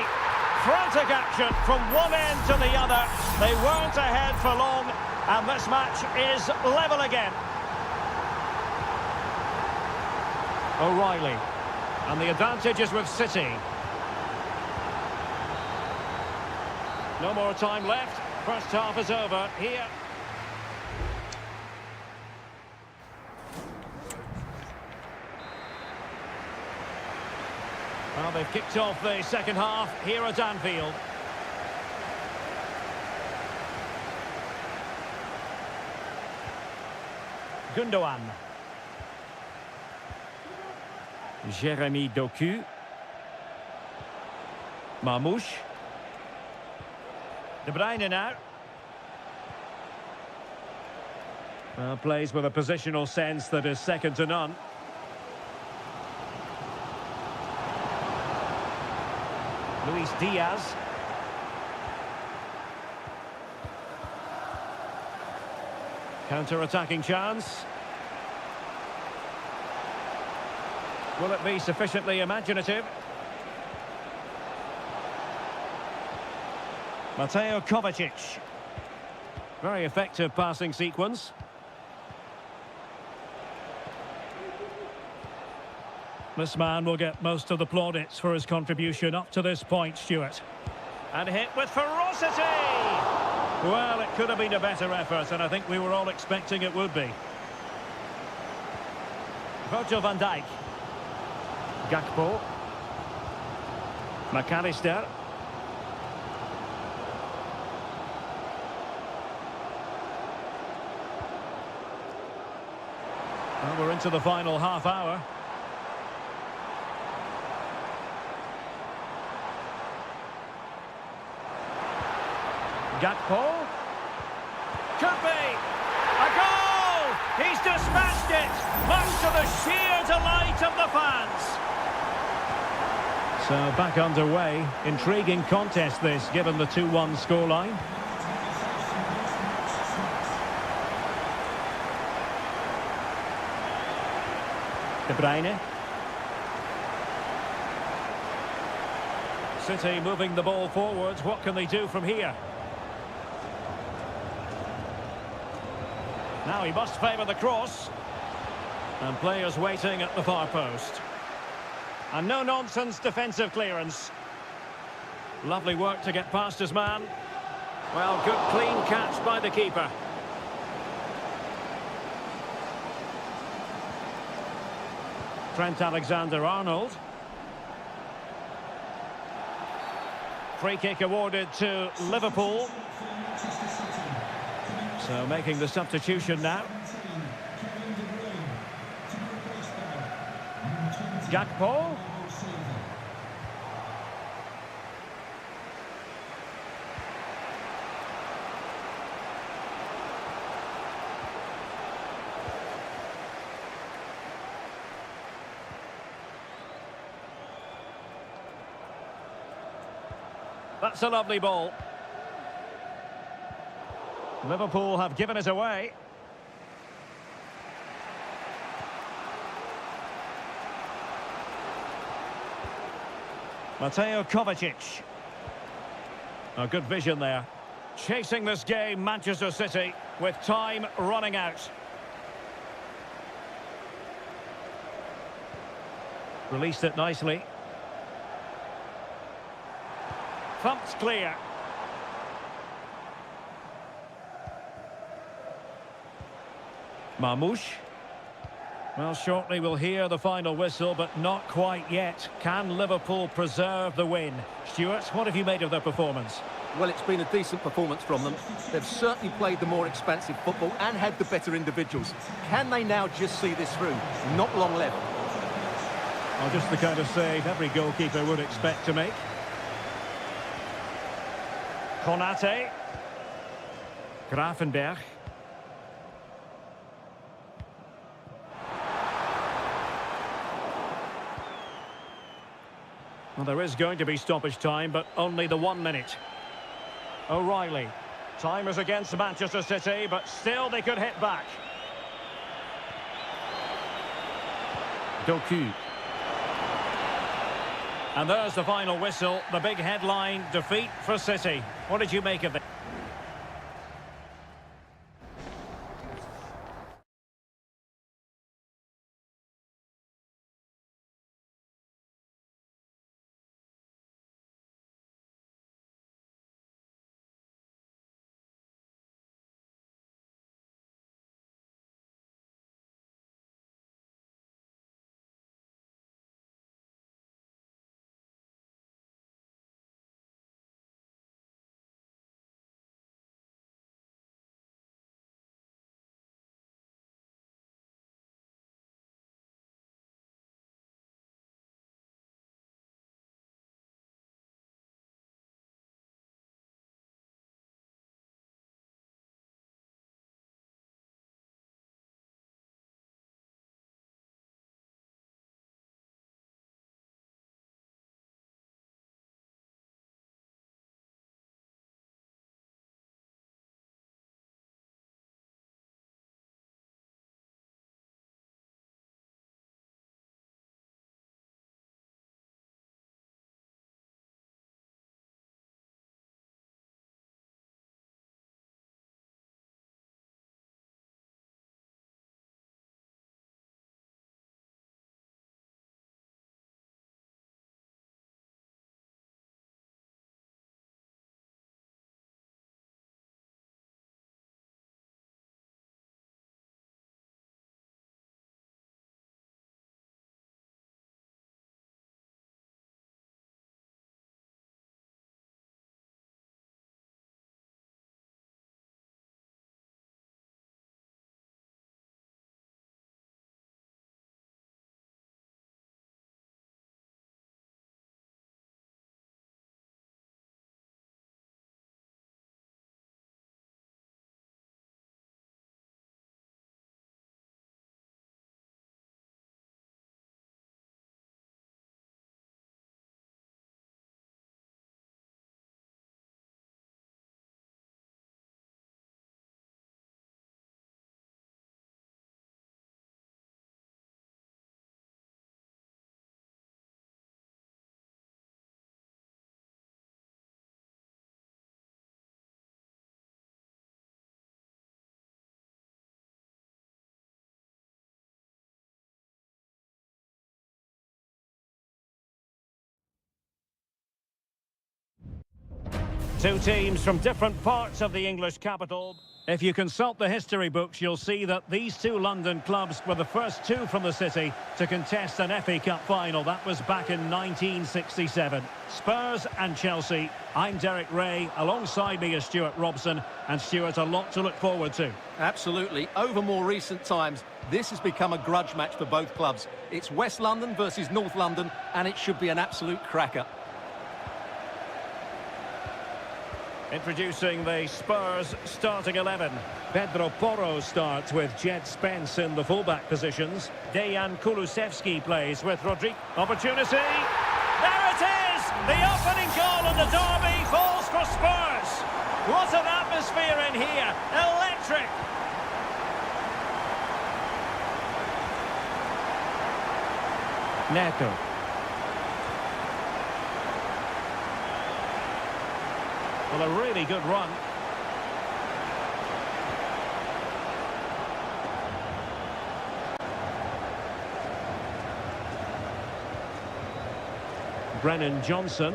Frantic action from one end to the other. They weren't ahead for long, and this match is level again. O'Reilly. And the advantage is with City. No more time left. First half is over here. Well, they've kicked off the second half here at Anfield. Gündoğan. Jeremy Doku. Marmoush. De Bruyne now. Well, plays with a positional sense that is second to none. Luis Diaz. Counter-attacking chance. Will it be sufficiently imaginative? Mateo Kovacic. Very effective passing sequence. This man will get most of the plaudits for his contribution up to this point, Stuart. And hit with ferocity! Well, it could have been a better effort, and I think we were all expecting it would be. Virgil van Dijk. Gakpo. McAllister. Well, we're into the final half hour. Gakpo. Could be. A goal! He's dispatched it, much to the sheer delight of the fans. So back underway. Intriguing contest this, given the 2-1 scoreline. De Bruyne. City moving the ball forwards. What can they do from here? Now he must favour the cross. And players waiting at the far post. And no-nonsense defensive clearance. Lovely work to get past his man. Well, good clean catch by the keeper. Trent Alexander-Arnold. Free kick awarded to Liverpool. So making the substitution now. Gakpo. That's a lovely ball. Liverpool have given it away. Mateo Kovacic. A good vision there. Chasing this game, Manchester City, with time running out. Released it nicely. Thumped clear. Marmoush. Well, shortly we'll hear the final whistle, but not quite yet. Can Liverpool preserve the win? Stuart, what have you made of their performance? Well, it's been a decent performance from them. They've certainly played the more expansive football and had the better individuals. Can they now just see this through? Not long left. Well, just the kind of save every goalkeeper would expect to make. Konate. Grafenberg. Well, there is going to be stoppage time, but only the 1 minute. O'Reilly. Time is against Manchester City, but still they could hit back. Doku. And there's the final whistle. The big headline, defeat for City. What did you make of it? Two teams from different parts of the English capital. If you consult the history books, you'll see that these two London clubs were the first two from the city to contest an FA Cup final. That was back in 1967. Spurs and Chelsea. I'm Derek Ray. Alongside me is Stuart Robson. And Stuart, a lot to look forward to. Absolutely. Over more recent times, this has become a grudge match for both clubs. It's West London versus North London, and it should be an absolute cracker. Introducing the Spurs starting 11. Pedro Porro starts with Jed Spence in the fullback positions. Dejan Kulusevski plays with Rodrigo. Opportunity. There it is! The opening goal in the derby falls for Spurs. What an atmosphere in here. Electric. Neto. Well, a really good run. Brennan Johnson.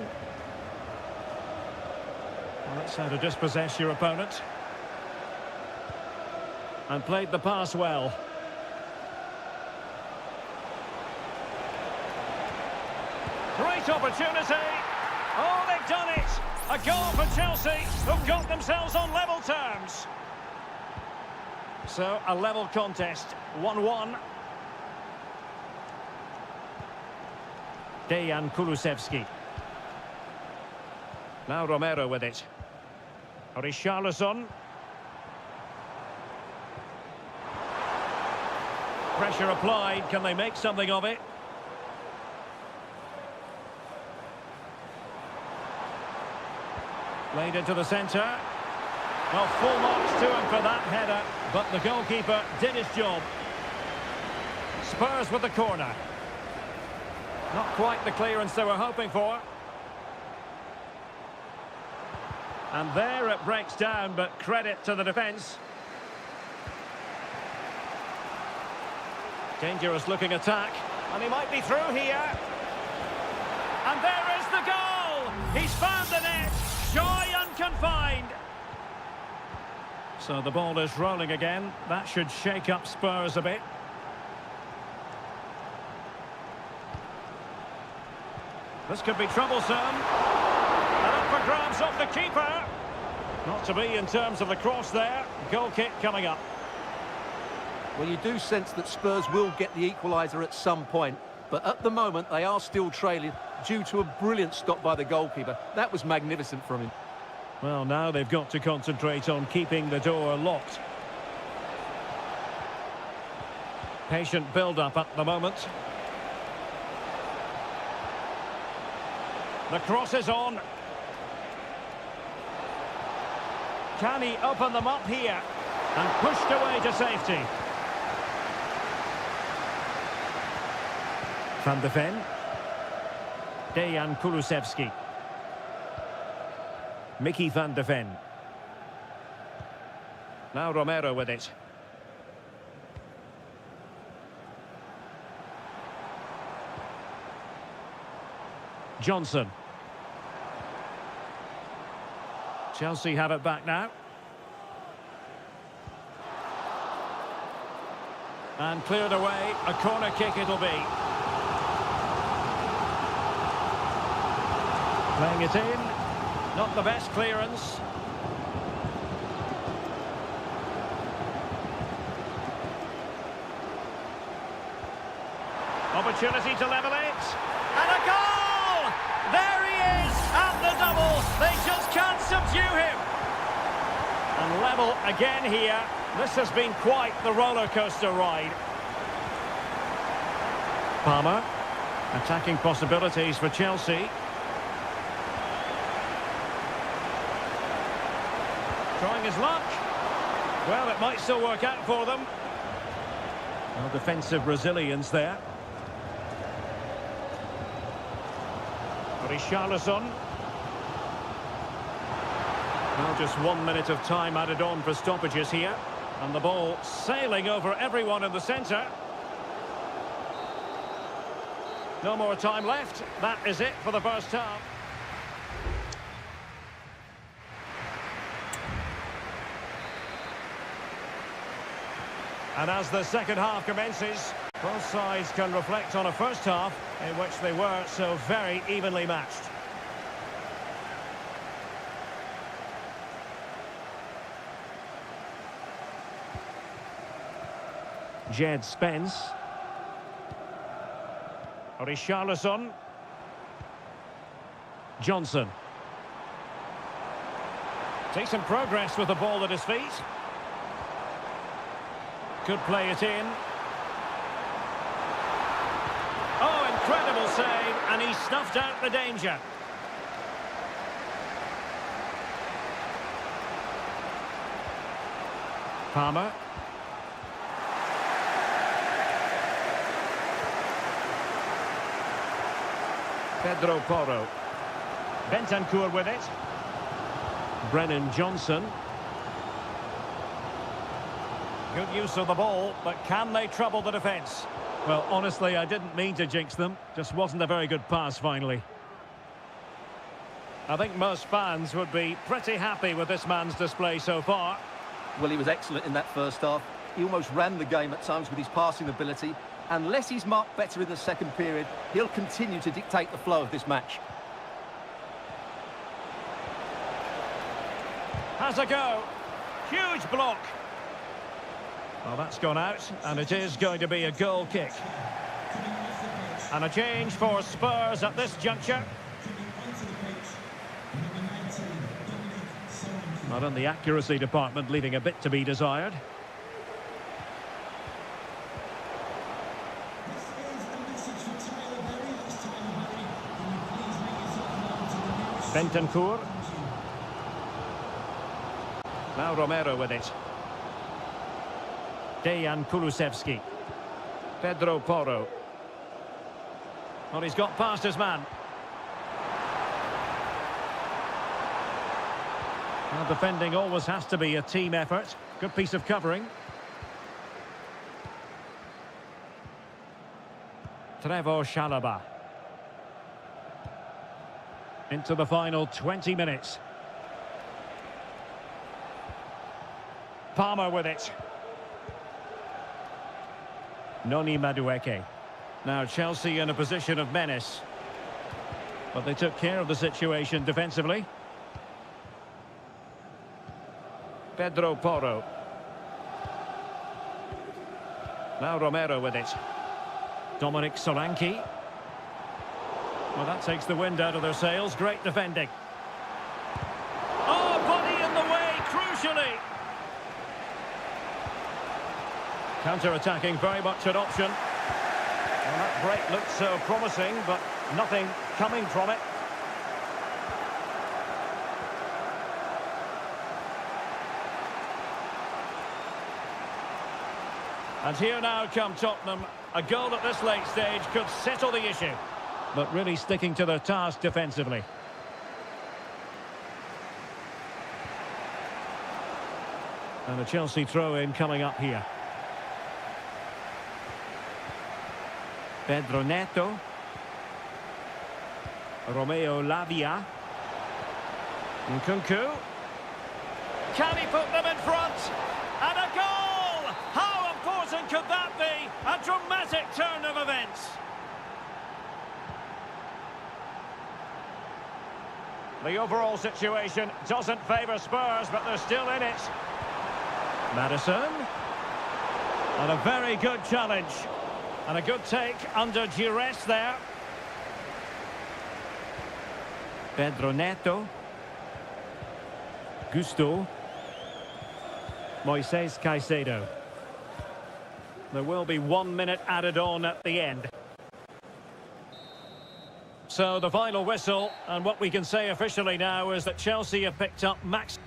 Well, that's how to dispossess your opponent. And played the pass well. Great opportunity. Oh, they've done it. A goal for Chelsea, who've got themselves on level terms. So, a level contest, 1-1. Dejan Kulusevski. Now Romero with it. Richarlison. Pressure applied, can they make something of it? Played into the centre. Well, full marks to him for that header, but the goalkeeper did his job. Spurs with the corner. Not quite the clearance they were hoping for. And there it breaks down, but credit to the defence. Dangerous looking attack. And he might be through here. And there is the goal! He's found the net. Joy unconfined. So the ball is rolling again. That should shake up Spurs a bit. This could be troublesome. And up for grabs off the keeper. Not to be in terms of the cross there. Goal kick coming up. Well, you do sense that Spurs will get the equaliser at some point. But at the moment, they are still trailing due to a brilliant stop by the goalkeeper. That was magnificent from him. Well, now they've got to concentrate on keeping the door locked. Patient build-up at the moment. The cross is on. Can he open them up here? And pushed away to safety. Van de Ven. Dejan Kulusevski. Mickey van de Ven. Now Romero with it. Johnson. Chelsea have it back now. And cleared away. A corner kick it'll be. Playing it in. Not the best clearance. Opportunity to level it. And a goal! There he is at the double. They just can't subdue him. And level again here. This has been quite the roller coaster ride. Palmer. Attacking possibilities for Chelsea. Trying his luck. Well, it might still work out for them. Well, defensive resilience there. Richarlison. Well, just 1 minute of time added on for stoppages here. And the ball sailing over everyone in the centre. No more time left. That is it for the first half. And as the second half commences, both sides can reflect on a first half in which they were so very evenly matched. Jed Spence. Richarlison. Johnson. Decent progress with the ball at his feet. Could play it in. Oh, incredible save, and he snuffed out the danger. Palmer. Pedro Porro. Bentancur with it. Brennan Johnson. Good use of the ball, but can they trouble the defence? Well, honestly, I didn't mean to jinx them. Just wasn't a very good pass, finally. I think most fans would be pretty happy with this man's display so far. Well, he was excellent in that first half. He almost ran the game at times with his passing ability. Unless he's marked better in the second period, he'll continue to dictate the flow of this match. Has a go. Huge block. Well, that's gone out, and it is going to be a goal kick. And a change for Spurs at this juncture. Not in the accuracy department, leaving a bit to be desired. Bentancur. Now Romero with it. Dejan Kulusevski. Pedro Porro. Well, he's got past his man. Well, defending always has to be a team effort. Good piece of covering. Trevor Chalobah. Into the final 20 minutes. Palmer with it. Noni Madueke. Now Chelsea in a position of menace. But they took care of the situation defensively. Pedro Porro. Now Romero with it. Dominic Solanke. Well, that takes the wind out of their sails. Great defending. Oh, body in the way, crucially. Counter-attacking, very much an option. Well, that break looked so promising, but nothing coming from it. And here now come Tottenham. A goal at this late stage could settle the issue. But really sticking to their task defensively. And a Chelsea throw-in coming up here. Pedro Neto. Romeo Lavia. Nkunku. Can he put them in front? And a goal! How important could that be? A dramatic turn of events. The overall situation doesn't favour Spurs, but they're still in it. Maddison. And a very good challenge. And a good take under duress there. Pedro Neto. Gusto. Moises Caicedo. There will be 1 minute added on at the end. So the final whistle, and what we can say officially now is that Chelsea have picked up max...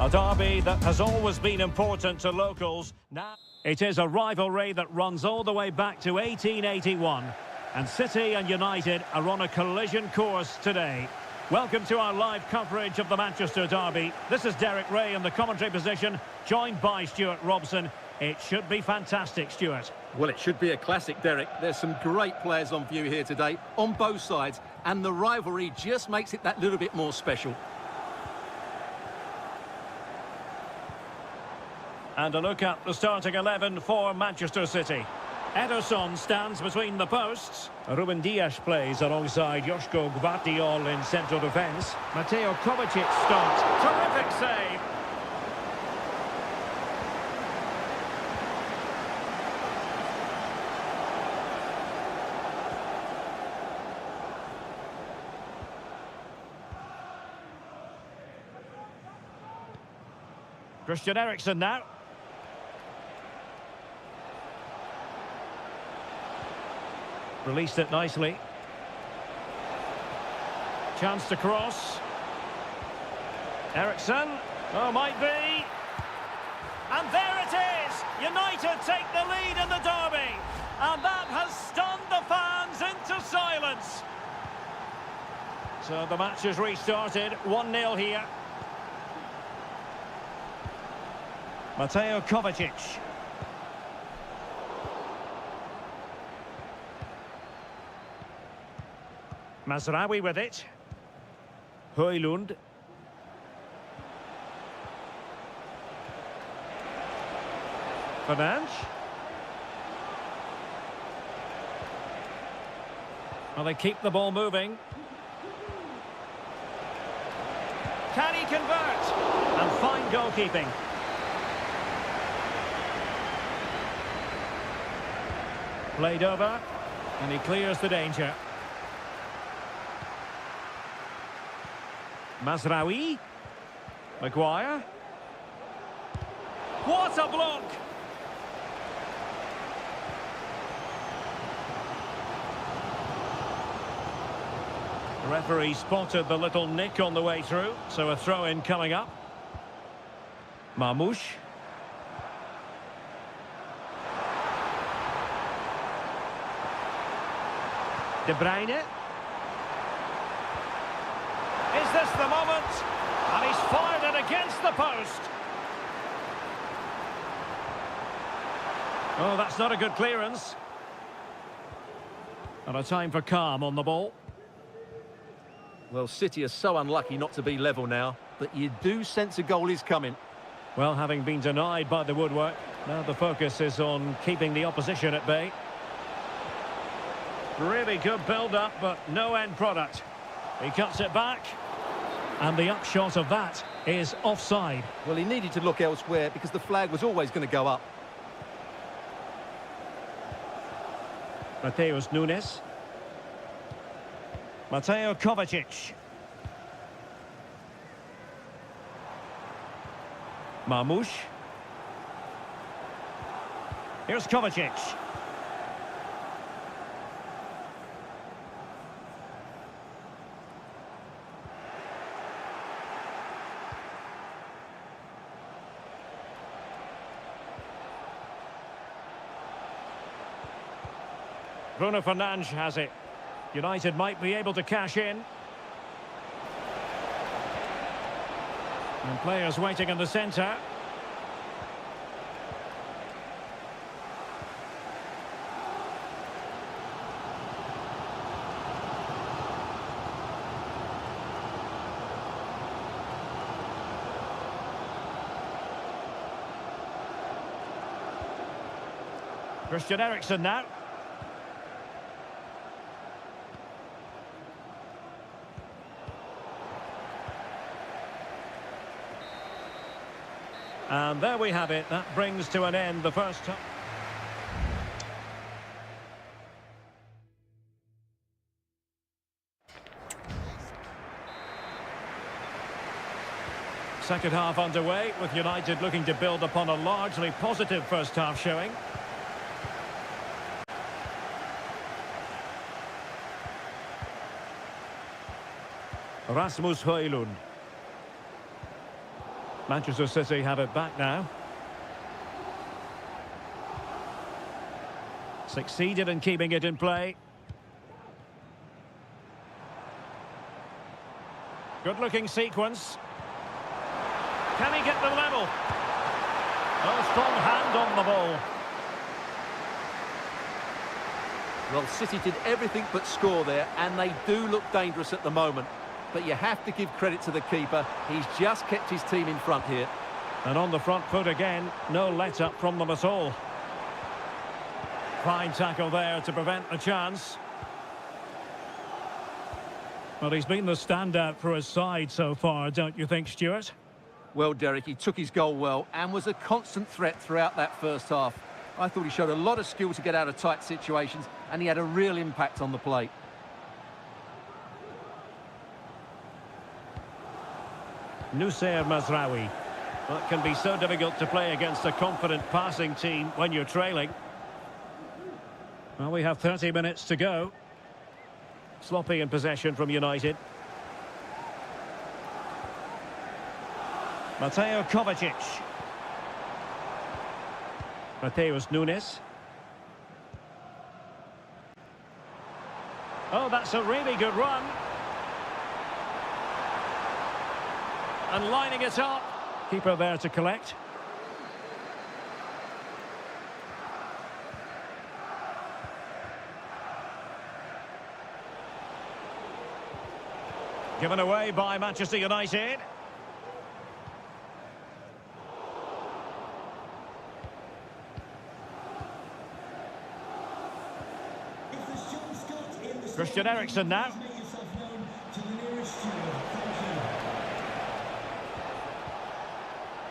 A derby that has always been important to locals. Now it is a rivalry that runs all the way back to 1881. And City and United are on a collision course today. Welcome to our live coverage of the Manchester derby. This is Derek Ray in the commentary position, joined by Stuart Robson. It should be fantastic, Stuart. Well, it should be a classic, Derek. There's some great players on view here today, on both sides, and the rivalry just makes it that little bit more special. And a look at the starting 11 for Manchester City. Ederson stands between the posts. Ruben Dias plays alongside Joško Gvardiol in central defence. Mateo Kovacic starts. Terrific save. Christian Eriksen now. Released it nicely. Chance to cross. Eriksen. Oh, might be. And there it is! United take the lead in the derby. And that has stunned the fans into silence. So the match has restarted. 1-0 here. Mateo Kovacic. Mazraoui with it. Højlund. Fernandes. Well, they keep the ball moving. Can he convert? And fine goalkeeping. Played over, and he clears the danger. Mazraoui. Maguire. What a block! The referee spotted the little nick on the way through, so a throw-in coming up. Marmoush. De Bruyne. Is this the moment? And he's fired it against the post. Oh, that's not a good clearance. And a time for calm on the ball. Well, City are so unlucky not to be level now, but you do sense a goal is coming. Well, having been denied by the woodwork, now the focus is on keeping the opposition at bay. Really good build-up, but no end product. He cuts it back. And the upshot of that is offside. Well, he needed to look elsewhere because the flag was always going to go up. Mateus Nunes. Mateo Kovacic. Marmoush. Here's Kovacic. Bruno Fernandes has it. United might be able to cash in. And players waiting in the centre. Christian Eriksen now. And there we have it. That brings to an end the first time. Second half underway, with United looking to build upon a largely positive first half showing. Rasmus Højlund. Manchester City have it back now. Succeeded in keeping it in play. Good-looking sequence. Can he get the level? Oh, strong hand on the ball. Well, City did everything but score there, and they do look dangerous at the moment. But you have to give credit to the keeper. He's just kept his team in front here. And on the front foot again, no let-up from them at all. Fine tackle there to prevent the chance. Well, he's been the standout for his side so far, don't you think, Stuart? Well, Derek, he took his goal well and was a constant threat throughout that first half. I thought he showed a lot of skill to get out of tight situations, and he had a real impact on the plate. Nusayr Mazraoui. Well, it can be so difficult to play against a confident passing team when you're trailing. Well, we have 30 minutes to go. Sloppy in possession from United. Mateo Kovacic. Mateus Nunes. Oh, that's a really good run. And lining it up. Keeper there to collect. Given away by Manchester United. Christian Eriksen now.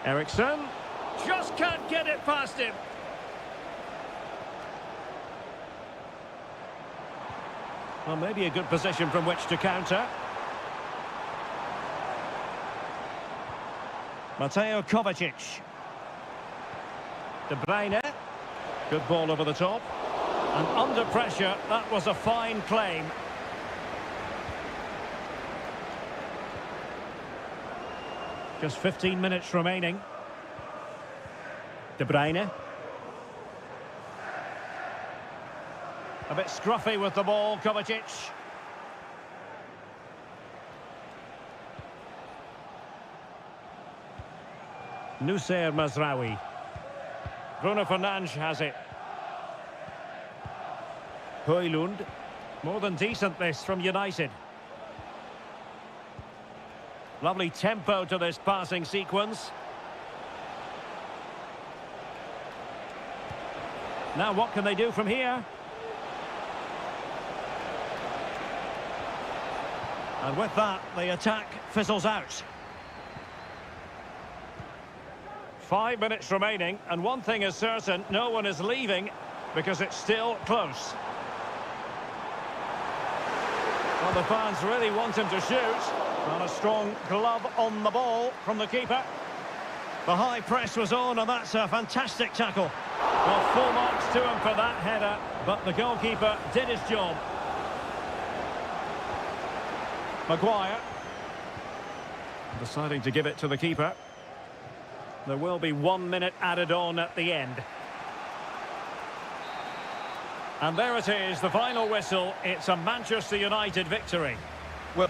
Eriksen just can't get it past him. Well, maybe a good position from which to counter. Mateo Kovacic. De Bruyne. Good ball over the top. And under pressure, that was a fine claim. Just 15 minutes remaining. De Bruyne. A bit scruffy with the ball, Kovacic. Nusayr Mazraoui. Bruno Fernandes has it. Højlund. More than decent this from United. Lovely tempo to this passing sequence. Now what can they do from here? And with that, the attack fizzles out. 5 minutes remaining, and one thing is certain, no one is leaving because it's still close. Well, the fans really want him to shoot. And a strong glove on the ball from the keeper. The high press was on, and that's a fantastic tackle. Well, full marks to him for that header, but the goalkeeper did his job. Maguire. Deciding to give it to the keeper. There will be 1 minute added on at the end. And there it is, the final whistle. It's a Manchester United victory. Well,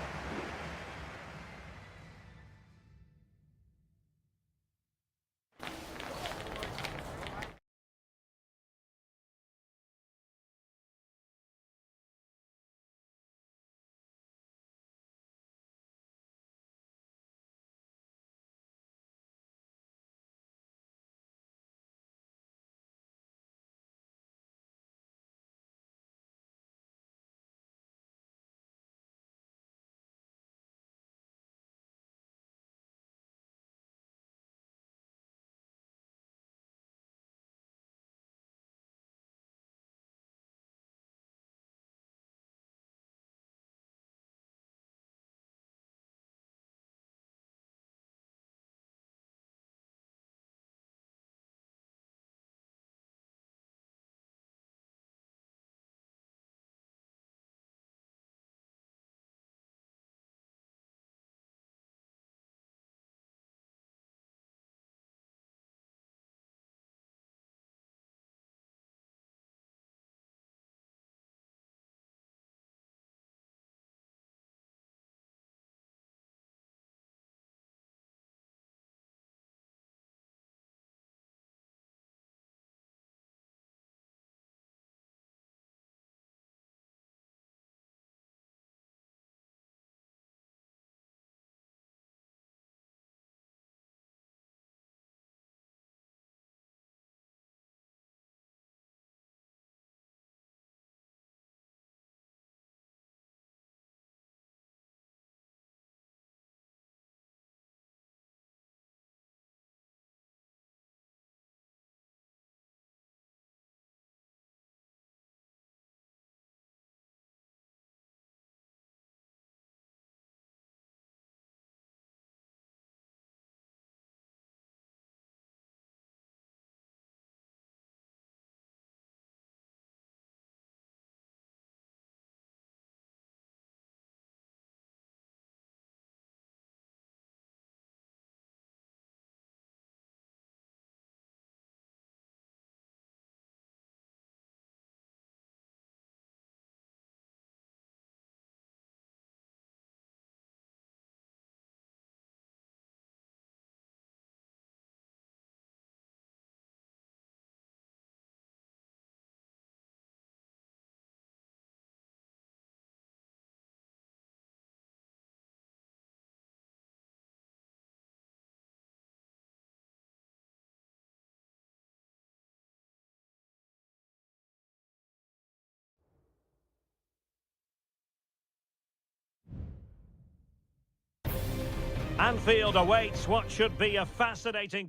Anfield awaits what should be a fascinating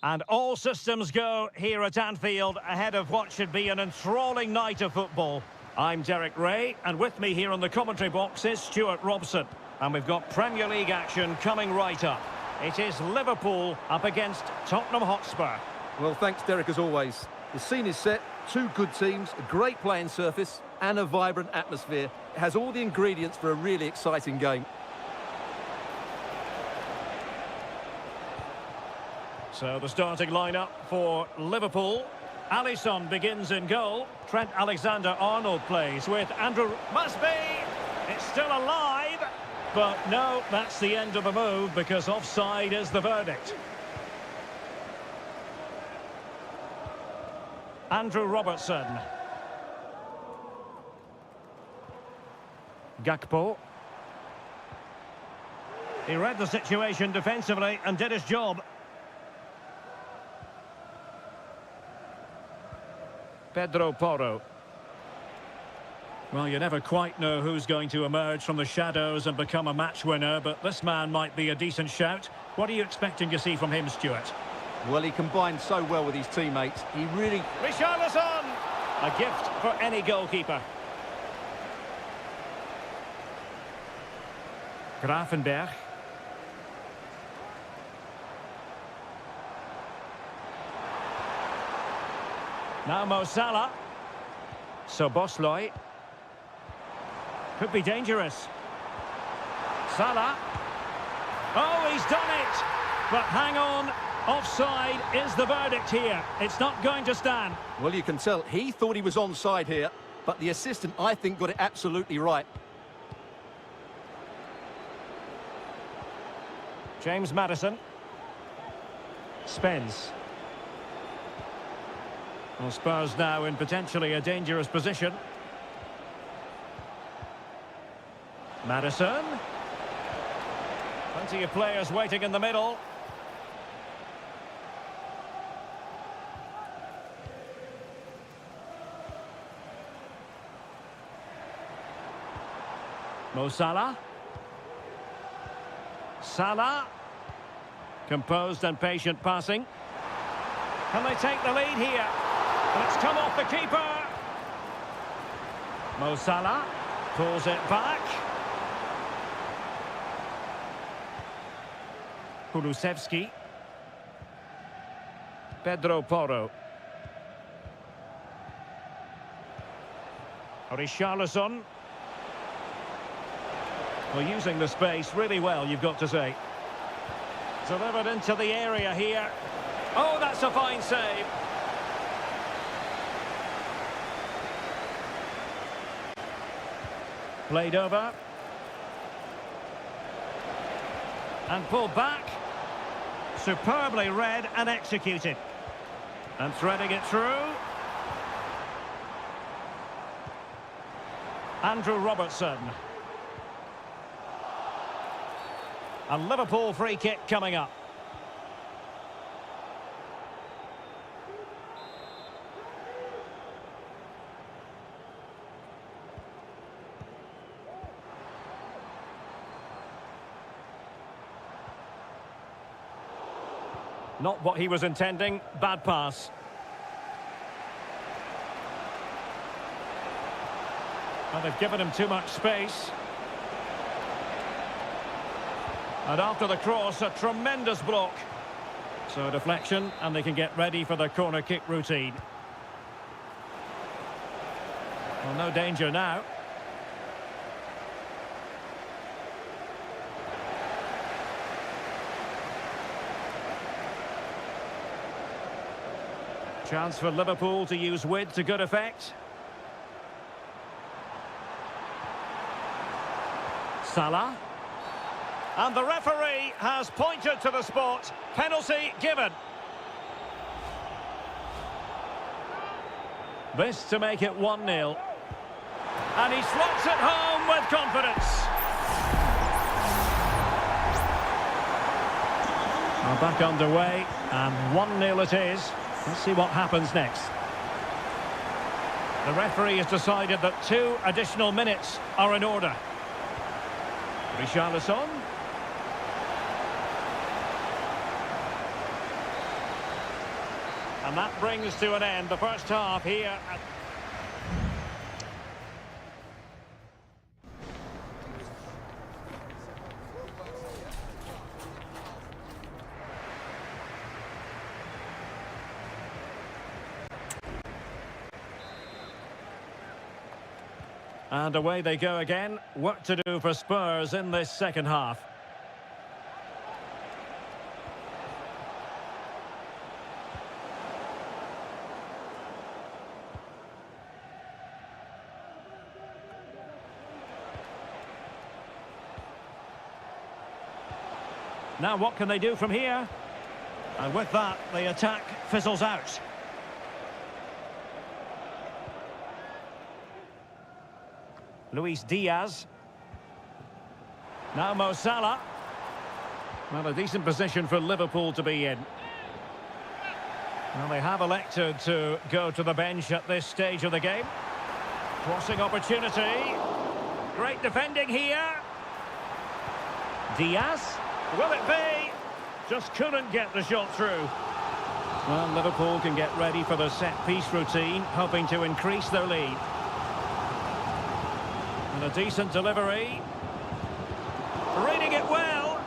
and all systems go here at Anfield ahead of what should be an enthralling night of football. I'm Derek Ray, and with me here on the commentary box is Stuart Robson. And we've got Premier League action coming right up. It is Liverpool up against Tottenham Hotspur. Well, thanks, Derek, as always. The scene is set, two good teams, a great playing surface and a vibrant atmosphere. It has all the ingredients for a really exciting game. So the starting lineup for Liverpool. Alisson begins in goal. Trent Alexander-Arnold plays with Andrew. Must be! It's still alive! But no, that's the end of the move because offside is the verdict. Andrew Robertson. Gakpo. He read the situation defensively and did his job. Pedro Porro. Well, you never quite know who's going to emerge from the shadows and become a match winner, but this man might be a decent shout. What are you expecting to see from him, Stuart? Well, he combined so well with his teammates. He really... Richarlison! A gift for any goalkeeper. Gravenberch. Now Mo Salah. Szoboszlai. Could be dangerous. Salah. Oh, he's done it! But hang on, offside is the verdict here. It's not going to stand. Well, you can tell he thought he was onside here, but the assistant, I think, got it absolutely right. James Maddison. Spence. Well, Spurs now in potentially a dangerous position. Maddison. Plenty of players waiting in the middle. Mo Salah. Salah. Composed and patient passing. Can they take the lead here? And it's come off the keeper. Mo Salah pulls it back. Kulusevski. Pedro Porro. Richarlison. Well, using the space really well, you've got to say. Delivered into the area here. Oh, that's a fine save. Played over. And pulled back. Superbly read and executed. And threading it through. Andrew Robertson. A Liverpool free kick coming up. Not what he was intending. Bad pass. Well, they've given him too much space. And after the cross, a tremendous block. So a deflection, and they can get ready for the corner kick routine. Well, no danger now. Chance for Liverpool to use width to good effect. Salah. And the referee has pointed to the spot. Penalty given. This to make it 1-0. And he slots it home with confidence. We're back underway, and 1-0 it is. Let's see what happens next. The referee has decided that 2 additional minutes are in order. Richarlison. And that brings to an end the first half here. And away they go again. Work to do for Spurs in this second half. Now what can they do from here? And with that, the attack fizzles out. Luis Diaz. Now Mo Salah. Well, a decent position for Liverpool to be in. Well, they have elected to go to the bench at this stage of the game. Crossing opportunity. Great defending here. Diaz. Will it be? Just couldn't get the shot through. Well, Liverpool can get ready for the set-piece routine, hoping to increase their lead. And a decent delivery. Reading it well.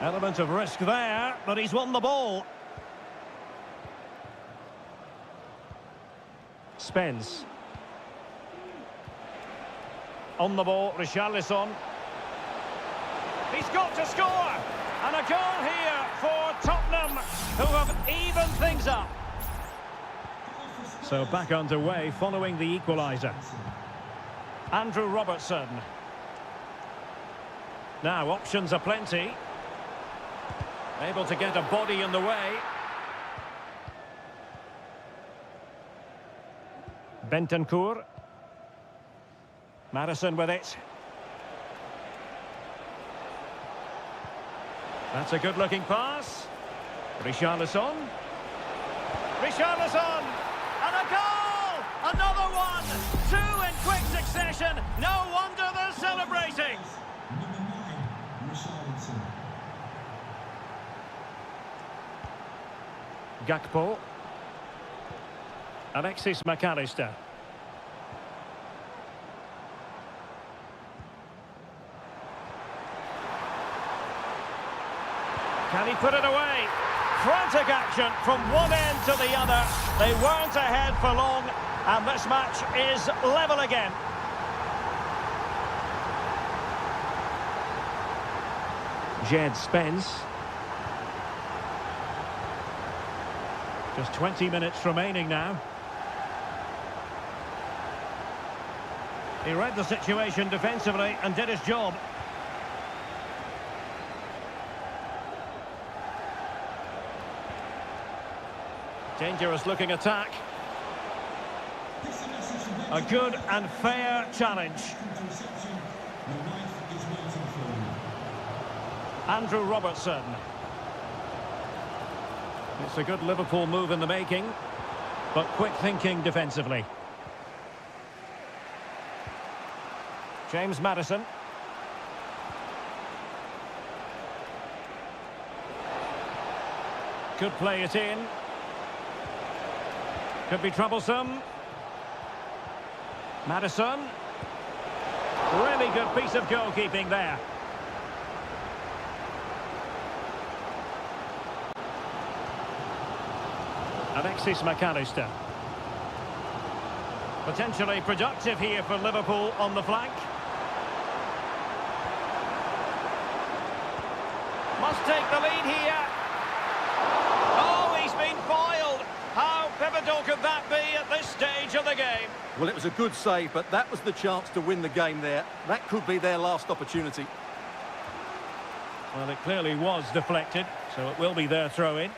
Element of risk there, but he's won the ball. Spence. On the ball, Richarlison. He's got to score! And a goal here for Tottenham, who have evened things up. So back underway following the equaliser. Andrew Robertson. Now options are plenty. Able to get a body in the way. Bentancur. Madison with it. That's a good-looking pass. Richarlison. Richarlison! And a goal! Another one! Two in quick succession. No wonder they're celebrating. Number 9, Richarlison. Gakpo. Alexis McAllister. Can he put it away? Frantic action from one end to the other. They weren't ahead for long, and this match is level again. Jed Spence. Just 20 minutes remaining now. He read the situation defensively and did his job. Dangerous looking attack. A good and fair challenge. Andrew Robertson. It's a good Liverpool move in the making, but quick thinking defensively. James Maddison. Could play it in. Could be troublesome. Maddison. Really good piece of goalkeeping there. Alexis McAllister. Potentially productive here for Liverpool on the flank. Must take the lead here. Oh, he's been foiled. How pivotal could that be at this stage of the game? Well, it was a good save, but that was the chance to win the game there. That could be their last opportunity. Well, it clearly was deflected, so it will be their throw-in.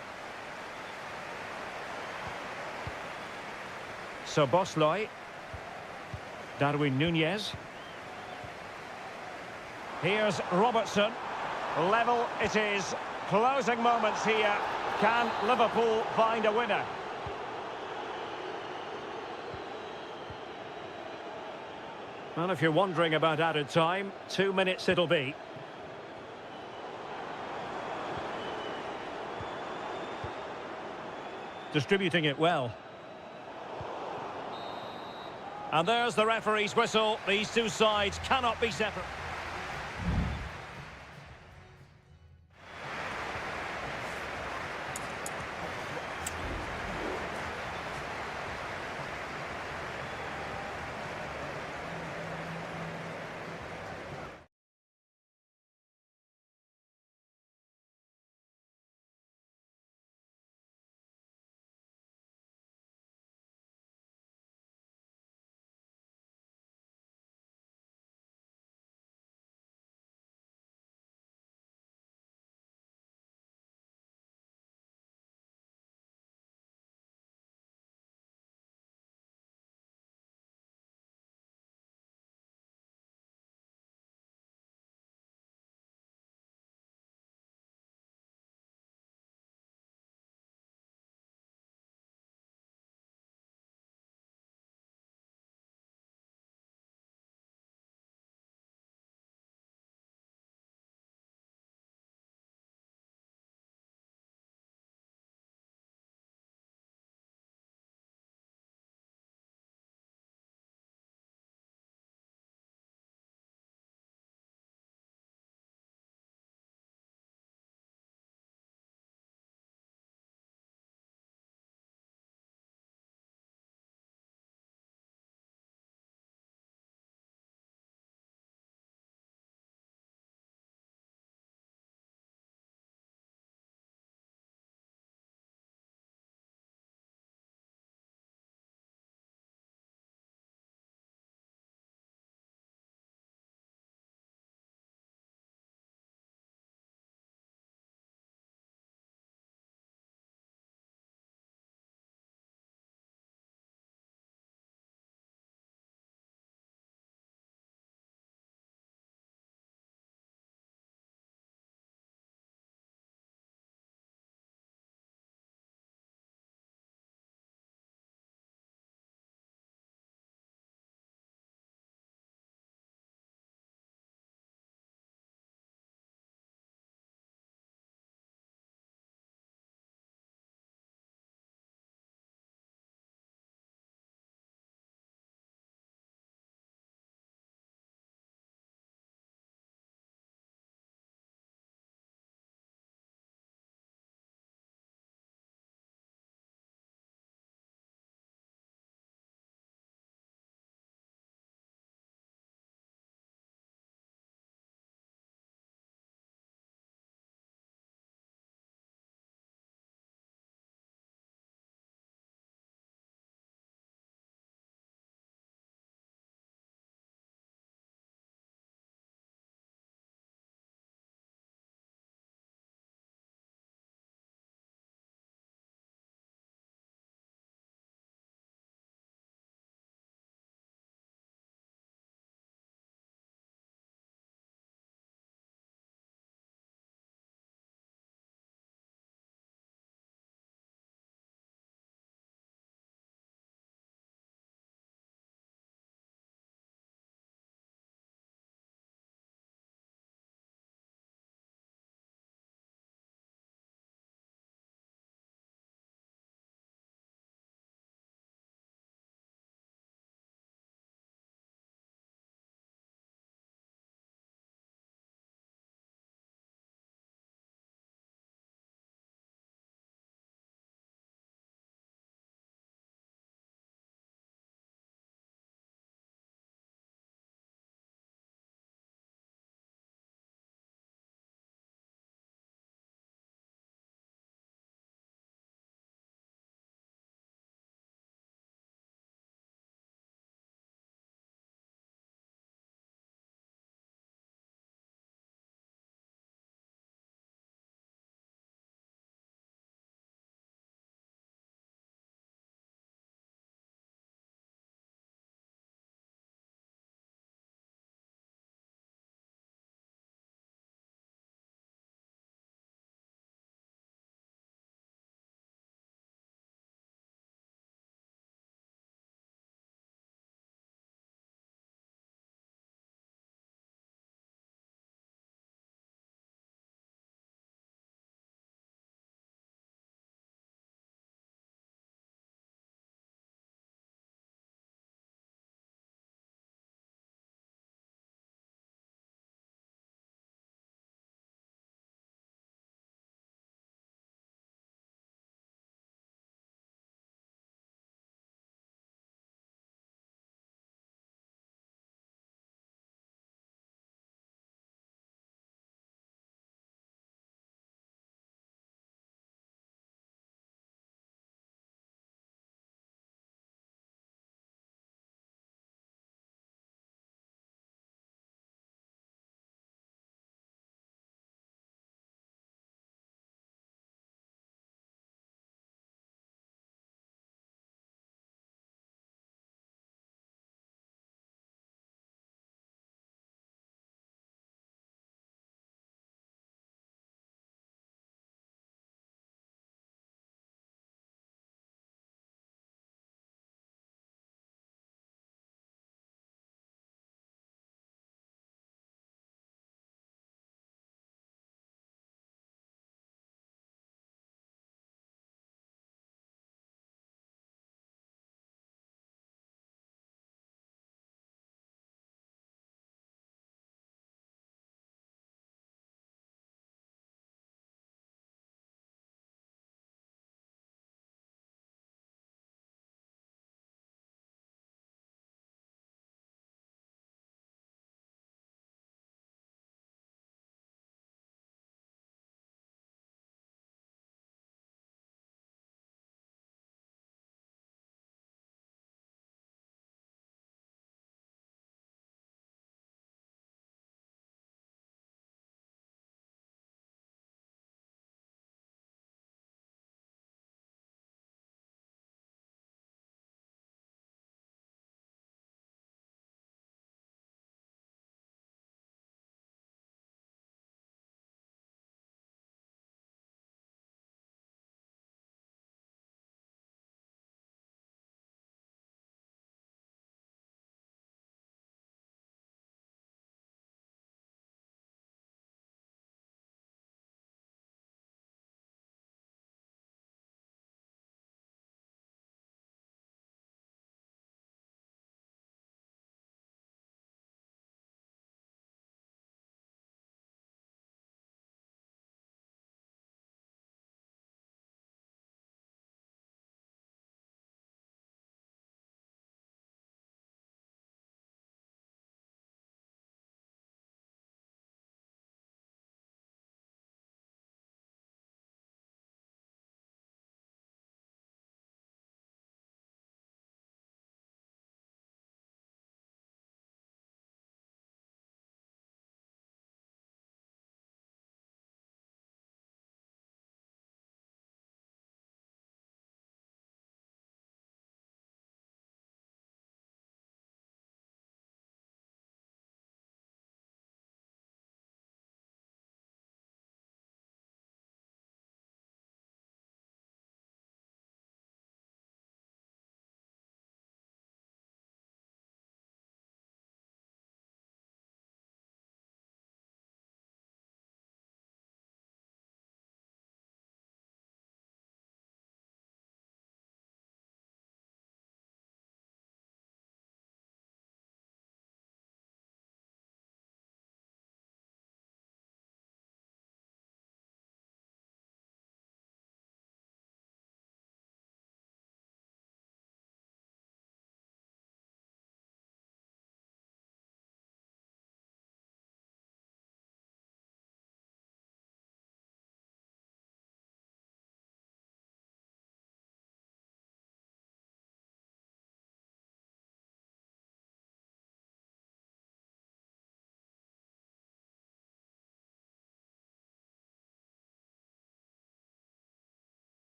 So Bosley. Darwin Nunez. Here's Robertson. Level it is. Closing moments here. Can Liverpool find a winner? Well, if you're wondering about added time, 2 minutes it'll be. distributing it well. And there's the referee's whistle. These two sides cannot be separate.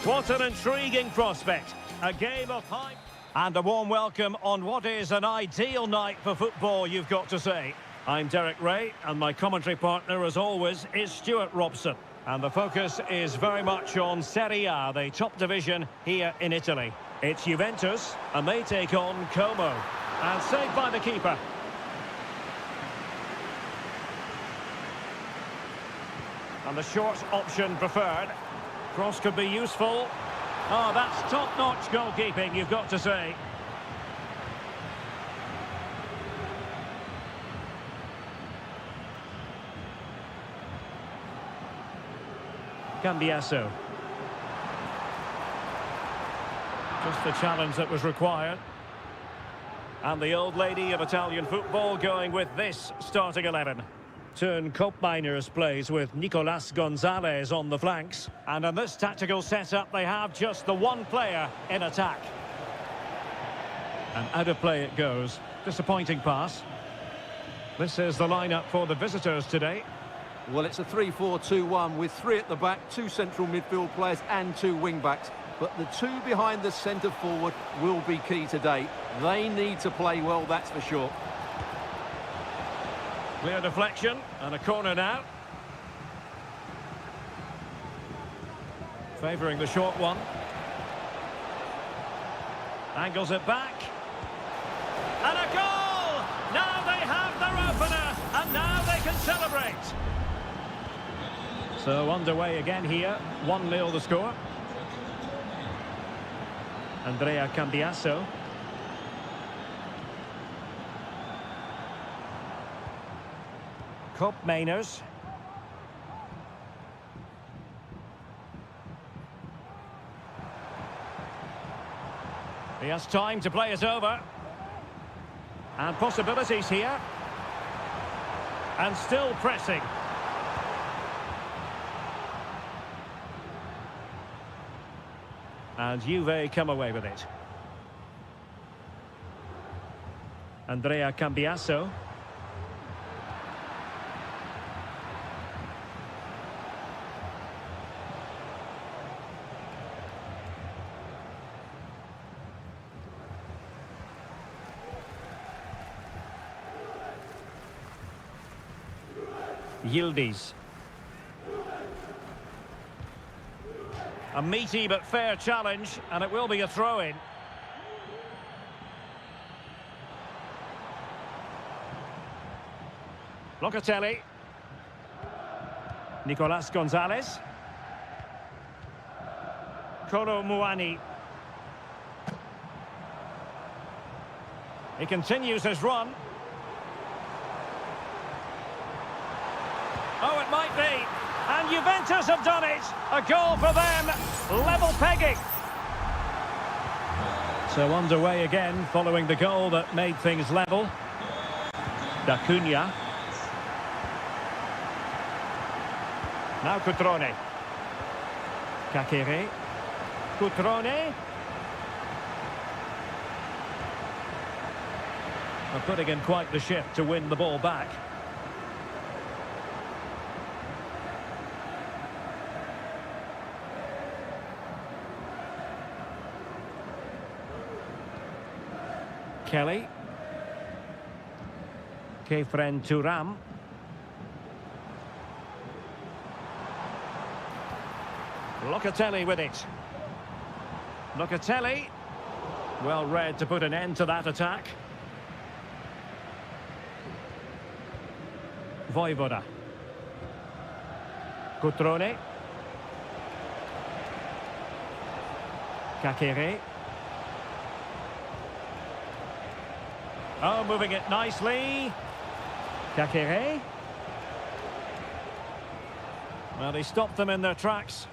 What an intriguing prospect. A game of high... And a warm welcome on what is an ideal night for football, you've got to say. I'm Derek Ray, and my commentary partner, as always, is Stuart Robson. And the focus is very much on Seria, the top division here in Italy. It's Juventus, and they take on Como. And saved by the keeper. And the short option preferred. Cross could be useful. Oh, that's top-notch goalkeeping, you've got to say. Cambiasso. Just the challenge that was required. And the old lady of Italian football going with this starting 11. Turn Miners plays with Nicolas Gonzalez on the flanks. And in this tactical setup, they have just the one player in attack. And out of play it goes. Disappointing pass. This is the lineup for the visitors today. Well, it's a 3-4-2-1 with three at the back, two central midfield players and two wing-backs. But the two behind the centre forward will be key today. They need to play well, that's for sure. Clear deflection and a corner now. Favouring the short one. Angles it back. And a goal! Now they have their opener, and now they can celebrate. So underway again here. 1-0 the score. Andrea Cambiasso. Mainers. He has time to play it over. And possibilities here. And still pressing. And Juve come away with it. Andrea Cambiasso. Yildiz. A meaty but fair challenge, and it will be a throw-in. Locatelli. Nicolas Gonzalez. Kolo Muani. He continues his run. Oh, it might be. And Juventus have done it. A goal for them. Level pegging. So underway again following the goal that made things level. D'Acunha. Now Cutrone. Kakere. Cutrone. They're putting in quite the shift to win the ball back. Kelly. Kefren Turam. Locatelli with it. Locatelli. Well read to put an end to that attack. Voivoda. Cutrone. Kakere. Oh, moving it nicely. Kakere. Well, he stopped them in their tracks.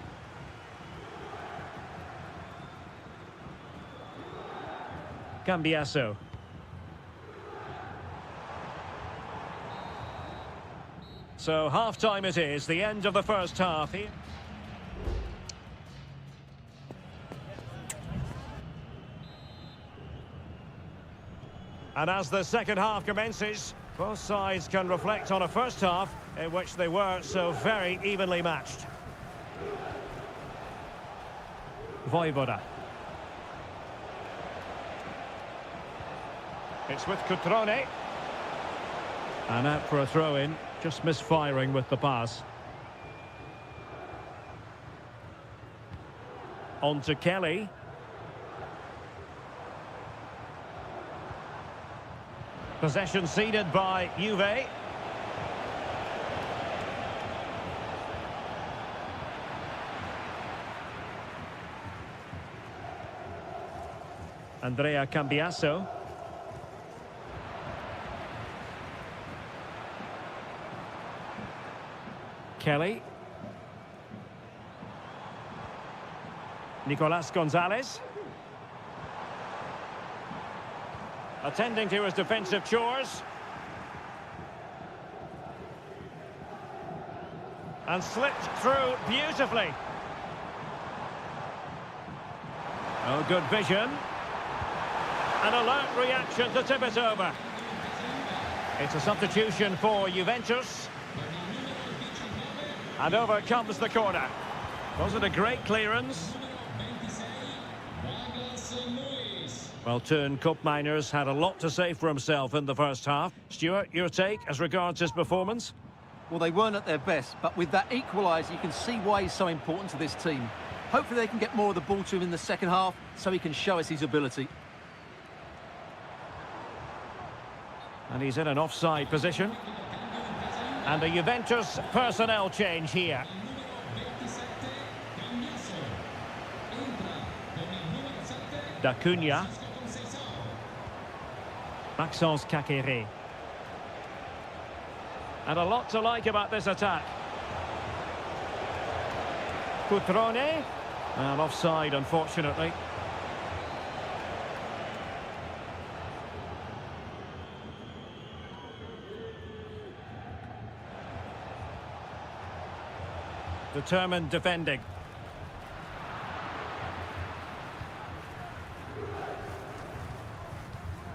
Cambiasso. So half-time it is, the end of the first half here. And as the second half commences, both sides can reflect on a first half in which they were so very evenly matched. Voivoda. It's with Cutrone. And out for a throw-in, just misfiring with the pass. On to Kelly. Possession ceded by Juve. Andrea Cambiasso. Kelly. Nicolas Gonzalez. Attending to his defensive chores. And slipped through beautifully. Oh, good vision. An alert reaction to tip it over. It's a substitution for Juventus. And over comes the corner. Was it a great clearance? Well, Turn Cup Miners had a lot to say for himself in the first half. Stuart, your take as regards his performance? Well, they weren't at their best, but with that equaliser, you can see why he's so important to this team. Hopefully they can get more of the ball to him in the second half so he can show us his ability. And he's in an offside position. And a Juventus personnel change here. D'Acunha. Maxence Caqueret. And a lot to like about this attack. Cutrone. And offside, unfortunately. Determined defending.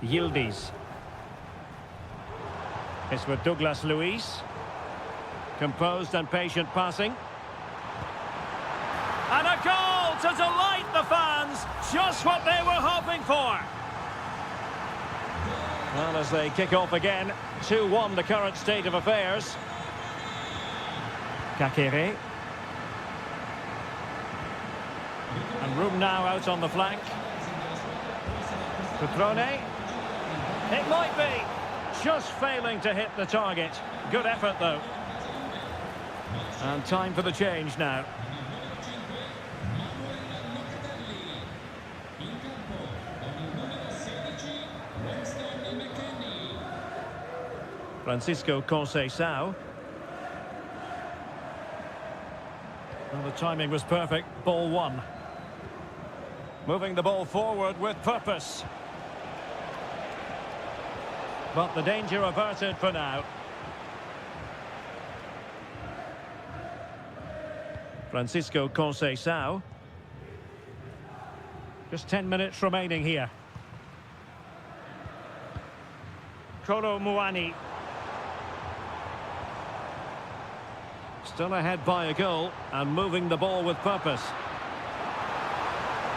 Yildiz. It's with Douglas Luiz. Composed and patient passing. And a goal to delight the fans. Just what they were hoping for. Well, as they kick off again, 2-1 the current state of affairs. Caqueret. And room now out on the flank. Cutrone. It might be. Just failing to hit the target. Good effort, though. And time for the change now. Francisco Conceição. Well, the timing was perfect. Ball one. Moving the ball forward with purpose. But the danger averted for now. Francisco Conceição. Just 10 minutes remaining here. Kolo Muani. Still ahead by a goal and moving the ball with purpose.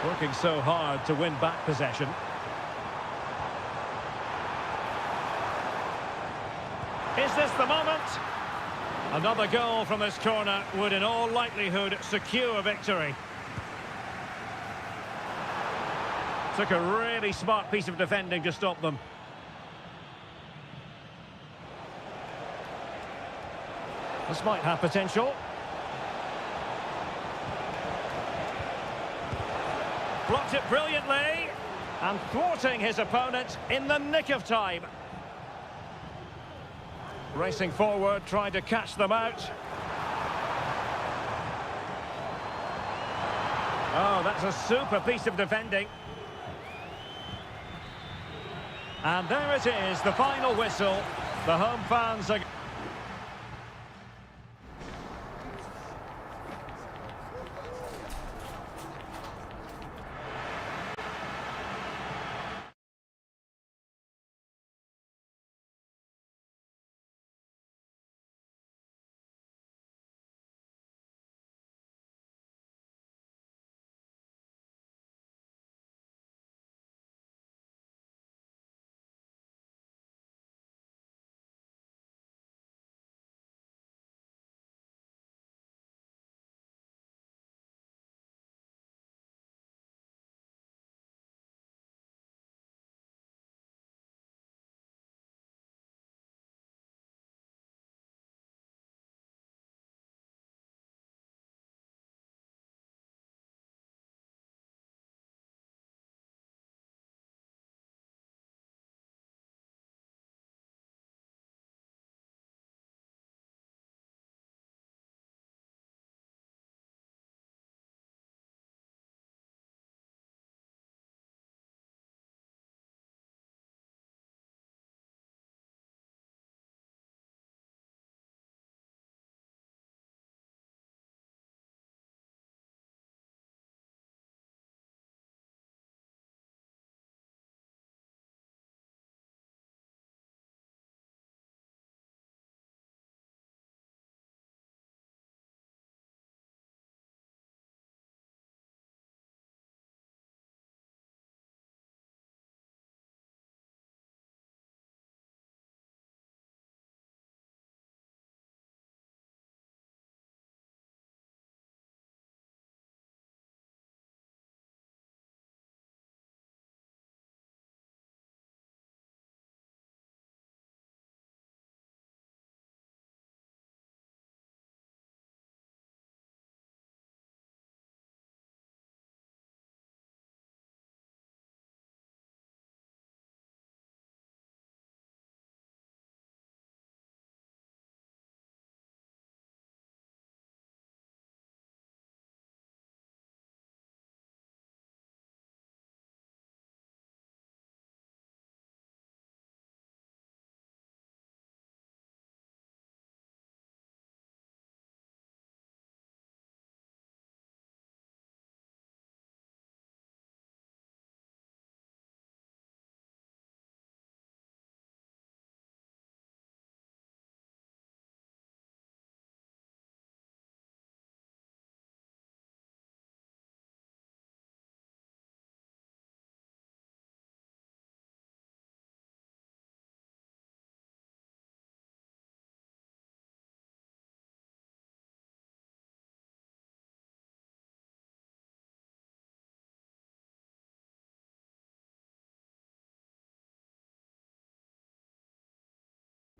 Working so hard to win back possession. Is this the moment? Another goal from this corner would in all likelihood secure victory. Took a really smart piece of defending to stop them. This might have potential. Blocked it brilliantly. And thwarting his opponent in the nick of time. Racing forward, trying to catch them out. Oh, that's a super piece of defending. And there it is, the final whistle. The home fans are...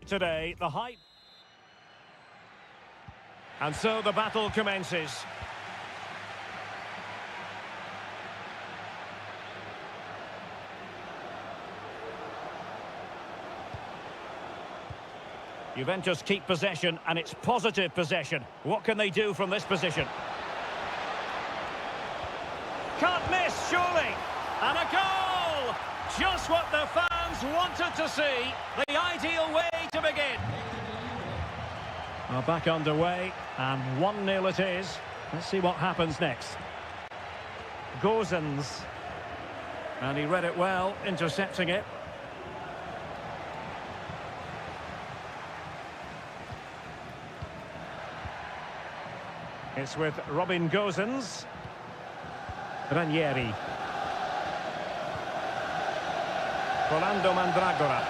today, the hype. And so the battle commences. Juventus keep possession, and it's positive possession. What can they do from this position? Can't miss, surely. And a goal! Just what the fans wanted to see. The ideal way to begin. Well, back underway, and 1-0 it is. Let's see what happens next. Gozens. And he read it well, intercepting it. It's with Robin Gozens. Ranieri. Rolando Mandragora.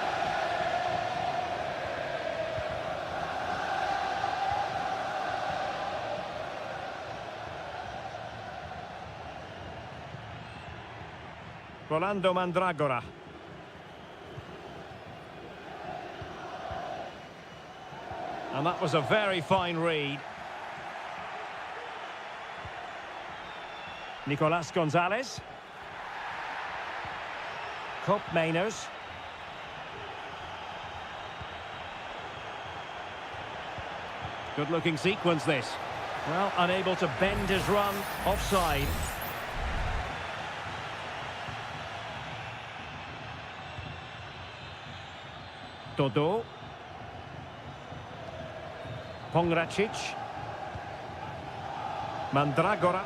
Rolando Mandragora. And that was a very fine read. Nicolas Gonzalez. Cup Mainers. Good looking sequence this. Well, unable to bend his run, offside. Dodo. Pongracic. Mandragora.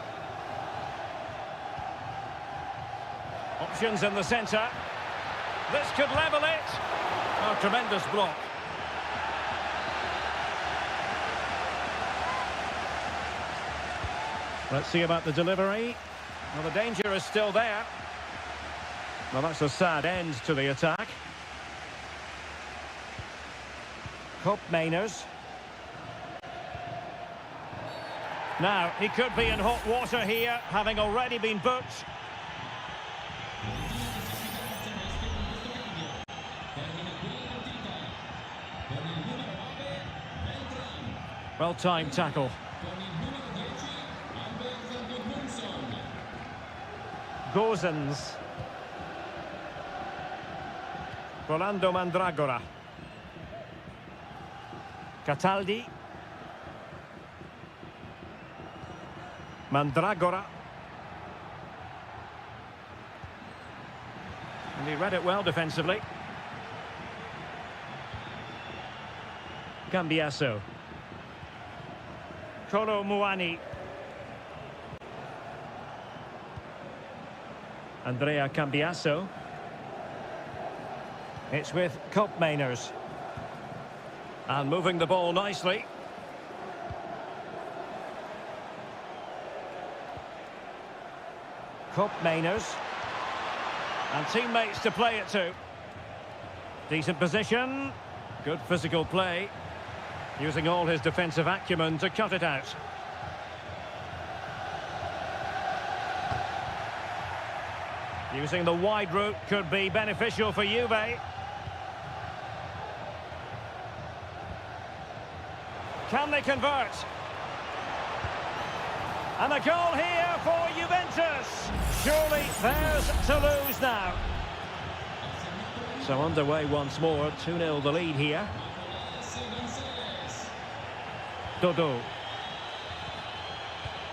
Options in the centre. This could level it. Oh, tremendous block. Let's see about the delivery. Well, the danger is still there. Well, that's a sad end to the attack. Cup Mainers. Now, he could be in hot water here, having already been booked. Well-timed tackle. Gozens. Rolando Mandragora. Cataldi. Mandragora. And he read it well defensively. Cambiasso. Kolo Muani. Andrea Cambiasso. It's with Cup Mainers. And moving the ball nicely. Cup Mainers. And teammates to play it to. Decent position. Good physical play. Using all his defensive acumen to cut it out. Using the wide route could be beneficial for Juve. Can they convert? And a goal here for Juventus. Surely theirs to lose now. So underway once more, 2-0 the lead here. Dodo.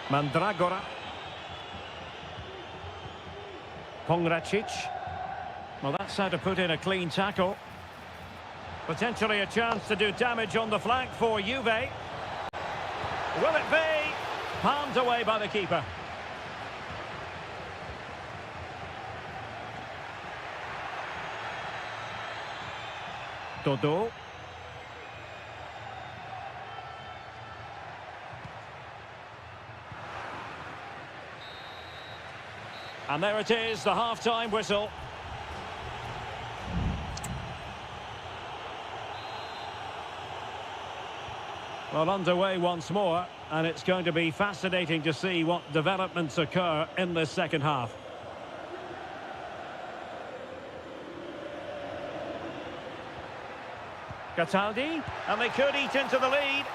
Mandragora. Pongracic. Well, that's how to put in a clean tackle. Potentially a chance to do damage on the flank for Juve. Will it be? Palmed away by the keeper. Dodo. And there it is, the half-time whistle. Well, underway once more, and it's going to be fascinating to see what developments occur in this second half. Cataldi, and they could eat into the lead.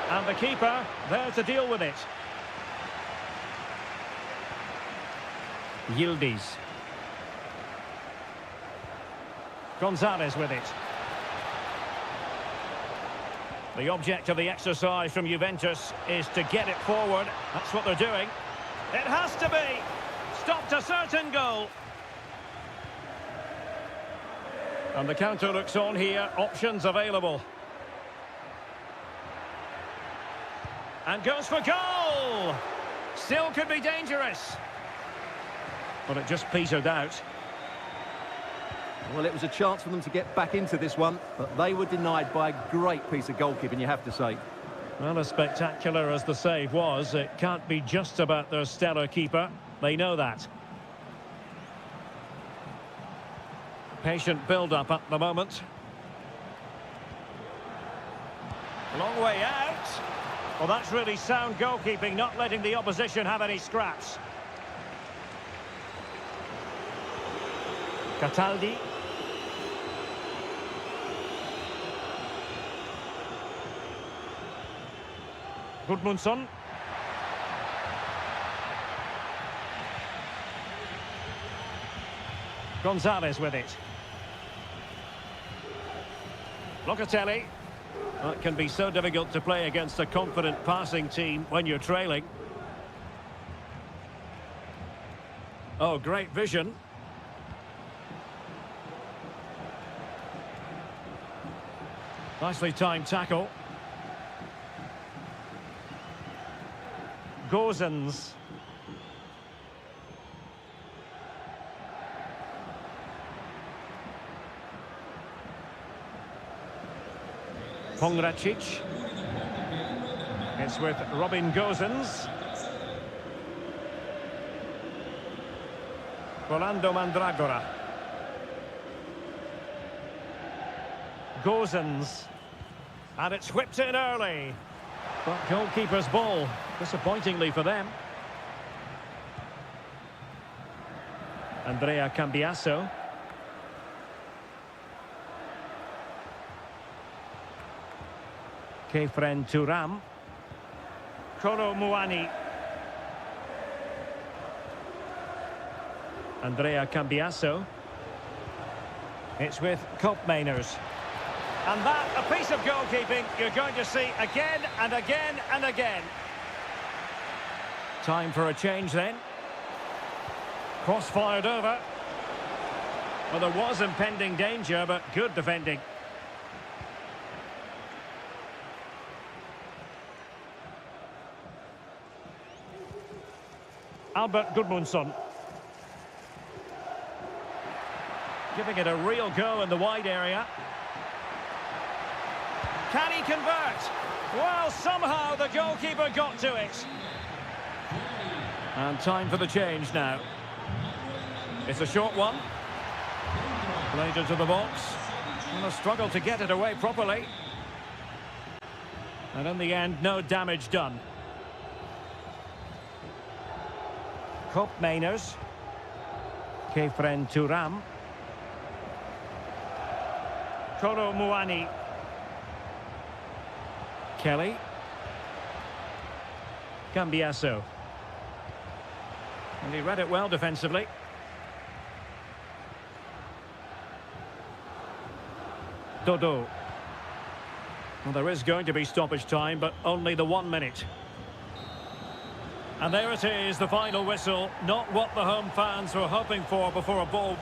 And the keeper there to deal with it. Yildiz. Gonzalez with it. The object of the exercise from Juventus is to get it forward. That's what they're doing. It has to be. Stopped a certain goal. And the counter looks on here. Options available. And goes for goal. Still could be dangerous. But it just petered out. Well, it was a chance for them to get back into this one, but they were denied by a great piece of goalkeeping, you have to say. Well, as spectacular as the save was, it can't be just about their stellar keeper. They know that. Patient build-up at the moment. Long way out. Well, that's really sound goalkeeping, not letting the opposition have any scraps. Cataldi. Gudmundsson. Gonzalez with it. Locatelli. Well, it can be so difficult to play against a confident passing team when you're trailing. Oh, great vision. Nicely timed tackle. Gozens. Pongracic. It's with Robin Gozens. Rolando Mandragora. Gozens. And it's whipped in early. But goalkeeper's ball, disappointingly for them. Andrea Cambiasso. Kefren Turam. Kolo Muani. Andrea Cambiasso. It's with Koopmeiners. And that, a piece of goalkeeping you're going to see again and again and again. Time for a change then. Cross fired over. Well, there was impending danger, but good defending. Albert Gudmundsson. Giving it a real go in the wide area. Can he convert? Well, somehow the goalkeeper got to it. And time for the change now. It's a short one. Played into the box. And a struggle to get it away properly. And in the end, no damage done. Koopmeiners. Kefren Turam. Kolo Muani. Kelly. Cambiasso. And he read it well defensively. Dodo. Well, there is going to be stoppage time, but only the 1 minute. And there it is, the final whistle. Not what the home fans were hoping for before a ball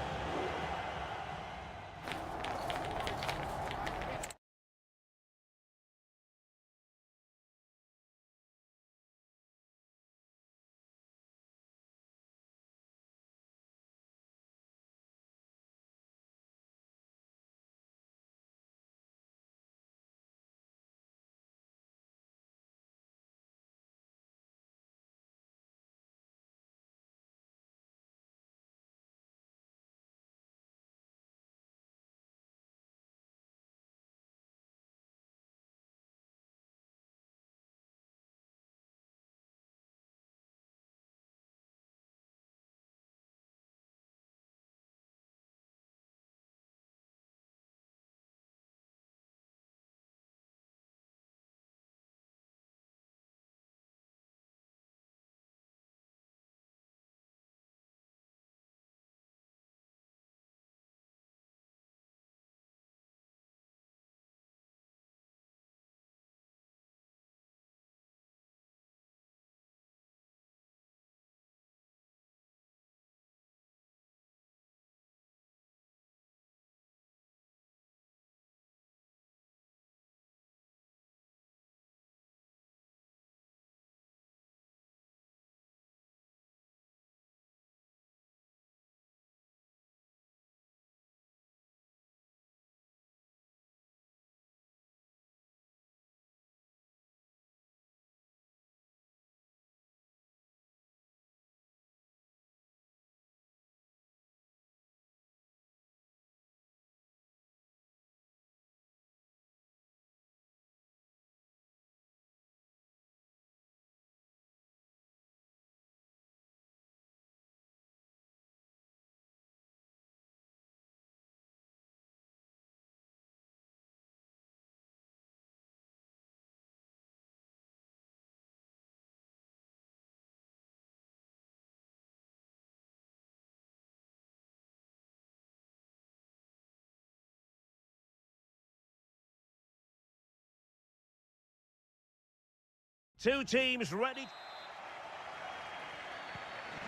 Two teams ready.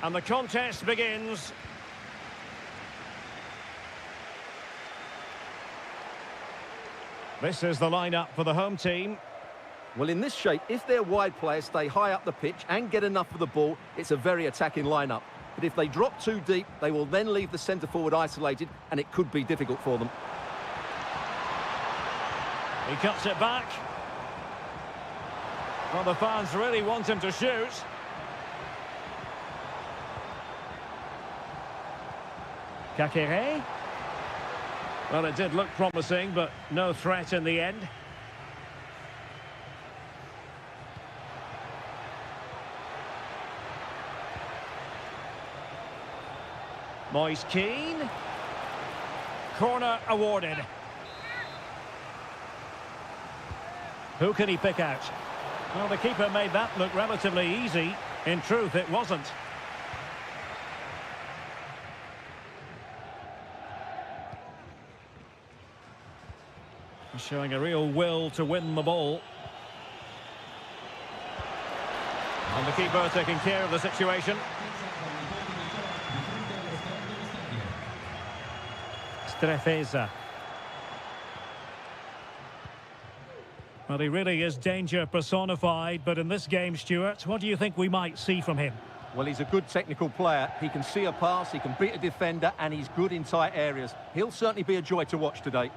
And the contest begins. This is the lineup for the home team. Well, in this shape, if their wide players stay high up the pitch and get enough of the ball, it's a very attacking lineup. But if they drop too deep, they will then leave the centre-forward isolated, and it could be difficult for them. He cuts it back. Well, the fans really want him to shoot. Kakere. Well, it did look promising, but no threat in the end. Moise Keane. Corner awarded. Who can he pick out? Well, the keeper made that look relatively easy. In truth, it wasn't. Showing a real will to win the ball. And the keeper taking care of the situation. Strefeza. Well, he really is danger personified, but in this game, Stuart, what do you think we might see from him? Well, he's a good technical player. He can see a pass, he can beat a defender, and he's good in tight areas. He'll certainly be a joy to watch today.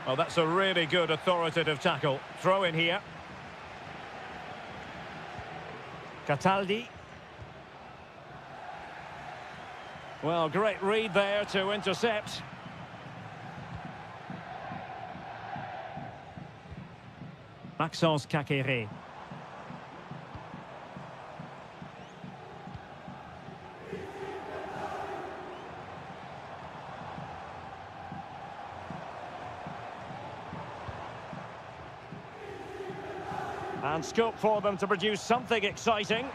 Well, that's a really good authoritative tackle. Throw in here. Cataldi. Well, great read there to intercept. Maxence Kakere. And scope for them to produce something exciting.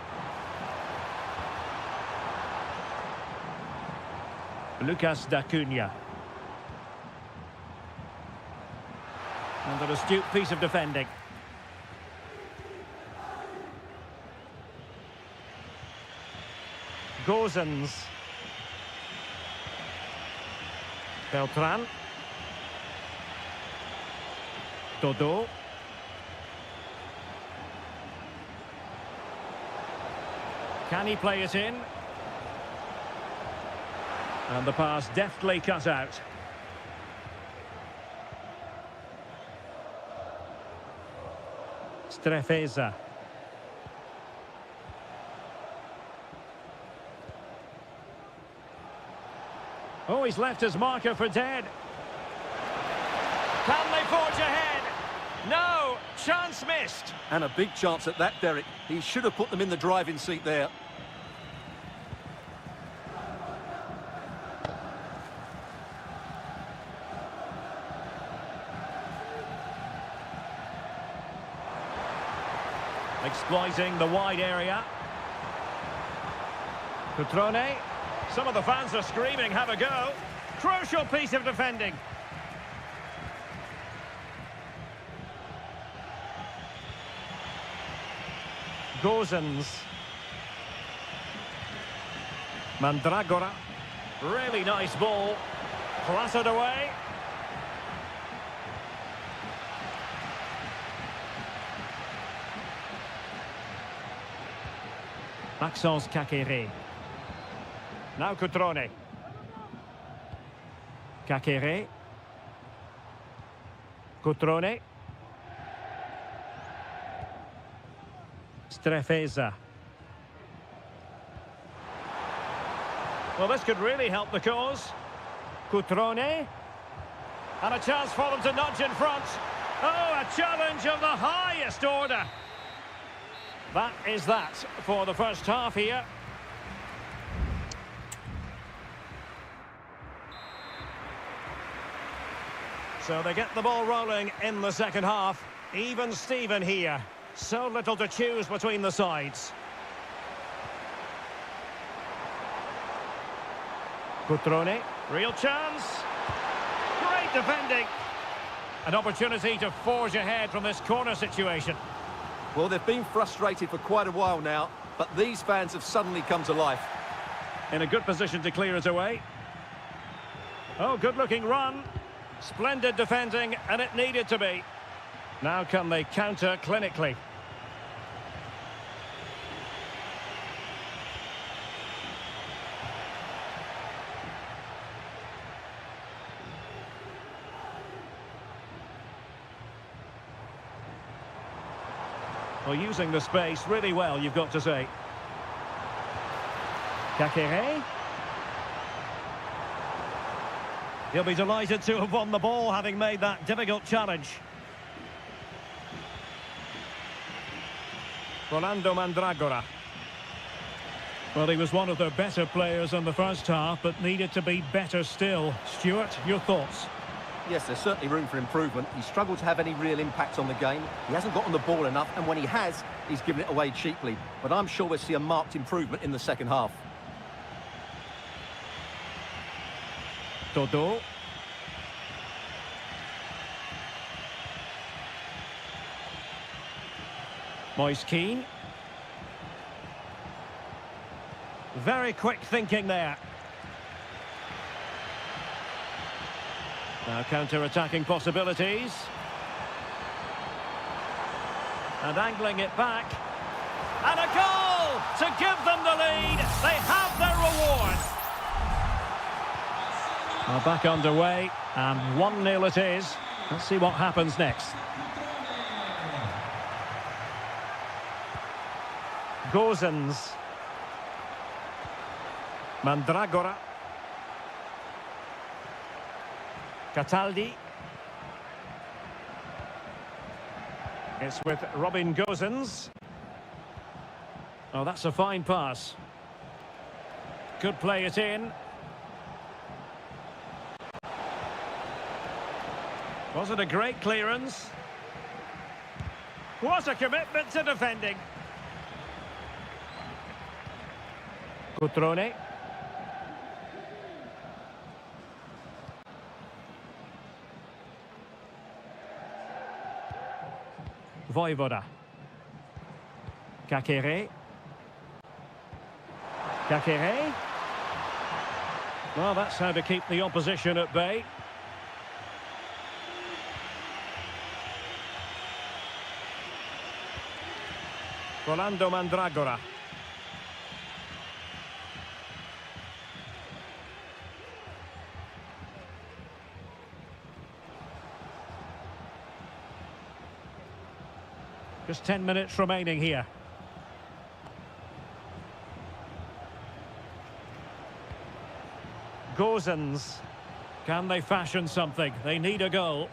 Lucas D'Acunha. And an astute piece of defending. Gozens. Beltran. Dodo. Can he play it in? And the pass deftly cut out. Strefeza. Oh, he's left his marker for dead. Can they forge ahead? No! Chance missed. And a big chance at that, Derek. He should have put them in the driving seat there. Exploiting the wide area. Cutrone. Some of the fans are screaming, have a go. Crucial piece of defending. Gozens. Mandragora. Really nice ball. Clattered away. Maxence Kakere. Now Cutrone. Kakere. Cutrone. Strefeza. Well, this could really help the cause. Cutrone. And a chance for them to nudge in front. Oh, a challenge of the highest order. That is that for the first half here. So they get the ball rolling in the second half. Even Steven here. So little to choose between the sides. Cutrone. Real chance. Great defending. An opportunity to forge ahead from this corner situation. Well, they've been frustrated for quite a while now, but these fans have suddenly come to life. In a good position to clear it away. Oh, good-looking run. Splendid defending, and it needed to be. Now can they counter clinically? Well, using the space really well, you've got to say. Kakere. He'll be delighted to have won the ball, having made that difficult challenge. Rolando Mandragora. Well, he was one of their better players in the first half, but needed to be better still. Stuart, your thoughts? Yes, there's certainly room for improvement. He's struggled to have any real impact on the game. He hasn't got on the ball enough, and when he has, he's given it away cheaply. But I'm sure we'll see a marked improvement in the second half. Todo. Moise Keane. Very quick thinking there. Now counter-attacking possibilities. And angling it back. And a goal to give them the lead. They have their reward. Well, back underway, and 1-0 it is. Let's see what happens next. Gozens. Mandragora. Cataldi. It's with Robin Gozens. Oh, that's a fine pass. Could play it in. Was it a great clearance? What a commitment to defending. Cutrone. Voivoda. Kakere. Kakere. Well, that's how to keep the opposition at bay. Rolando Mandragora. Just 10 minutes remaining here. Gozens. Can they fashion something? They need a goal.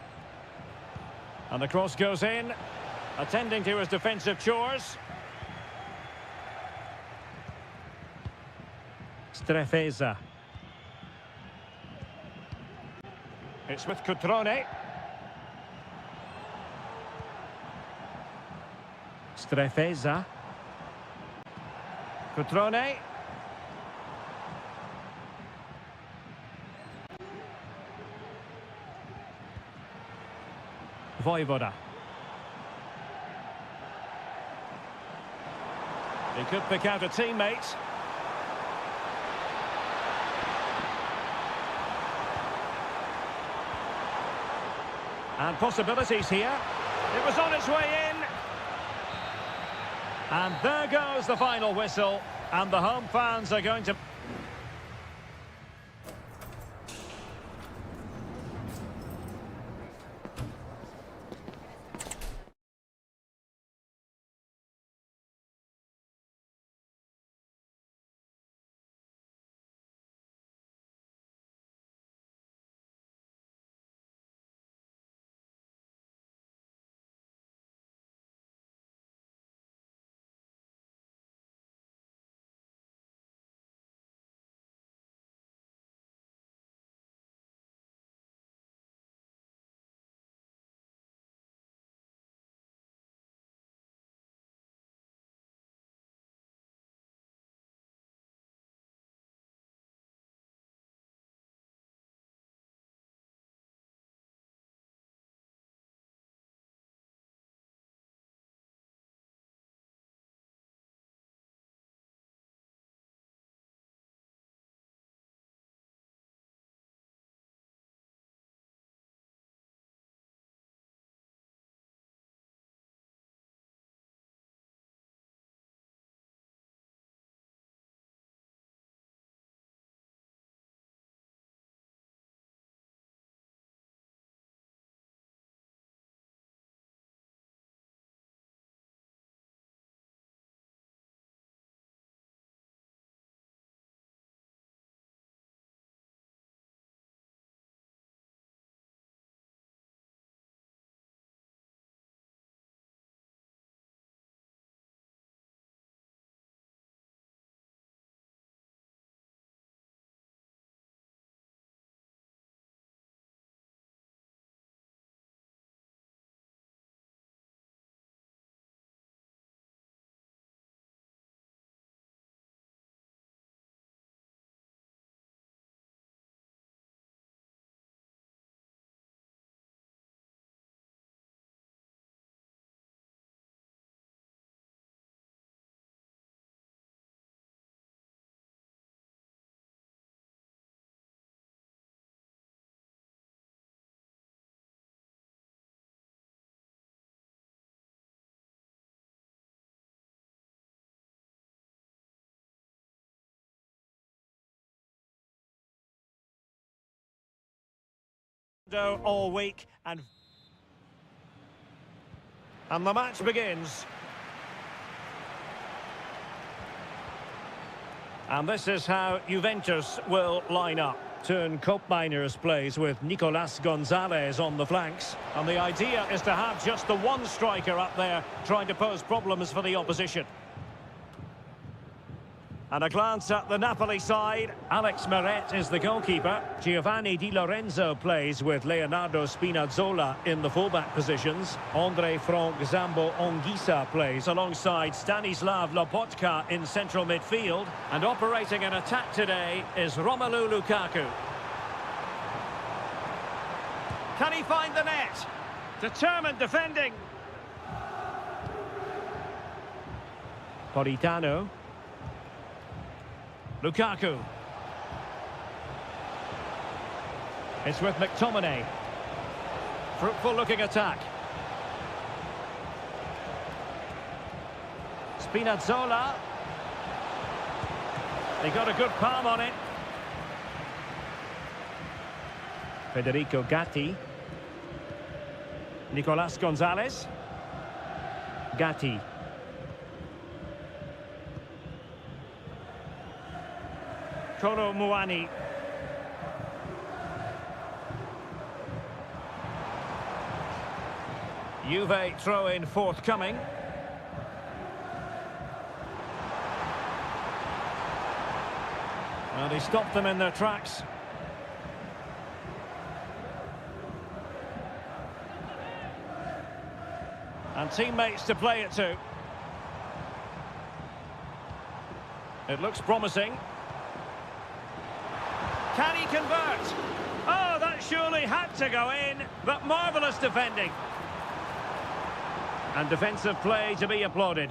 And the cross goes in. Attending to his defensive chores. Strefeza. It's with Cutrone. Strefeza. Cutrone. Voivoda. He could pick out a teammate. And possibilities here. It was on its way in. And there goes the final whistle. And the home fans are going to... all week and the match begins. And this is how Juventus will line up. Turn Koopmeiners plays with Nicolas Gonzalez on the flanks. And the idea is to have just the one striker up there trying to pose problems for the opposition. And a glance at the Napoli side. Alex Meret is the goalkeeper. Giovanni Di Lorenzo plays with Leonardo Spinazzola in the fullback positions. Andre Frank Zambo Onguisa plays alongside Stanislav Lobotka in central midfield. And operating an attack today is Romelu Lukaku. Can he find the net? Determined defending. Politano. Lukaku. It's with McTominay. Fruitful looking attack. Spinazzola. They got a good palm on it. Federico Gatti. Nicolas Gonzalez. Gatti. Kolo Muani. Juve throw-in forthcoming. And he stopped them in their tracks. And teammates to play it to. It looks promising. Can he convert? Oh, that surely had to go in, but marvellous defending. And defensive play to be applauded.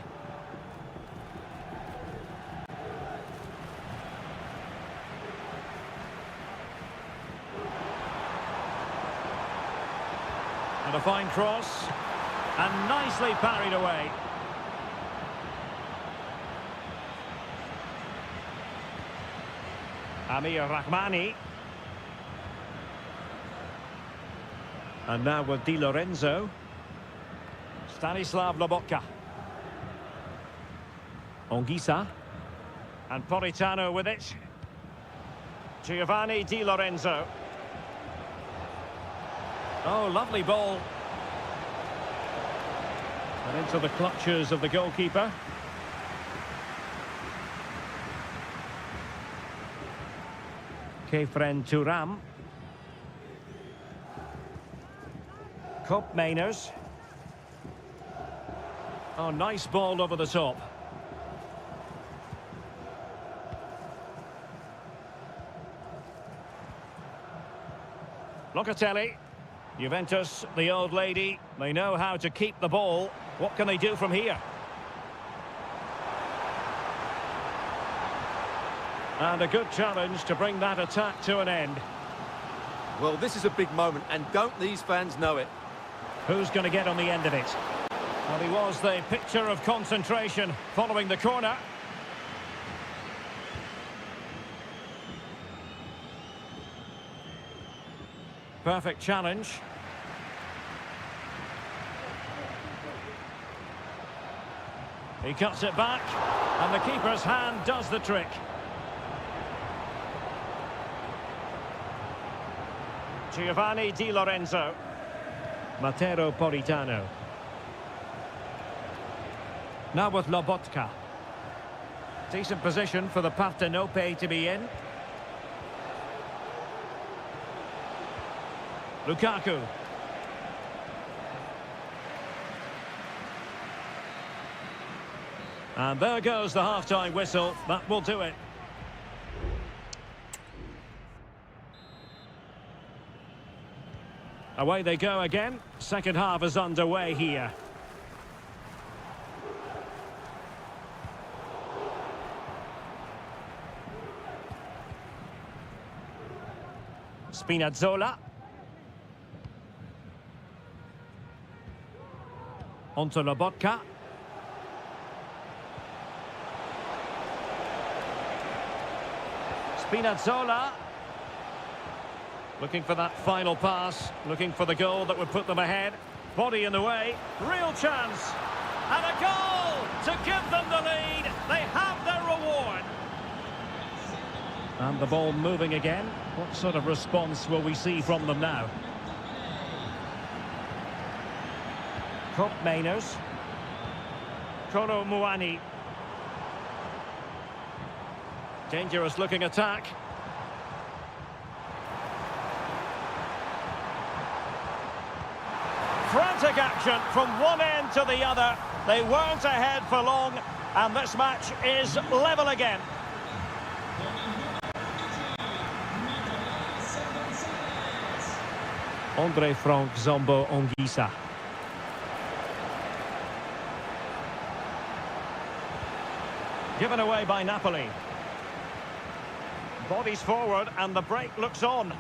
And a fine cross. And nicely parried away. Amir Rahmani. And now with Di Lorenzo. Stanislav Lobotka. Onguisa. And Politano with it. Giovanni Di Lorenzo. Oh, lovely ball. And into the clutches of the goalkeeper. Kefren Turam. Koopmeiners. Oh, nice ball over the top. Locatelli. Juventus, the old lady. They know how to keep the ball. What can they do from here? And a good challenge to bring that attack to an end. Well, this is a big moment, and don't these fans know it? Who's going to get on the end of it? Well, he was the picture of concentration following the corner. Perfect challenge. He cuts it back, and the keeper's hand does the trick. Giovanni Di Lorenzo. Matteo Politano. Now with Lobotka. Decent position for the Partenope to be in. Lukaku. And there goes the half-time whistle. That will do it. Away they go again. Second half is underway here. Spinazzola. Onto Lobotka. Spinazzola. Looking for that final pass, looking for the goal that would put them ahead. Body in the way, real chance. And a goal to give them the lead. They have their reward. And the ball moving again. What sort of response will we see from them now? Cup Mainers. Koro Muani. Dangerous looking attack. Frantic action from one end to the other. They weren't ahead for long, and this match is level again. Andre Frank Zombo Ongisa. Given away by Napoli. Bodies forward and the break looks on.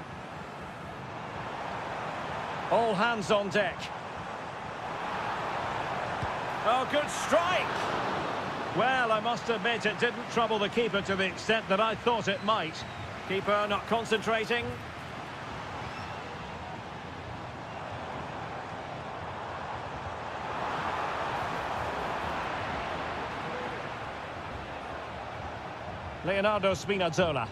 All hands on deck. Oh, good strike! Well, I must admit it didn't trouble the keeper to the extent that I thought it might. Keeper not concentrating. Leonardo Spinazzola.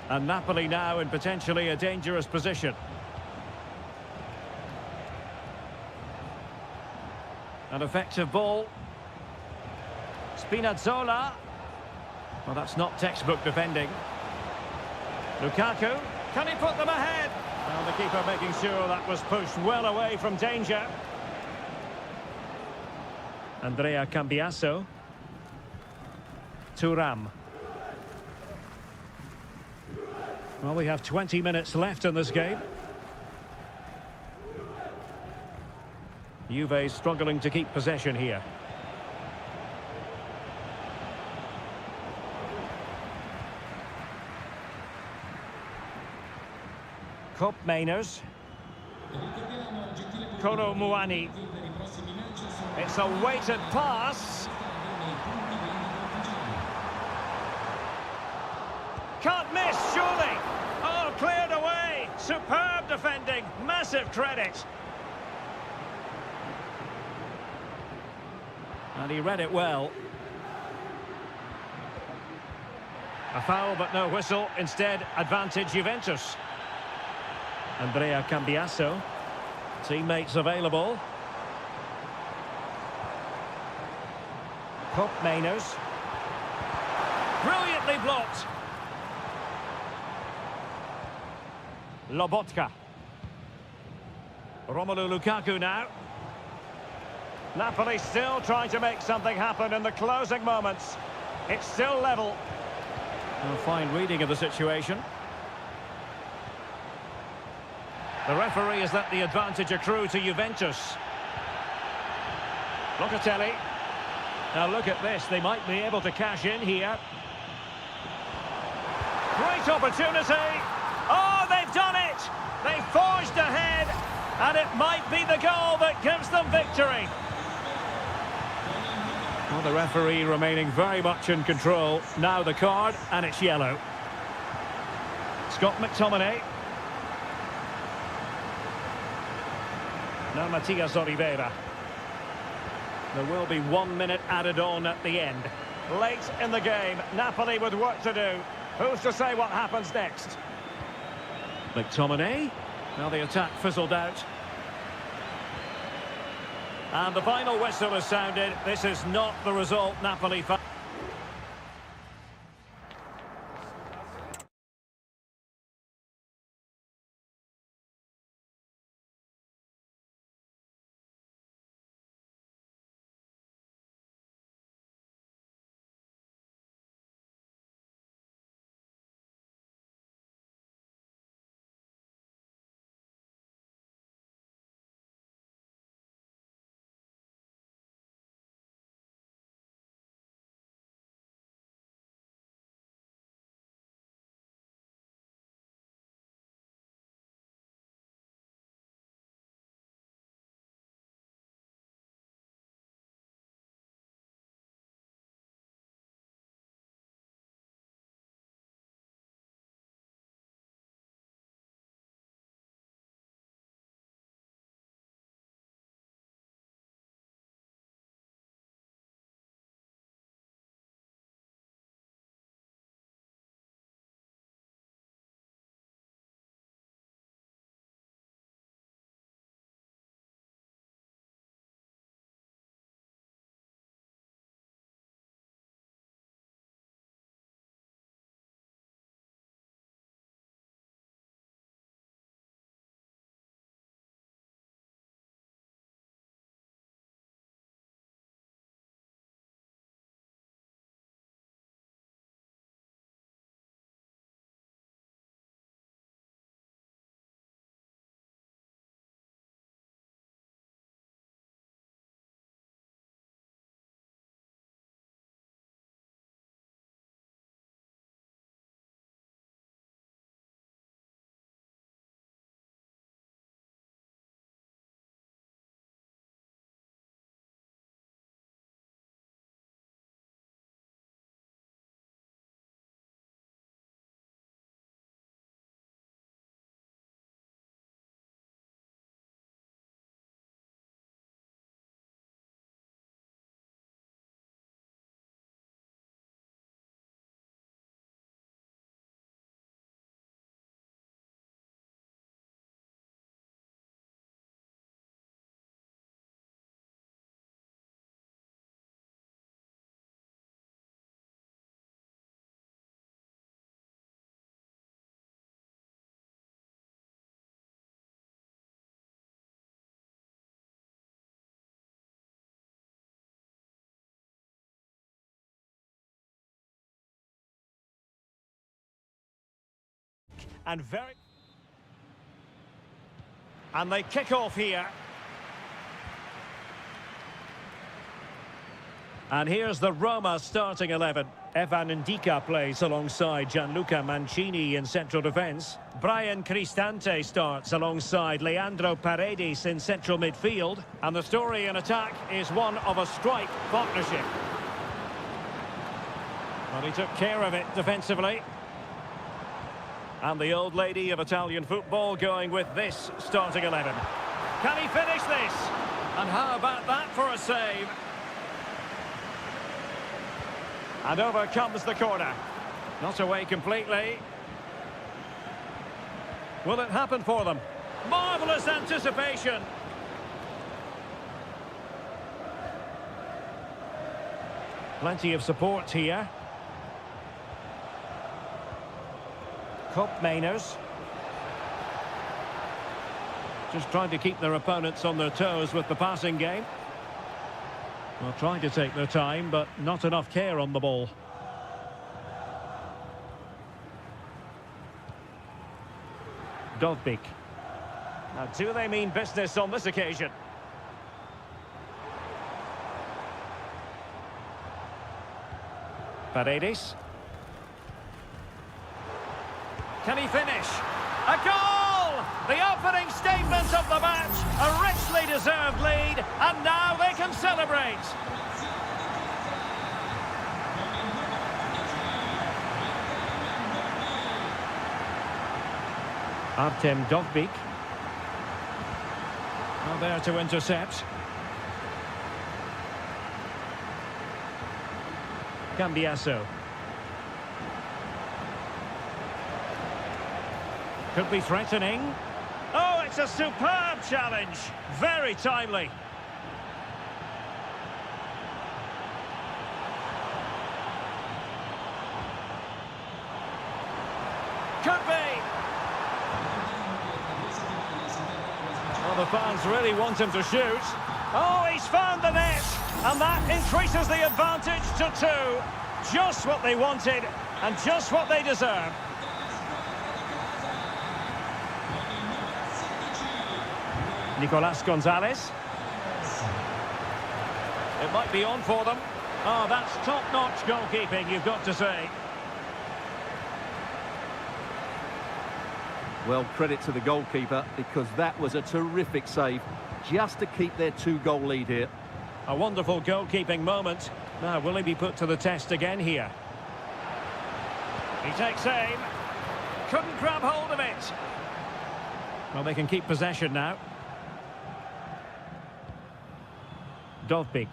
And Napoli now in potentially a dangerous position. An effective ball. Spinazzola. Well, that's not textbook defending. Lukaku. Can he put them ahead? Well, the keeper making sure that was pushed well away from danger. Andrea Cambiasso. Thuram. Well, we have 20 minutes left in this game. Juve struggling to keep possession here. Cup Mainers. Koro Muani. It's a weighted pass. Can't miss, surely. Oh, cleared away. Superb defending. Massive credit. And he read it well. A foul, but no whistle. Instead, advantage Juventus. Andrea Cambiasso. Teammates available. Cup Mainers. Brilliantly blocked. Lobotka. Romelu Lukaku now. Napoli still trying to make something happen in the closing moments. It's still level. A fine reading of the situation. The referee has let the advantage accrue to Juventus. Locatelli. Now look at this, they might be able to cash in here. Great opportunity. Oh, they've done it! They forged ahead, and it might be the goal that gives them victory. Well, the referee remaining very much in control. Now the card, and it's yellow. Scott McTominay. Now Matias Oliveira. There will be 1 minute added on at the end. Late in the game, Napoli with work to do. Who's to say what happens next? McTominay. Now the attack fizzled out. And the final whistle is sounded. This is not the result Napoli found. and very... And they kick off here. And here's the Roma starting 11. Evan Ndika plays alongside Gianluca Mancini in central defence. Brian Cristante starts alongside Leandro Paredes in central midfield. And the story in attack is one of a strike partnership. Well, he took care of it defensively. And the old lady of Italian football going with this starting 11. Can he finish this? And how about that for a save? And over comes the corner. Not away completely. Will it happen for them? Marvellous anticipation. Plenty of support here. Mainers. Just trying to keep their opponents on their toes with the passing game. Well, trying to take their time, but not enough care on the ball. Dovbik. Now, do they mean business on this occasion? Paredes. Can he finish? A goal! The opening statement of the match, a richly deserved lead, and now they can celebrate. Artem Dovbik. Now there to intercept. Cambiasso. Could be threatening. Oh, it's a superb challenge. Very timely. Could be. Well, the fans really want him to shoot. Oh, he's found the net. And that increases the advantage to 2. Just what they wanted and just what they deserve. Nicolas Gonzalez. It might be on for them. Oh, that's top-notch goalkeeping, you've got to say. Well, credit to the goalkeeper, because that was a terrific save, just to keep their 2-goal lead here. A wonderful goalkeeping moment. Now, will he be put to the test again here? He takes aim. Couldn't grab hold of it. Well, they can keep possession now. Dovbik.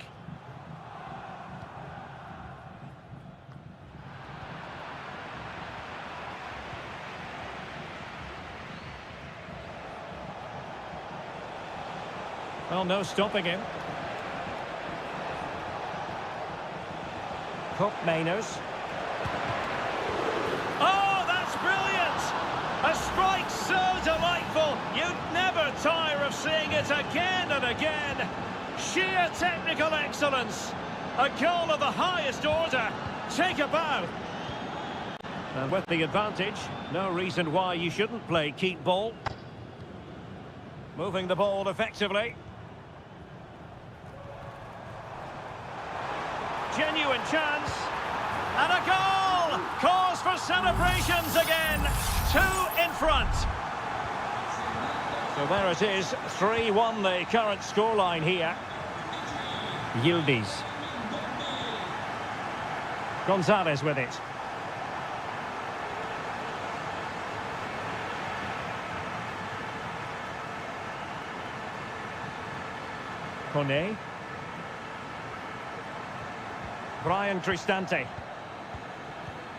Well, no stopping him. Mainers. Oh, that's brilliant! A strike so delightful, you'd never tire of seeing it again and again. Sheer technical excellence. A goal of the highest order. Take a bow. And with the advantage, no reason why you shouldn't play keep ball. Moving the ball effectively. Genuine chance. And a goal! Cause for celebrations again. 2 in front. So there it is. 3-1 the current scoreline here. Yildiz. Gonzalez with it. Kone. Brian Cristante.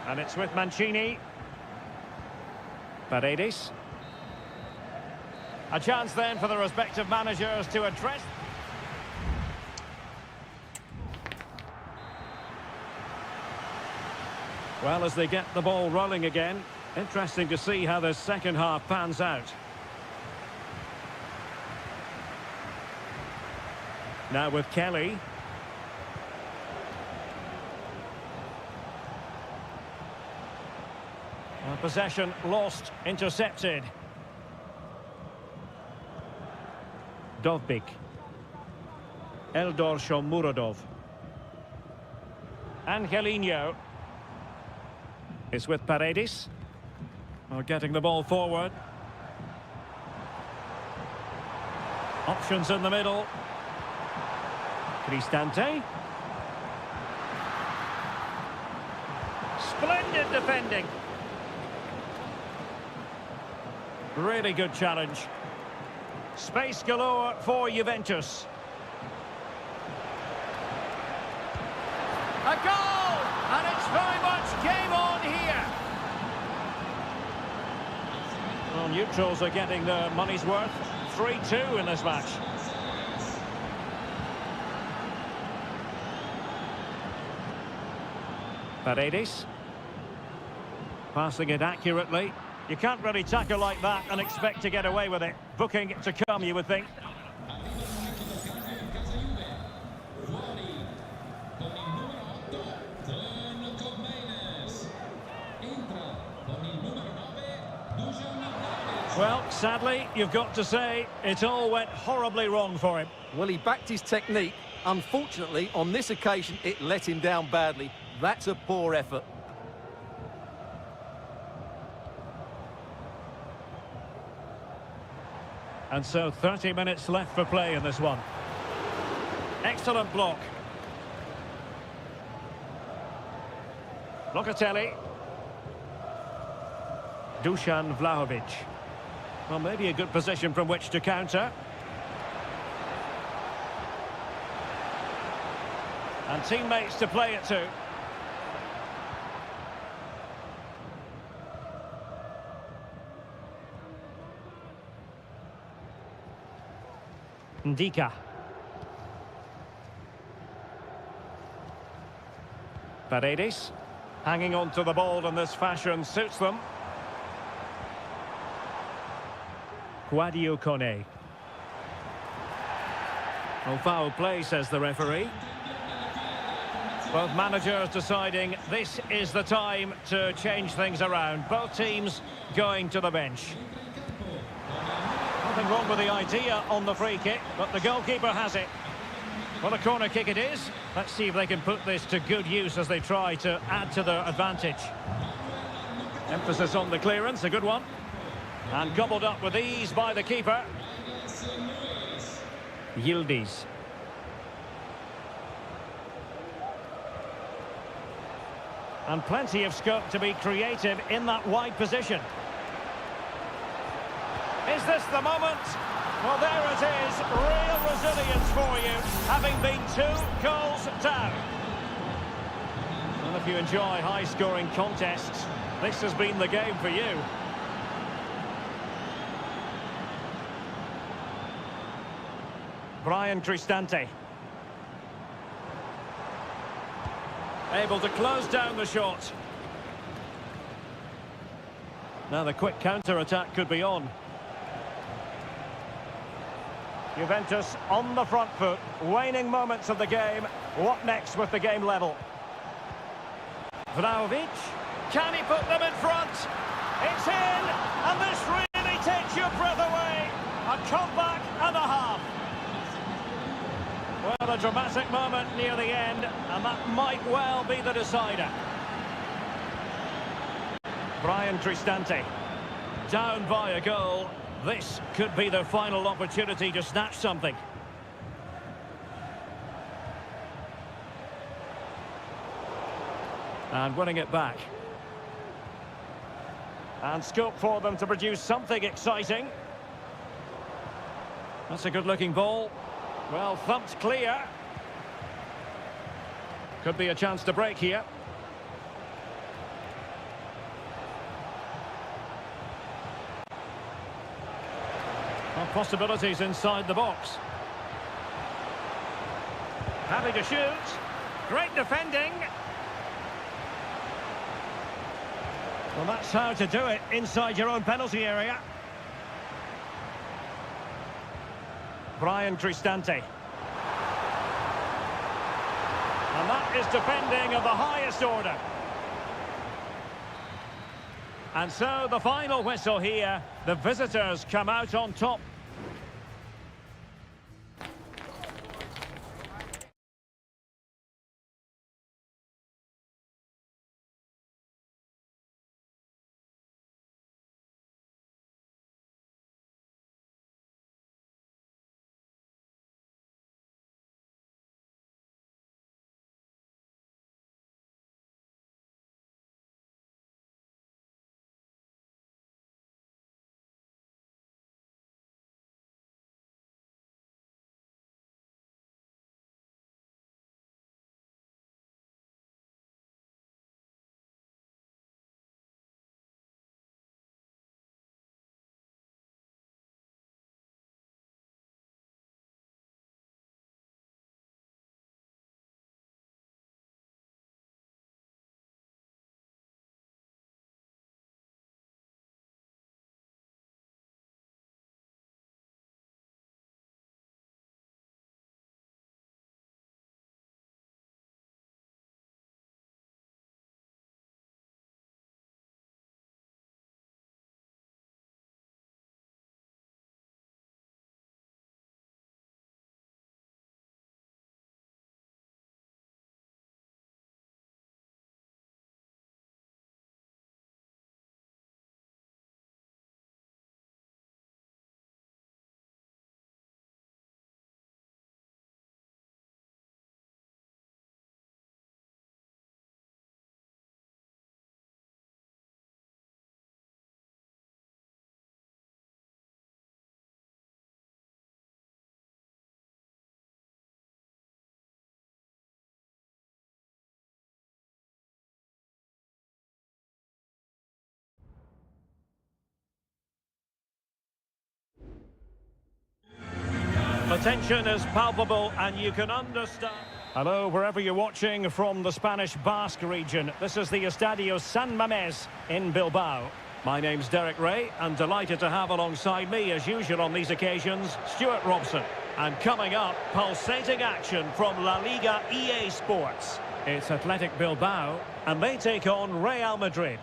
And it's with Mancini. Paredes. A chance then for the respective managers to address... Well, as they get the ball rolling again, interesting to see how the second half pans out. Now with Kelly. Well, possession lost, intercepted. Dovbik. Eldor Shomurodov. Angelino is with Paredes. Well, getting the ball forward. Options in the middle. Cristante. Splendid defending. Really good challenge. Space galore for Juventus. A goal! And it's very much game on here. Well, neutrals are getting their money's worth. 3-2 in this match. Paredes. Passing it accurately. You can't really tackle like that and expect to get away with it. Booking to come, you would think. Well, sadly, you've got to say, it all went horribly wrong for him. Well, he backed his technique. Unfortunately, on this occasion, it let him down badly. That's a poor effort. And so 30 minutes left for play in this one. Excellent block. Locatelli. Dusan Vlahovic. Well, maybe a good position from which to counter. And teammates to play it to. Ndika. Paredes. Hanging on to the ball in this fashion suits them. Guadio Kone. Oh, foul play, says the referee. Both managers deciding this is the time to change things around. Both teams going to the bench. Nothing wrong with the idea on the free kick, but the goalkeeper has it. Well, a corner kick it is. Let's see if they can put this to good use as they try to add to their advantage. Emphasis on the clearance, a good one. And gobbled up with ease by the keeper. Yildiz. And plenty of scope to be creative in that wide position. Is this the moment? Well, there it is. Real resilience for you, having been 2 goals down. And if you enjoy high-scoring contests, this has been the game for you. Brian Cristante. Able to close down the shot. Now the quick counter-attack could be on. Juventus on the front foot, waning moments of the game. What next with the game level? Vlahovic, can he put them in front? It's in, and this really takes your breath away. A comeback and a half. Well, a dramatic moment near the end, and that might well be the decider. Brian Cristante, down by a goal. This could be their final opportunity to snatch something. And winning it back. And scope for them to produce something exciting. That's a good-looking ball. Well, thumped clear. Could be a chance to break here. Possibilities inside the box. Happy to shoot. Great defending. Well, that's how to do it inside your own penalty area. Brian Cristante. And that is defending of the highest order. And so the final whistle here. The visitors come out on top. The tension is palpable and you can understand. Hello, wherever you're watching from the Spanish Basque region. This is the Estadio San Mamés in Bilbao. My name's Derek Ray, and delighted to have alongside me, as usual on these occasions, Stuart Robson. And coming up, pulsating action from La Liga EA Sports. It's Athletic Bilbao, and they take on Real Madrid.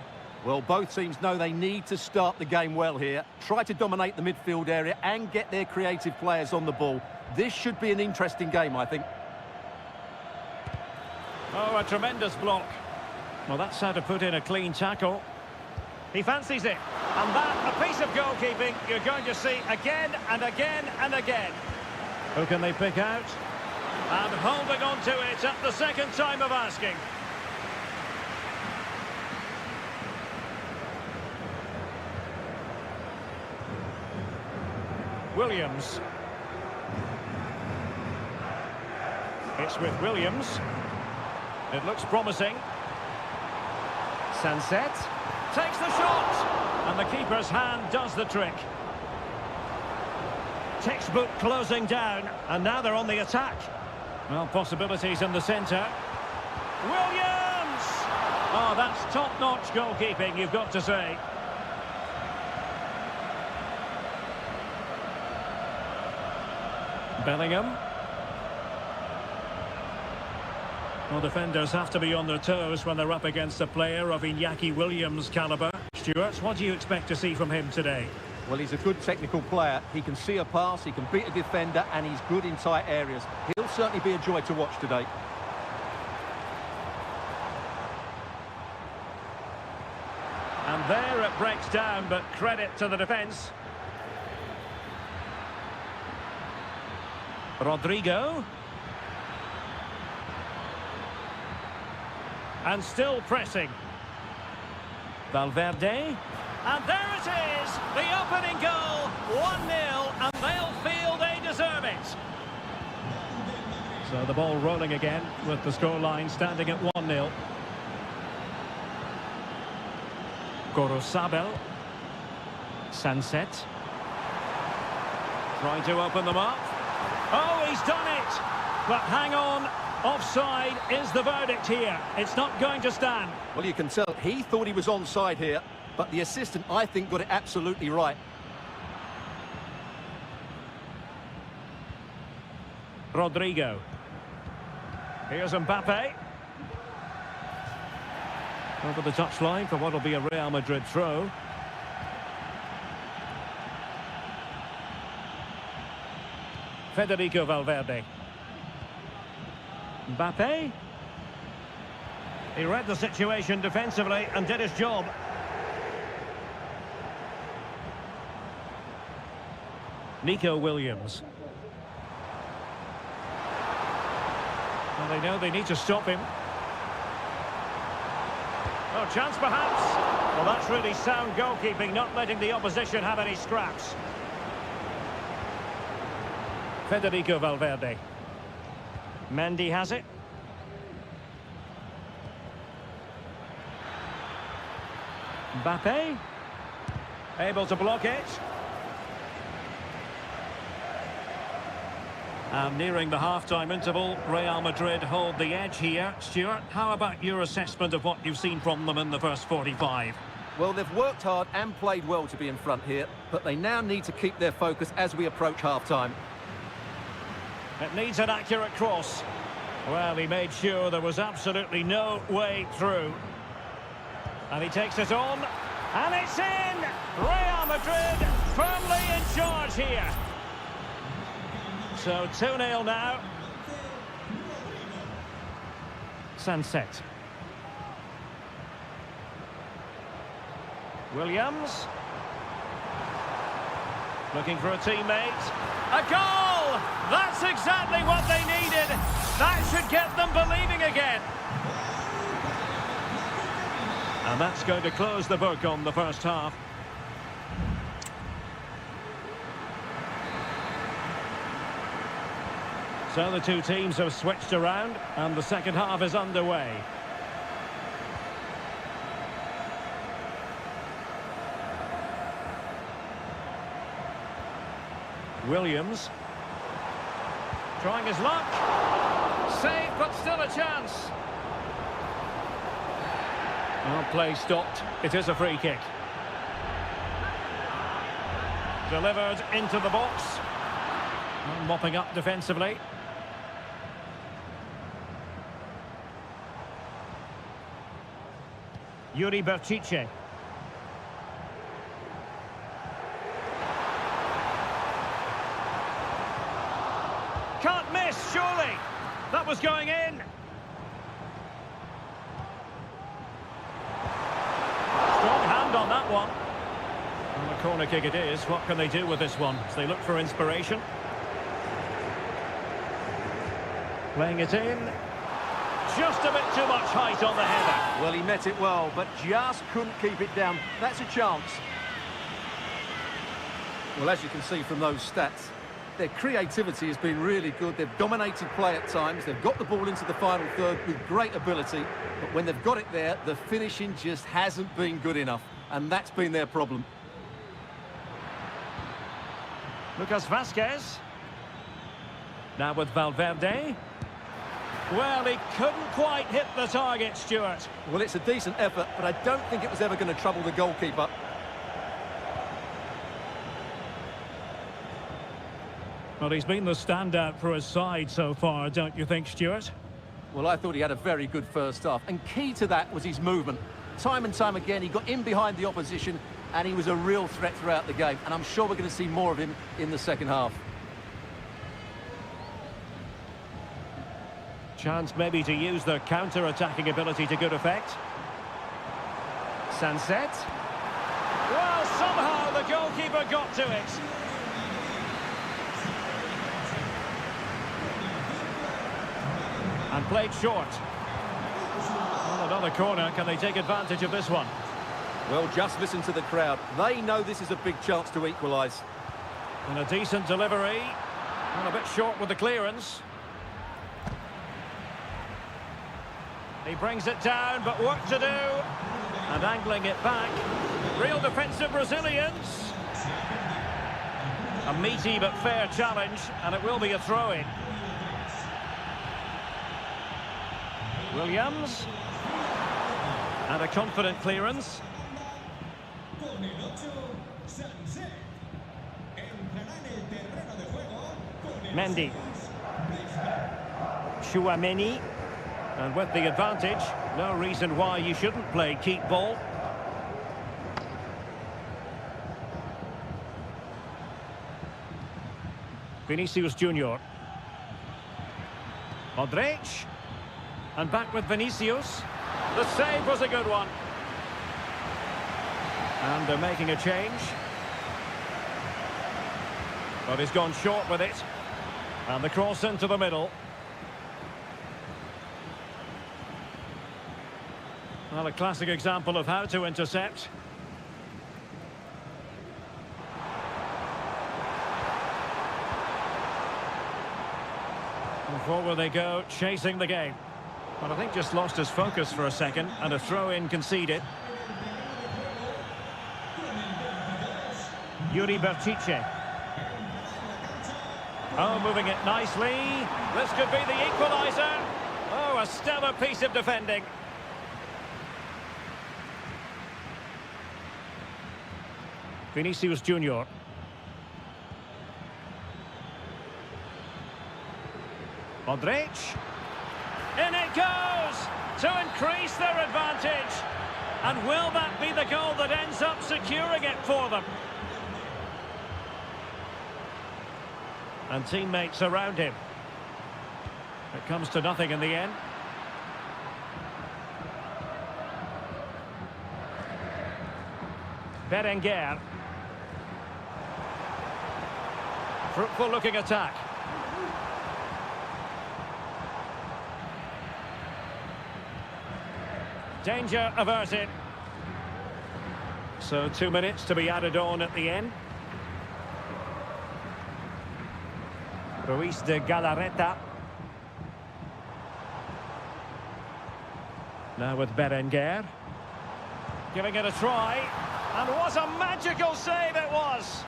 Well, both teams know they need to start the game well here. Try to dominate the midfield area and get their creative players on the ball. This should be an interesting game, I think. Oh, a tremendous block. Well, that's how to put in a clean tackle. He fancies it. And that, a piece of goalkeeping you're going to see again and again and again. Who can they pick out? And holding on to it at the second time of asking. Williams. It's with Williams. It looks promising. Sunset takes the shot, and the keeper's hand does the trick. Textbook closing down, and now they're on the attack. Well, possibilities in the centre. Williams! Oh, that's top-notch goalkeeping, you've got to say. Bellingham. Well, defenders have to be on their toes when they're up against a player of Iñaki Williams' calibre. Stuart, what do you expect to see from him today? Well, he's a good technical player. He can see a pass, he can beat a defender, and he's good in tight areas. He'll certainly be a joy to watch today. And there it breaks down, but credit to the defence. Rodrigo. And still pressing. Valverde. And there it is! The opening goal! 1-0, and they'll feel they deserve it. So the ball rolling again with the scoreline standing at 1-0. Gorosabel. Sunset. Trying to open them up. Oh, he's done it! But hang on, offside is the verdict here. It's not going to stand. Well, you can tell he thought he was onside here, but the assistant, I think, got it absolutely right. Rodrigo. Here's Mbappe. Over the touchline for what will be a Real Madrid throw. Federico Valverde. Mbappe. He read the situation defensively and did his job. Nico Williams. Well, they know they need to stop him. Oh, chance perhaps. Well, that's really sound goalkeeping, not letting the opposition have any scraps. Federico Valverde. Mendy has it. Mbappe. Able to block it. And nearing the half-time interval, Real Madrid hold the edge here. Stuart, how about your assessment of what you've seen from them in the first 45? Well, they've worked hard and played well to be in front here, but they now need to keep their focus as we approach half-time. It needs an accurate cross. Well, he made sure there was absolutely no way through. And he takes it on, and it's in! Real Madrid firmly in charge here. So 2-0 now. Sunset. Williams. Looking for a teammate. A goal! That's exactly what they needed. That should get them believing again. And that's going to close the book on the first half. So the two teams have switched around and the second half is underway. Williams. Trying his luck. Save, but still a chance. Well, play stopped. It is a free kick. Delivered into the box. And mopping up defensively. Yuri Berchiche. Can't miss, surely. That was going in. Strong hand on that one. And a corner kick it is. What can they do with this one as they look for inspiration? Playing it in. Just a bit too much height on the header. Well, he met it well, but just couldn't keep it down. That's a chance. Well, as you can see from those stats, their creativity has been really good. They've dominated play at times. They've got the ball into the final third with great ability. But when they've got it there, the finishing just hasn't been good enough. And that's been their problem. Lucas Vazquez. Now with Valverde. Well, he couldn't quite hit the target, Stuart. Well, it's a decent effort, but I don't think it was ever going to trouble the goalkeeper. Well, he's been the standout for his side so far, don't you think, Stuart? Well, I thought he had a very good first half, and key to that was his movement. Time and time again, he got in behind the opposition, and he was a real threat throughout the game, and I'm sure we're going to see more of him in the second half. Chance maybe to use their counter-attacking ability to good effect. Sunset. Well, somehow the goalkeeper got to it. And played short. Well, another corner. Can they take advantage of this one? Well, just listen to the crowd. They know this is a big chance to equalise. And a decent delivery. And a bit short with the clearance. He brings it down, but work to do. And angling it back. Real defensive resilience. A meaty but fair challenge, and it will be a throw-in. Williams. And a confident clearance. Mendy. Chouameni. And with the advantage, No reason why you shouldn't play keep ball. Vinicius Junior. Modric. And back with Vinicius. The save was a good one. And they're making a change. But he's gone short with it. And the cross into the middle. Well, a classic example of how to intercept. And forward they go, chasing the game. But I think just lost his focus for a second, and a throw-in conceded. Yuri Berchiche. Oh, moving it nicely. This could be the equaliser. Oh, a stellar piece of defending. Vinicius Junior. Modric. In it goes to increase their advantage. And will that be the goal that ends up securing it for them? And teammates around him. It comes to nothing in the end. Berenguer. Fruitful looking attack. Danger averted. So 2 minutes to be added on at the end. Ruiz de Galarreta. Now with Berenguer. Giving it a try. And what a magical save it was!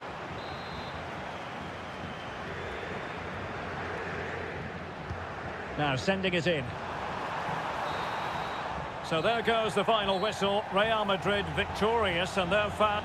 Now sending it in. So there goes the final whistle. Real Madrid victorious, and their fan...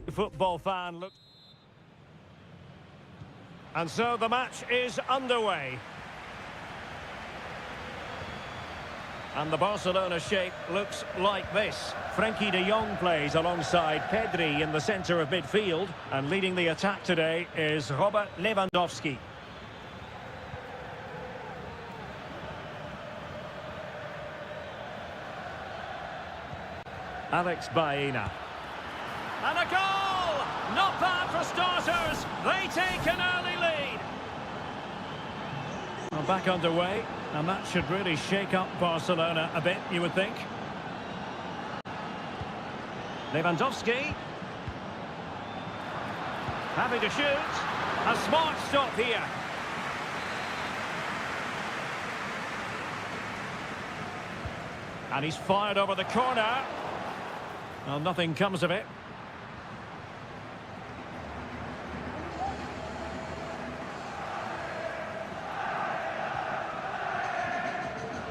Football fan look. And so the match is underway. And the Barcelona shape looks like this. Frenkie de Jong plays alongside Pedri in the centre of midfield. And leading the attack today is Robert Lewandowski. Alex Baena. And a goal! Not bad for starters. They take an early lead. Well, back underway, and that should really shake up Barcelona a bit, you would think. Lewandowski. Happy to shoot. A smart stop here. And he's fired over the corner. Well, nothing comes of it.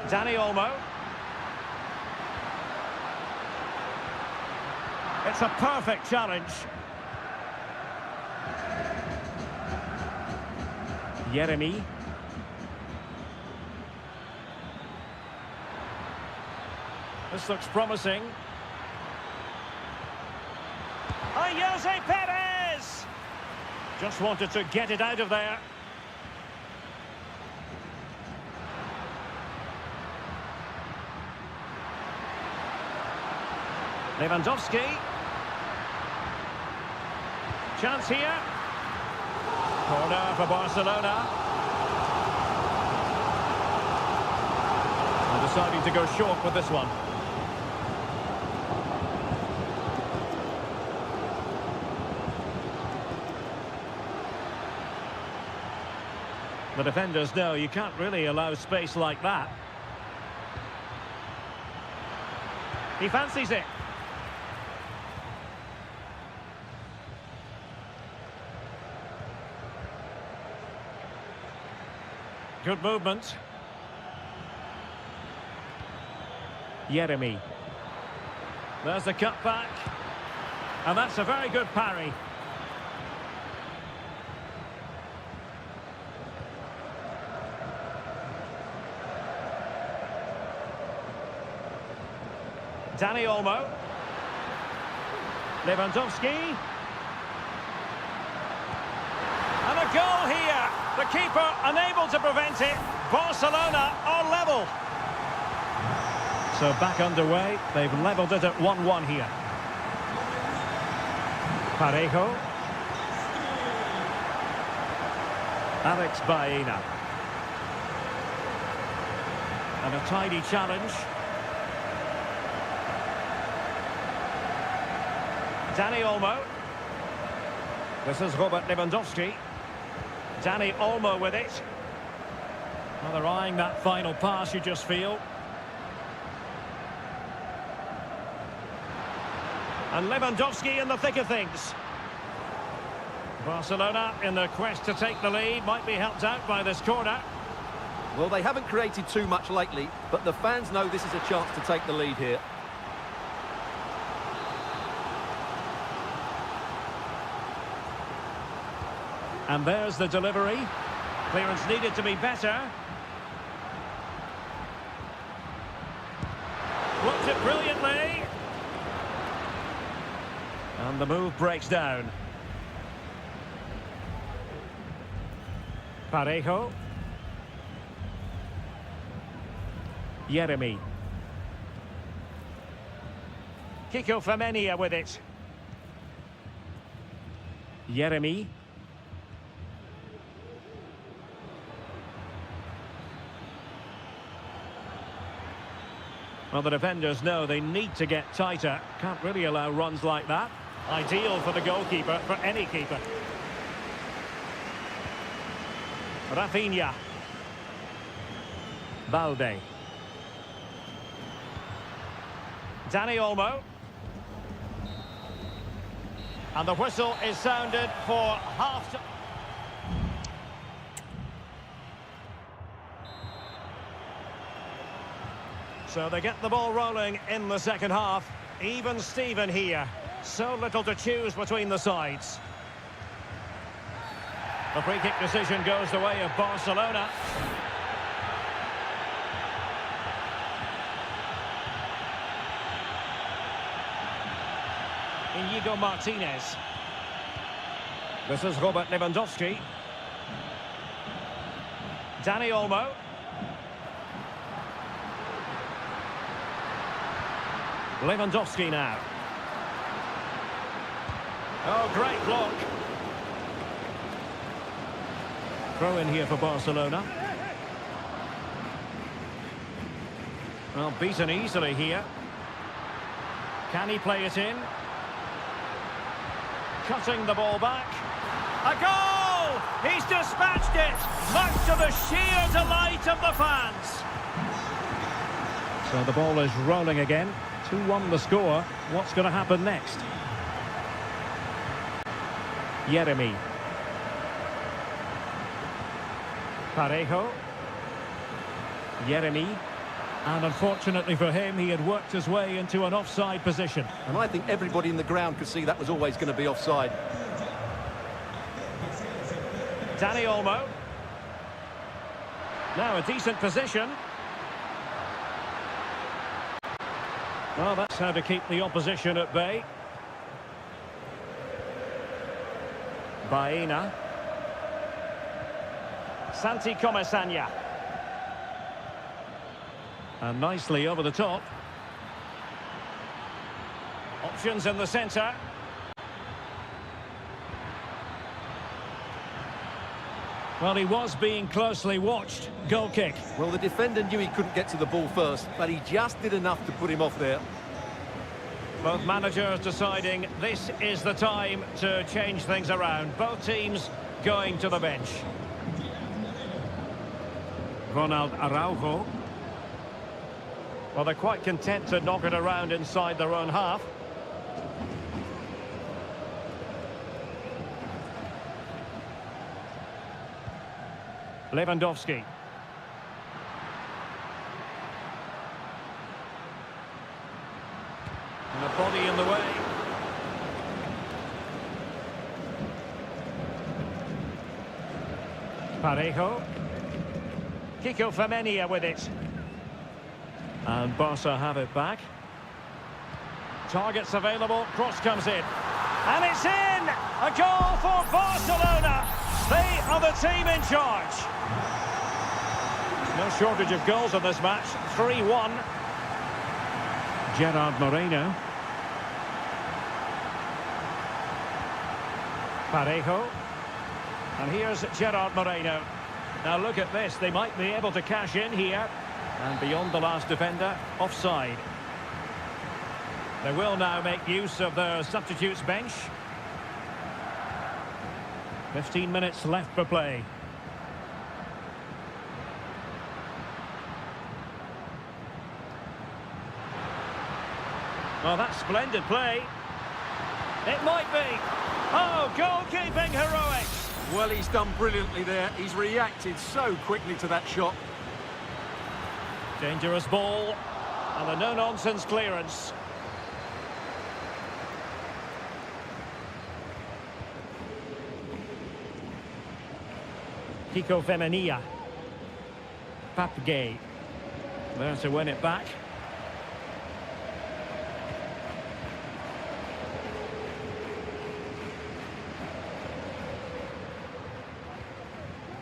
Dani Olmo. It's a perfect challenge. Jeremy. This looks promising. Jose Perez! Just wanted to get it out of there. Lewandowski. Chance here. Corner for Barcelona. And deciding to go short with this one. The defenders know you can't really allow space like that. He fancies it. Good movement. Jeremy. There's the cutback. And that's a very good parry. Dani Olmo. Lewandowski. And a goal here. The keeper unable to prevent it. Barcelona are level. So back underway. They've levelled it at 1-1 here. Parejo. Alex Baena. And a tidy challenge. Dani Olmo. This is Robert Lewandowski. Dani Olmo with it. Well, they're eyeing that final pass, you just feel. And Lewandowski in the thick of things. Barcelona in their quest to take the lead might be helped out by this corner. Well, they haven't created too much lately, but the fans know this is a chance to take the lead here. And there's the delivery. Clearance needed to be better. Blocked it brilliantly. And the move breaks down. Parejo. Jeremy. Kiko Femenia with it. Jeremy. Well, the defenders know they need to get tighter. Can't really allow runs like that. Ideal for the goalkeeper, for any keeper. Rafinha. Balde. Dani Olmo. And the whistle is sounded for half-time. So they get the ball rolling in the second half. Even Steven here. So little to choose between the sides. The free kick decision goes the way of Barcelona. Inigo Martinez. This is Robert Lewandowski. Dani Olmo. Lewandowski now. Oh, great block. Throw in here for Barcelona. Well, beaten easily here. Can he play it in? Cutting the ball back. A goal! He's dispatched it, much to the sheer delight of the fans. So the ball is rolling again. 2-1 the score. What's going to happen next? Jeremy. Parejo. Jeremy. And unfortunately for him, he had worked his way into an offside position. And I think everybody in the ground could see that was always going to be offside. Dani Olmo. Now a decent position. Well, that's how to keep the opposition at bay. Baena. Santi Comesaña. And nicely over the top. Options in the centre. Well, he was being closely watched. Goal kick. Well, the defender knew he couldn't get to the ball first, but he just did enough to put him off there. Both managers deciding this is the time to change things around. Both teams going to the bench. Ronald Araujo. Well, they're quite content to knock it around inside their own half. Lewandowski. And a body in the way. Parejo. Kiko Femenia with it. And Barca have it back. Targets available. Cross comes in. And it's in! A goal for Barcelona. They are the team in charge. No shortage of goals in this match. 3-1. Gerard Moreno. Parejo. And here's Gerard Moreno. Now look at this. They might be able to cash in here. And beyond the last defender, offside. They will now make use of their substitutes bench. 15 minutes left for play. Well, that's splendid play. It might be. Oh, goalkeeping heroics. Well, he's done brilliantly there. He's reacted so quickly to that shot. Dangerous ball. And a no-nonsense clearance. Kiko Femenia. Papgay. There to win it back.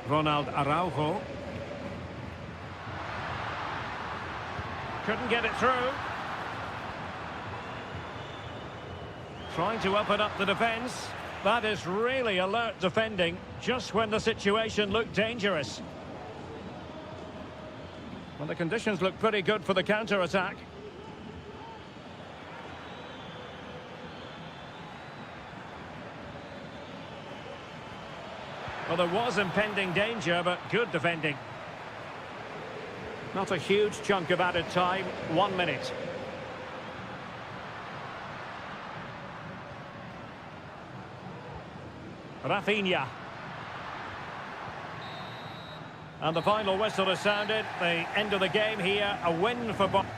Ronald Araujo. Couldn't get it through. Trying to open up the defence. That is really alert defending, just when the situation looked dangerous. Well, the conditions look pretty good for the counter-attack. Well, there was impending danger, but good defending. Not a huge chunk of added time, 1 minute. Rafinha. And the final whistle has sounded. The end of the game here, a win for Barcelona.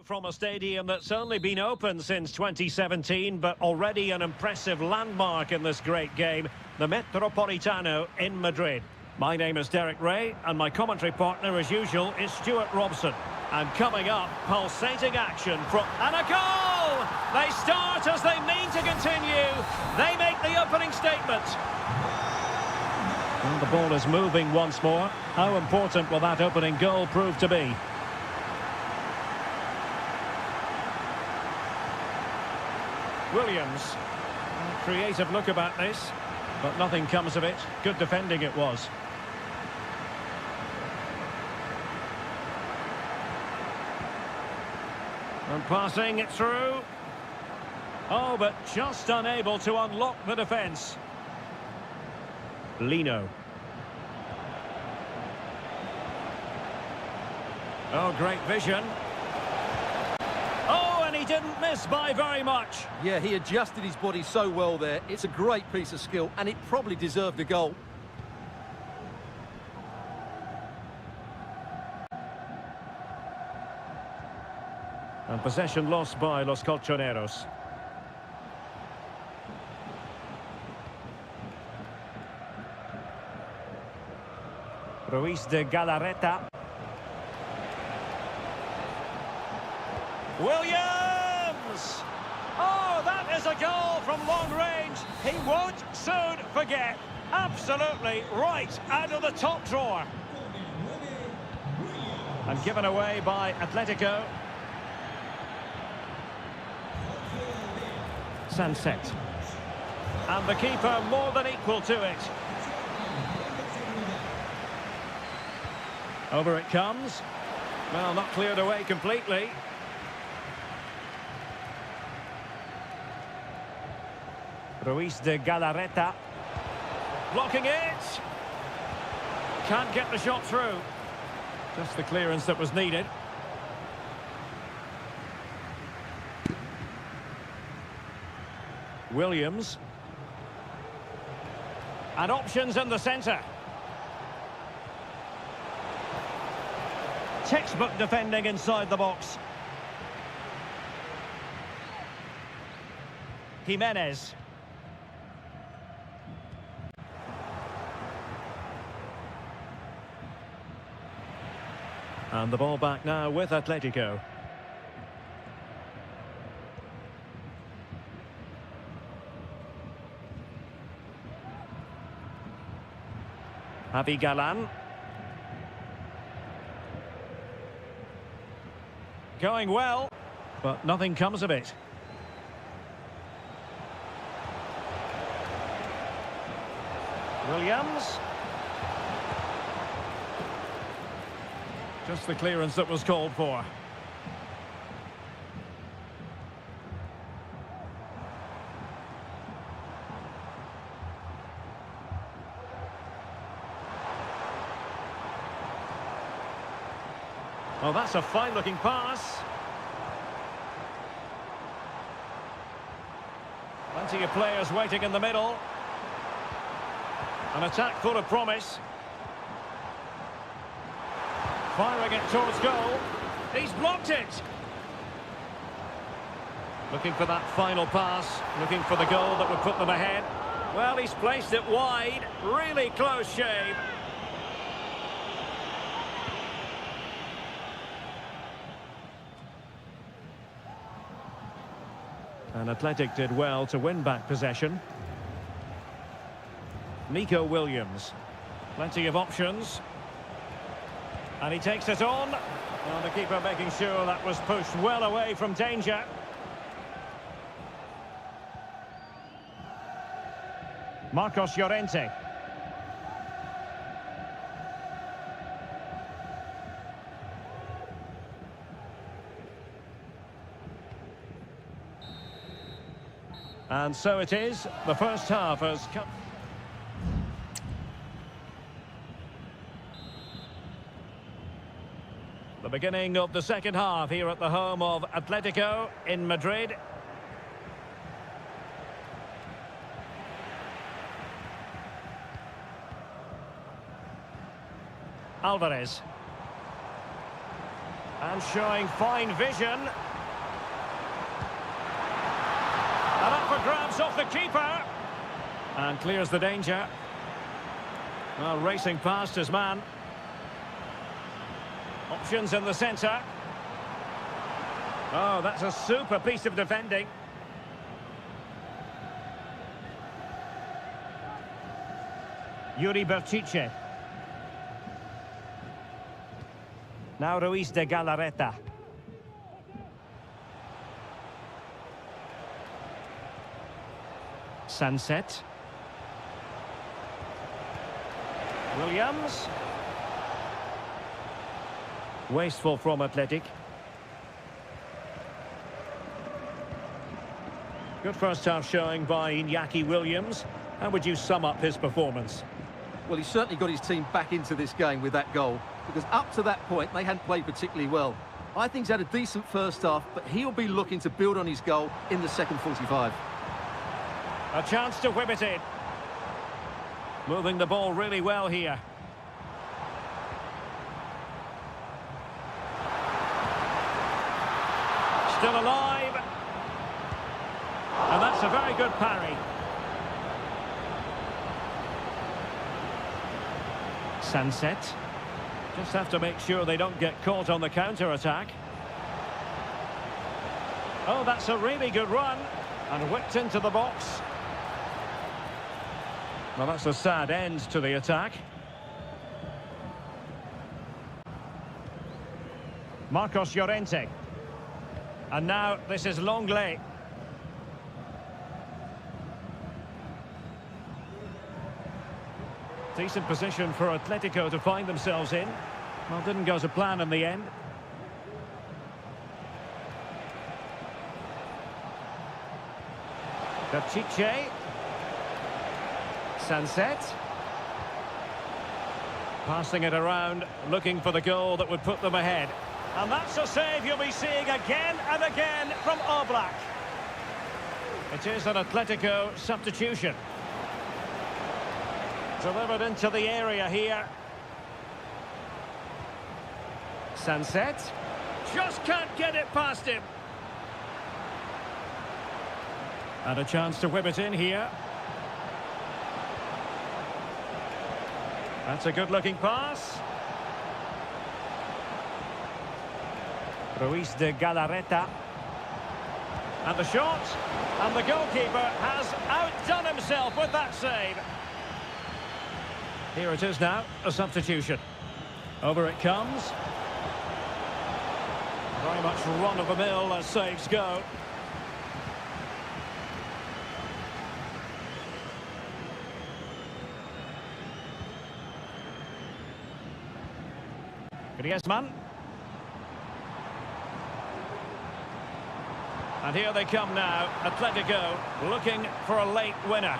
From a stadium that's only been open since 2017, but already an impressive landmark in this great game, the Metropolitano in Madrid. My name is Derek Ray, and my commentary partner, as usual, is Stuart Robson. And coming up, pulsating action from... And a goal! They start as they mean to continue. They make the opening statement. And the ball is moving once more. How important will that opening goal prove to be? Williams. Creative look about this, but nothing comes of it. Good defending it was. And passing it through. Oh, but just unable to unlock the defence. Lino. Oh, great vision. Oh, and he didn't miss by very much. Yeah, he adjusted his body so well there. It's a great piece of skill, and it probably deserved a goal. And possession lost by Los Colchoneros. Ruiz de Galarreta. Williams! Oh, that is a goal from long range. He won't soon forget. Absolutely right out of the top drawer. And given away by Atletico. Sunset. And the keeper more than equal to it. Over it comes. Well, not cleared away completely. Ruiz de Galarreta. Blocking it. Can't get the shot through. Just the clearance that was needed. Williams. And options in the centre. Textbook defending inside the box. Jimenez. And the ball back now with Atletico. Javi Galan. Going well, but nothing comes of it. Williams. Just the clearance that was called for. Well, that's a fine-looking pass. Plenty of players waiting in the middle. An attack full of promise. Firing it towards goal. He's blocked it. Looking for that final pass. Looking for the goal that would put them ahead. Well, he's placed it wide. Really close shave. And Athletic did well to win back possession. Nico Williams. Plenty of options. And he takes it on. And the keeper making sure that was pushed well away from danger. Marcos Llorente. And so it is. The first half has come. The beginning of the second half here at the home of Atletico in Madrid. Alvarez. And showing fine vision. And up for grabs off the keeper. And clears the danger. Well, racing past his man. Options in the centre. Oh, that's a super piece of defending. Yuri Berchiche. Now Ruiz de Galarreta. Sunset. Williams. Wasteful from Athletic. Good first half showing by Iñaki Williams. How would you sum up his performance? Well, he's certainly got his team back into this game with that goal, because up to that point, they hadn't played particularly well. I think he's had a decent first half, but he'll be looking to build on his goal in the second 45. A chance to whip it in. Moving the ball really well here. Still alive. And that's a very good parry. Sunset. Just have to make sure they don't get caught on the counter-attack. Oh, that's a really good run. And whipped into the box. Well, that's a sad end to the attack. Marcos Llorente. And now this is Longley. Decent position for Atletico to find themselves in. Well, didn't go to plan in the end. Berchiche. Sunset. Passing it around, looking for the goal that would put them ahead. And that's a save you'll be seeing again and again from Oblak. It is an Atletico substitution. Delivered into the area here. Sunset. Just can't get it past him. And a chance to whip it in here. That's a good-looking pass. Ruiz de Galarreta. And the shot. And the goalkeeper has outdone himself with that save. Here it is now, a substitution. Over it comes. Very much run-of-the-mill as saves go. Griezmann. And here they come now, Atletico looking for a late winner.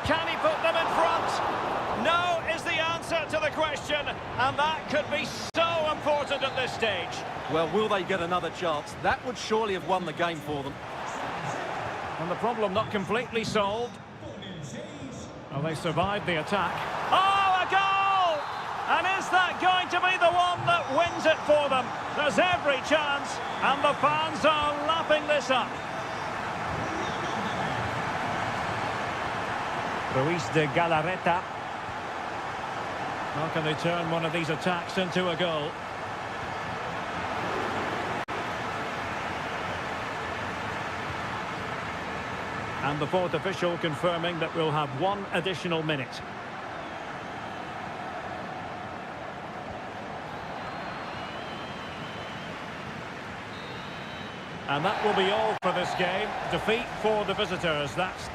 Can he put them in front? No is the answer to the question, and that could be so important at this stage. Well, will they get another chance? That would surely have won the game for them. And the problem not completely solved. Well, they survived the attack. Oh, a goal! And is that going to be the one that wins it for them? There's every chance, and the fans are lapping this up. Ruiz de Galarreta. How can they turn one of these attacks into a goal? And the fourth official confirming that we'll have one additional minute. And that will be all for this game. Defeat for the visitors. That's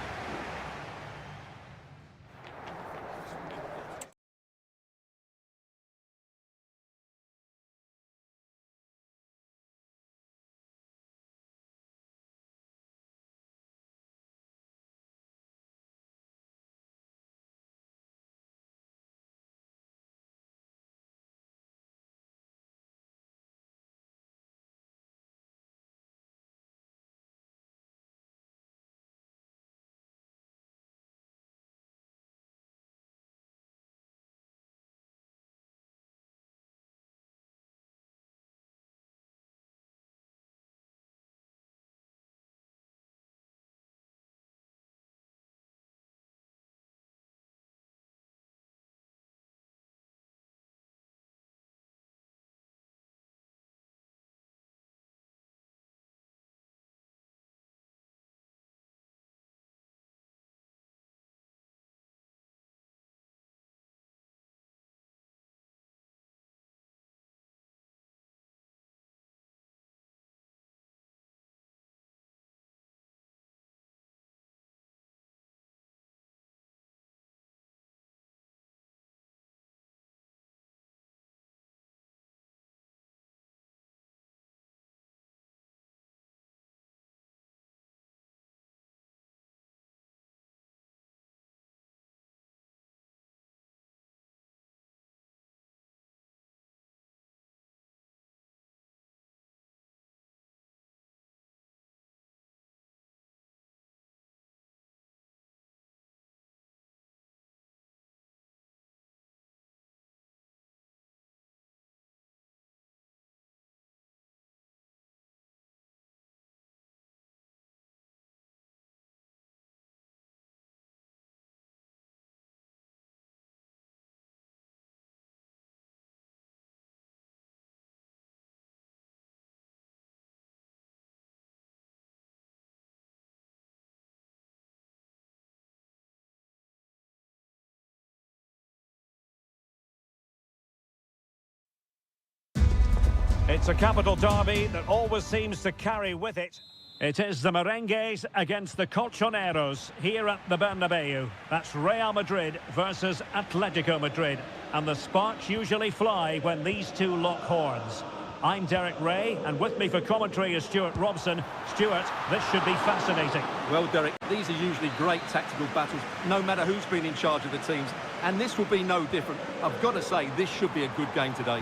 It's a capital derby that always seems to carry with it. It is the Merengues against the Colchoneros here at the Bernabeu. That's Real Madrid versus Atletico Madrid. And the sparks usually fly when these two lock horns. I'm Derek Ray, and with me for commentary is Stuart Robson. Stuart, this should be fascinating. Well, Derek, these are usually great tactical battles, no matter who's been in charge of the teams. And this will be no different. I've got to say, this should be a good game today.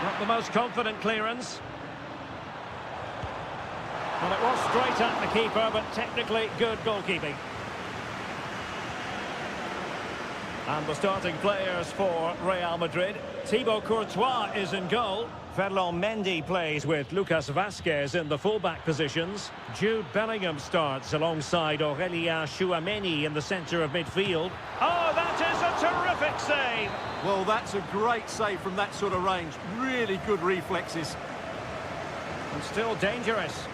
Not the most confident clearance. Well, it was straight at the keeper, but technically good goalkeeping. And the starting players for Real Madrid. Thibaut Courtois is in goal. Ferland Mendy plays with Lucas Vazquez in the fullback positions. Jude Bellingham starts alongside Aurélien Tchouameni in the centre of midfield. Oh, that is a terrific save! Well, that's a great save from that sort of range. Really good reflexes. And still dangerous.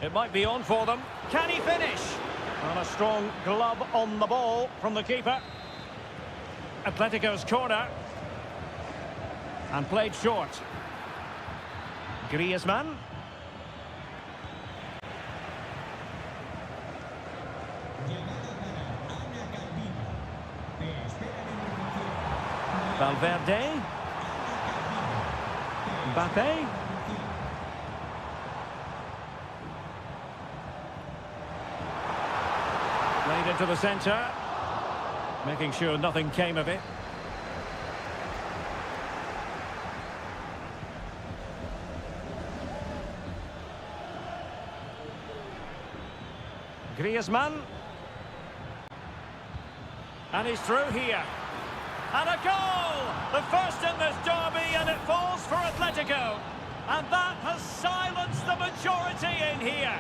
It might be on for them. Can he finish? And a strong glove on the ball from the keeper. Atletico's corner. And played short. Griezmann. Valverde. Mbappe. Played into the centre, making sure nothing came of it. Griezmann. And he's through here. And a goal! The first in this derby, and it falls for Atletico. And that has silenced the majority in here.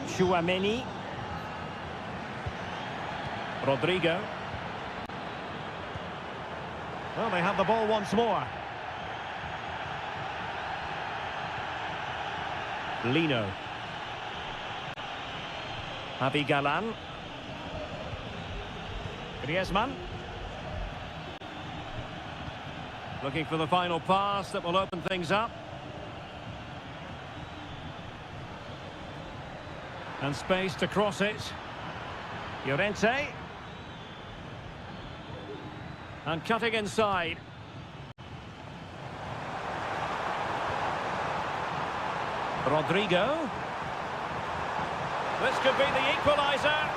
Tchouameni. Rodrigo. Well, they have the ball once more. Lino. Javi Galan. Griezmann. Looking for the final pass that will open things up. And space to cross it. Llorente. And cutting inside. Rodrigo. This could be the equaliser.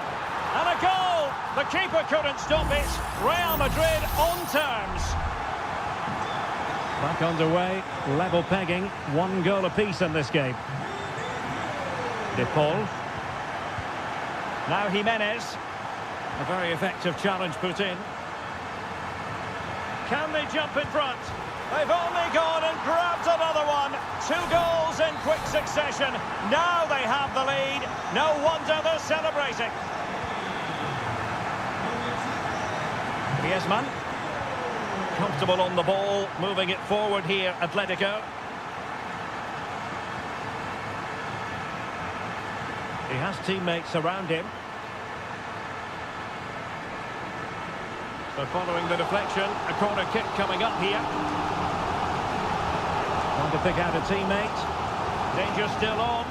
And a goal! The keeper couldn't stop it. Real Madrid on terms. Back underway. Level pegging. 1 goal apiece in this game. De Paul. Now Jimenez. A very effective challenge put in. Can they jump in front? They've only gone and grabbed another one. 2 goals in quick succession. Now they have the lead. No wonder they're celebrating. Griezmann. Comfortable on the ball. Moving it forward here, Atletico. He has teammates around him. So following the deflection, a corner kick coming up here. Trying to pick out a teammate. Danger still on.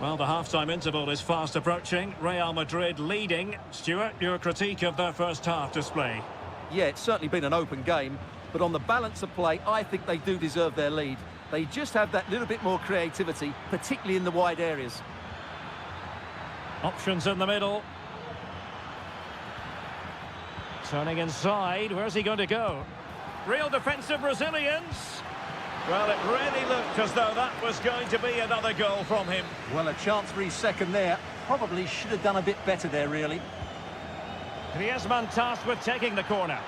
Well, the half-time interval is fast approaching. Real Madrid leading. Stuart, your critique of their first half display? Yeah, it's certainly been an open game, but on the balance of play, I think they do deserve their lead. They just have that little bit more creativity, particularly in the wide areas. Options in the middle. Turning inside. Where's he going to go? Real defensive resilience. Well, it really looked as though that was going to be another goal from him. Well, a chance for his second there. Probably should have done a bit better there, really. Griezmann tasked with taking the corner.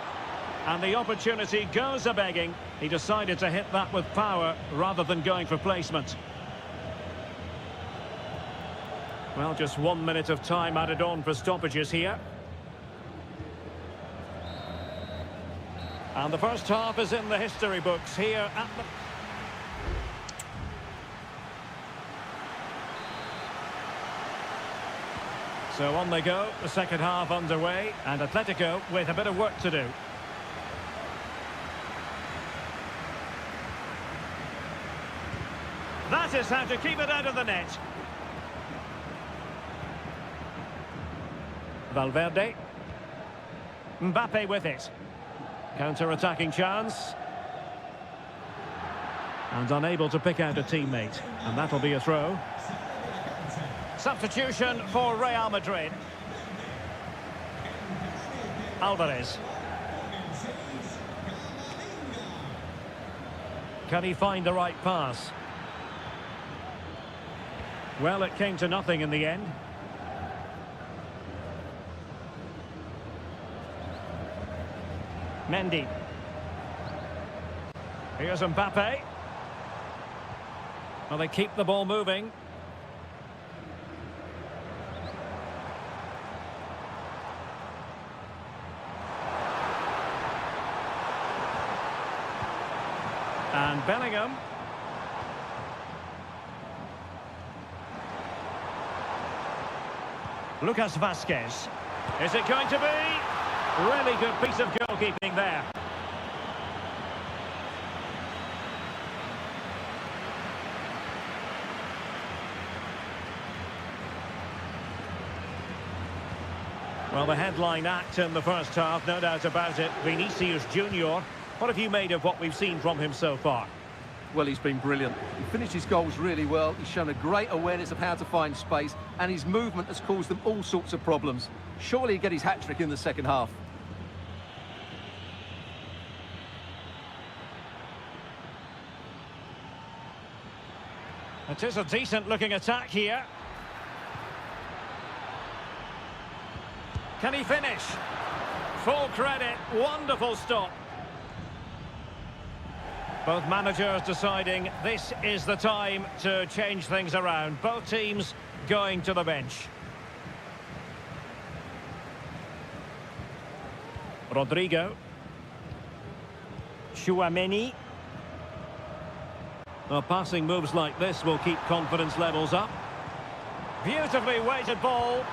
And the opportunity goes a-begging. He decided to hit that with power rather than going for placement. Well, just 1 minute of time added on for stoppages here. And the first half is in the history books here at the... So on they go, the second half underway, and Atletico with a bit of work to do. That is how to keep it out of the net. Valverde. Mbappe with it. Counter-attacking chance. And unable to pick out a teammate. And that'll be a throw. Substitution for Real Madrid. Alvarez. Can he find the right pass? Well, it came to nothing in the end. Mendy. Here's Mbappe. Well, they keep the ball moving. And Bellingham. Lucas Vazquez. Is it going to be? Really good piece of goalkeeping there. Well, the headline act in the first half, no doubt about it. Vinicius Junior. What have you made of what we've seen from him so far? Well, he's been brilliant. He finished his goals really well. He's shown a great awareness of how to find space, and his movement has caused them all sorts of problems. Surely he'll get his hat-trick in the second half. It is a decent-looking attack here. Can he finish? Full credit. Wonderful stop. Both managers deciding this is the time to change things around. Both teams going to the bench. Rodrigo. Chouameni. Well, passing moves like this will keep confidence levels up. Beautifully weighted ball.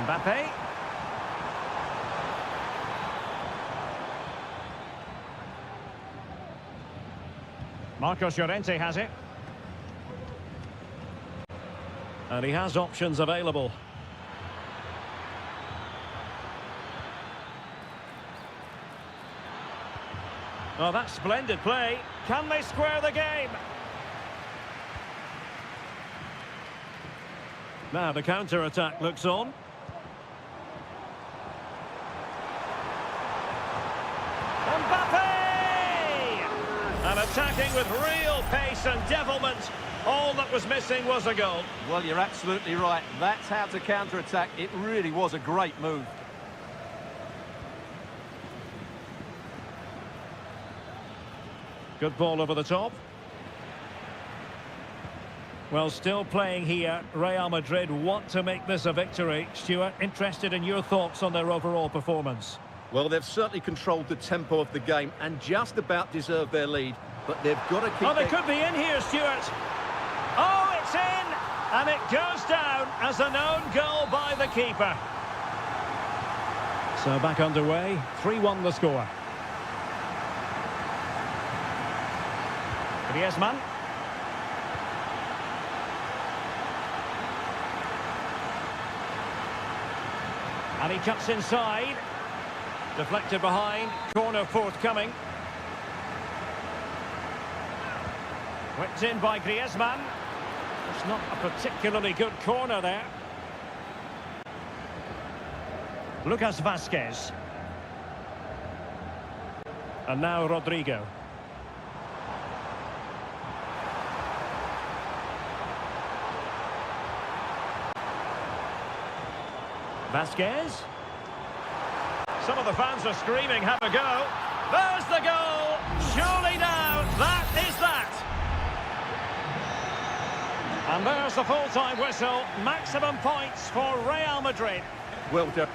Mbappe. Marcos Llorente has it. And he has options available. Well, that's splendid play. Can they square the game? Now the counter-attack looks on. And attacking with real pace and devilment. All that was missing was a goal. Well, you're absolutely right. That's how to counter-attack. It really was a great move. Good ball over the top. Well, still playing here. Real Madrid want to make this a victory. Stuart, interested in your thoughts on their overall performance. Well, they've certainly controlled the tempo of the game and just about deserved their lead, but they've got to keep... Oh, they could be in here, Stuart. Oh, it's in! And it goes down as an own goal by the keeper. So back underway, 3-1 the score. Griezmann. And he cuts inside. Deflected behind, corner forthcoming. Whipped in by Griezmann. It's not a particularly good corner there. Lucas Vazquez. And now Rodrigo. Vazquez. Some of the fans are screaming, have a go. There's the goal! Surely now, that is that! And there's the full-time whistle. Maximum points for Real Madrid. Well done.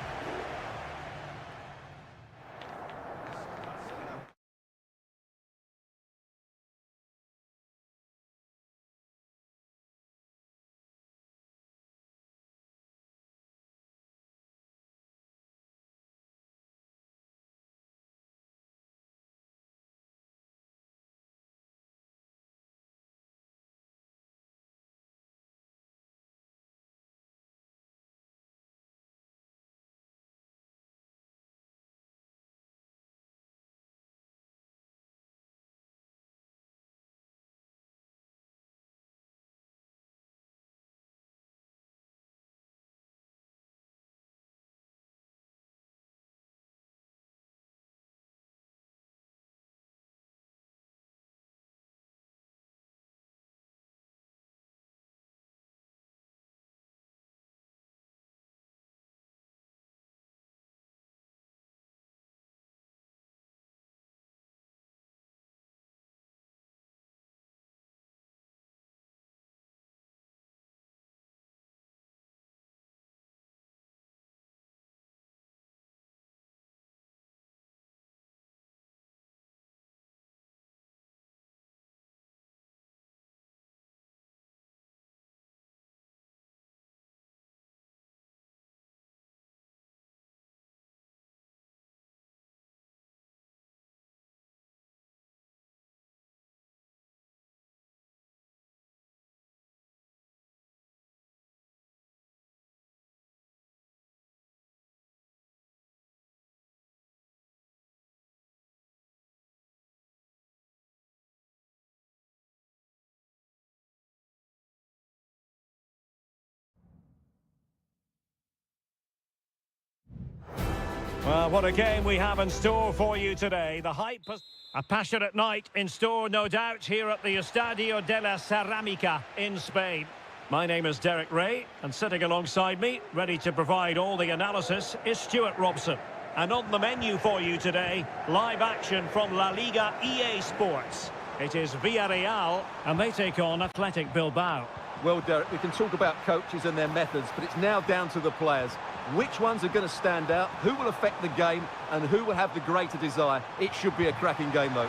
Well, what a game we have in store for you today. The hype has... A passionate night in store, no doubt, here at the Estadio de la Cerámica in Spain. My name is Derek Ray, and sitting alongside me, ready to provide all the analysis, is Stuart Robson. And on the menu for you today, live action from La Liga EA Sports. It is Villarreal, and they take on Athletic Bilbao. Well, Derek, we can talk about coaches and their methods, but it's now down to the players. Which ones are going to stand out, who will affect the game, and who will have the greater desire? It should be a cracking game, though.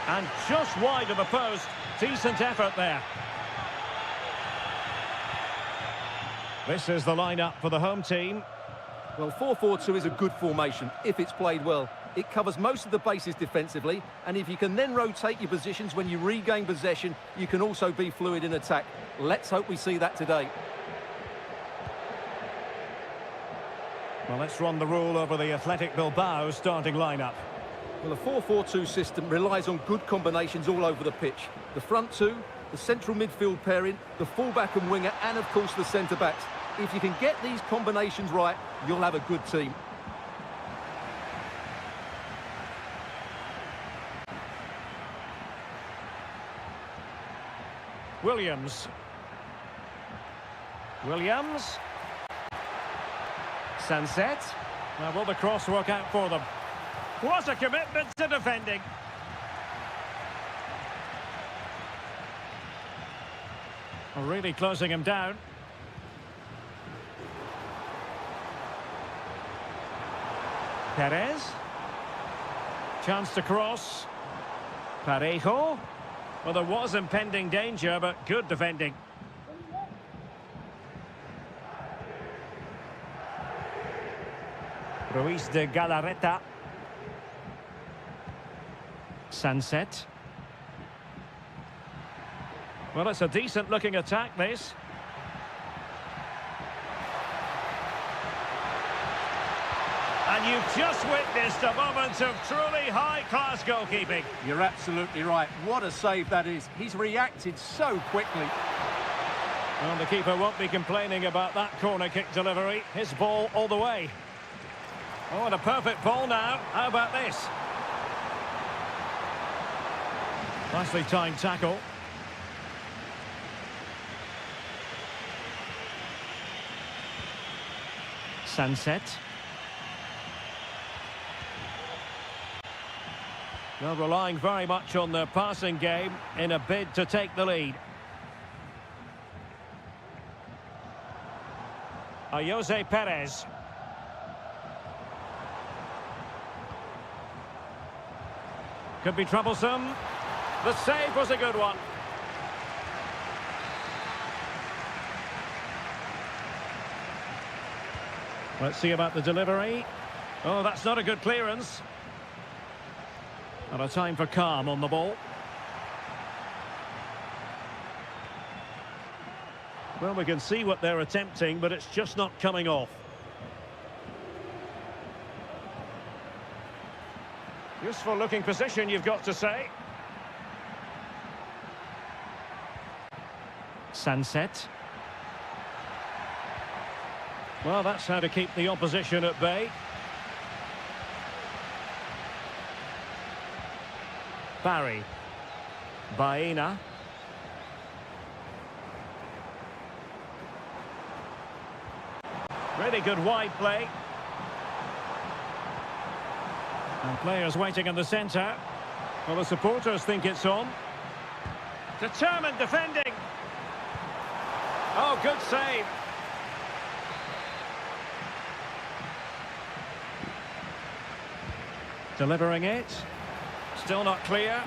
And just wide of the post, decent effort there. This is the lineup for the home team. Well, 4-4-2 is a good formation if it's played well. It covers most of the bases defensively, and if you can then rotate your positions when you regain possession, you can also be fluid in attack. Let's hope we see that today. Well, let's run the rule over the Athletic Bilbao starting lineup. Well, a 4-4-2 system relies on good combinations all over the pitch. The front two, the central midfield pairing, the fullback and winger, and of course the centre-backs. If you can get these combinations right, you'll have a good team. Williams. Sunset. Now, will the cross work out for them? What a commitment to defending. Really closing him down. Perez. Chance to cross. Parejo. Well, there was impending danger, but good defending. Ruiz de Galarreta. Sunset. Well, it's a decent-looking attack, this. And you've just witnessed a moment of truly high-class goalkeeping. You're absolutely right. What a save that is. He's reacted so quickly. Well, the keeper won't be complaining about that corner kick delivery. His ball all the way. Oh, and a perfect ball now. How about this? Nicely timed tackle. Sunset. Well, relying very much on their passing game in a bid to take the lead. Jose Perez. Could be troublesome. The save was a good one. Let's see about the delivery. Oh, that's not a good clearance. And a time for calm on the ball. Well, we can see what they're attempting, but it's just not coming off. Useful looking position, you've got to say. Sunset. Well, that's how to keep the opposition at bay. Barry. Baena. Really good wide play. And players waiting in the centre. Well, the supporters think it's on. Determined defending. Oh, good save. Delivering it. Still not clear.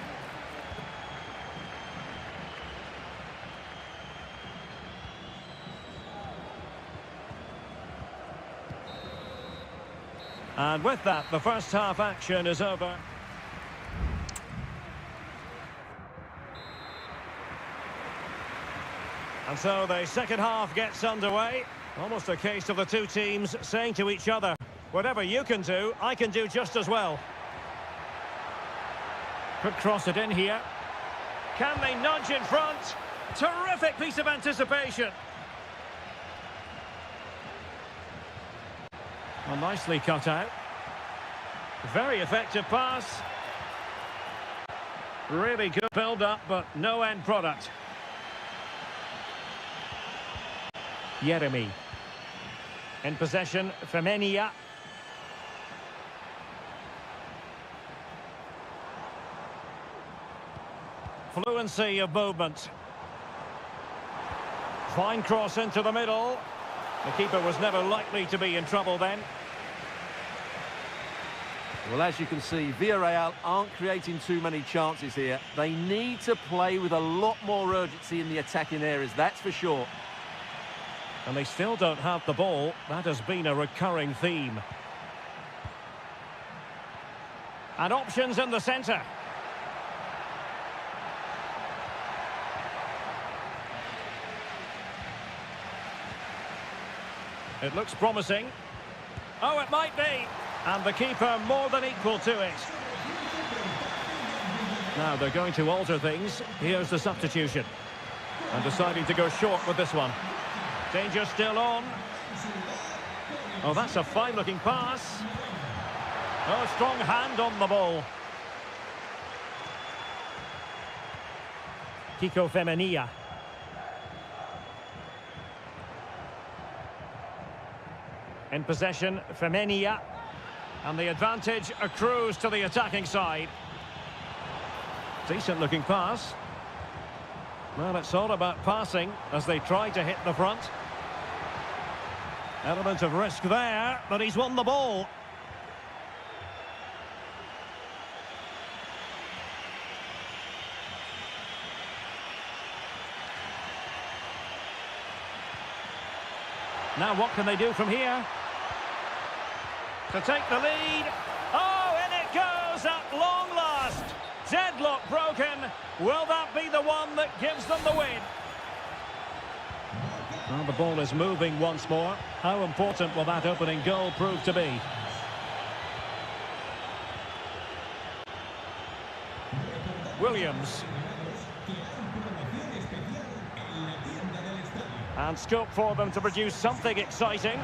And with that, the first half action is over. And so the second half gets underway. Almost a case of the two teams saying to each other, whatever you can do, I can do just as well. Could cross it in here. Can they nudge in front? Terrific piece of anticipation. Well, nicely cut out. Very effective pass. Really good build-up, but no end product. Jeremy. In possession, Femenia. Fluency of movement. Fine cross into the middle. The keeper was never likely to be in trouble then. Well, as you can see, Villarreal aren't creating too many chances here. They need to play with a lot more urgency in the attacking areas, that's for sure. And they still don't have the ball. That has been a recurring theme. And options in the centre. It looks promising. Oh, it might be. And the keeper more than equal to it. Now they're going to alter things. Here's the substitution. And deciding to go short with this one. Danger still on. Oh, that's a fine-looking pass. Oh, strong hand on the ball. Kiko Femenia. In possession, Femenia. And the advantage accrues to the attacking side. Decent looking pass. Well, it's all about passing as they try to hit the front. Element of risk there, but he's won the ball. Now what can they do from here? To take the lead. Oh, in it goes at long last. Deadlock broken. Will that be the one that gives them the win? Well, the ball is moving once more. How important will that opening goal prove to be? Williams. And scope for them to produce something exciting.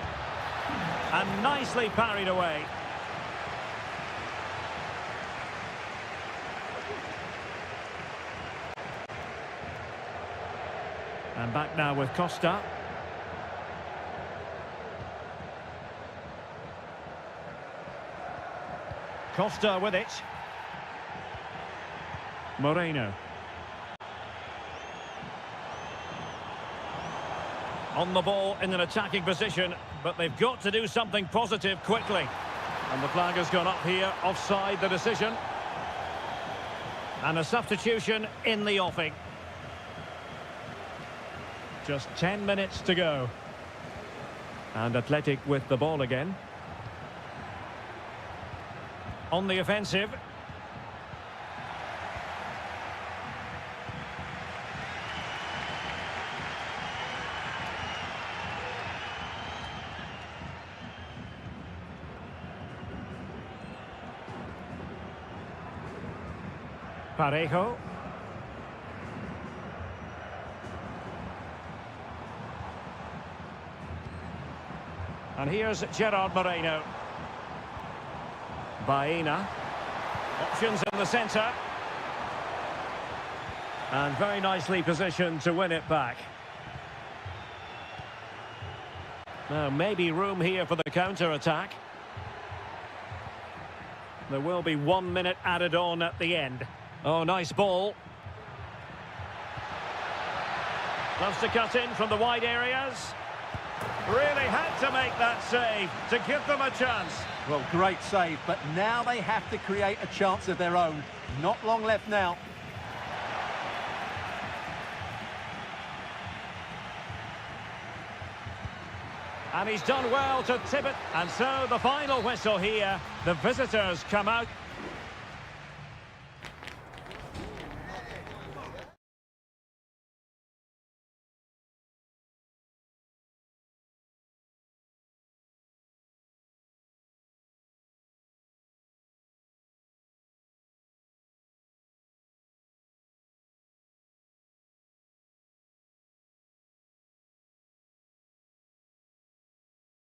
And nicely parried away. And back now with Costa. Costa with it. Moreno. On the ball in an attacking position, but they've got to do something positive quickly. And the flag has gone up here, offside the decision. And a substitution in the offing. Just 10 minutes to go. And Athletic with the ball again. On the offensive. Parejo. And here's Gerard Moreno. Baena. Options in the centre. And very nicely positioned to win it back. Now maybe room here for the counter-attack. There will be 1 minute added on at the end. Oh, nice ball. Loves to cut in from the wide areas. Really had to make that save to give them a chance. Well, great save, but now they have to create a chance of their own. Not long left now. And he's done well to tip it. And so the final whistle here. The visitors come out